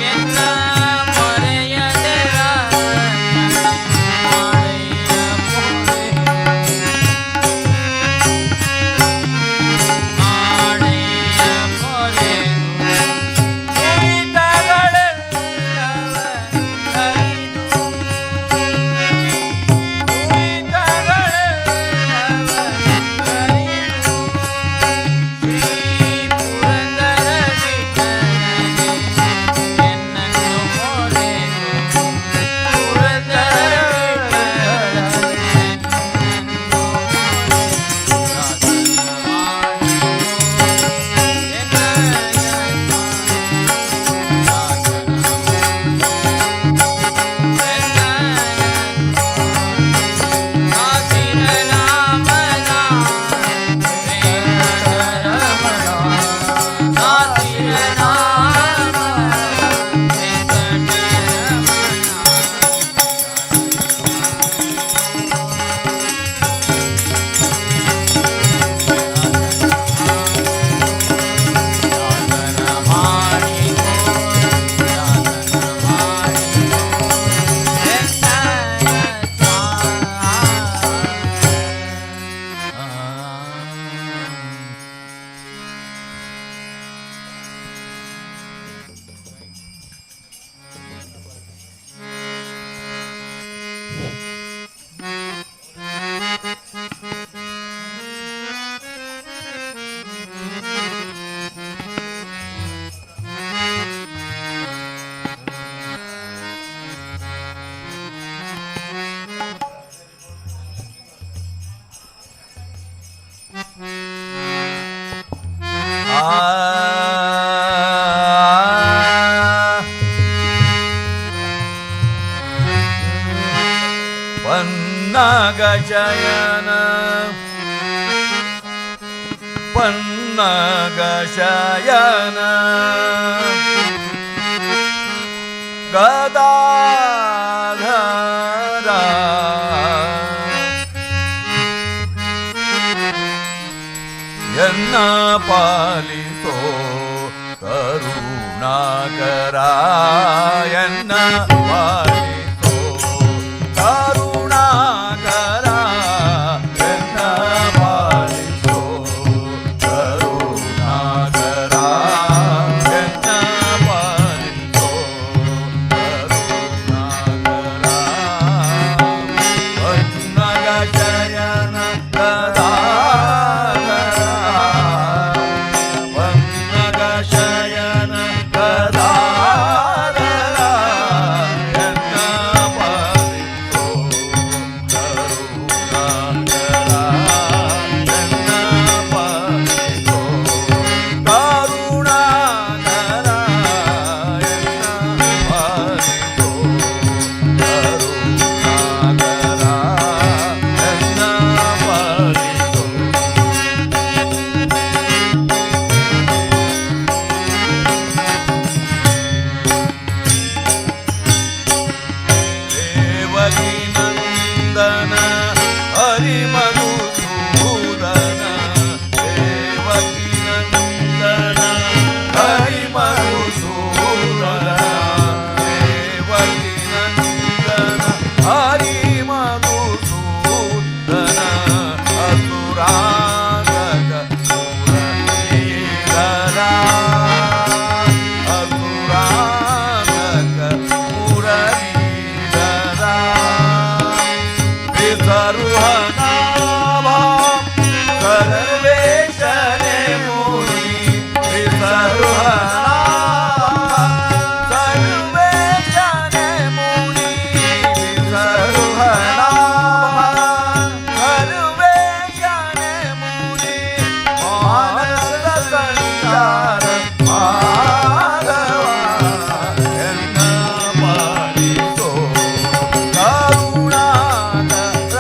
ಎನ್ನ ಮೊರೆಯದೆರ ಮಾಡೆಯ ಮೊರೆ ಮಾಡೆಯ ಮೊರೆ ಕುಯಿತಗಳೆಲ್ಲವ ಹರಿದು ಕುಯಿತಗಳೆಲ್ಲವ ಹರಿದು ಶ್ರೀ ಪುರಂದರ ವಿಠಲನೆ ಎನ್ನನ್ನು ಮೊರೆದು ಪುರಂದರ ವಿಠಲನೆ ಎನ್ನನ್ನು ಪನ್ನಗಶಯನ ಪನ್ನಗಶಯನ ಗದಾಧರ ಎನ್ನ ಪಾಲಿಸೋ ಕರುಣಾಕರ ಎನ್ನ ಪಾಲಿಸೋ ಕರುಣಾಕರ ಎನ್ನ ಪಾಲಿಸೋ ಕರುಣಾಕರ ಎನ್ನ ಪಾಲಿಸೋ ಕರುಣಾಕರ ವನ್ನಗ ಶಯನ ಗದಾಧರ ವನ್ನಗ ಶಯನ ಗದಾಧರ ಎನ್ನ ಪಾಲಿಸೋ ಕರುಣಾಕರ ಎನ್ನ ಪಾಲಿಸೋ ಕರುಣಾಕರ ಎನ್ನ ಪಾಲಿಸೋ ಕರುಣಾಕರ ಎನ್ನ ಪಾಲಿಸೋ ದೇವಕಿ ನಂದನ ಹರಿ ಮಧುಸೂದನ ದೇವಕಿ ನಂದನ ಹರಿ ಮಧುಸೂದನ ದೇವಕಿ ನಂದನ ಹರಿ ಮಧುಸೂದನ ಅಸುರಾಂಗಕ ಮುರಳೀಧರ ಅಸುರಾಂಗಕ ಮುರಳೀಧರ विसर्वनाभा सर्वेशने मुनि विसर्वनाभा सर्वेशने मुनि विसर्वनाभा सर्वेशने मुनि मानस संचार माधवा ಎನ್ನ ಪಾಲಿಸೋ ಕರುಣಾಕರ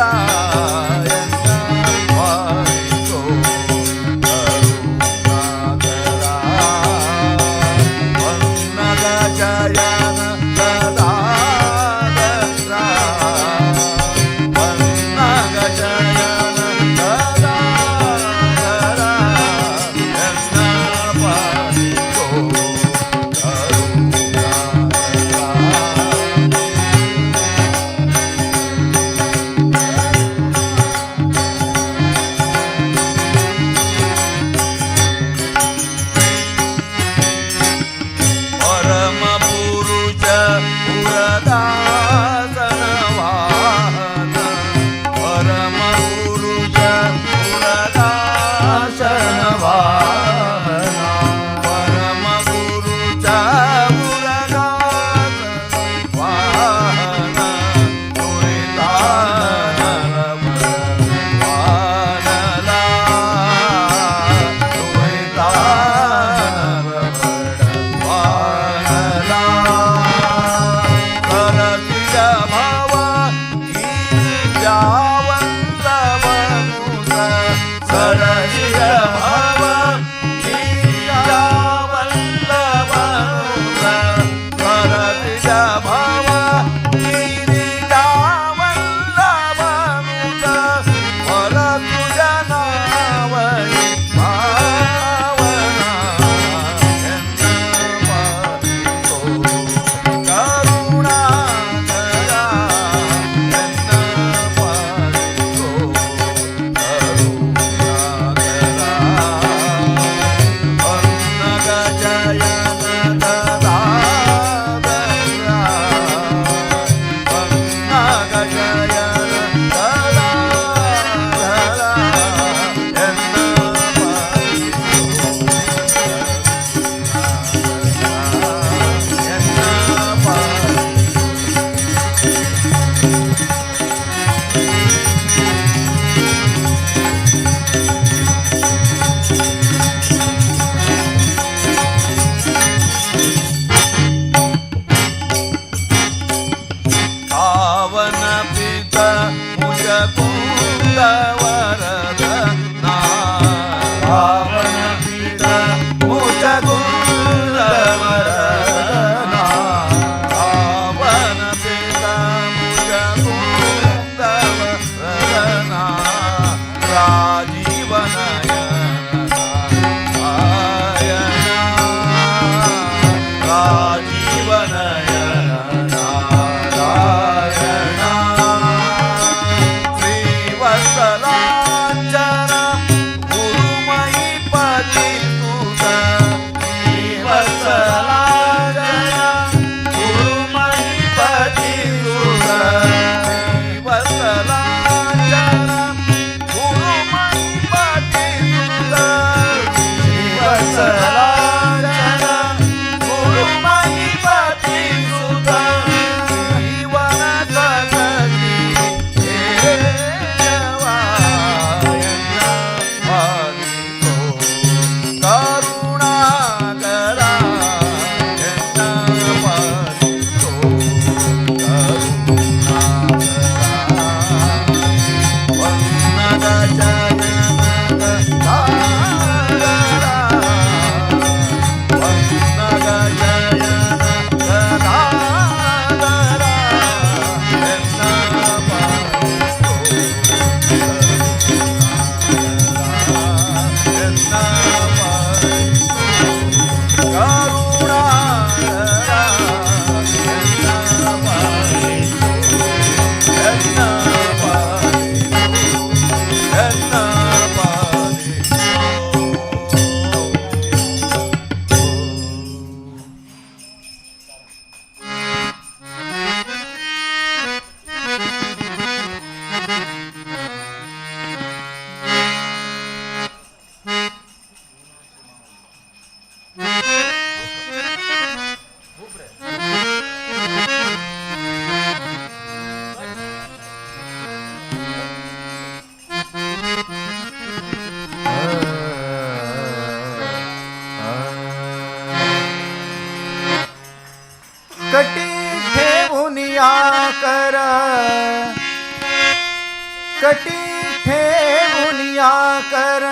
कटी ठेवूनिया कर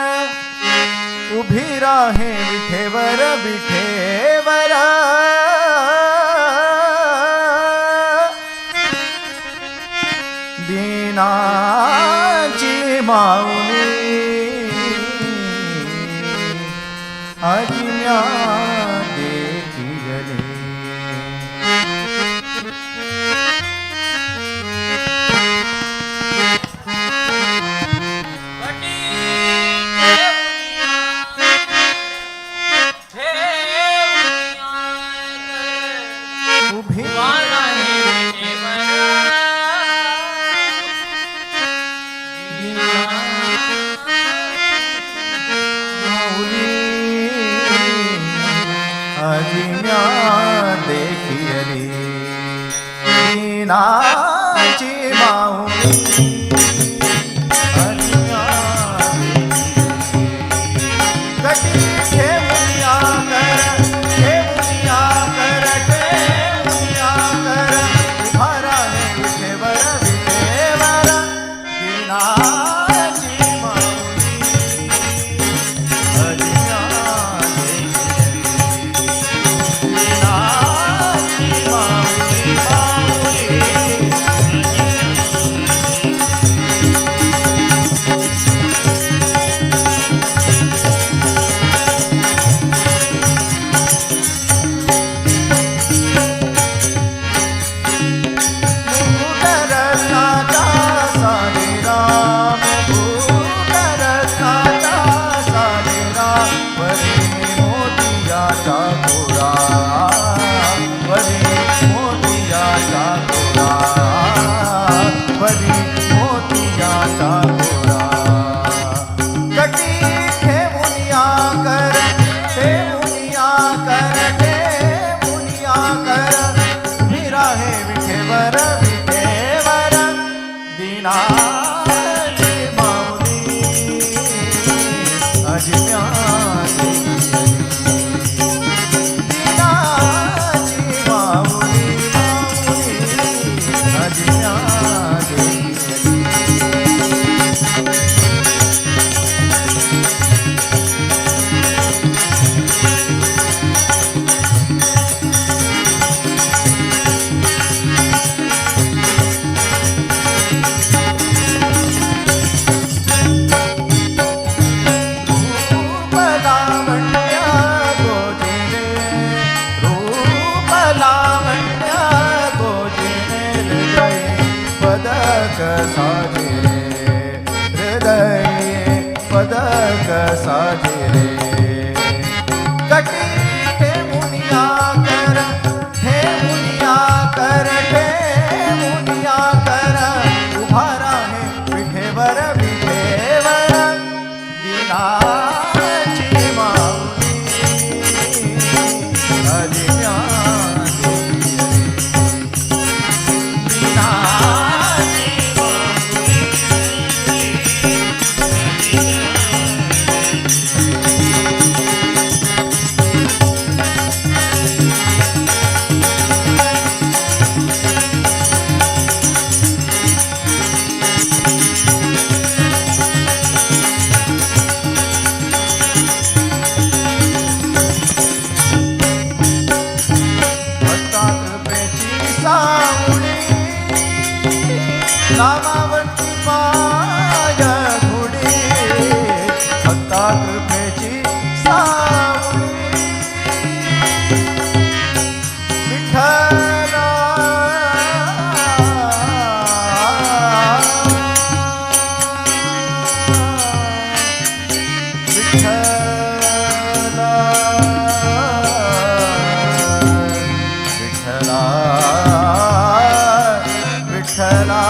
उभी राहे विठेवर विठेवर दीनाची माऊली अज्ञा देखिले उभी अजिम्या देखियली दीनाची माऊली अजिम्या कटी ठेवूनिया कर ठेवूनिया कर ठेवूनिया कर उभाराने विठेवर विठेवर दीनाची माऊली अजिम्या पदक साजे कटी ठेवूनिया कर ठेवूनिया कर ठेवूनिया कर उभा राहे विठेवर विठेवर दीनाची माऊली अजिम्या नामावरती पाय घोडे भक्ता कृपेची सावली विठ्ठला विठ्ठला विठ्ठला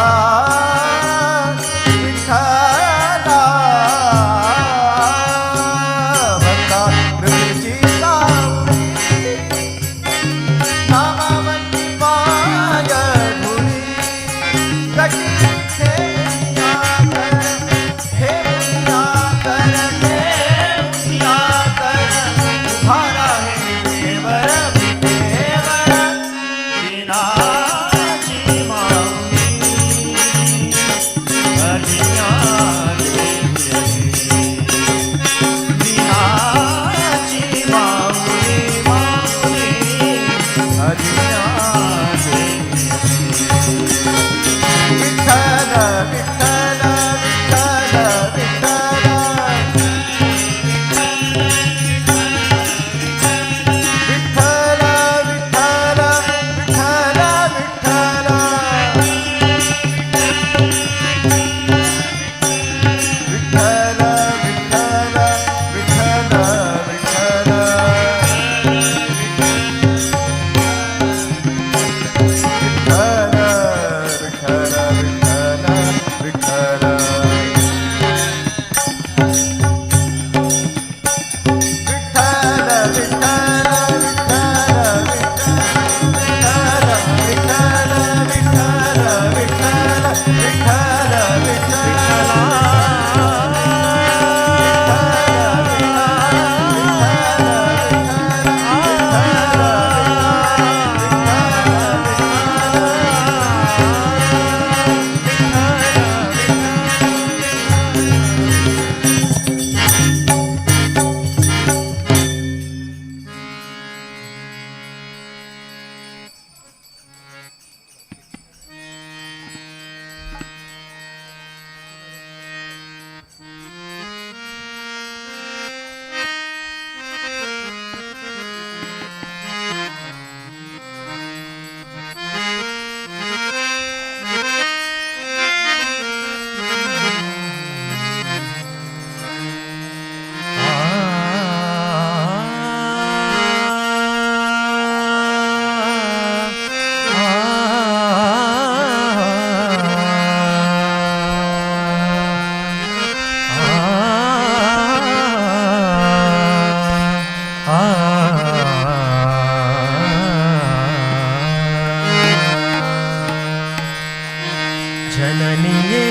जननिये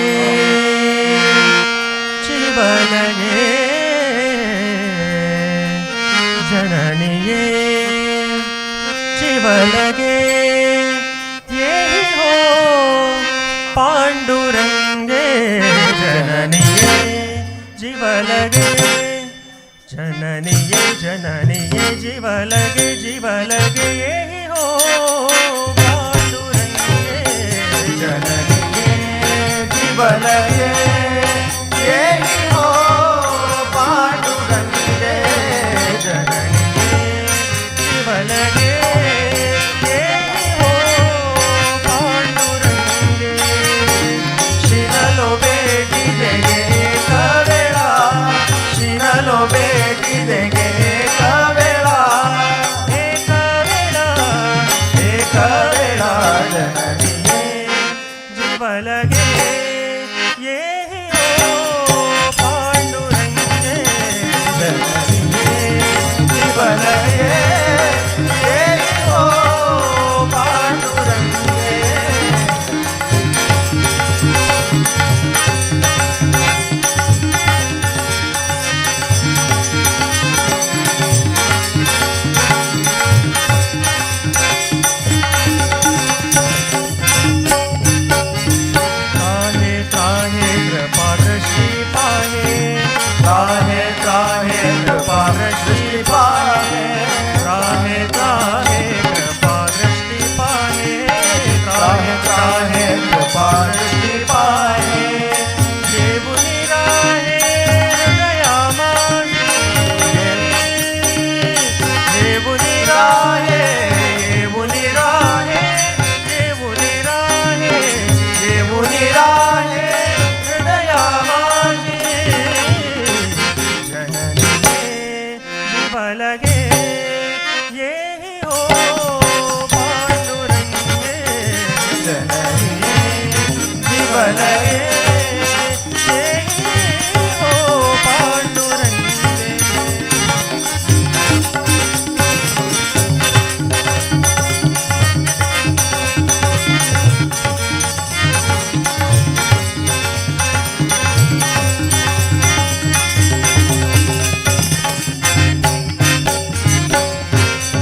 जीवलगे जननिये जीवलगे ये हो पांडुरंगे जननिये जीवलगे जननिये जननिये जीवलगे जीवलगे ये हो पांडुरंगे जननिये जीवलगे ये हो पांडुरंगे जननिये जीवलगे ये हो पांडुरंगे शिनलो बेटी देगे कवेळा शिनलो बेटी देगे कवेळा एक वेळा जननिये जीवलगे ये हो पांडुरंगे जननिये जीवलगे ये हो पांडुरंगे त्राहे त्राहे कृपादृष्टि पाहे त्राहे त्राहे कृपादृष्टि पाहे त्राहे त्राहे कृपादृष्टि पाहे त्राहे त्राहे कृपादृष्टि पाहे देवुनि राहे हृदया माझी देवुनि राहे देवुनि राहे देवुनि राहे देवुनि राहे हृदया माझी जननिये जीवलगे ये हो पांडुरंगे जननिये जीवलगे ये हो पांडुरंगे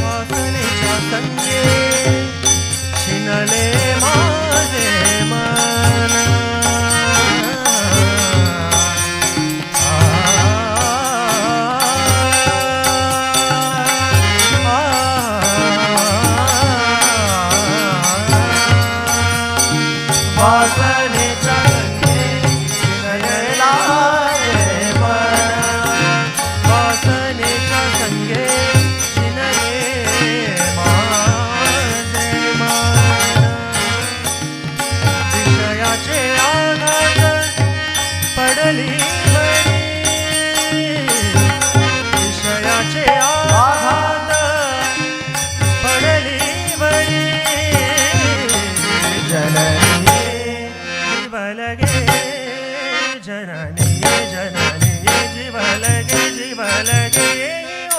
वासनेच्या संगे शिनले माझे मन वासनेच्या संगे शिनले माझे मन वासनेच्या संगे शिनले माझे मन विषयाचे आघात पडली बळी विषयाचे आघात पडली बळी जननिये जीवलगे जननिये जननिये जीवलगे जीवलगे ओ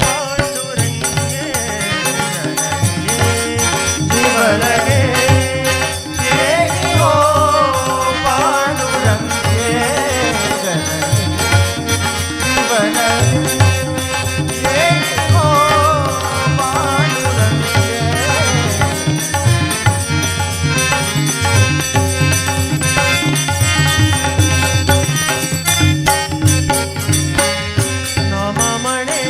पांडुरंगे जननिये जीवलगे ये हो पांडुरंगे जननिये जीवलगे ये हो पांडुरंगे नामा म्हणे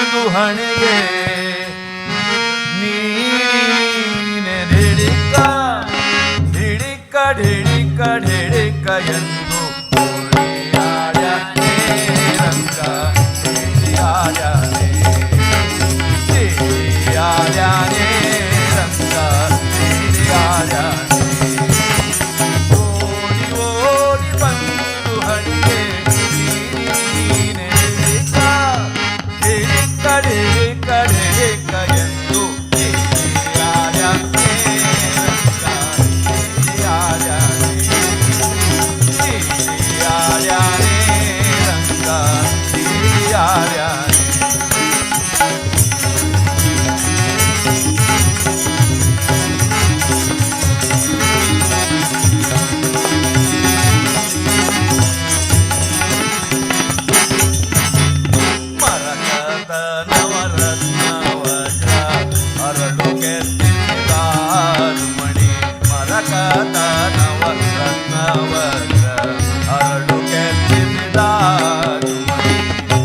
ಬಂದು ಹಣೆಗೆ ನೀನೆ ಢಿಡಿಕ ಢಿಡಿಕ ಢಿಡಿಕ ಢಿಡಿಕ ಎಂದು ಓಡಿಯಾಡನೆ ರಂಗ ಓಡಿಯಾಡನೆ ಓಡಿಯಾಡನೆ ರಂಗ ಓಡಿಯಾಡನೆ ಓಡಿ ಓಡಿ ಬಂದು ಹಣೆಗೆ ನೀನೆ ಢಿಡಿಕ ಢಿಡಿಕ ಢಿಡಿಕ ಢಿಡಿಕ ಎಂದು ಓಡಿಯಾಡನೆ ರಂಗ ಓಡಿಯಾಡನೆ ಓಡಿಯಾಡನೆ ರಂಗ ಓಡಿಯಾಡನೆ ಮರಕತ ನವರತ್ನ ವಜ್ರ ಅರಳು ಕೆತ್ತಿಸಿದಾರು ಮಣಿ ಮರಕತ ನವರತ್ನ ವಜ್ರ ಅರಳು ಕೆತ್ತಿಸಿದಾರು ಮಣಿ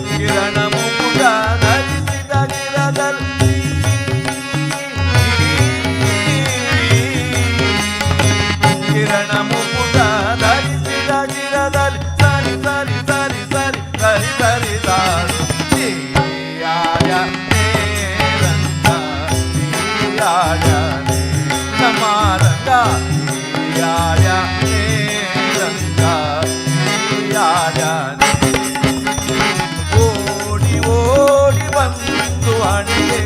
ಕಿರಣ ಮುಕುಟ ಧರಿಸಿದ ಗಿರದಲ್ಲಿ ಕಿರಣ ಮುಕುಟ ಧರಿಸಿದ ಗಿರದಲ್ಲಿ ಸರಿ ಸರಿ ಸರಿ ಸರಿ ಸರಿ ಸರಿ ದಾರು ರಂಗ ನಮಾರಂಗ ರಂಗ ಓಡಿ ಓಡಿ ಬಂದು ಹಣೆಗೆ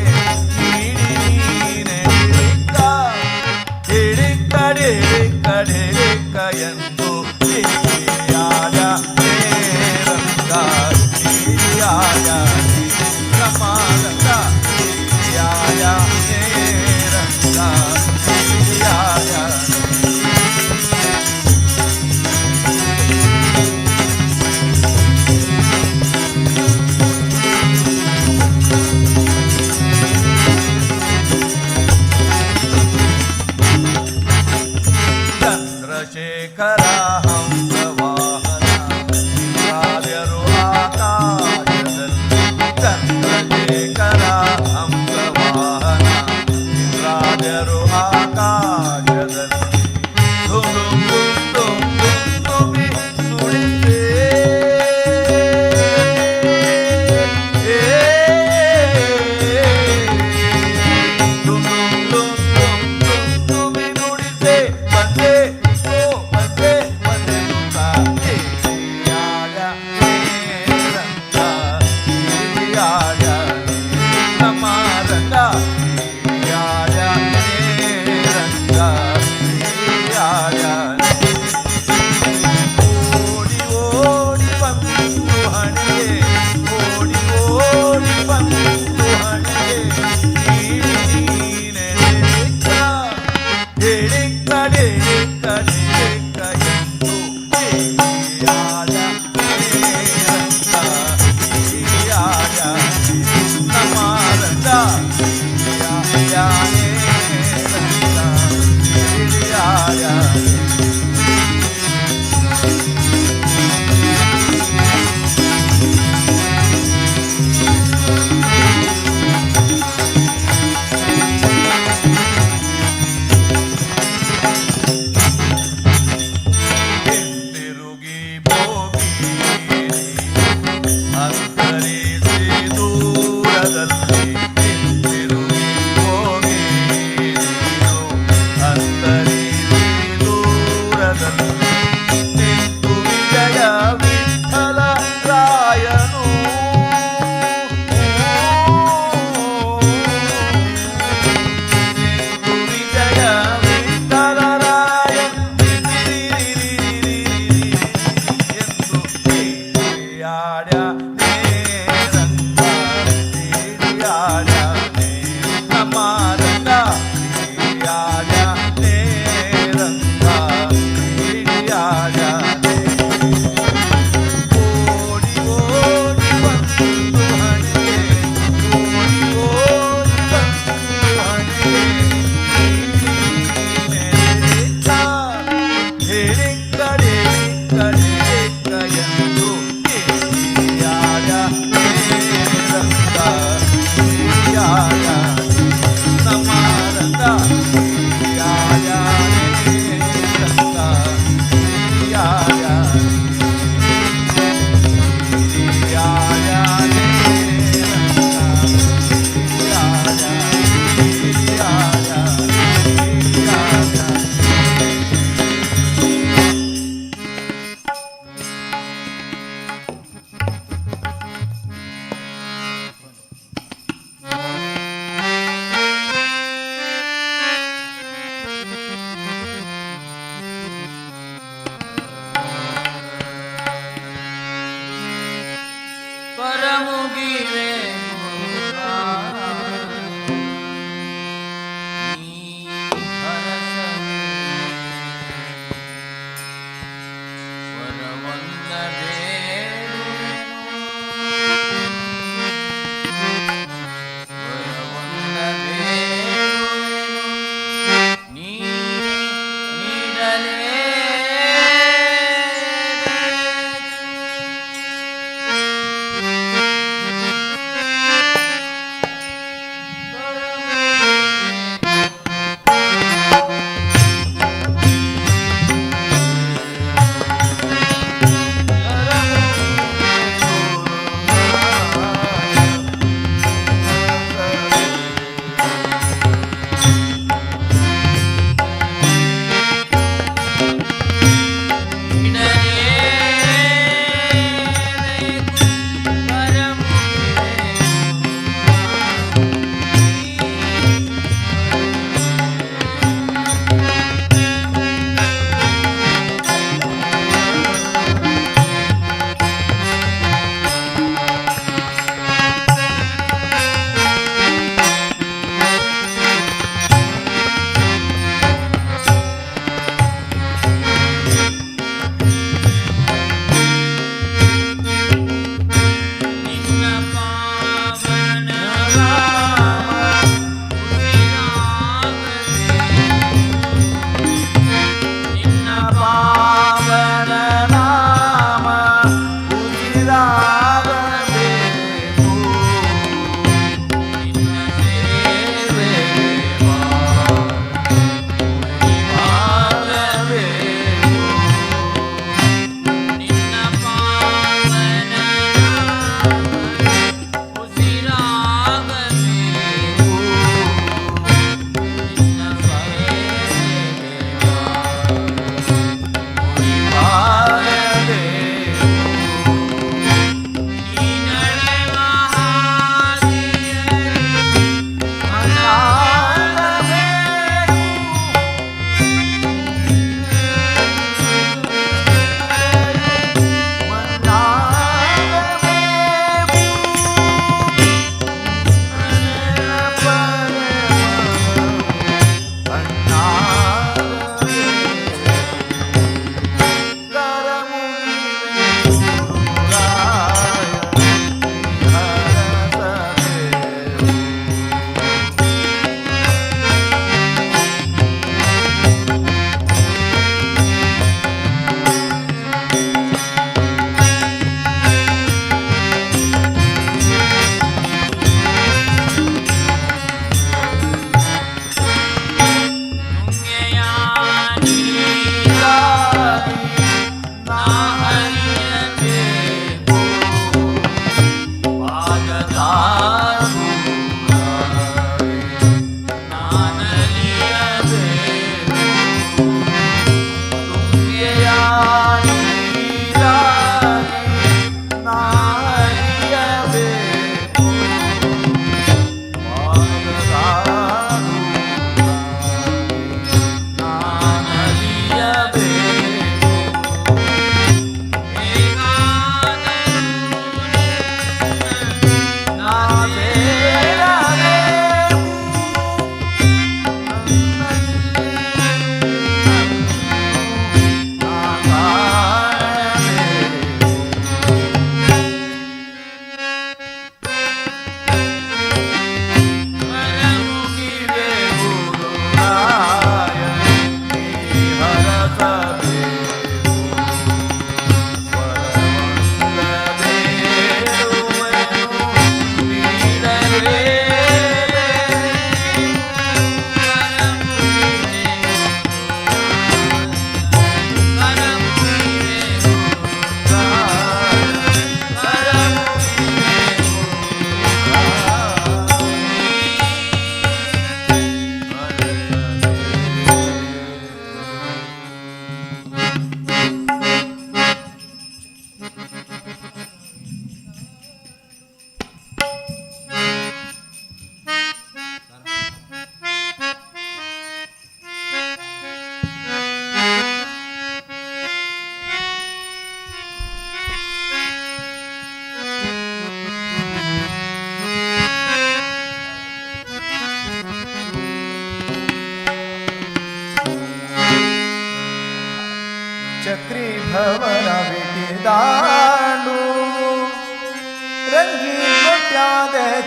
ನೀಡಿ ನೀನೆ ಢಿಡಿಕ ಢಿಡಿಕ ಢಿಡಿಕ ಢಿಡಿಕ ಎಂದು ರಂಗ ನಮಾರಂಗ ಚಂದ್ರಶೇಖರ ಹಂಸವಾಹನ ಇಂದ್ರಾರ್ಯರು ಆಕಾಶದಲ್ಲಿ ಚಂದ್ರಶೇಖರ ಹಂಸವಾಹನ ಇಂದ್ರಾರ್ಯರು ಆಕಾಶದಲ್ಲಿ ಧುಮ್ ಧುಮ್ ಧುಮ್ ಧುಮ್ ಧುಮಿ ನುಡಿಸೇ ಧುಮ್ ಧುಮ್ ಧುಮ್ ಧುಮ್ ಧುಮಿ ನುಡಿಸೇ ಬಂದೆ ಓ ಬಂದೆ ಬಂದೆ ಓಡಿ ಓಡಿ ಬಂದು ಹಣೆಗೆ ಓಡಿ ಓಡಿ ಬಂದು ಹಣೆಗೆ ನೀನೆ ಢಿಡಿಕ ಢಿಡಿಕ ಢಿಡಿಕ ಢಿಡಿಕ ಎಂದು ನಮಾರಂಗ ಹಿಂತಿರುಗಿ ಹೋಗಿ ಅಂತರಿಸಿ ದೂರದಲ್ಲಿ ಹಿಂತಿರುಗಿ ಹೋಗಿ ನೀನು ಅಂತರಿಸಿ ದೂರದಲ್ಲಿ ನಿಂತು ವಿಜಯ ವಿಠಲ ರಾಯನು ನಿಂತು ವಿಜಯ ವಿಠಲ ರಾಯನು ಎಂದು ಆಡ್ಯಾನೆ ರಂಗ ಆಡ್ಯಾನೆ ನಮಾರಂಗ ಆಡ್ಯಾನೆ ರಂಗ ಆಡ್ಯಾನೆ ಓಡಿ ಓಡಿ ಬಂದು ಹಣೆಗೆ ಓಡಿ ಓಡಿ ಬಂದು ಹಣೆಗೆ ನೀನೆ ಢಿಡಿಕ ಢಿಡಿಕ ಢಿಡಿಕ ಢಿಡಿಕ ಎಂದು ವರಮುಗಿವೆ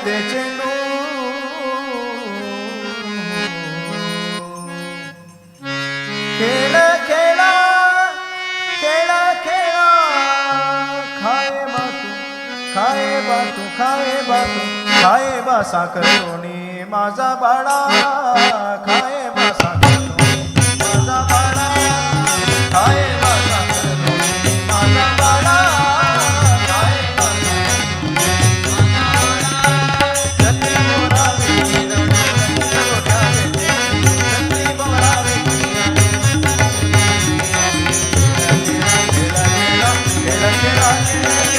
ते चेंडू खेळ खेळा खेळा खेळा खाए बातू खाए बातू खाए बातू खाए बा साखर लोणी माझा बाळा खाए बा साखर लोणी माझा बाळा खाए बा साखर लोणी माझा बाळा खाए बा छत्री बोलावे छत्री बोलावे खेळा खेळा खेळा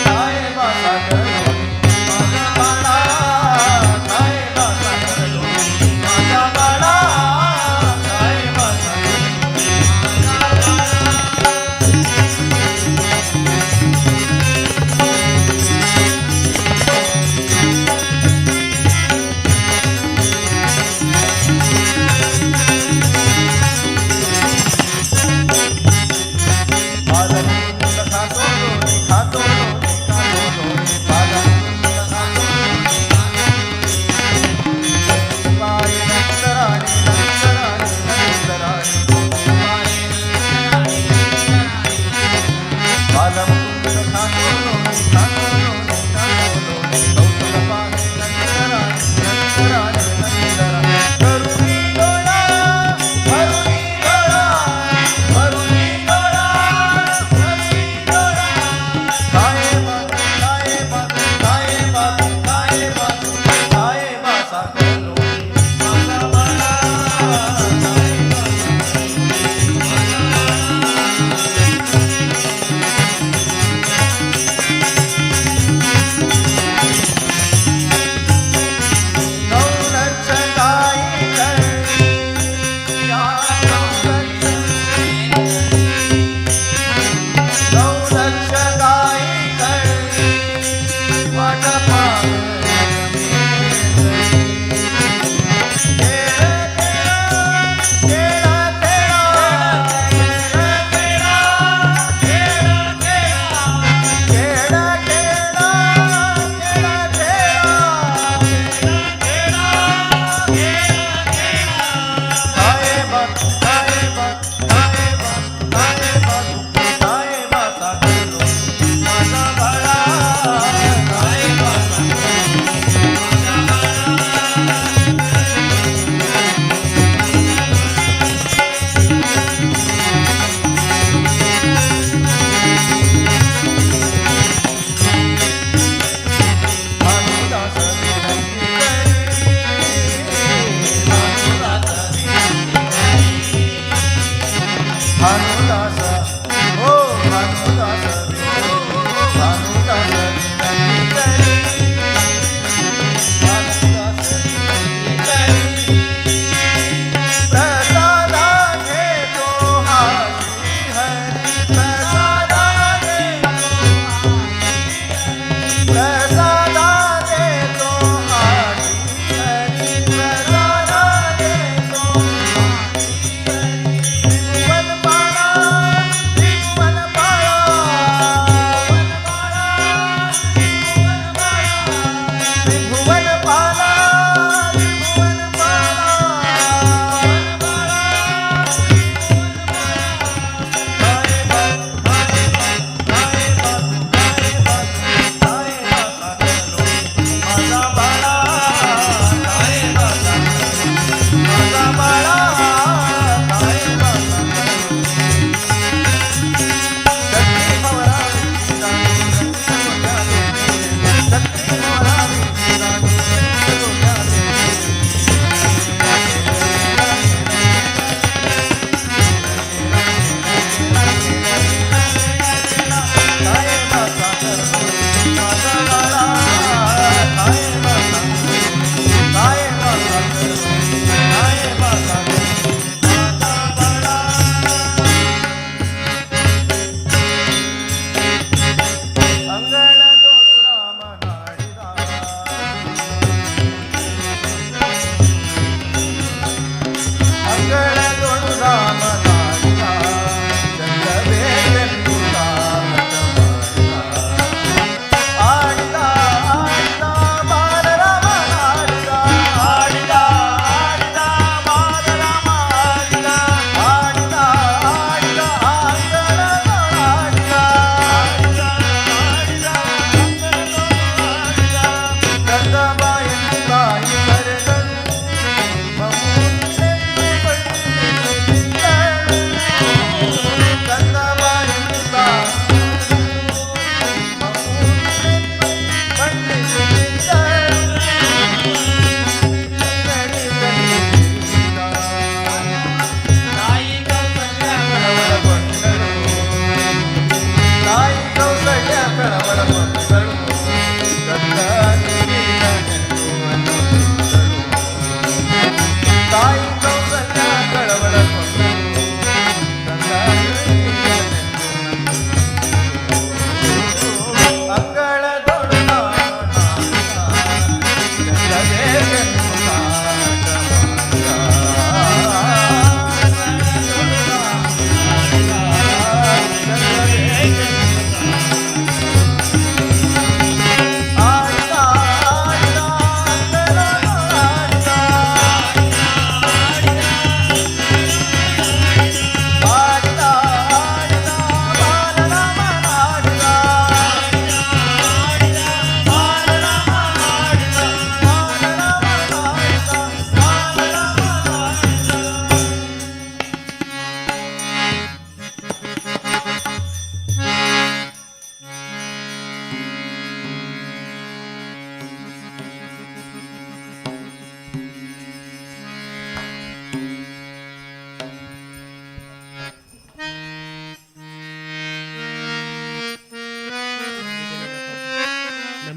खाए बा साखर लोणी माझा बाळा खाए बा साखर लोणी माझा बाळा खाए बा साखर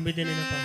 ನಂಬಿದ್ದೇನೇನಪ್ಪ.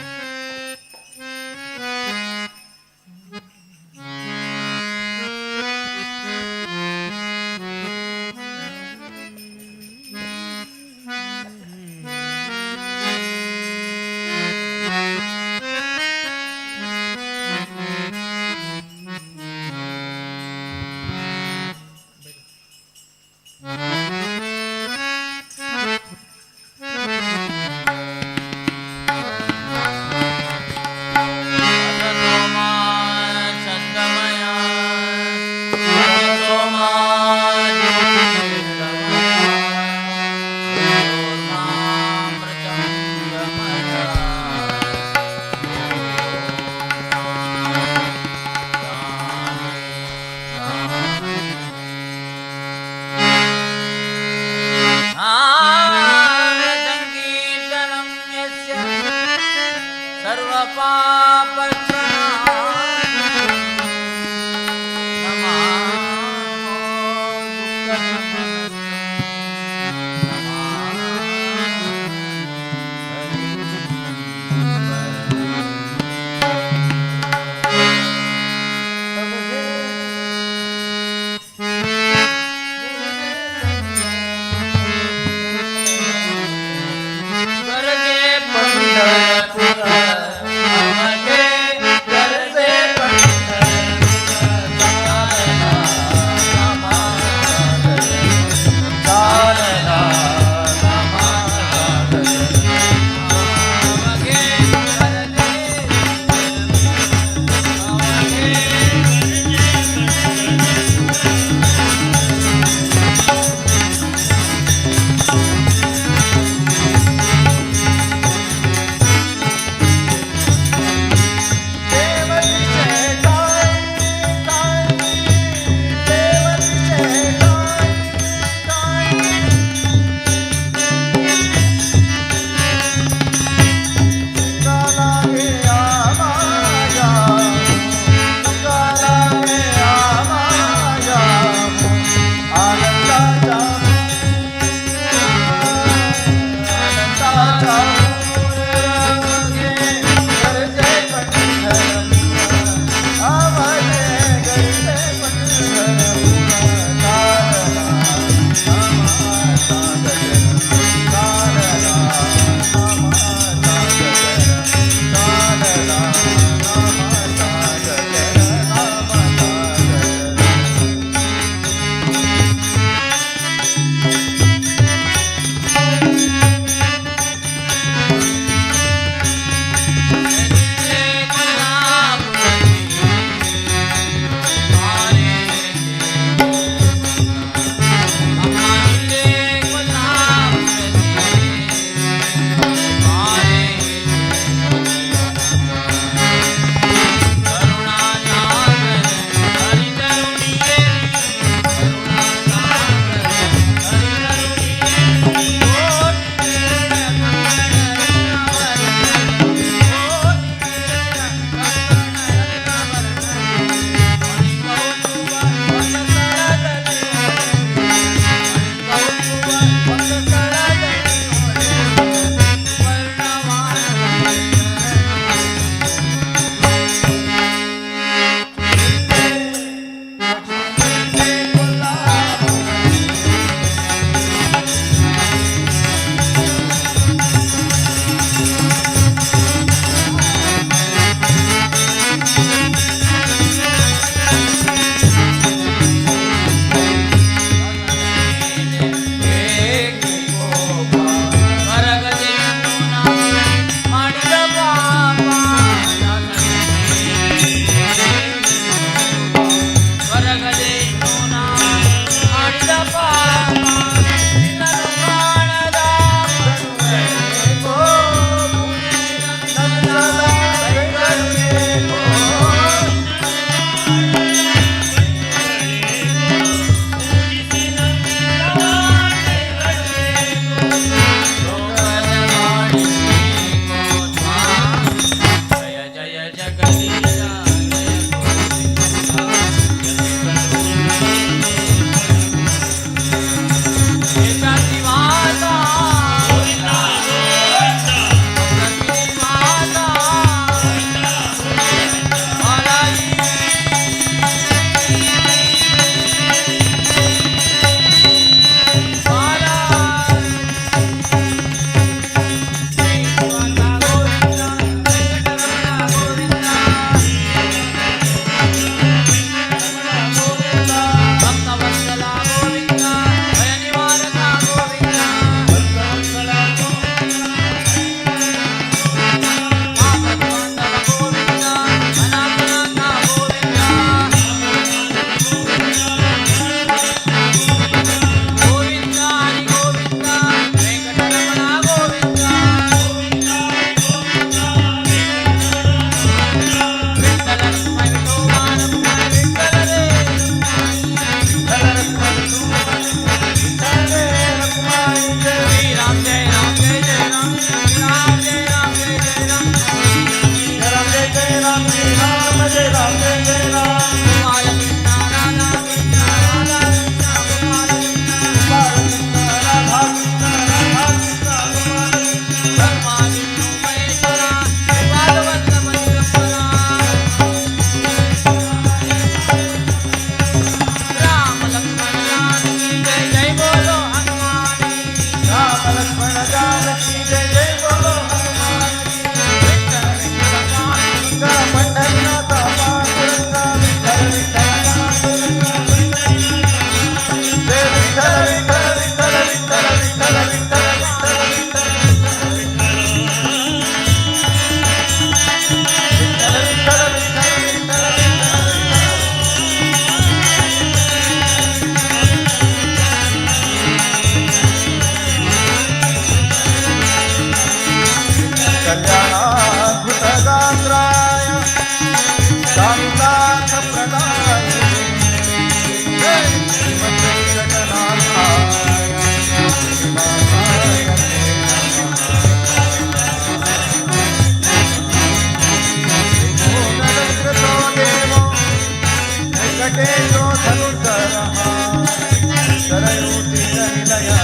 निलया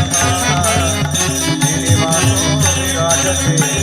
नीलिमानो विराजते